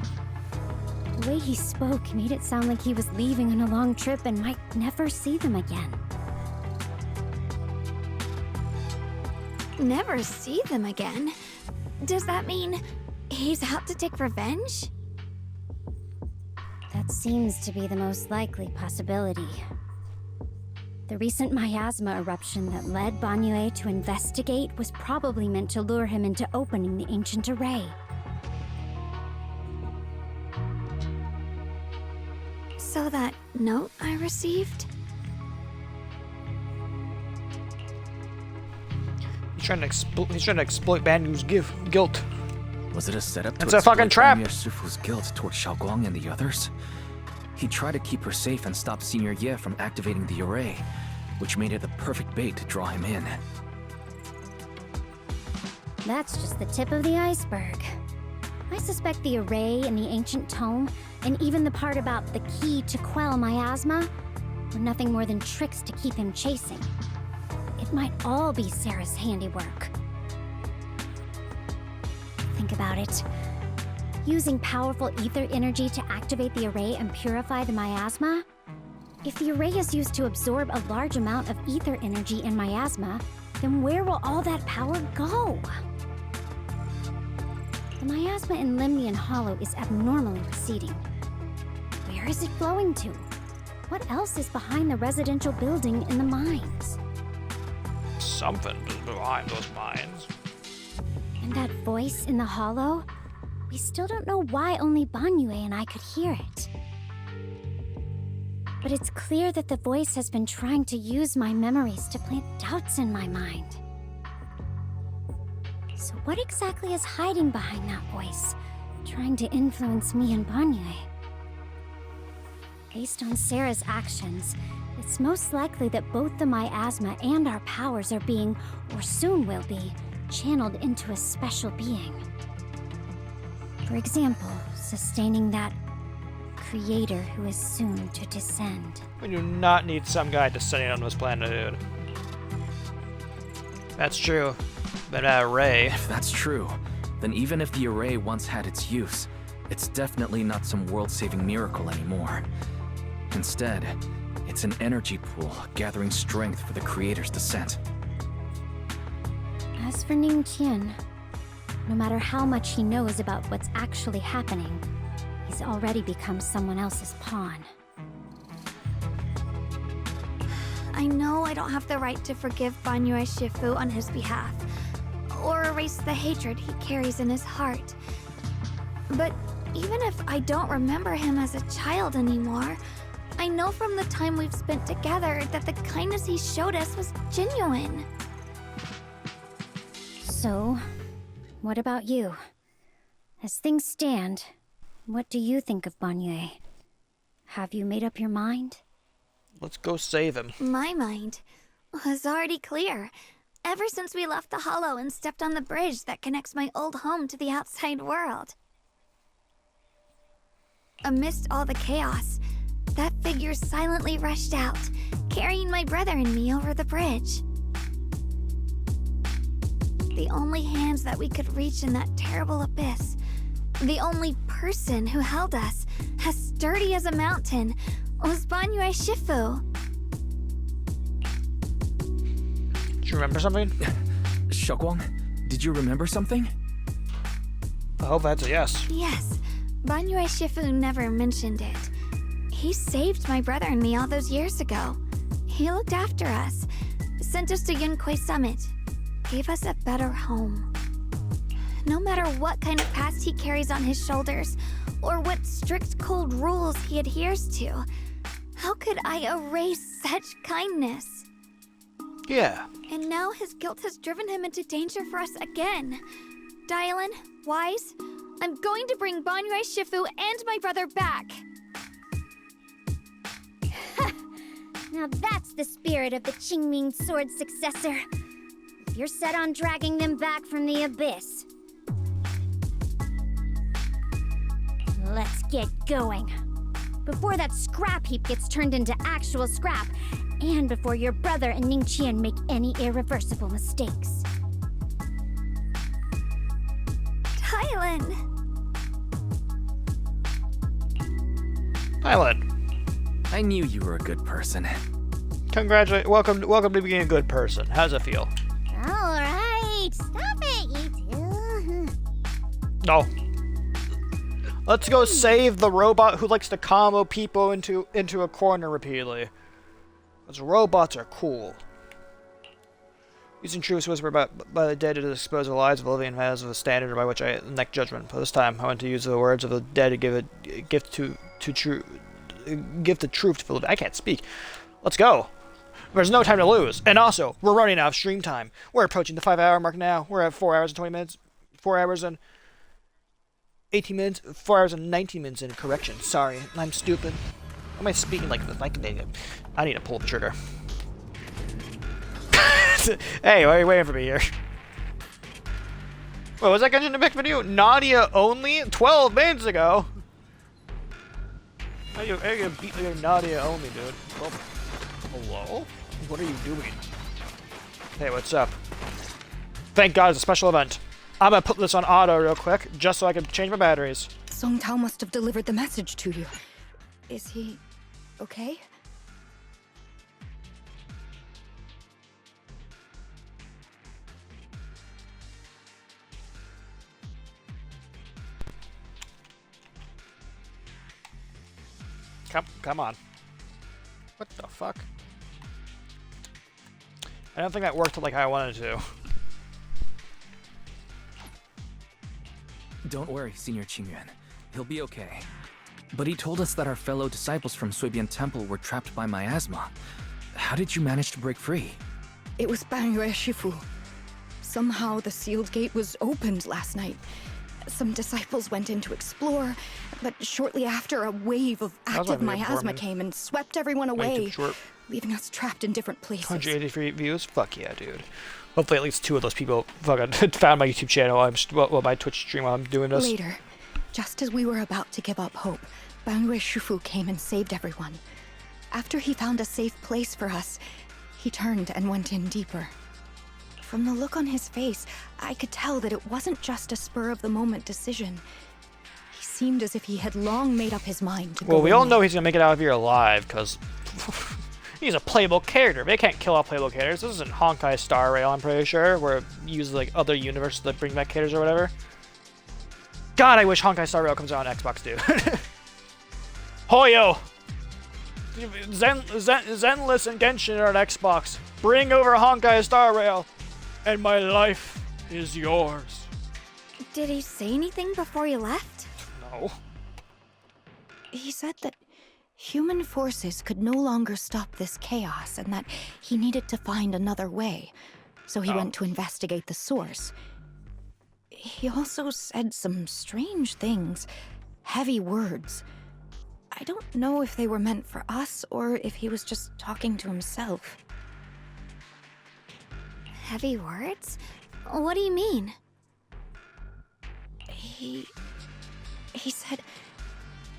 The way he spoke made it sound like he was leaving on a long trip and might never see them again. Never see them again? Does that mean he's out to take revenge? That seems to be the most likely possibility. The recent miasma eruption that led Banyue to investigate was probably meant to lure him into opening the ancient array. So that note I received? He's trying to exploit Banyue's guilt. Was it a setup to It's a fucking trap! Banyue Shifu's guilt towards Xiaoguang and the others? He tried to keep her safe and stop Senior Ye from activating the array, which made it the perfect bait to draw him in. That's just the tip of the iceberg. I suspect the array and the ancient tome, and even the part about the key to quell miasma, were nothing more than tricks to keep him chasing. It might all be Sarah's handiwork. Think about it. Using powerful ether energy to activate the array and purify the miasma? If the array is used to absorb a large amount of ether energy in miasma, then where will all that power go? The miasma in Limnian Hollow is abnormally receding. Where is it flowing to? What else is behind the residential building in the mines? Something is behind those mines. And that voice in the hollow? We still don't know why only Banyue and I could hear it. but it's clear that the voice has been trying to use my memories to plant doubts in my mind. So what exactly is hiding behind that voice, trying to influence me and banyue? Based on Sarah's actions, it's most likely that both the miasma and our powers are being, or soon will be, channeled into a special being. For example, sustaining that creator who is soon to descend. We do not need some guy descending on this planet, dude. That's true. But that array... If that's true, then even if the array once had its use, it's definitely not some world-saving miracle anymore. Instead, it's an energy pool gathering strength for the creator's descent. As for Ningqian, no matter how much he knows about what's actually happening, he's already become someone else's pawn. I know I don't have the right to forgive Banyue Shifu on his behalf, or erase the hatred he carries in his heart. But even if I don't remember him as a child anymore, I know from the time we've spent together that the kindness he showed us was genuine. So, what about you? As things stand, what do you think of banyue? Have you made up your mind? Let's go save him. My mind was already clear. Ever since we left the Hollow and stepped on the bridge that connects my old home to the outside world. Amidst all the chaos, that figure silently rushed out, carrying my brother and me over the bridge. The only hands that we could reach in that terrible abyss, the only person who held us, as sturdy as a mountain, was Banyue Shifu. Do you remember something? Xiaoguang, did you remember something? I hope that's a yes. Yes, Banyue Shifu never mentioned it. He saved my brother and me all those years ago. He looked after us, sent us to Yunquay Summit, gave us a better home. No matter what kind of past he carries on his shoulders, or what strict cold rules he adheres to, how could I erase such kindness? Yeah. And now his guilt has driven him into danger for us again. Dialyn, Wise, I'm going to bring Banyue Shifu and my brother back. Now that's the spirit of the Qingming Sword's successor. If you're set on dragging them back from the abyss. Let's get going. Before that scrap heap gets turned into actual scrap, and before your brother and Ningqian make any irreversible mistakes. Dialyn! Dialyn. I knew you were a good person. Congratulations. Welcome to being a good person. How's it feel? Alright, stop it, you two. No. Let's go save the robot who likes to combo people into a corner repeatedly. Because robots are cool. Using truths whispered by the dead to dispose of the lives of living as a standard by which I enact judgment. But this time, I want to use the words of the dead to give a gift give the truth to the living. I can't speak. Let's go. There's no time to lose. And also, we're running out of stream time. We're approaching the 5-hour mark now. We're at 4 hours and 20 minutes. 4 hours and 18 minutes. 4 hours and 19 minutes in. Correction. Sorry, I'm stupid. Why am I speaking like this? I need to pull the trigger. Hey, why are you waiting for me here? What was that Genshin Impact video? Nadia only? 12 minutes ago? How you gonna beat me Nadia only, dude? Oh, hello? What are you doing? Hey, what's up? Thank God it's a special event. I'm gonna put this on auto real quick, just so I can change my batteries. Song Tao must have delivered the message to you. Is he okay? Come on. What the fuck? I don't think that worked like how I wanted to. Don't worry, Senior Qingyuan. He'll be okay. But he told us that our fellow disciples from Suibian Temple were trapped by miasma. How did you manage to break free? It was banyue Shifu. Somehow the sealed gate was opened last night. Some disciples went in to explore, but shortly after, a wave of active miasma came and swept everyone away, leaving us trapped in different places. 183 views? Fuck yeah, dude. Hopefully at least 2 of those people fucking found my YouTube channel, my Twitch stream while I'm doing this. Later, just as we were about to give up hope, banyue Shifu came and saved everyone. After he found a safe place for us, he turned and went in deeper. From the look on his face, I could tell that it wasn't just a spur-of-the-moment decision. He seemed as if he had long made up his mind to go. Well, we all know he's gonna make it out of here alive, because he's a playable character. They can't kill off playable characters. This isn't Honkai Star Rail, I'm pretty sure, where it uses like other universes that bring back characters or whatever. God, I wish Honkai Star Rail comes out on Xbox, dude. Hoyo! Zenless and Genshin are on Xbox. Bring over Honkai Star Rail, and my life is yours. Did he say anything before he left? No. He said that human forces could no longer stop this chaos and that he needed to find another way. So he went to investigate the source. He also said some strange things, heavy words. I don't know if they were meant for us or if he was just talking to himself. Heavy words? What do you mean? He said,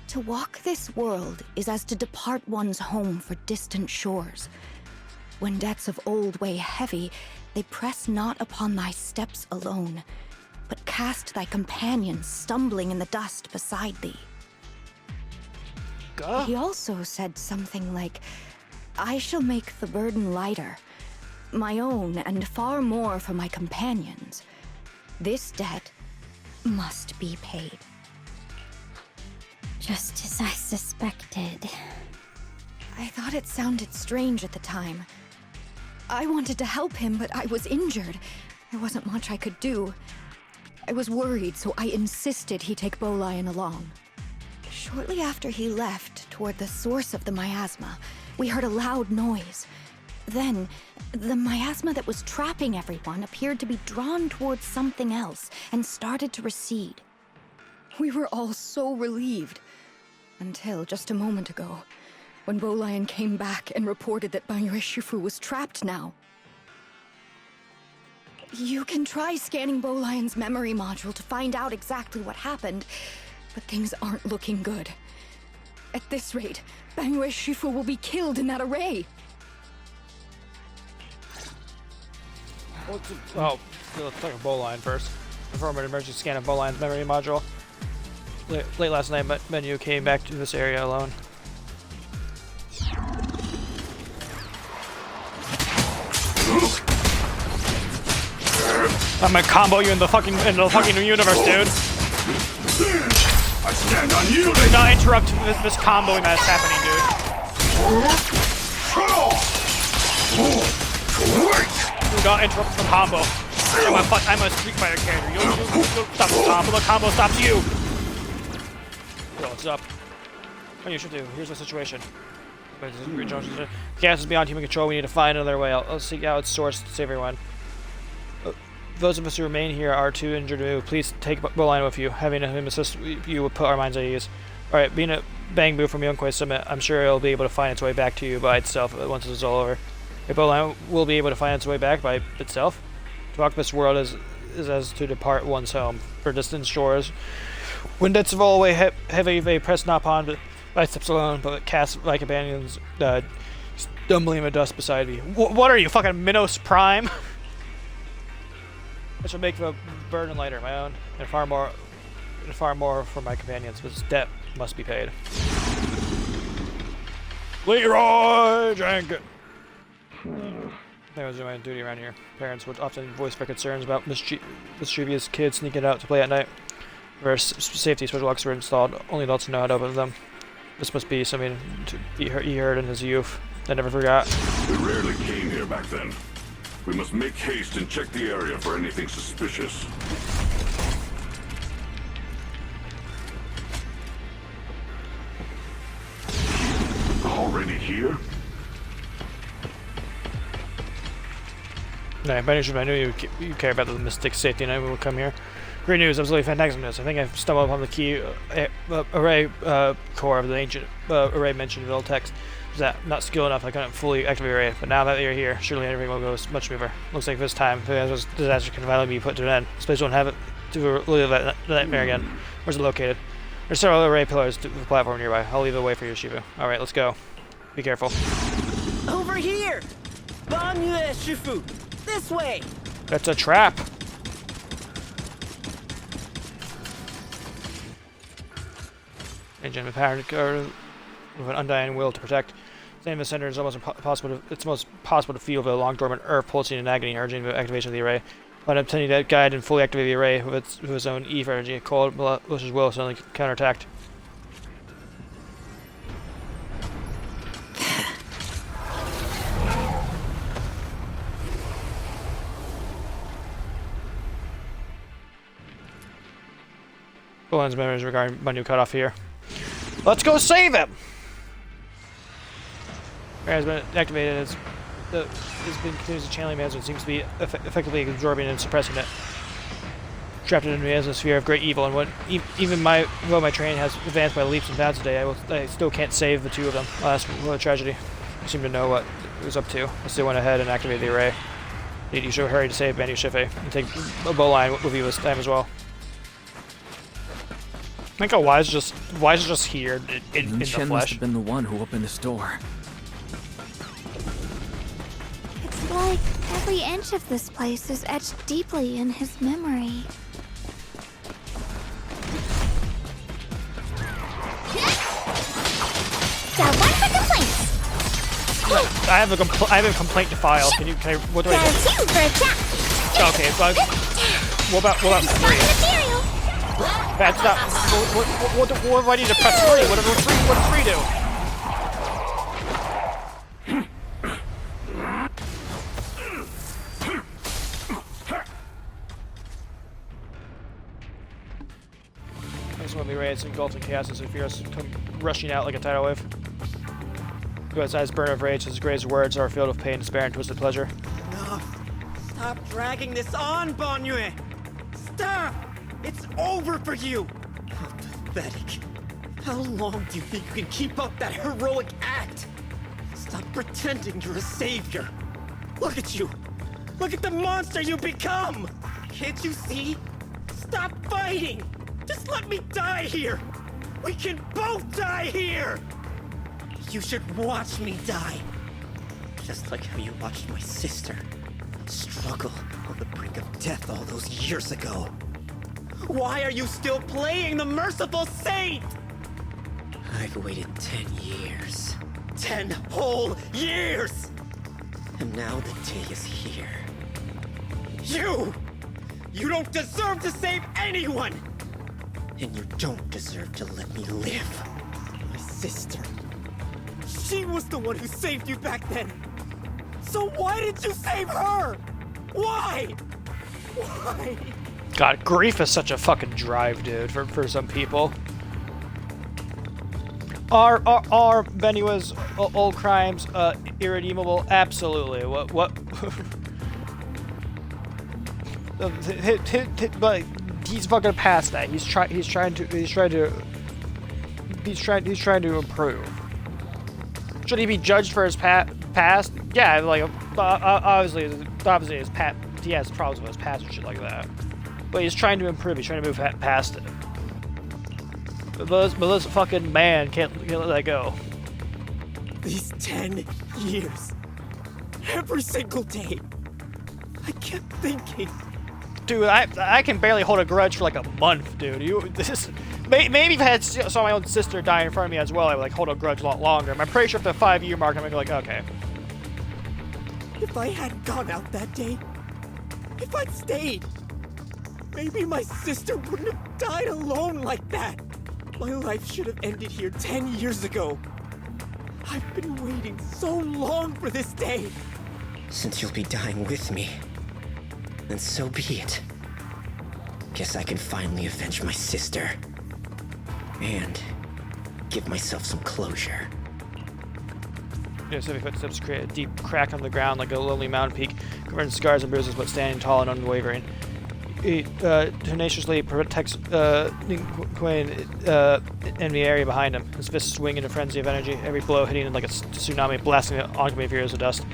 to walk this world is as to depart one's home for distant shores. When debts of old weigh heavy, they press not upon thy steps alone, but cast thy companions stumbling in the dust beside thee. He also said something like, I shall make the burden lighter, my own and far more for my companions. This debt must be paid. Just as I suspected. I thought it sounded strange at the time. I wanted to help him, but I was injured. There wasn't much I could do. I was worried, so I insisted he take Bolion along. Shortly after he left, toward the source of the miasma, we heard a loud noise. Then, the miasma that was trapping everyone appeared to be drawn towards something else and started to recede. We were all so relieved. Until just a moment ago, when Bolion came back and reported that banyue Shifu was trapped now. You can try scanning Bolion's memory module to find out exactly what happened, but things aren't looking good. At this rate, banyue Shifu will be killed in that array. Oh, let's talk about Bolion first. Perform an emergency scan of Bolion's memory module. Late last night, Banyue came back to this area alone. I'm gonna combo you in the fucking universe, dude. I stand on you. Do not interrupt this comboing that's happening, dude. Do not interrupt the combo. I'm a Street Fighter character. You'll stop the combo. The combo stops you. Yo, what's up? What you should do? Here's the situation. Chaos is beyond human control. We need to find another way. I'll seek out its source to save everyone. Those of us who remain here are too injured to move. Please take Bolion with you. Having him assist you will put our minds at ease. Alright, being a Bangbu from Yunquay Summit, I'm sure it'll be able to find its way back to you by itself once this is all over. If Bolion will be able to find its way back by itself. To walk this world is as to depart one's home for distant shores. When debts of all weigh heavy, they press not upon by steps alone, but cast like companions stumbling in the dust beside me. What are you, fucking Minos Prime? I shall make the burden lighter, my own, and far more for my companions. This debt must be paid. Leroy Jenkins. I was doing my duty around here. Parents would often voice their concerns about mischievous kids sneaking out to play at night. Where safety special locks were installed, only adults know how to open them. This must be something he heard in his youth. I never forgot. We rarely came here back then. We must make haste and check the area for anything suspicious. here? No, I knew you care about the Mystic's safety, and I will come here. Great news, absolutely fantastic news. I think I've stumbled upon the key array core of the ancient array mentioned in the old text. Is that not skilled enough? I couldn't fully activate the array, but now that you're here, surely everything will go much smoother. Looks like this time, the disaster can finally be put to an end. This place won't have it to live that nightmare again. Where's it located? There's several array pillars to the platform nearby. I'll leave the way for you, Shifu. Alright, let's go. Be careful. Over here! Banyue, Shifu! This way! That's a trap! Agent apparent with an undying will to protect. Staying in the center is almost impossible. It's almost possible to feel the long dormant earth pulsing in agony, urging the activation of the array. By obtaining that guide and fully activate the array with its own Eve energy, cold, malicious will suddenly counterattacked. Bolan's memories regarding banyue cut off here. Let's go save him! Has been activated as has been continuously channeling management, seems to be effectively absorbing and suppressing it. Trapped in a sphere of great evil, and though my training has advanced by leaps and bounds today, I still can't save the two of them. What a tragedy. I seem to know what it was up to. I still went ahead and activated the array. You should hurry to save banyue Shifu and take a bowline with you this time as well. I think why is it just here in the flesh? Must have been the one who opened this door. It's like every inch of this place is etched deeply in his memory. Got one for complaints. I have a complaint to file. Can what do I do? Two for a chat. Okay, but what about three? That's not. What do I need to press 3? What does 3 do? This one will be raised, engulfed in chaos as if fears come rushing out like a tidal wave. Who has eyes burn of rage, his greatest words are filled with pain, despair, and twisted pleasure. Enough! Stop dragging this on, Banyue! Stop! It's over for you! How pathetic. How long do you think you can keep up that heroic act? Stop pretending you're a savior. Look at you! Look at the monster you become! Can't you see? Stop fighting! Just let me die here! We can both die here! You should watch me die. Just like how you watched my sister struggle on the brink of death all those years ago. Why are you still playing the merciful saint? I've waited 10 years. 10 whole years! And now the day is here. You don't deserve to save anyone! And you don't deserve to let me live. My sister. She was the one who saved you back then. So why did you save her? Why? Why? God, grief is such a fucking drive, dude, for some people. Are Banyue's old crimes irredeemable? Absolutely. What? But he's fucking past that. He's trying to improve. Should he be judged for his past? Yeah, like obviously his past. He has problems with his past and shit like that. But he's trying to improve. He's trying to move past it. But this fucking man can't let that go. These 10 years. Every single day. I kept thinking. Dude, I can barely hold a grudge for like a month, dude. Maybe if I had saw my own sister die in front of me as well, I would like hold a grudge a lot longer. I'm pretty sure at the 5-year mark, I'm gonna be like, okay. If I hadn't gone out that day, if I'd stayed, maybe my sister wouldn't have died alone like that. My life should have ended here 10 years ago. I've been waiting so long for this day. Since you'll be dying with me, then so be it. Guess I can finally avenge my sister. And give myself some closure. His heavy footsteps create a deep crack on the ground like a lonely mountain peak, covered in scars and bruises, but standing tall and unwavering. He tenaciously protects Quinn in the area behind him. His fists swing in a frenzy of energy, every blow hitting like a tsunami, blasting the oncoming furious of dust.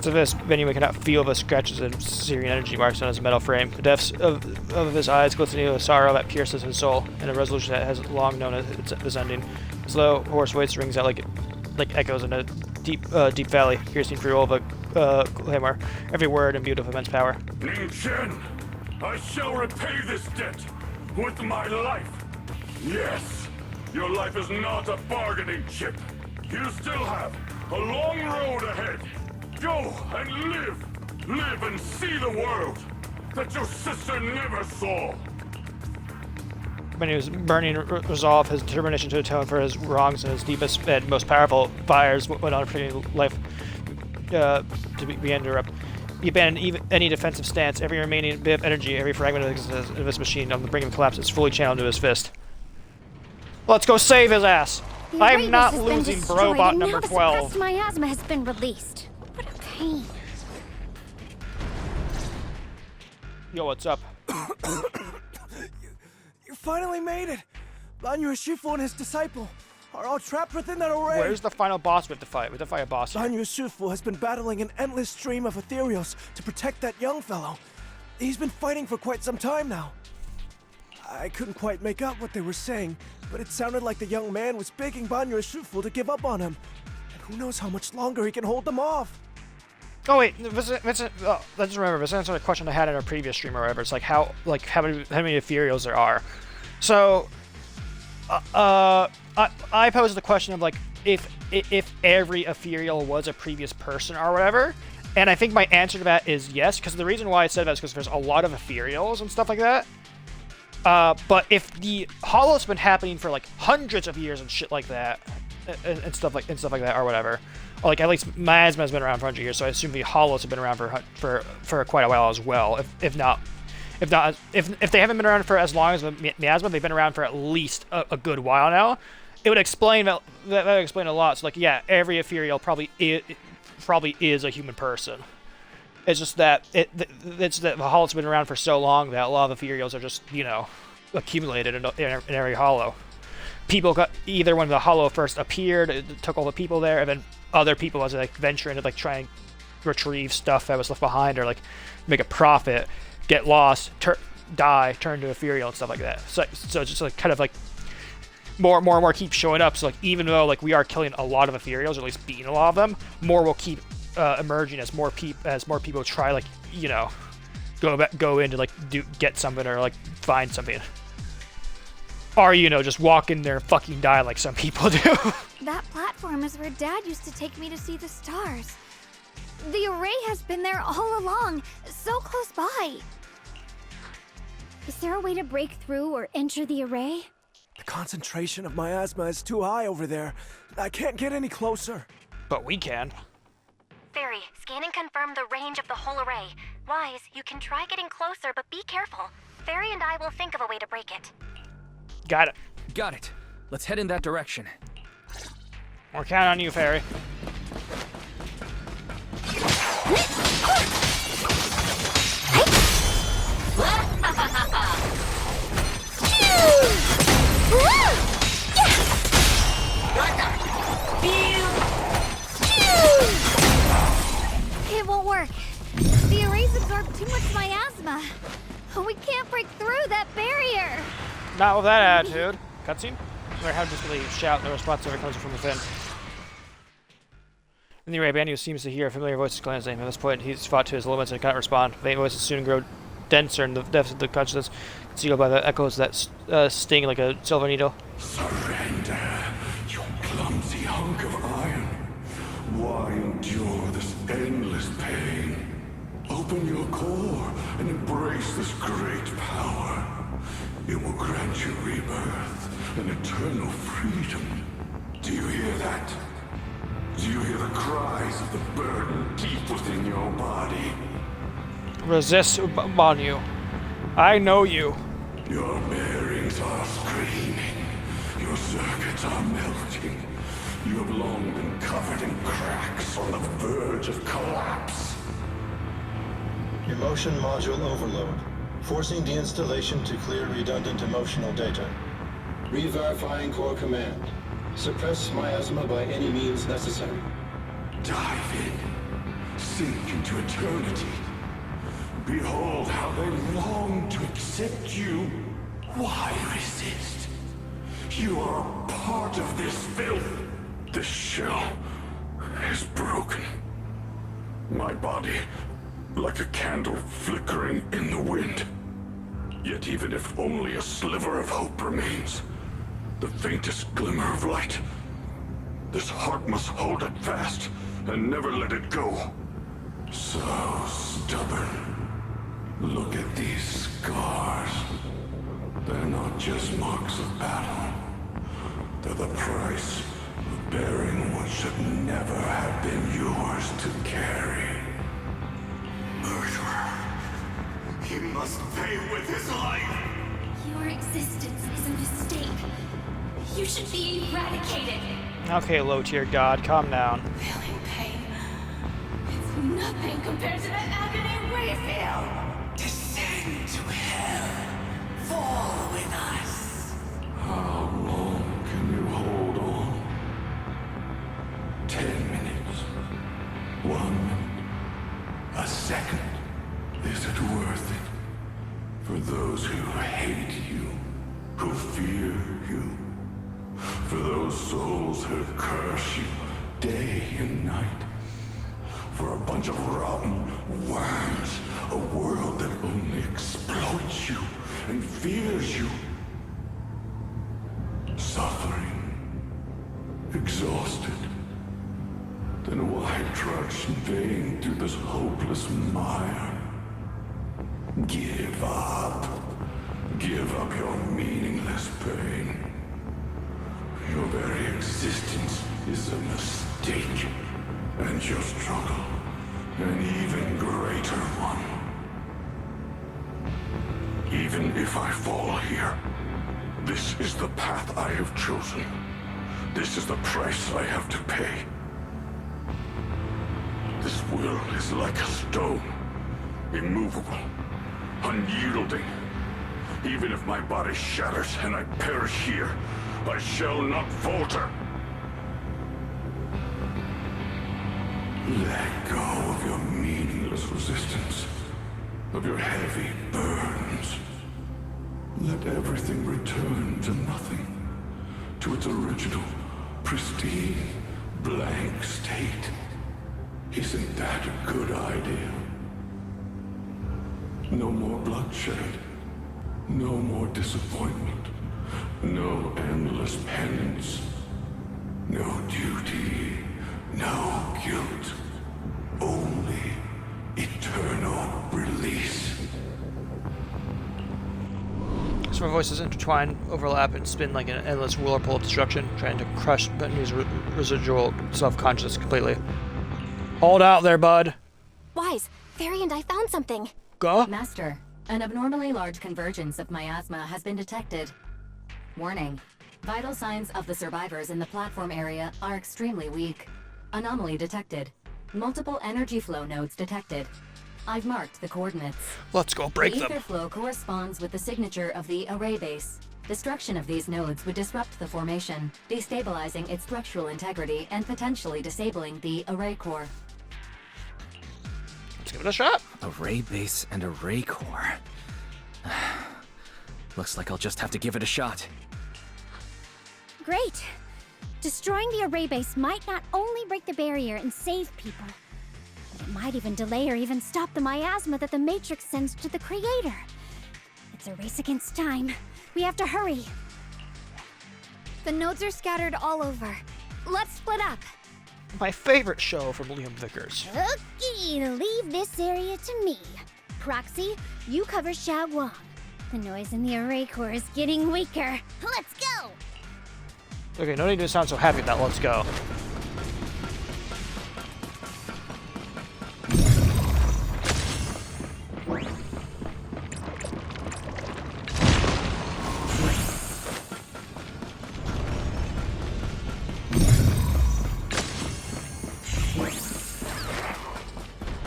To this, banyue cannot feel the scratches and searing energy marks on his metal frame. The depths of his eyes glistening with sorrow that pierces his soul, and a resolution that has long known its ending. His low, hoarse voice rings out like echoes in a deep valley, piercing through all the clamor, every word imbued with immense power. Ning Chen, I shall repay this debt with my life. Yes, your life is not a bargaining chip. You still have a long road ahead. Go and live and see the world that your sister never saw. Banyue's burning resolve, his determination to atone for his wrongs, and his deepest and most powerful fires went on for life began to erupt. He abandoned any defensive stance. Every remaining bit of energy, every fragment of his machine on the brink of collapse is fully channeled into his fist. Let's go save his ass! I am not losing Brobot number 12. The miasma has been released. What a pain. Yo, what's up? You finally made it! Banyue Shifu and his disciple are all trapped within that array. Where's the final boss we have to fight? We have to fight a boss here. Banyue Shifu has been battling an endless stream of ethereals to protect that young fellow. He's been fighting for quite some time now. I couldn't quite make out what they were saying, but it sounded like the young man was begging Banyue Shifu to give up on him. And who knows how much longer he can hold them off. Oh wait, Vincent, I just remember, Vincent answered a question I had in our previous stream or whatever. It's like how many ethereals there are. So, I posed the question of like if every ethereal was a previous person or whatever, and I think my answer to that is yes, because the reason why I said that is because there's a lot of ethereals and stuff like that. But if the hollow's been happening for like hundreds of years and shit like that, and stuff like that or whatever, or like at least miasma has been around for 100 years, so I assume the hollows have been around for quite a while as well. If they haven't been around for as long as the miasma, they've been around for at least a good while now. It would explain that would explain a lot. So like, yeah, every ethereal probably is a human person. It's just that it's that the hollow's been around for so long that a lot of ethereals are just, you know, accumulated in every hollow. People got either when the hollow first appeared, it took all the people there, and then other people as they like venture into like trying to retrieve stuff that was left behind or like make a profit, get lost, die, turn to ethereal and stuff like that. So it's just like kind of like more and more keep showing up. So like even though like we are killing a lot of ethereals, or at least beating a lot of them, more will keep emerging as more people try like, you know, go in to like get something or like find something. Or, you know, just walk in there and fucking die like some people do. That platform is where Dad used to take me to see the stars. The array has been there all along, so close by. Is there a way to break through or enter the array? The concentration of miasma is too high over there. I can't get any closer. But we can. Fairy, scan and confirm the range of the whole array. Wise, you can try getting closer, but be careful. Fairy and I will think of a way to break it. Got it. Got it. Let's head in that direction. We're counting on you, Fairy. It won't work. The arrays absorb too much miasma. We can't break through that barrier. Not with that attitude. Cutscene? Where how just really shout in the response ever comes from within. In the array, Banyue seems to hear a familiar voice exclaim his name. At this point, he's fought to his limits and cannot respond. Faint voices soon grow denser in the depths of the consciousness, concealed by the echoes that sting like a silver needle. Surrender, you clumsy hunk of iron. Why endure this endless pain? Open your core and embrace this great power. It will grant you rebirth and eternal freedom. Do you hear that? Do you hear the cries of the burden deep within your body? Resist, Banyue. I know you. Your bearings are screaming. Your circuits are melting. You have long been covered in cracks on the verge of collapse. Emotion module overload. Forcing deinstallation to clear redundant emotional data. Re-verifying core command. Suppress miasma by any means necessary. Dive in. Sink into eternity. Behold how they long to accept you. Why resist? You are a part of this filth. This shell is broken. My body, like a candle flickering in the wind. Yet even if only a sliver of hope remains, the faintest glimmer of light, this heart must hold it fast and never let it go. So stubborn. Look at these scars. They're not just marks of battle. They're the price of bearing what should never have been yours to carry. Murderer. He must pay with his life. Your existence is a mistake. You should be eradicated. Okay, low tier god, calm down. Feeling pain. It's nothing compared to the agony we feel. Descend to hell. Fall with us. How long can you hold on? 10 minutes. 1 minute. A second. Is it worth it? For those who hate you, who fear you, for those souls who curse you day and night, for a bunch of rotten worms, a world that only exploits you and fears you, suffering, exhausted. Then why trudge in vain through this hopeless mire? Give up. Give up your meaningless pain. Your very existence is a mistake, and your struggle, an even greater one. Even if I fall here, this is the path I have chosen. This is the price I have to pay. This will is like a stone, immovable, unyielding. Even if my body shatters and I perish here, I shall not falter. Let go of your meaningless resistance, of your heavy burdens. Let everything return to nothing, to its original, pristine, blank state. Isn't that a good idea? No more bloodshed. No more disappointment. No endless penance. No duty. No guilt. Only eternal release. So our voices intertwine, overlap, and spin like an endless whirlpool of destruction, trying to crush Banyue's residual self-consciousness completely. Hold out there, bud. Wise, Fairy and I found something. Go. Master, an abnormally large convergence of miasma has been detected. Warning. Vital signs of the survivors in the platform area are extremely weak. Anomaly detected. Multiple energy flow nodes detected. I've marked the coordinates. Let's go break the them. ether flow corresponds with the signature of the array base. Destruction of these nodes would disrupt the formation, destabilizing its structural integrity and potentially disabling the array core. Let's give it a shot. Array base and array core. Looks like I'll just have to give it a shot. Great. Destroying the array base might not only break the barrier and save people, but it might even delay or even stop the miasma that the Matrix sends to the Creator. It's a race against time. We have to hurry. The nodes are scattered all over. Let's split up. My favorite show from Liam Vickers. Okay, leave this area to me. Proxy, you cover Xiaoguang. The noise in the array core is getting weaker. Let's go! Okay, no need to sound so happy about let's go.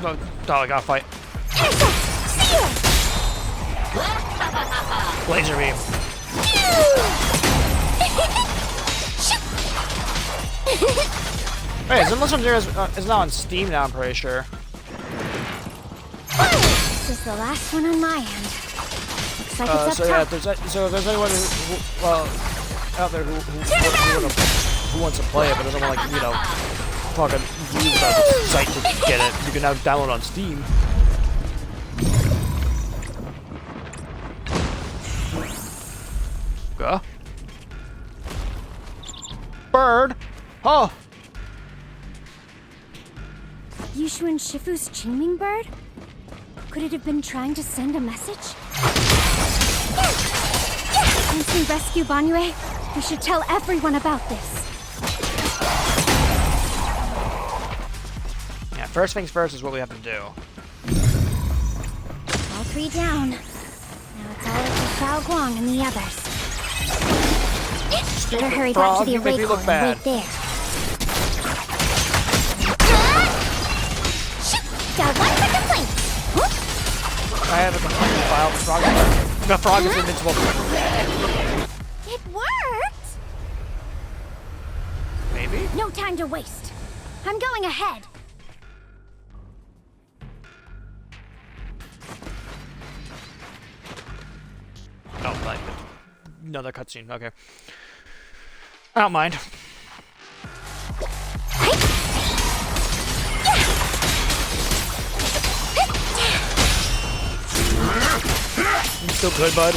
Oh, I gotta fight. Laser beam. Hey, this one is now on Steam now, I'm pretty sure. This is the last one on my end. Looks like it's up top. So if there's anyone who out there who wants to play it but doesn't want, like, you know, fucking use the site to get it, you can now download on Steam. Go. Bird. Oh. Yushu and Shifu's Qingming bird? Could it have been trying to send a message? Once we rescue Banyue, we should tell everyone about this. Yeah, first things first is what we have to do. All three down. Now it's all up to Xiao Guang and the others. Better hurry back to the array core and wait there. Got one for complaints. I have a complaint file. The frog is invincible. It worked! Maybe? No time to waste. I'm going ahead. Oh, like another cutscene. Okay. I don't mind. I'm still good, bud.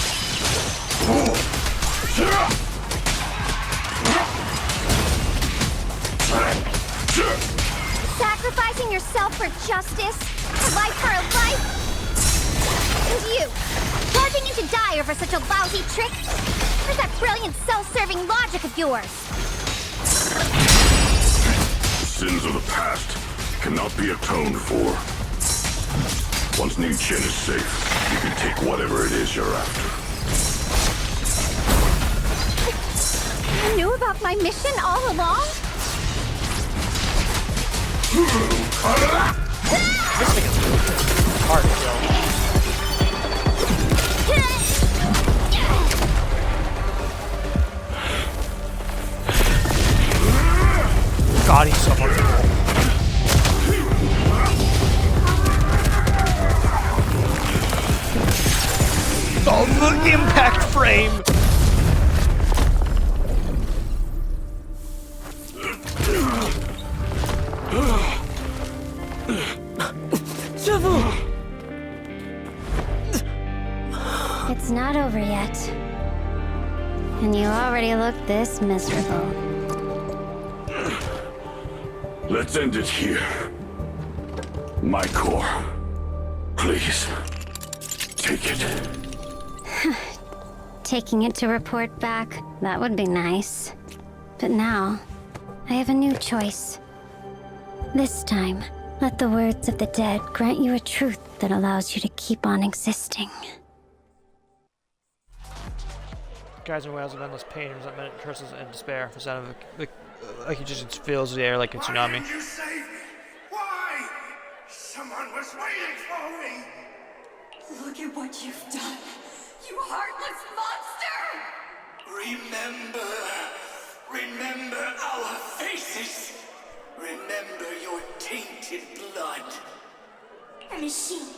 Sacrificing yourself for justice? A life for a life? And you, charging into die over such a lousy trick? Where's that brilliant self-serving logic of yours? Sins of the past cannot be atoned for. Once Ning-Chen is safe, you can take whatever it is you're after. You knew about my mission all along? This thing is hard to kill. God, he's so fucking cool. Oh, the impact frame! It's not over yet. And you already look this miserable. Let's end it here. My core. Please. Take it. Taking it to report back, that would be nice. But now, I have a new choice. This time, let the words of the dead grant you a truth that allows you to keep on existing. Guys and whales of endless pain, resentment, curses, and despair. The sound of like he just fills the air like a tsunami. Why didn't you save me? Why? Someone was waiting for me. Look at what you've done, you heartless monster! Remember our faces. Remember your tainted blood. A machine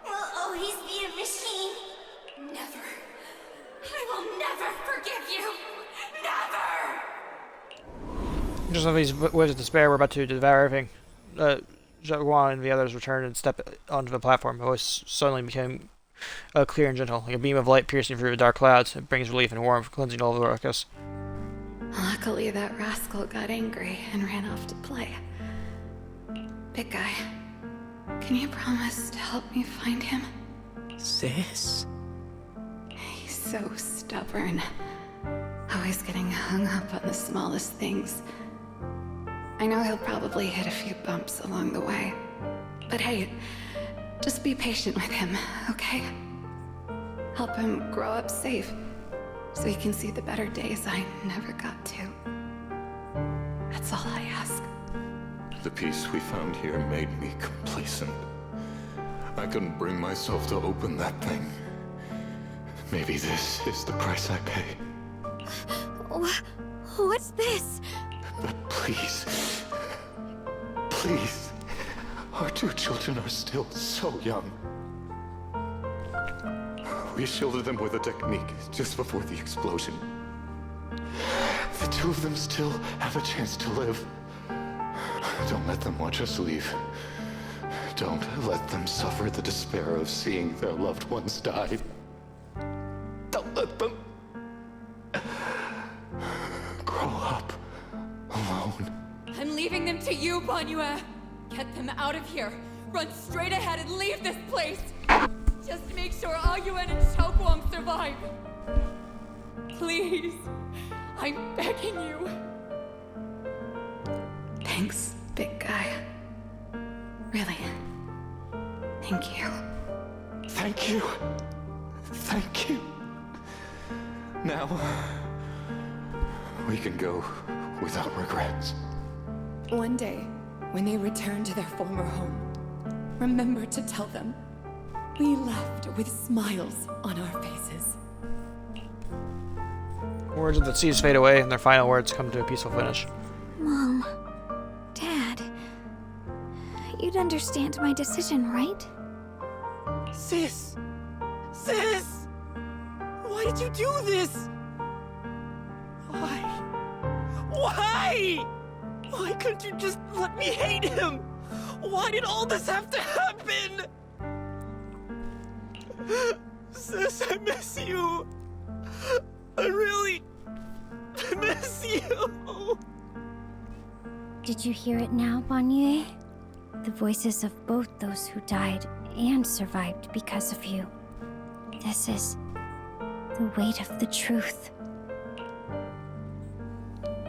will always be a machine. Never. I will never forgive you. Never! Just on these waves of despair, we're about to devour everything. Zhao and the others return and step onto the platform. The voice suddenly became clear and gentle, like a beam of light piercing through the dark clouds. It brings relief and warmth, cleansing all the ruckus. Luckily, that rascal got angry and ran off to play. Big guy, can you promise to help me find him? Sis? He's so stubborn. Always getting hung up on the smallest things. I know he'll probably hit a few bumps along the way. But hey, just be patient with him, okay? Help him grow up safe, so he can see the better days I never got to. That's all I ask. The peace we found here made me complacent. I couldn't bring myself to open that thing. Maybe this is the price I pay. What's this? But please, please, our two children are still so young. We shielded them with a technique just before the explosion. The two of them still have a chance to live. Don't let them watch us leave. Don't let them suffer the despair of seeing their loved ones die. Don't let them grow up alone. I'm leaving them to you, Banyue. Get them out of here. Run straight ahead and leave this place. Just make sure Ayuan and Xiaoguang survive. Please. I'm begging you. Thanks, big guy. Really. Thank you. Thank you. Thank you. Now, we can go without regrets. One day, when they return to their former home, remember to tell them we left with smiles on our faces. Words of the seas fade away, and their final words come to a peaceful finish. Mom, Dad, you'd understand my decision, right? Sis! Sis! Why did you do this? Why? Why? Why couldn't you just let me hate him? Why did all this have to happen? Sis, I miss you. I really miss you. Did you hear it now, Banyue? The voices of both those who died and survived because of you. This is the weight of the truth.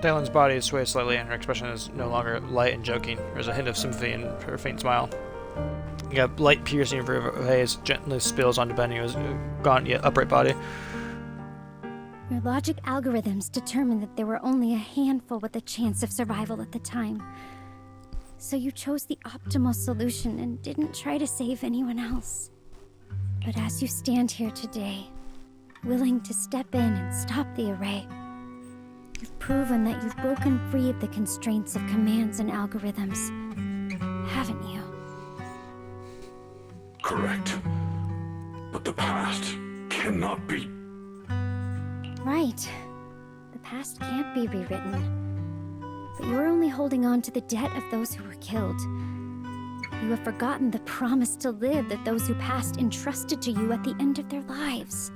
Dialyn's body sways slightly, and her expression is no longer light and joking. There's a hint of sympathy in her faint smile. You got light piercing through her haze gently spills onto Banyue's gaunt yet upright body. Your logic algorithms determined that there were only a handful with a chance of survival at the time. So you chose the optimal solution and didn't try to save anyone else. But as you stand here today, willing to step in and stop the array, you've proven that you've broken free of the constraints of commands and algorithms, haven't you? Correct. But the past cannot be. Right. The past can't be rewritten. But you're only holding on to the debt of those who were killed. You have forgotten the promise to live that those who passed entrusted to you at the end of their lives.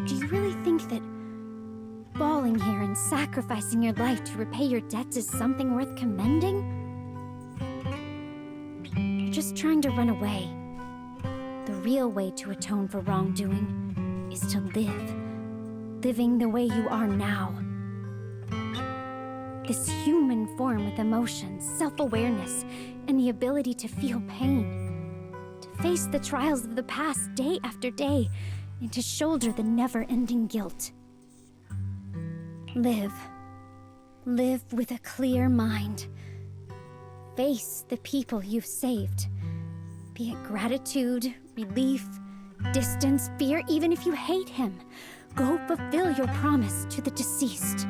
Do you really think that falling here and sacrificing your life to repay your debts is something worth commending? You're just trying to run away. The real way to atone for wrongdoing is to live. Living the way you are now. This human form with emotions, self-awareness, and the ability to feel pain. To face the trials of the past day after day, and to shoulder the never-ending guilt. Live. Live with a clear mind. Face the people you've saved. Be it gratitude, relief, distance, fear, even if you hate him. Go fulfill your promise to the deceased.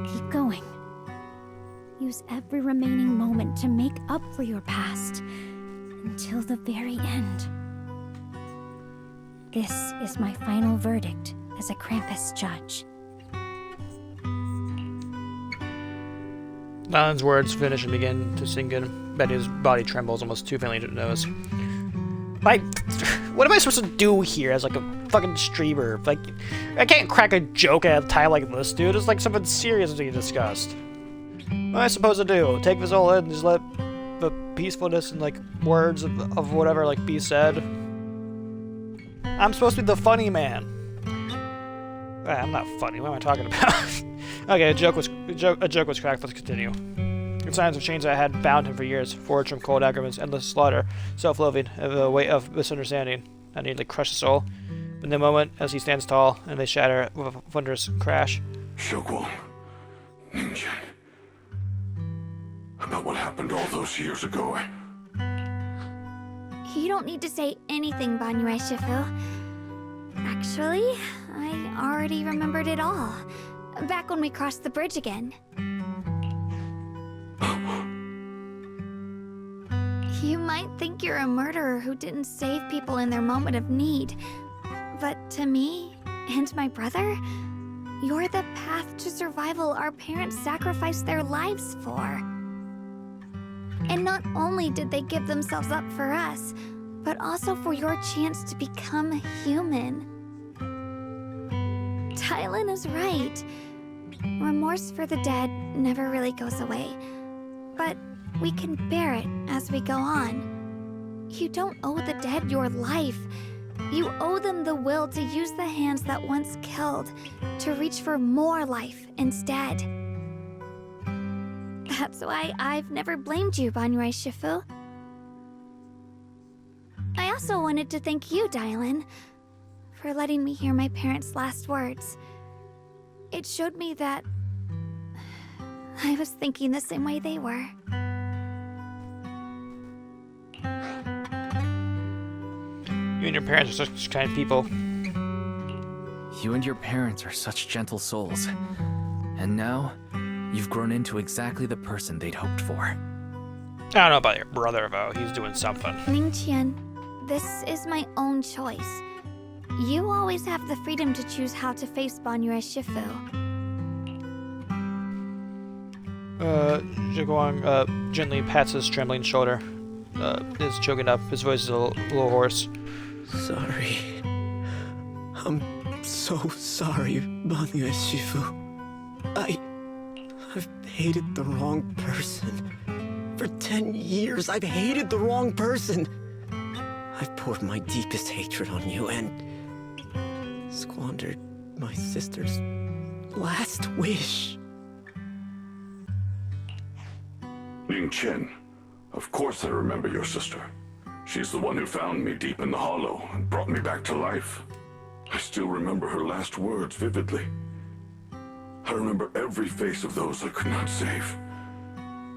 Keep going. Use every remaining moment to make up for your past until the very end. This is my final verdict as a Krampus judge. Dialyn's words finish and begin to sink in. Betty's body trembles almost too faintly to notice. What am I supposed to do here as like a fucking streamer? Like, I can't crack a joke at a time like this, dude. It's like something serious to be discussed. What am I supposed to do? Take this all in and just let the peacefulness and like words of whatever like be said? I'm supposed to be the funny man. I'm not funny. What am I talking about? Okay, a joke was cracked. Let's continue. The signs of chains that had bound him for years, forged from cold agreements, endless slaughter, self-loathing, and the weight of misunderstanding that nearly crushed his soul. In the moment, as he stands tall, and they shatter with a thunderous crash. Xiaoguang, Ningyan, about what happened all those years ago. You don't need to say anything, Banyue Shifu. Actually, I already remembered it all. Back when we crossed the bridge again. You might think you're a murderer who didn't save people in their moment of need. But to me, and my brother, you're the path to survival our parents sacrificed their lives for. And not only did they give themselves up for us, but also for your chance to become human. Dialyn is right. Remorse for the dead never really goes away. But we can bear it as we go on. You don't owe the dead your life. You owe them the will to use the hands that once killed to reach for more life instead. That's why I've never blamed you, Banyue Shifu. I also wanted to thank you, Dialyn, for letting me hear my parents' last words. It showed me that I was thinking the same way they were. You and your parents are such kind people. You and your parents are such gentle souls. And now, you've grown into exactly the person they'd hoped for. I don't know about your brother, though. He's doing something. Ningqian, this is my own choice. You always have the freedom to choose how to face Banyue Shifu. Zhiguang gently pats his trembling shoulder. Is choking up. His voice is a little hoarse. Sorry. I'm so sorry, banyue Shifu. I've hated the wrong person. For 10 years, I've hated the wrong person. I've poured my deepest hatred on you and squandered my sister's last wish. Ningqian, of course I remember your sister. She's the one who found me deep in the hollow and brought me back to life. I still remember her last words vividly. I remember every face of those I could not save.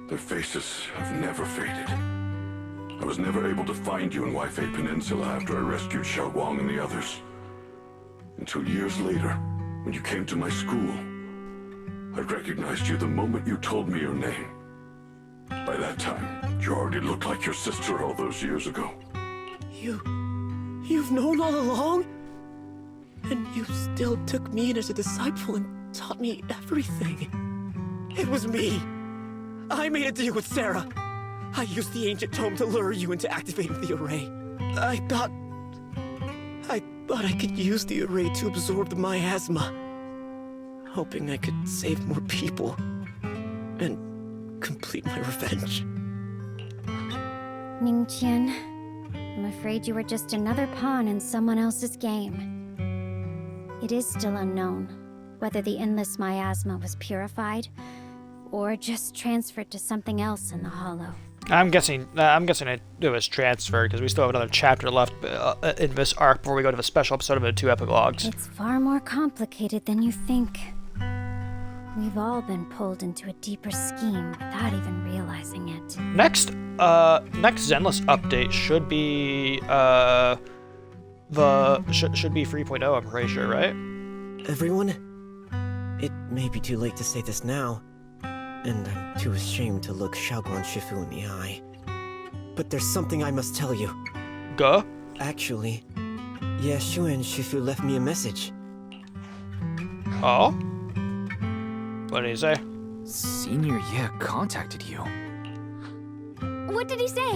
Their faces have never faded. I was never able to find you in Waifei Peninsula after I rescued Xiaoguang and the others. Until years later, when you came to my school, I recognized you the moment you told me your name. By that time, you already looked like your sister all those years ago. You've known all along? And you still took me in as a disciple and taught me everything. It was me. I made a deal with Sarah. I used the ancient tome to lure you into activating the array. I thought I could use the array to absorb the miasma, hoping I could save more people and complete my revenge. Ningqian, I'm afraid you were just another pawn in someone else's game. It is still unknown whether the endless miasma was purified or just transferred to something else in the hollow. I'm guessing it was transferred because we still have another chapter left in this arc before we go to the special episode of the 2 epilogues. It's far more complicated than you think. We've all been pulled into a deeper scheme without even realizing it. Next Zenless update should be should be 3.0. I'm pretty sure, right? Everyone, it may be too late to say this now, and I'm too ashamed to look Xiaoguang Shifu in the eye. But there's something I must tell you. Go. Actually, Yeshuan Shifu left me a message. Oh? What did he say? Senior Ye contacted you. What did he say?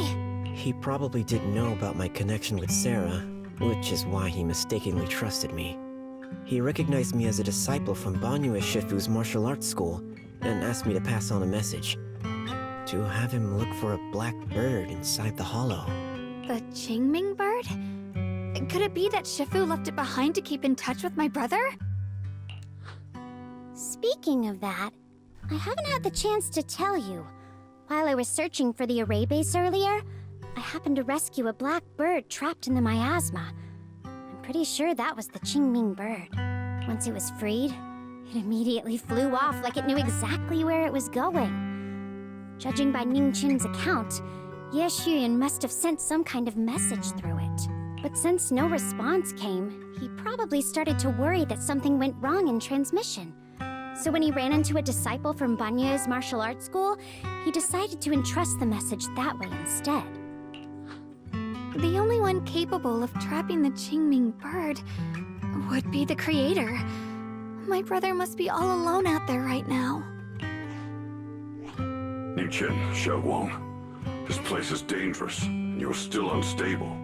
He probably didn't know about my connection with Sarah, which is why he mistakenly trusted me. He recognized me as a disciple from Banyue Shifu's martial arts school, and asked me to pass on a message. To have him look for a black bird inside the hollow. The Qingming bird? Could it be that Shifu left it behind to keep in touch with my brother? Speaking of that, I haven't had the chance to tell you. While I was searching for the array base earlier, I happened to rescue a black bird trapped in the miasma. I'm pretty sure that was the Qingming bird. Once it was freed, it immediately flew off like it knew exactly where it was going. Judging by Ningqin's account, Ye Shuyan must have sent some kind of message through it. But since no response came, he probably started to worry that something went wrong in transmission. So when he ran into a disciple from Banyue's martial arts school, he decided to entrust the message that way instead. The only one capable of trapping the Qingming bird would be the creator. My brother must be all alone out there right now. Ningqian, Xiaoguang, this place is dangerous, and you're still unstable.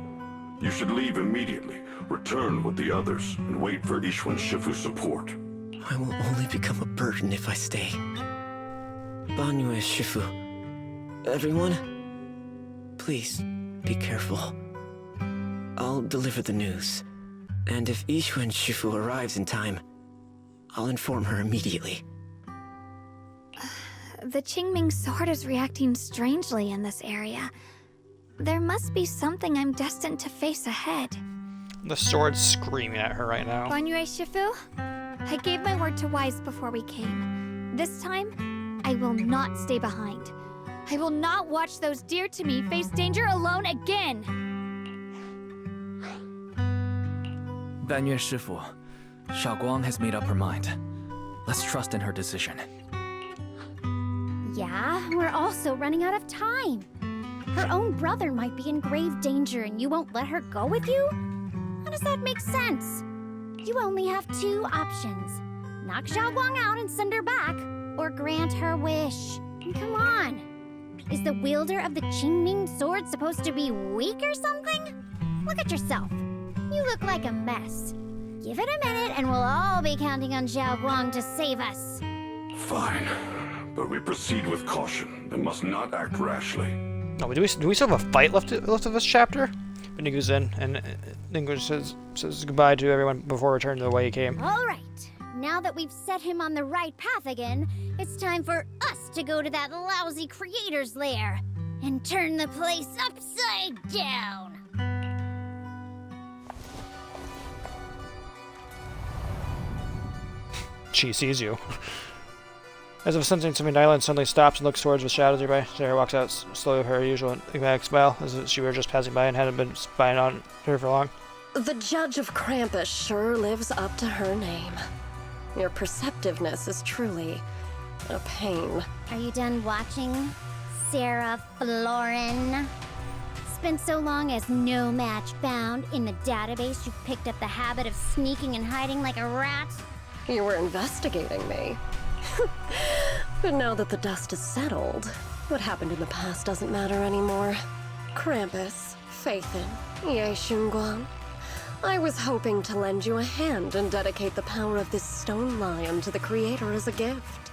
You should leave immediately, return with the others, and wait for Yixuan Shifu's support. I will only become a burden if I stay. Banyue Shifu. Everyone, please be careful. I'll deliver the news. And if Yixuan Shifu arrives in time, I'll inform her immediately. The Qingming sword is reacting strangely in this area. There must be something I'm destined to face ahead. The sword's screaming at her right now. Banyue Shifu, I gave my word to Wise before we came. This time, I will not stay behind. I will not watch those dear to me face danger alone again. Banyue Shifu, Xiaoguang has made up her mind. Let's trust in her decision. Yeah, we're also running out of time. Her own brother might be in grave danger and you won't let her go with you? How does that make sense? You only have two options. Knock Xiaoguang out and send her back, or grant her wish. Come on. Is the wielder of the Qingming sword supposed to be weak or something? Look at yourself. You look like a mess. Give it a minute and we'll all be counting on Xiaoguang to save us. Fine, but we proceed with caution and must not act rashly. Oh, do we still have a fight left of this chapter? Nigu's in, and Ningu says goodbye to everyone before returning to the way he came. All right. Now that we've set him on the right path again, it's time for us to go to that lousy creator's lair and turn the place upside down. She sees you. As if sensing something, dialyn suddenly stops and looks towards the shadows nearby. Sarah walks out slowly with her usual enigmatic smile, as if she were just passing by and hadn't been spying on her for long. The Judge of Krampus sure lives up to her name. Your perceptiveness is truly a pain. Are you done watching, Sarah Florin? Spent so long as no match found in the database, you picked up the habit of sneaking and hiding like a rat? You were investigating me. But now that the dust is settled, what happened in the past doesn't matter anymore. Krampus, Faithin, Ye Xunguang. I was hoping to lend you a hand and dedicate the power of this stone lion to the Creator as a gift.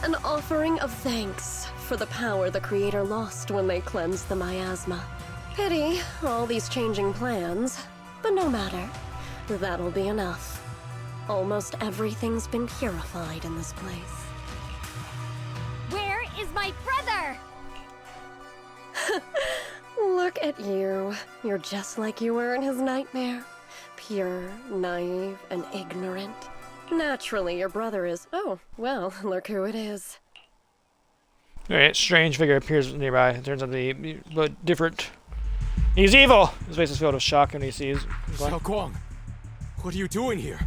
An offering of thanks for the power the Creator lost when they cleansed the miasma. Pity, all these changing plans, but no matter. That'll be enough. Almost everything's been purified in this place. Where is my brother? Look at you. You're just like you were in his nightmare. Pure, naive, and ignorant. Naturally, your brother is... Oh, well, look who it is. Alright, strange figure appears nearby. It turns out to be different. He's evil! His face is filled with shock when he sees Xiaoguang, what are you doing here?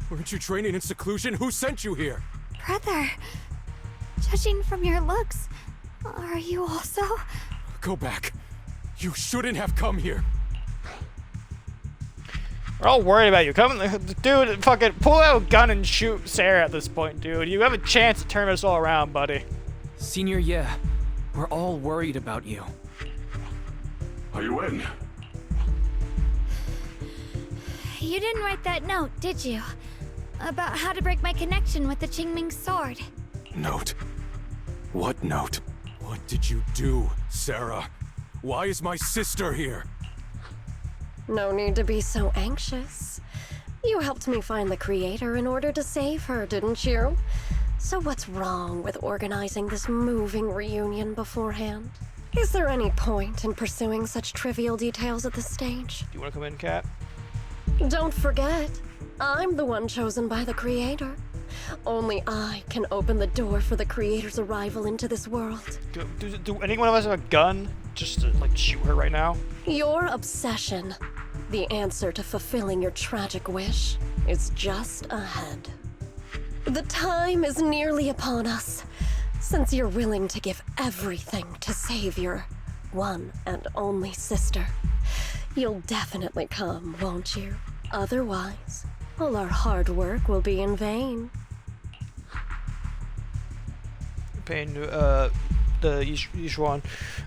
Weren't you training in seclusion? Who sent you here? Brother, judging from your looks, are you also? Go back. You shouldn't have come here. We're all worried about you. Come, dude, fucking pull out a gun and shoot Sarah at this point, dude. You have a chance to turn this all around, buddy. Senior Ye, we're all worried about you. Are you in? You didn't write that note, did you? About how to break my connection with the Qingming sword. Note? What note? What did you do, Sarah? Why is my sister here? No need to be so anxious. You helped me find the Creator in order to save her, didn't you? So what's wrong with organizing this moving reunion beforehand? Is there any point in pursuing such trivial details at this stage? Do you want to come in, Kat? Don't forget, I'm the one chosen by the Creator. Only I can open the door for the Creator's arrival into this world. Do any one of us have a gun just to, like, shoot her right now? Your obsession, the answer to fulfilling your tragic wish, is just ahead. The time is nearly upon us, since you're willing to give everything to save your one and only sister. You'll definitely come, won't you? Otherwise, all our hard work will be in vain. Paying the Yishuan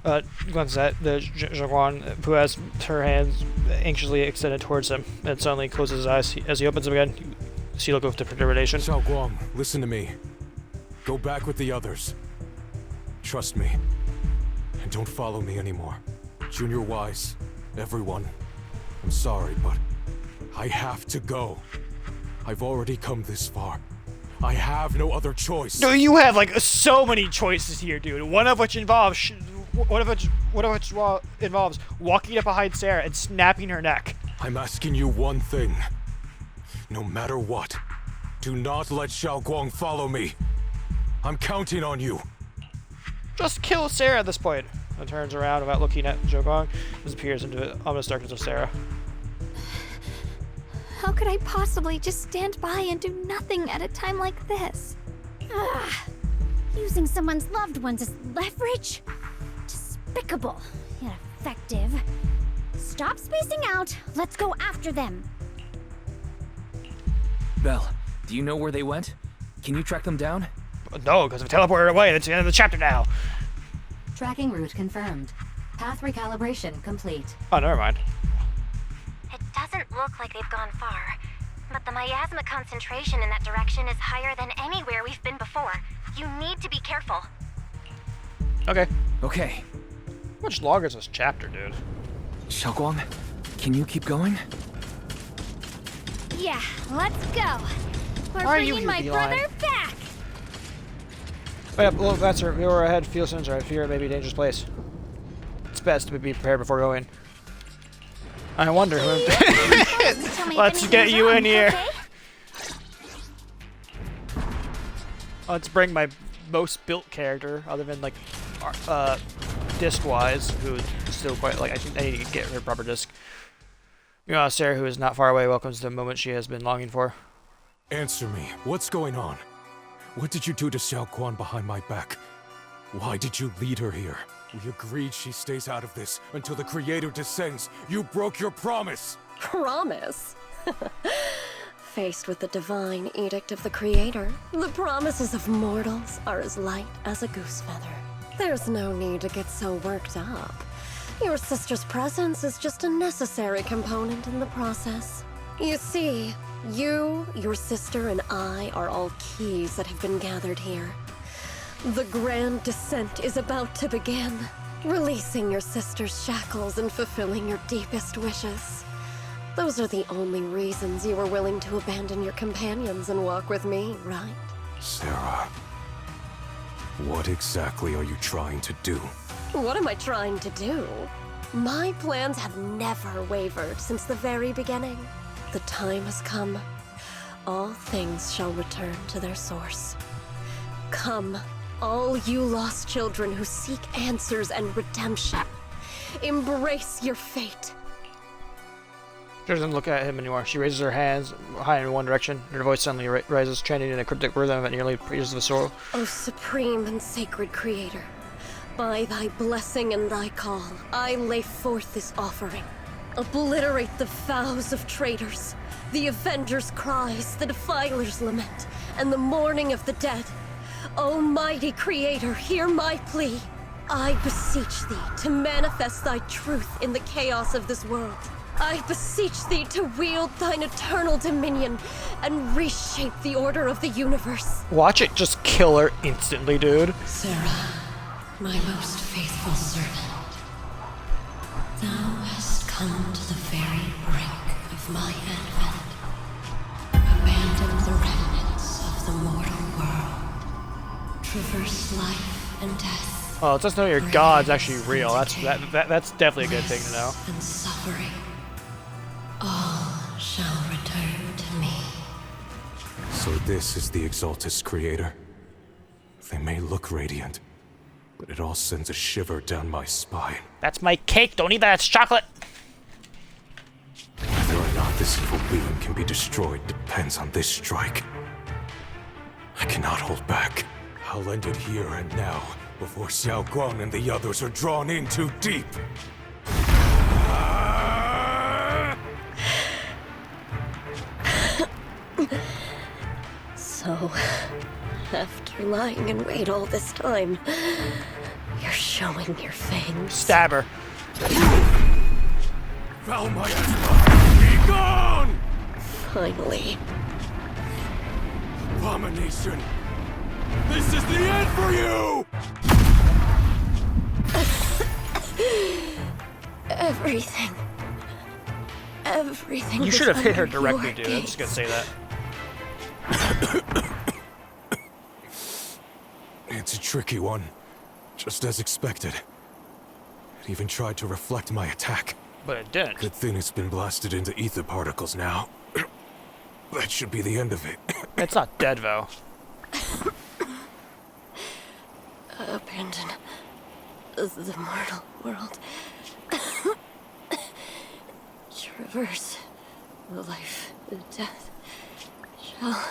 Guanzet, the Zhongguan, who has her hands anxiously extended towards him, and suddenly closes his eyes. As he opens them again, you see a look of determination. Xiao Guang, listen to me. Go back with the others. Trust me. And don't follow me anymore. Junior Wise, everyone. I'm sorry, but I have to go. I've already come this far. I have no other choice. No, you have like so many choices here, dude. One of which involves walking up behind Sarah and snapping her neck. I'm asking you one thing. No matter what, do not let Xiao Guang follow me. I'm counting on you. Just kill Sarah at this point. And turns around without looking at Zhao Guang, disappears into the ominous darkness of Sarah. How could I possibly just stand by and do nothing at a time like this? Using someone's loved ones as leverage? Despicable. Ineffective. Stop spacing out. Let's go after them. Belle, do you know where they went? Can you track them down? No, because we teleported away. That's the end of the chapter now. Tracking route confirmed. Path recalibration complete. Oh, never mind. It doesn't look like they've gone far, but the miasma concentration in that direction is higher than anywhere we've been before. You need to be careful. Okay. Okay. How much longer is this chapter, dude? Xiao Guang, can you keep going? Yeah, let's go. We're Why are you bringing my here, brother Dialyn? back. Oh, yeah, well, that's her. You're ahead. Feel sensor. I fear it may be a dangerous place. It's best to be prepared before going. I wonder who. Let's get you in here. Okay? Let's bring my most built character, other than like, disc-wise, who's still quite like. I think I need to get her proper disc. You know, Sarah, who is not far away, welcomes the moment she has been longing for. Answer me. What's going on? What did you do to Xiao Guang behind my back? Why did you lead her here? We agreed she stays out of this until the Creator descends. You broke your promise! Promise? Faced with the divine edict of the Creator, the promises of mortals are as light as a goose feather. There's no need to get so worked up. Your sister's presence is just a necessary component in the process. You see, you, your sister, and I are all keys that have been gathered here. The grand descent is about to begin, releasing your sister's shackles and fulfilling your deepest wishes. Those are the only reasons you were willing to abandon your companions and walk with me, right? Sarah, what exactly are you trying to do? What am I trying to do? My plans have never wavered since the very beginning. The time has come. All things shall return to their source. Come, all you lost children who seek answers and redemption. Embrace your fate. She doesn't look at him anymore. She raises her hands high in one direction. Her voice suddenly rises, chanting in a cryptic rhythm that nearly preaches the soul. O supreme and sacred Creator, by thy blessing and thy call, I lay forth this offering. Obliterate the vows of traitors, the avengers' cries, the defilers' lament, and the mourning of the dead. Almighty Creator, hear my plea. I beseech thee to manifest thy truth in the chaos of this world. I beseech thee to wield thine eternal dominion and reshape the order of the universe. Watch it just kill her instantly, dude. Sarah, my most faithful servant, thou hast come to the very brink of my advent. Abandon the remnants of the mortal world. Traverse life and death. Oh, just know your God's actually real. That's definitely a good thing to know. And suffering. All shall return to me. So this is the Exaltus creator. They may look radiant, but it all sends a shiver down my spine. That's my cake. Don't eat that. It's chocolate. Whether or not this evil being can be destroyed depends on this strike. I cannot hold back. I'll end it here and now, before Xiao Guang and the others are drawn in too deep. So, after lying in wait all this time, you're showing your fangs. Stab her. Foul miasma! Be gone! Finally. Abomination! This is the end for you! Everything. Everything. You was should have hit her under directly, your dude. I'm just gonna say that. It's a tricky one. Just as expected. It even tried to reflect my attack. But it didn't. Good thing it's been blasted into ether particles now. That should be the end of it. It's not dead, though. Abandon the mortal world. Traverse the life, the death shall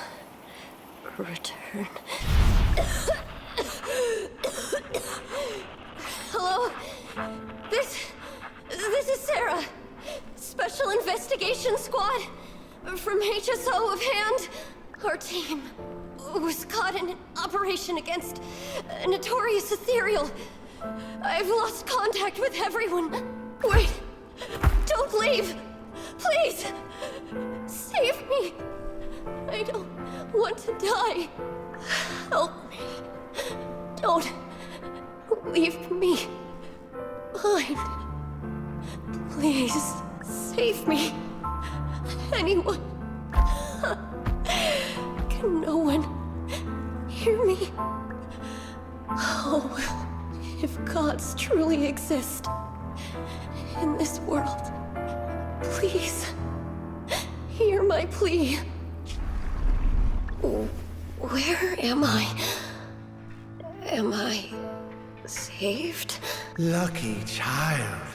return. Hello? This is Sarah. Special Investigation Squad from HSO of Hand. Our team was caught in an operation against a notorious ethereal. I've lost contact with everyone. Wait, don't leave. Please, save me. I don't want to die. Help me. Don't leave me behind. Please, save me. Anyone. Can no one hear me? Oh, if gods truly exist in this world, please hear my plea. Where am I? Am I saved? Lucky child.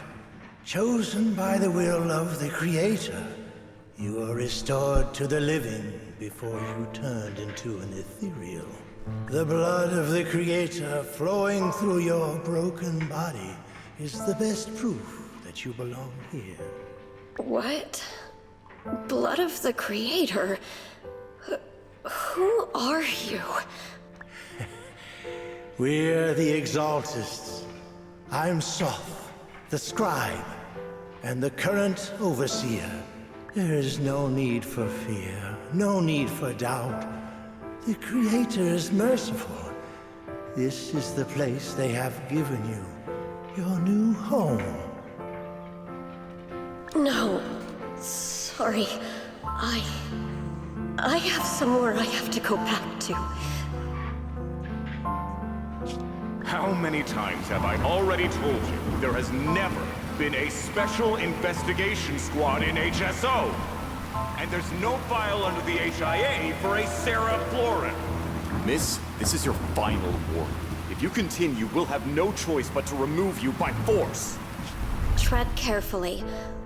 Chosen by the will of the Creator, you were restored to the living before you turned into an ethereal. The blood of the Creator flowing through your broken body is the best proof that you belong here. What? Blood of the Creator? Who are you? We're the Exaltists. I'm Soph, the scribe, and the current overseer. There is no need for fear, no need for doubt. The Creator is merciful. This is the place they have given you, your new home. No, sorry. I have somewhere I have to go back to. How many times have I already told you there has never been a special investigation squad in HSO? And there's no file under the HIA for a Sarah Florin. Miss, this is your final warning. If you continue, we'll have no choice but to remove you by force. Tread carefully.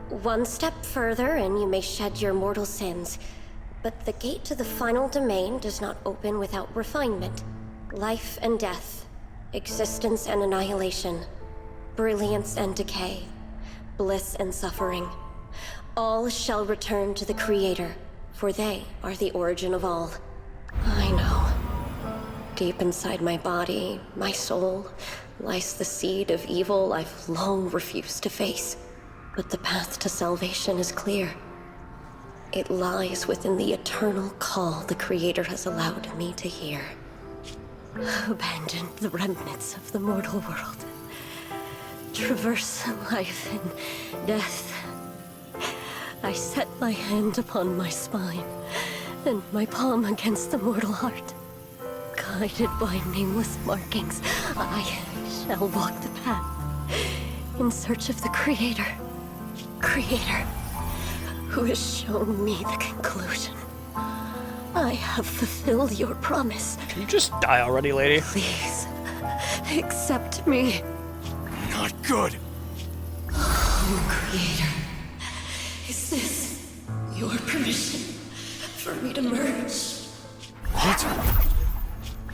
One step further and you may shed your mortal sins. But the gate to the final domain does not open without refinement. Life and death. Existence and annihilation. Brilliance and decay. Bliss and suffering. All shall return to the Creator, for they are the origin of all. I know. Deep inside my body, my soul, lies the seed of evil I've long refused to face. But the path to salvation is clear. It lies within the eternal call the Creator has allowed me to hear. Abandon the remnants of the mortal world. Traverse life and death. I set my hand upon my spine, and my palm against the mortal heart. Guided by nameless markings, I shall walk the path, in search of the Creator. Creator, who has shown me the conclusion. I have fulfilled your promise. Can you just die already, lady? Please, accept me. Not good. Oh, Creator. Is this your permission for me to merge? What?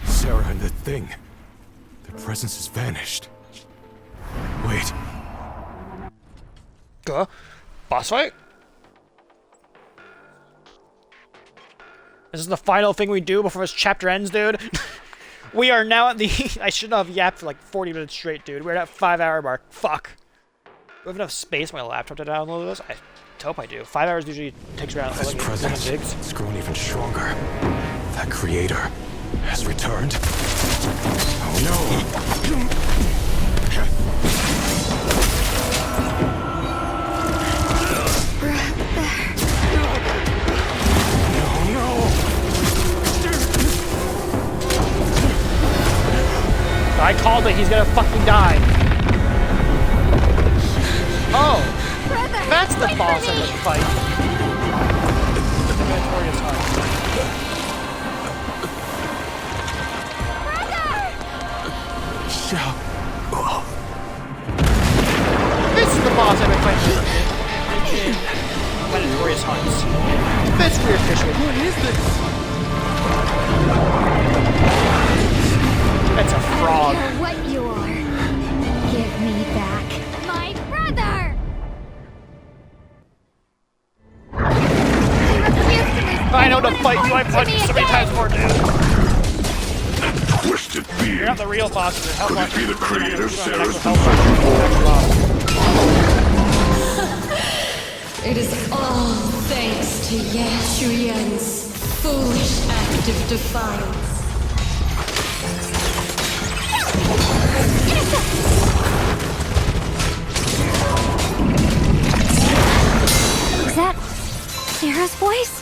Sarah and the thing. Their presence has vanished. Wait. Go. Boss fight? This is the final thing we do before this chapter ends, dude. We are now at the... I shouldn't have yapped for like 40 minutes straight, dude. We're at that 5-hour mark. Fuck. Do I have enough space on my laptop to download this? I hope I do. 5 hours usually takes around This like presence 7 gigs. has grown even stronger. That creator has returned. Oh no! I called it. He's gonna fucking die. Oh, Brother, that's the wait boss for of me. the fight. The Victorious Heart. This is the boss I've been fighting in Victorious Hearts. This weird fishing. What is this? It's a frog. I don't care what you are. Give me back my brother! I know to fight you. I've punched you so many times before, dude. Twisted being. You're not the real boss. Could it be the creator Sarah's It is all thanks to Ye Shuyan's foolish act of defiance. Is that Sarah's voice?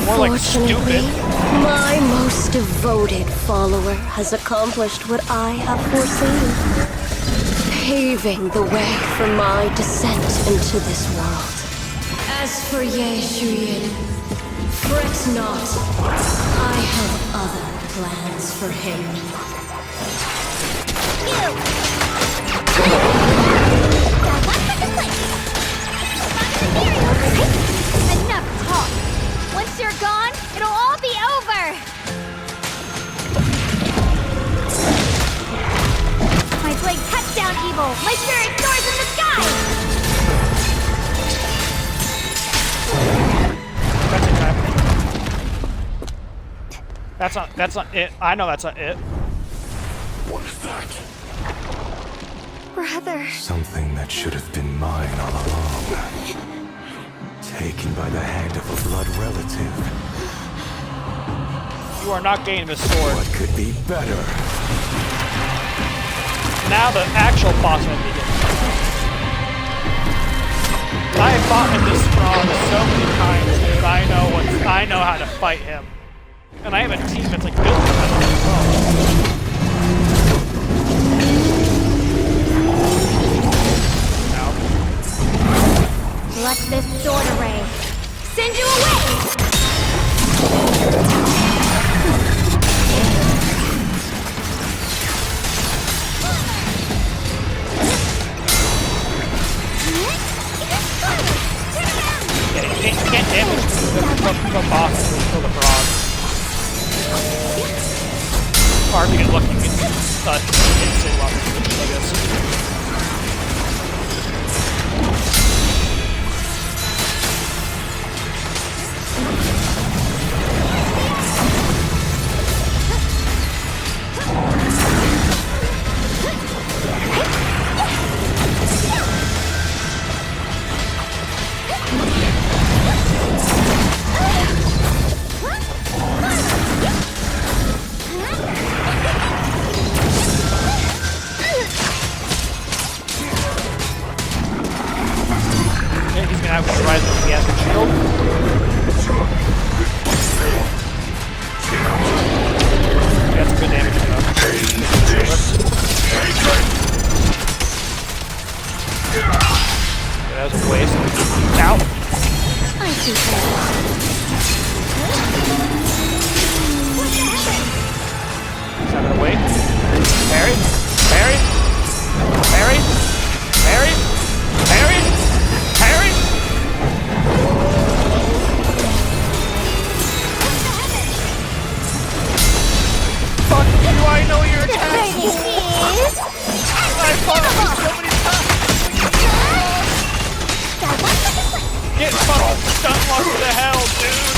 More like Fortunately, stupid. my most devoted follower has accomplished what I have foreseen, paving the way for my descent into this world. As for Ye Shuyan, fret not. I have other plans for him. Enough talk. Once you're gone, it'll all be over. My blade cuts down evil. My spirit soars in the sky. That's not it. I know that's not it. What is that? Brother. Something that should have been mine all along. Taken by the hand of a blood relative. You are not gaining this sword. What could be better? Now the actual boss fight begins. I have fought with this frog so many times, dude. I know how to fight him. And I have a team that's like built for that as well. Let this sword array send you away! Yeah, you can't damage the boss until the frog. Or if you get lucky, you can instant weapons, I guess. He's gonna rise with the acid shield. That's good damage enough. That was a waste. Ow! I see that. Just having to wait. Parry. Parry. Parry. Parry. Parry. Parry. Fuck you, I know your attacks. I fought him so many times. Get fucking stun locked to the hell, dude.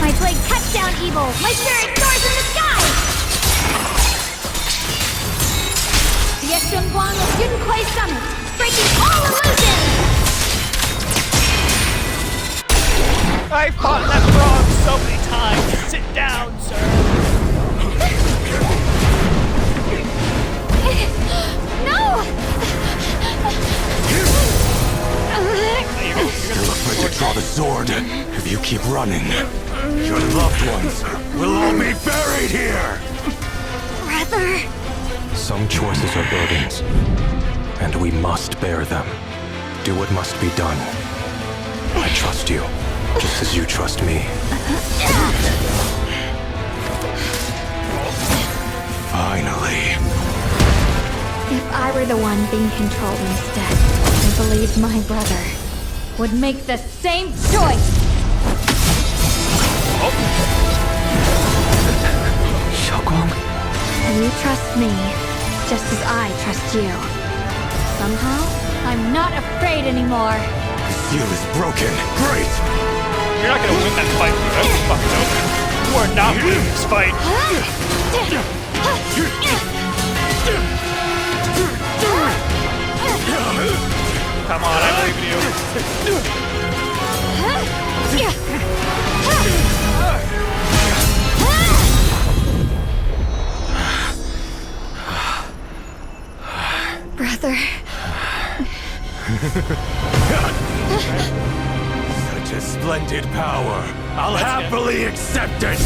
My blade cuts down evil. My spirit soars in the sky. The Xiaoguang of Yunquei Summit, breaking all illusions. I've fought that frog so many times. Sit down, sir. No! You're afraid to draw the sword. If you keep running, your loved ones will all be buried here! Brother! Some choices are burdens, and we must bear them. Do what must be done. I trust you, just as you trust me. Finally. If I were the one being controlled instead, I believe my brother would make the same choice! Xiaoguang? You trust me, just as I trust you. Somehow, I'm not afraid anymore. Seal is broken. Great! You're not gonna win that fight, that's fucking over. You are not winning this fight. Come on, I believe in you. Brother. Such a splendid power. I'll happily accept it.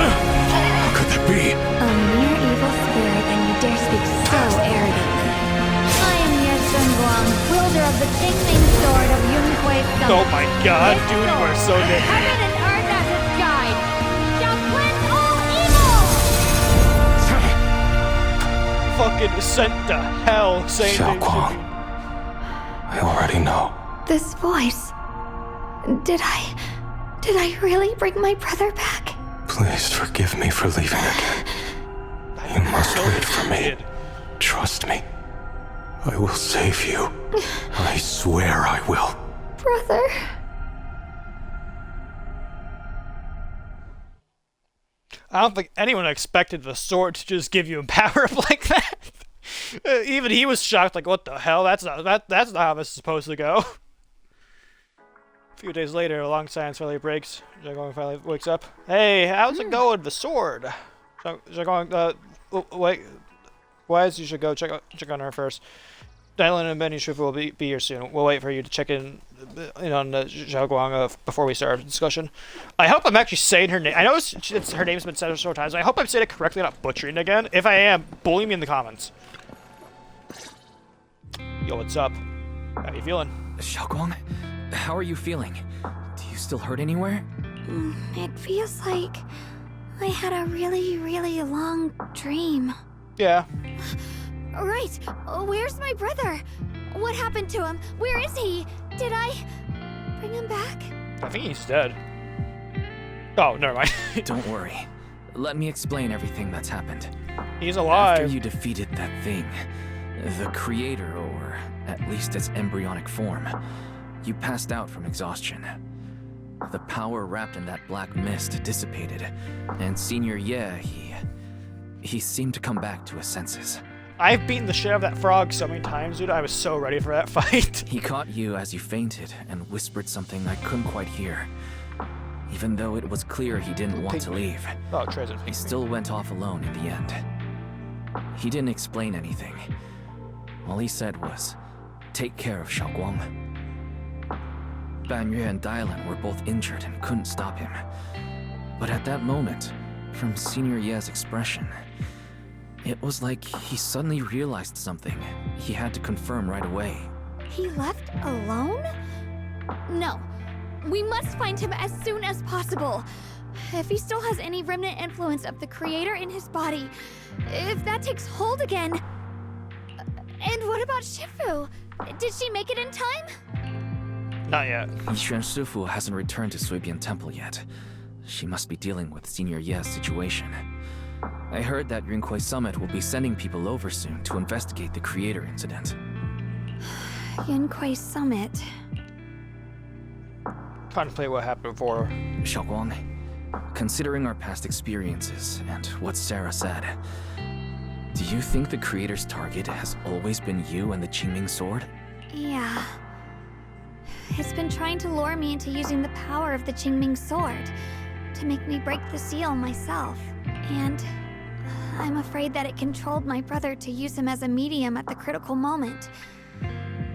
How could that be? A mere evil spirit, and you dare speak so arrogantly. I am Xiaoguang, wielder of the Tingling Sword of Yunquei Summit. Oh my god, dude, you are so dead. Heaven and earth as its guide shall cleanse all evil! Fucking sent to hell saying Xiaoguang, I already know. This voice. Did I really bring my brother back? Please forgive me for leaving again. You must wait for me. Trust me. I will save you. I swear I will. Brother. I don't think anyone expected the sword to just give you power like that. Even he was shocked, like, what the hell? That's not how this is supposed to go. A few days later, a long silence finally breaks. Zhagong finally wakes up. Hey, how's it going? The sword. Zhagong, wait. Wise, you should go check on her first. Dialyn and banyue will be here soon. We'll wait for you to check in on Xiaoguang before we start our discussion. I hope I'm actually saying her name. I know her name's been said several times. I hope I'm saying it correctly, not butchering it again. If I am, bully me in the comments. Yo, what's up? How you feeling? Xiaoguang, how are you feeling? Do you still hurt anywhere? It feels like I had a really, really long dream. Yeah. Right. Where's my brother? What happened to him? Where is he? Did I bring him back? I think he's dead. Oh, never mind. Don't worry. Let me explain everything that's happened. He's alive. After you defeated that thing, the creator, or at least its embryonic form, you passed out from exhaustion. The power wrapped in that black mist dissipated, and Senior Ye, he seemed to come back to his senses. I've beaten the shit out of that frog so many times, dude. I was so ready for that fight. He caught you as you fainted and whispered something I couldn't quite hear. Even though it was clear he didn't want to leave, he still went off alone in the end. He didn't explain anything. All he said was, take care of Xiaoguang. Banyue and Dialyn were both injured and couldn't stop him. But at that moment, from Senior Ye's expression, It was like he suddenly realized something. He had to confirm right away. He left alone? No. We must find him as soon as possible. If he still has any remnant influence of the Creator in his body, if that takes hold again... And what about Shifu? Did she make it in time? Not yet. Yixuan Shifu hasn't returned to Suibian Temple yet. She must be dealing with Senior Ye's situation. I heard that Yunquei Summit will be sending people over soon to investigate the Creator incident. Yunquei Summit. Contemplate what happened before. Xiaoguang, considering our past experiences and what Sarah said, do you think the Creator's target has always been you and the Qingming Sword? Yeah. It's been trying to lure me into using the power of the Qingming Sword to make me break the seal myself. And I'm afraid that it controlled my brother to use him as a medium at the critical moment,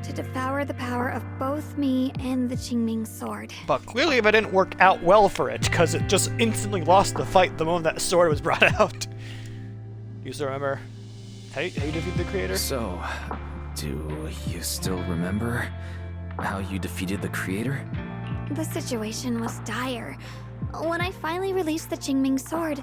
to devour the power of both me and the Qingming Sword. But clearly it didn't work out well for it, because it just instantly lost the fight the moment that sword was brought out. You still remember how you defeated the Creator? So, do you still remember how you defeated the Creator? The situation was dire. When I finally released the Qingming Sword,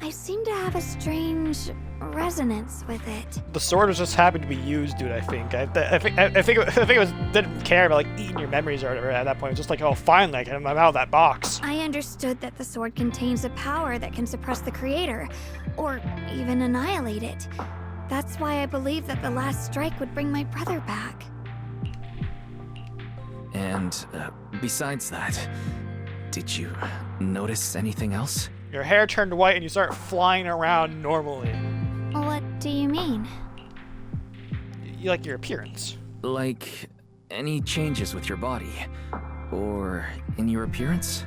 I seemed to have a strange resonance with it. The sword was just happy to be used, dude. I think it was didn't care about like eating your memories or whatever at that point. It was just like, oh, finally, I'm out of that box. I understood that the sword contains a power that can suppress the Creator, or even annihilate it. That's why I believed that the last strike would bring my brother back. And besides that, did you notice anything else? Your hair turned white and you start flying around normally. What do you mean? You like your appearance. Like any changes with your body? Or in your appearance?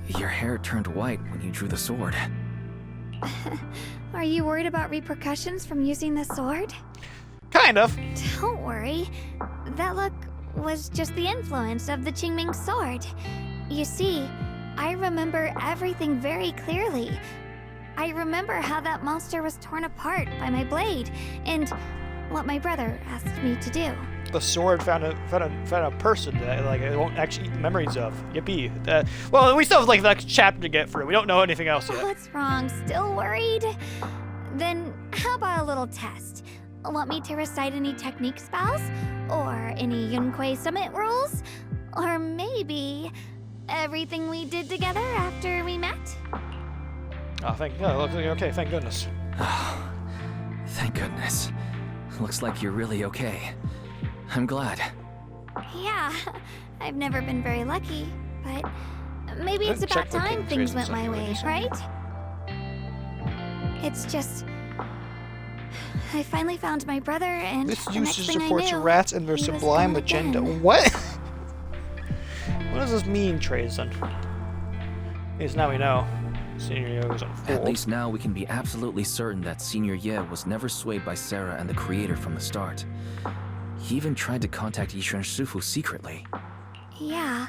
Your hair turned white when you drew the sword. Are you worried about repercussions from using the sword? Kind of. Don't worry. That look was just the influence of the Qingming Sword. You see, I remember everything very clearly. I remember how that monster was torn apart by my blade, and what my brother asked me to do. The sword found a person that like it won't actually eat the memories of. Yippee. Well, we still have like the next chapter to get through. We don't know anything else yet. What's wrong? Still worried? Then how about a little test? Want me to recite any technique spells? Or any Yunquei Summit rules? Or maybe everything we did together after we met? Oh, okay, thank goodness. Oh, thank goodness. Looks like you're really okay. I'm glad. Yeah, I've never been very lucky, but maybe it's about time things went my way, right? It's just... I finally found my brother, and this the next usage thing I supports knew, rats and their he was sublime gone agenda. again. What? What does this mean, Trazen? At least now we know. Senior Ye was on fold. At least now we can be absolutely certain that Senior Ye was never swayed by Sarah and the Creator from the start. He even tried to contact Yixuan Shifu secretly. Yeah.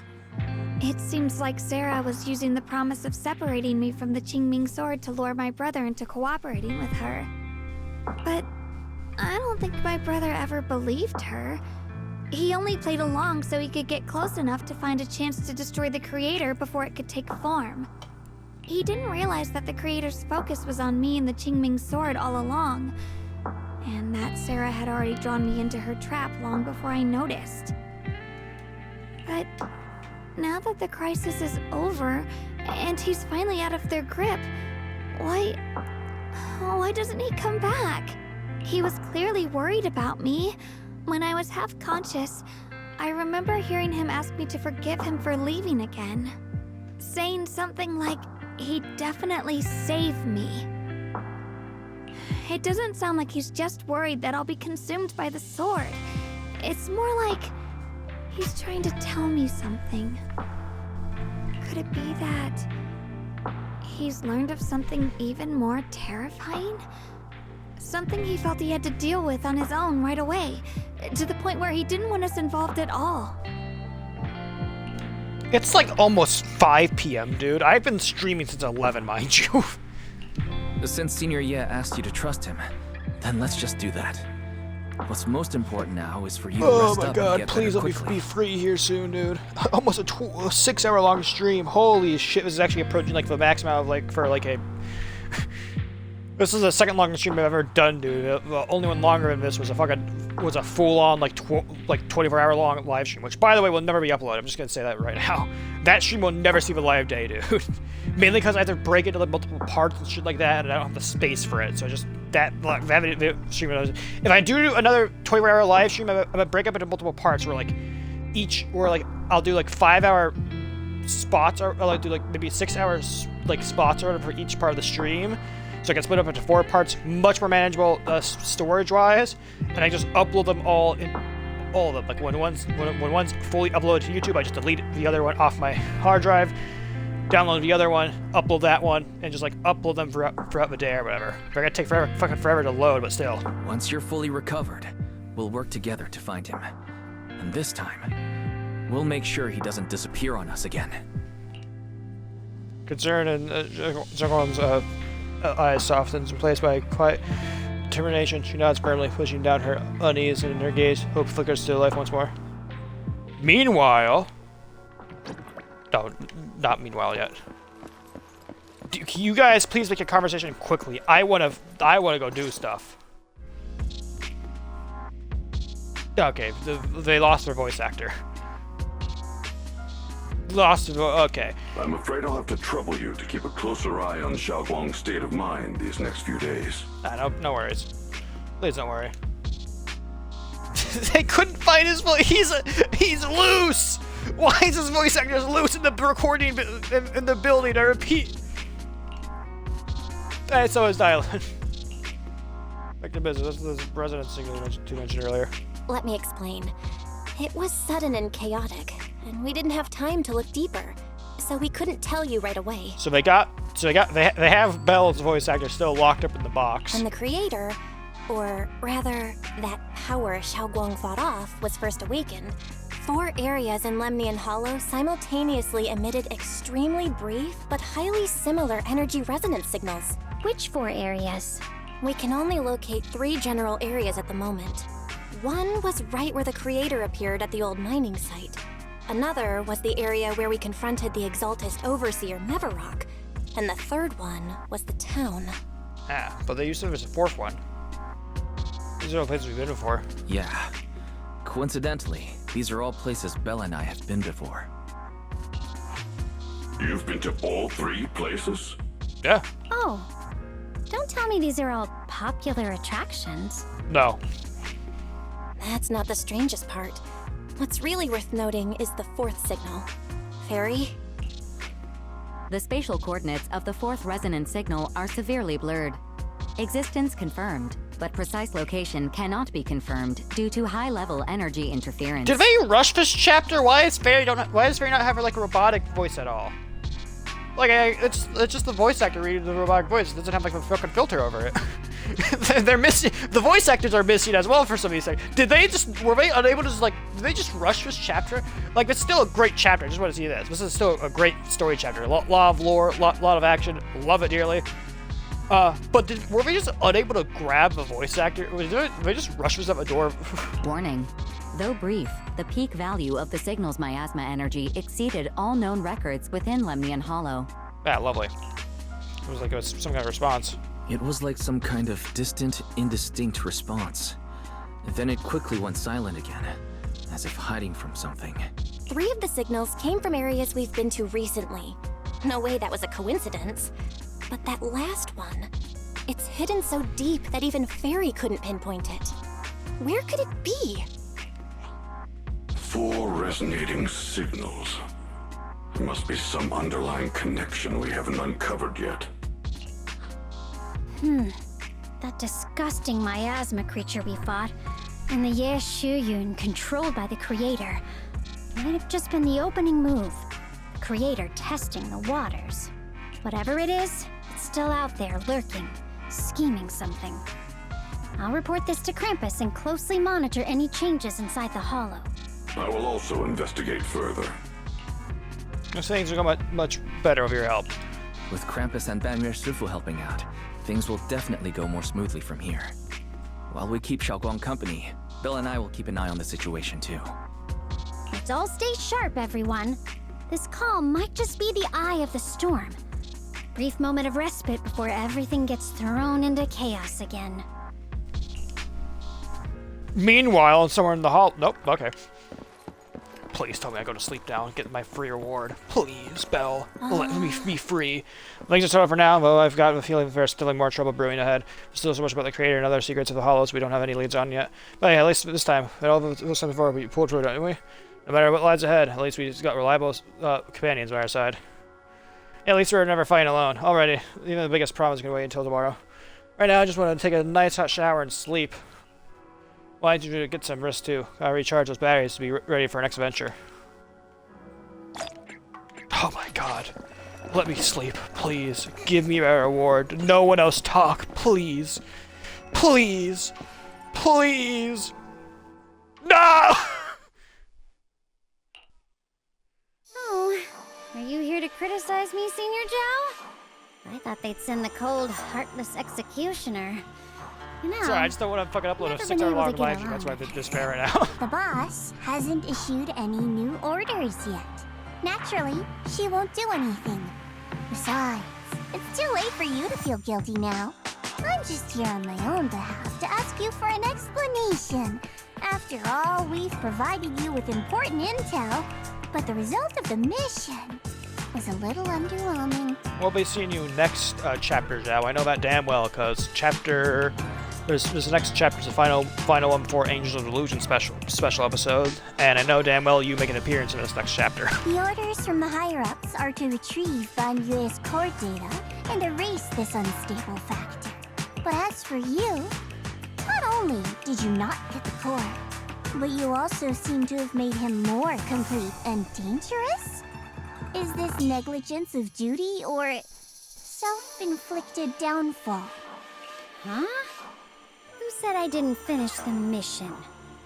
It seems like Sarah was using the promise of separating me from the Qingming Sword to lure my brother into cooperating with her. But I don't think my brother ever believed her. He only played along so he could get close enough to find a chance to destroy the Creator before it could take form. He didn't realize that the Creator's focus was on me and the Qingming Sword all along, and that Sarah had already drawn me into her trap long before I noticed. But now that the crisis is over, and he's finally out of their grip, why doesn't he come back? He was clearly worried about me. When I was half conscious, I remember hearing him ask me to forgive him for leaving again, saying something like he'd definitely save me. It doesn't sound like he's just worried that I'll be consumed by the sword. It's more like he's trying to tell me something. Could it be that he's learned of something even more terrifying? Something he felt he had to deal with on his own right away, to the point where he didn't want us involved at all. It's like almost 5 p.m., dude. I've been streaming since 11, mind you. Since Senior Ye asked you to trust him, then let's just do that. What's most important now is for you to rest up and God, get please better let me quickly. be free here soon, dude. Almost a 6-hour long stream. Holy shit, this is actually approaching like the max amount of like, for like a... This is the second longest stream I've ever done, dude. The only one longer than this was a full-on like 24-hour long live stream, which by the way will never be uploaded. I'm just gonna say that right now. That stream will never see the live day, dude. Mainly because I have to break it into like multiple parts and shit like that, and I don't have the space for it. So I just that stream. If I do another 24-hour live stream, I'm gonna break up into multiple parts where like I'll do like 5-hour spots, or I'll do like maybe 6 hours like spots or whatever for each part of the stream. So I can split up into 4 parts, much more manageable storage-wise, and I just upload them all in all of them. Like when one's fully uploaded to YouTube, I just delete the other one off my hard drive, download the other one, upload that one, and just like upload them throughout the day or whatever. They're gonna take fucking forever to load, but still. Once you're fully recovered, we'll work together to find him. And this time, we'll make sure he doesn't disappear on us again. Concern and Zhongguang's eyes softens, replaced by quiet determination. She nods firmly, pushing down her unease, and her gaze hope flickers to life once more. Meanwhile... No, not meanwhile yet. Can you guys please make a conversation quickly? I wanna go do stuff. Okay, they lost their voice actor. Okay. I'm afraid I'll have to trouble you to keep a closer eye on Xiaoguang's state of mind these next few days. No worries. Please don't worry. They couldn't find his voice. He's loose. Why is his voice actor loose in the recording in the building? I repeat. And so is dialyn. Back to business. That's the resonance signal you mentioned earlier. Let me explain. It was sudden and chaotic, and we didn't have time to look deeper, so we couldn't tell you right away. So they have Belle's voice actor still locked up in the box. And the creator, or rather, that power Xiaoguang fought off, was first awakened. 4 areas in Lemnian Hollow simultaneously emitted extremely brief but highly similar energy resonance signals. Which 4 areas? We can only locate 3 general areas at the moment. One was right where the creator appeared at the old mining site. Another was the area where we confronted the Exaltist Overseer Mevarok. And the third one was the town. Ah, but they used to have a 4th one. These are all places we've been before. Yeah. Coincidentally, these are all places Belle and I have been before. You've been to all 3 places? Yeah. Oh. Don't tell me these are all popular attractions. No. That's not the strangest part. What's really worth noting is the 4th signal. Fairy? The spatial coordinates of the 4th resonance signal are severely blurred. Existence confirmed, but precise location cannot be confirmed due to high-level energy interference. Did they rush this chapter? Why does Fairy not have like a robotic voice at all? Like it's just the voice actor reading the robotic voice. It doesn't have like a fucking filter over it. They're missing. The voice actors are missing as well for some of these things. Were they unable to did they just rush this chapter? Like, it's still a great chapter. I just want to see this. This is still a great story chapter. A lot of lore, lot of action. Love it dearly. But were they just unable to grab the voice actor? Did they just rush this out the door? Warning. Though brief, the peak value of the signal's miasma energy exceeded all known records within Lemnian Hollow. Yeah, lovely. It was like some kind of response. It was like some kind of distant, indistinct response. Then it quickly went silent again, as if hiding from something. 3 of the signals came from areas we've been to recently. No way that was a coincidence. But that last one, it's hidden so deep that even Fairy couldn't pinpoint it. Where could it be? 4 resonating signals. There must be some underlying connection we haven't uncovered yet. That disgusting miasma creature we fought, and the Ye Shuyun controlled by the Creator. Might have just been the opening move. The Creator testing the waters. Whatever it is, it's still out there lurking, scheming something. I'll report this to Krampus and closely monitor any changes inside the Hollow. I will also investigate further. Things are going much better with your help. With Krampus and banyue Shifu helping out, things will definitely go more smoothly from here. While we keep Xiaoguang company, Bill and I will keep an eye on the situation too. Let's all stay sharp, everyone. This calm might just be the eye of the storm. Brief moment of respite before everything gets thrown into chaos again. Meanwhile, somewhere in the hall. Nope. Okay. Please tell me I go to sleep now and get my free reward. Please, Belle. Let me be free. Things are sorted for now, though I've got a feeling there's still more trouble brewing ahead. There's still so much about the creator and other secrets of the hollows we don't have any leads on yet. But yeah, at least this time, at all those times before, we pulled through it, didn't we? No matter what lies ahead, at least we got reliable companions by our side. Yeah, at least we're never fighting alone. Alrighty, even the biggest problem is going to wait until tomorrow. Right now, I just want to take a nice hot shower and sleep. Why don't you get some rest too? Gotta recharge those batteries to be ready for our next adventure. Oh my god. Let me sleep, please. Give me a reward. No one else talk, please. Please. Please. No! Oh, are you here to criticize me, Senior Joe? I thought they'd send the cold, heartless executioner. You know, Sorry, I just don't want to fucking upload a 6-hour long live stream. That's why I'm in despair right now. the boss hasn't issued any new orders yet. Naturally, she won't do anything. Besides, it's too late for you to feel guilty now. I'm just here on my own behalf to ask you for an explanation. After all, we've provided you with important intel, but the result of the mission was a little underwhelming. We'll be seeing you next chapter, Zhao. I know that damn well, because chapter... There's the next chapter's the final one before Angels of Delusion special episode, and I know damn well you make an appearance in this next chapter. The orders from the higher-ups are to retrieve Banyue's core data and erase this unstable factor. But as for you, not only did you not get the core, but you also seem to have made him more complete and dangerous? Is this negligence of duty or self-inflicted downfall? Huh? Who said I didn't finish the mission?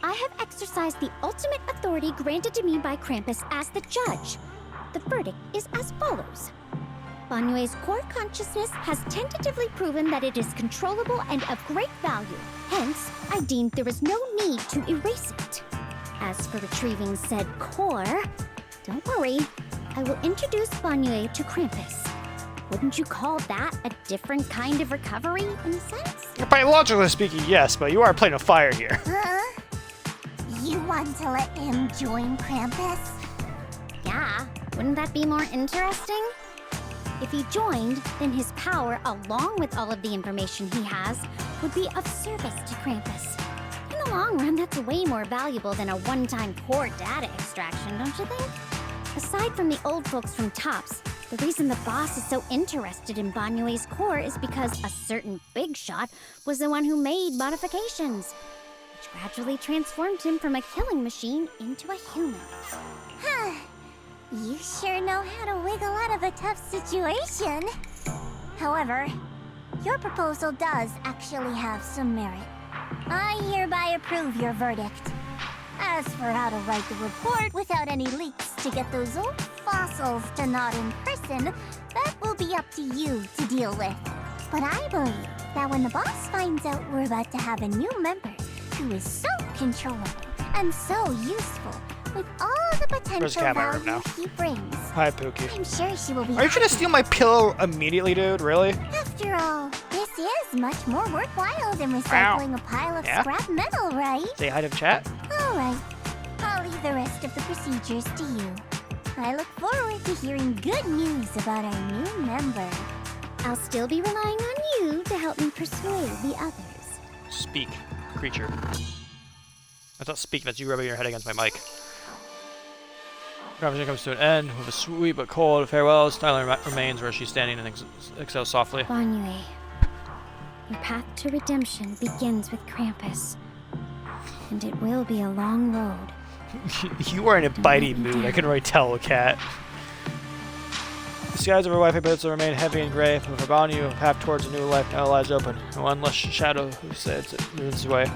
I have exercised the ultimate authority granted to me by Krampus as the judge. The verdict is as follows. Banyue's core consciousness has tentatively proven that it is controllable and of great value. Hence, I deemed there is no need to erase it. As for retrieving said core, don't worry. I will introduce Banyue to Krampus. Wouldn't you call that a different kind of recovery, in a sense? Biologically speaking, yes, but you are playing a fire here. You want to let him join Krampus? Yeah, wouldn't that be more interesting? If he joined, then his power, along with all of the information he has, would be of service to Krampus. In the long run, that's way more valuable than a one-time core data extraction, don't you think? Aside from the old folks from TOPS, the reason the boss is so interested in Banyue's core is because a certain big shot was the one who made modifications, which gradually transformed him from a killing machine into a human. Huh. You sure know how to wiggle out of a tough situation. However, your proposal does actually have some merit. I hereby approve your verdict. As for how to write the report without any leaks to get those old fossils to not in person, that will be up to you to deal with. But I believe that when the boss finds out we're about to have a new member who is so controllable and so useful, with all the potential value he brings, Hi, Pookie. I'm sure she will be Are you trying to steal my pillow immediately, dude? Really? After all, this is much more worthwhile than recycling a pile of scrap metal, right? Say hi to the chat. Alright, I'll leave the rest of the procedures to you. I look forward to hearing good news about our new member. I'll still be relying on you to help me persuade the others. Speak, creature. I thought speak meant you rubbing your head against my mic. The conversation comes to an end with a sweet but cold farewell. Dialyn remains where she's standing and exhales softly. Banyue, your path to redemption begins with Krampus. And it will be a long road. You are in a bitey mood, I can already tell, cat. The skies over Wi-Fi pits will remain heavy and gray, but for Banyue, a path towards a new life now lies open, and one less shadow who says it moves away.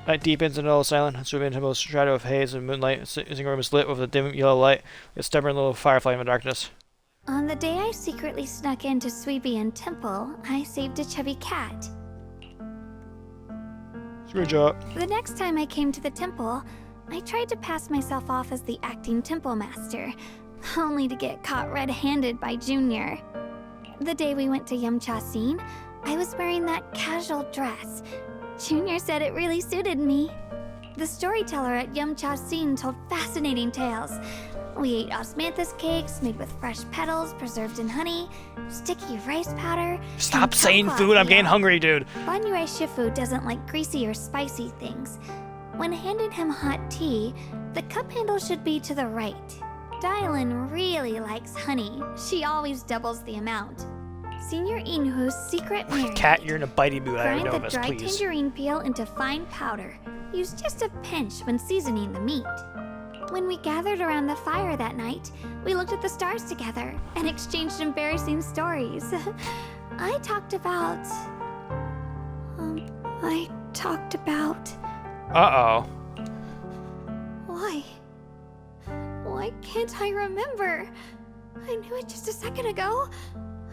Night deepens into all silent, and swimming into the most shadow of haze and moonlight. The sitting room is lit with a dim yellow light, like a stubborn little firefly in the darkness. On the day I secretly snuck into Sweebian Temple, I saved a chubby cat. Good job. The next time I came to the temple, I tried to pass myself off as the acting temple master, only to get caught red-handed by Junior. The day we went to Yumcha-Scene, I was wearing that casual dress. Junior said it really suited me. The storyteller at Yumcha-Scene told fascinating tales. We ate osmanthus cakes made with fresh petals preserved in honey, sticky rice powder. Stop saying food, I'm getting hungry, dude. Banyue Shifu doesn't like greasy or spicy things. When handing him hot tea, the cup handle should be to the right. Dialyn really likes honey. She always doubles the amount. Senior Inhu's secret marinade. Cat, you're in a bitey mood. I Grind know the this, dry please. tangerine peel into fine powder. Use just a pinch when seasoning the meat. When we gathered around the fire that night, we looked at the stars together and exchanged embarrassing stories. I talked about... Uh-oh. Why? Why can't I remember? I knew it just a second ago.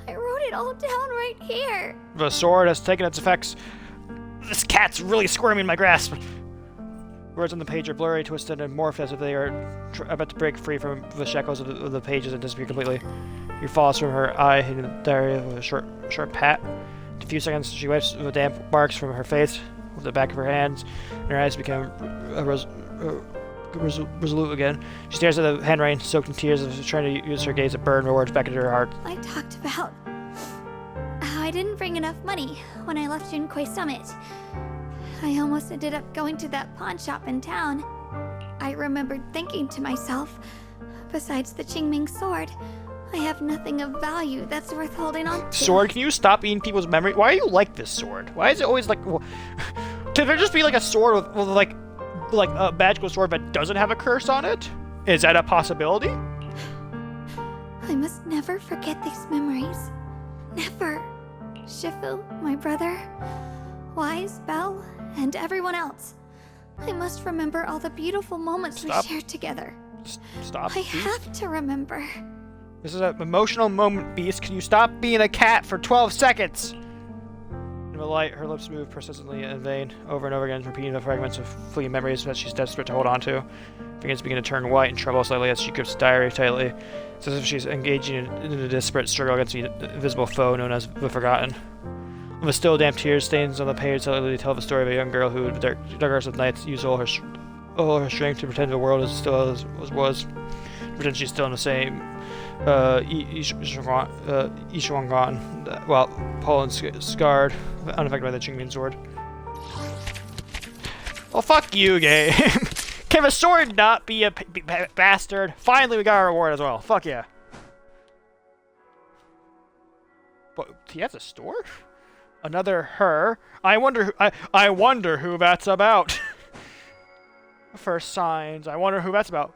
I wrote it all down right here. The sword has taken its effects. This cat's really squirming in my grasp. Words on the page are blurry, twisted, and morphed as if they are about to break free from the shackles of the pages and disappear completely. He falls from her eye in the diary with a short pat. In a few seconds, she wipes the damp marks from her face with the back of her hands, and her eyes become resolute again. She stares at the handwriting, soaked in tears, as if trying to use her gaze to burn the words back into her heart. I talked about how I didn't bring enough money when I left Junkoi Summit. I almost ended up going to that pawn shop in town. I remembered thinking to myself, besides the Qingming sword, I have nothing of value that's worth holding on to. Sword, can you stop eating people's memory? Why are you like this sword? Why is it always like... Can there just be like a sword with like a magical sword that doesn't have a curse on it? Is that a possibility? I must never forget these memories. Never. Shifu, my brother, Wise, Belle, and everyone else. I must remember all the beautiful moments we shared together. Stop. I have to remember. This is an emotional moment, Beast. Can you stop being a cat for 12 seconds? In the light, her lips move persistently in vain, over and over again, repeating the fragments of fleeting memories that she's desperate to hold on to. Fingers begin to turn white and tremble slightly as she grips the diary tightly. It's as if she's engaging in a desperate struggle against the invisible foe known as the Forgotten. The still damp tears stains on the page slightly tell the story of a young girl who, in the darkest of nights, used all her strength to pretend the world is still as was. Pretend she's still in the same Ishuangan, while Poland scarred, unaffected by the Qingming sword. Well, fuck you, game. Can the sword not be a bastard? Finally, we got our reward as well. Fuck yeah. But he has a store? Another her? I wonder who that's about. First signs. I wonder who that's about.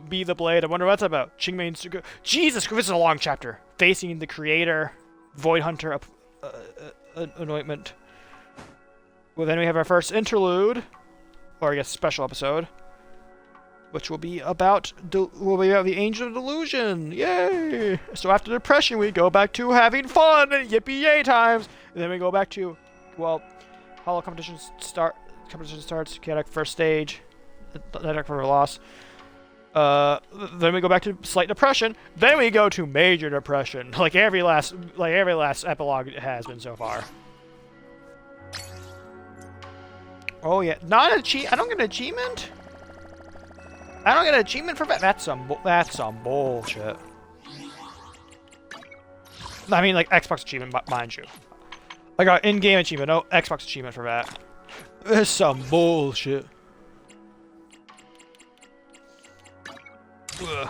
Be the Blade. I wonder what that's about. Qingmei Sugu. Jesus, this is a long chapter. Facing the Creator, Void Hunter, anointment. Well, then we have our first interlude, or I guess special episode, which will be about the Angel of Delusion. Yay! So after depression, we go back to having fun and yippee yay times. And then we go back to, well, hollow competition starts. Chaotic first stage. Chaotic for a loss. Then we go back to slight depression. Then we go to major depression, like every last epilogue has been so far. Oh yeah, not I don't get an achievement. I don't get an achievement for that. That's some bullshit. I mean, like Xbox achievement, mind you. I got in-game achievement, no Xbox achievement for that. That's some bullshit. Ugh.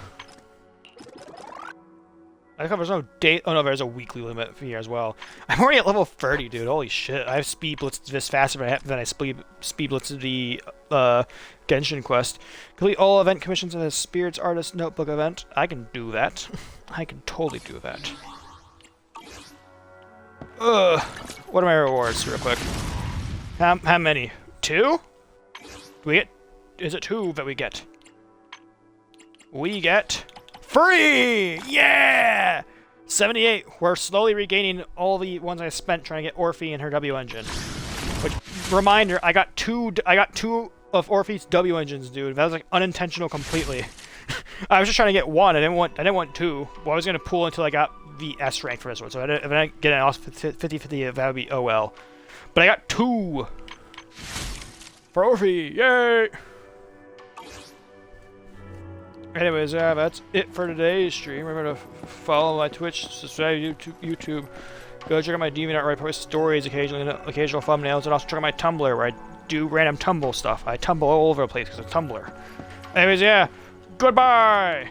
I thought there's no date. Oh no, there's a weekly limit here as well. I'm already at level 30, dude. Holy shit! I have speed blitzed this faster than I speed blitzed the Genshin quest. Complete all event commissions in the Spirits Artist Notebook event. I can do that. I can totally do that. Ugh. What are my rewards, real quick? How many? 2? Do we get? Is it 2 that we get? We get free! Yeah! 78. We're slowly regaining all the ones I spent trying to get Orphe and her W engine. Which, reminder, I got two of Orphe's W engines, dude. That was like unintentional completely. I was just trying to get one. I didn't want two. Well, I was gonna pool until I got the S rank for this one. So if I didn't get an 50-50, that would be oh well. But I got 2 for Orphe. Yay! Anyways, yeah, that's it for today's stream. Remember to follow my Twitch, subscribe to YouTube. Go check out my DeviantArt where I post stories occasionally, occasional thumbnails, and also check out my Tumblr where I do random tumble stuff. I tumble all over the place because of Tumblr. Anyways, yeah, goodbye!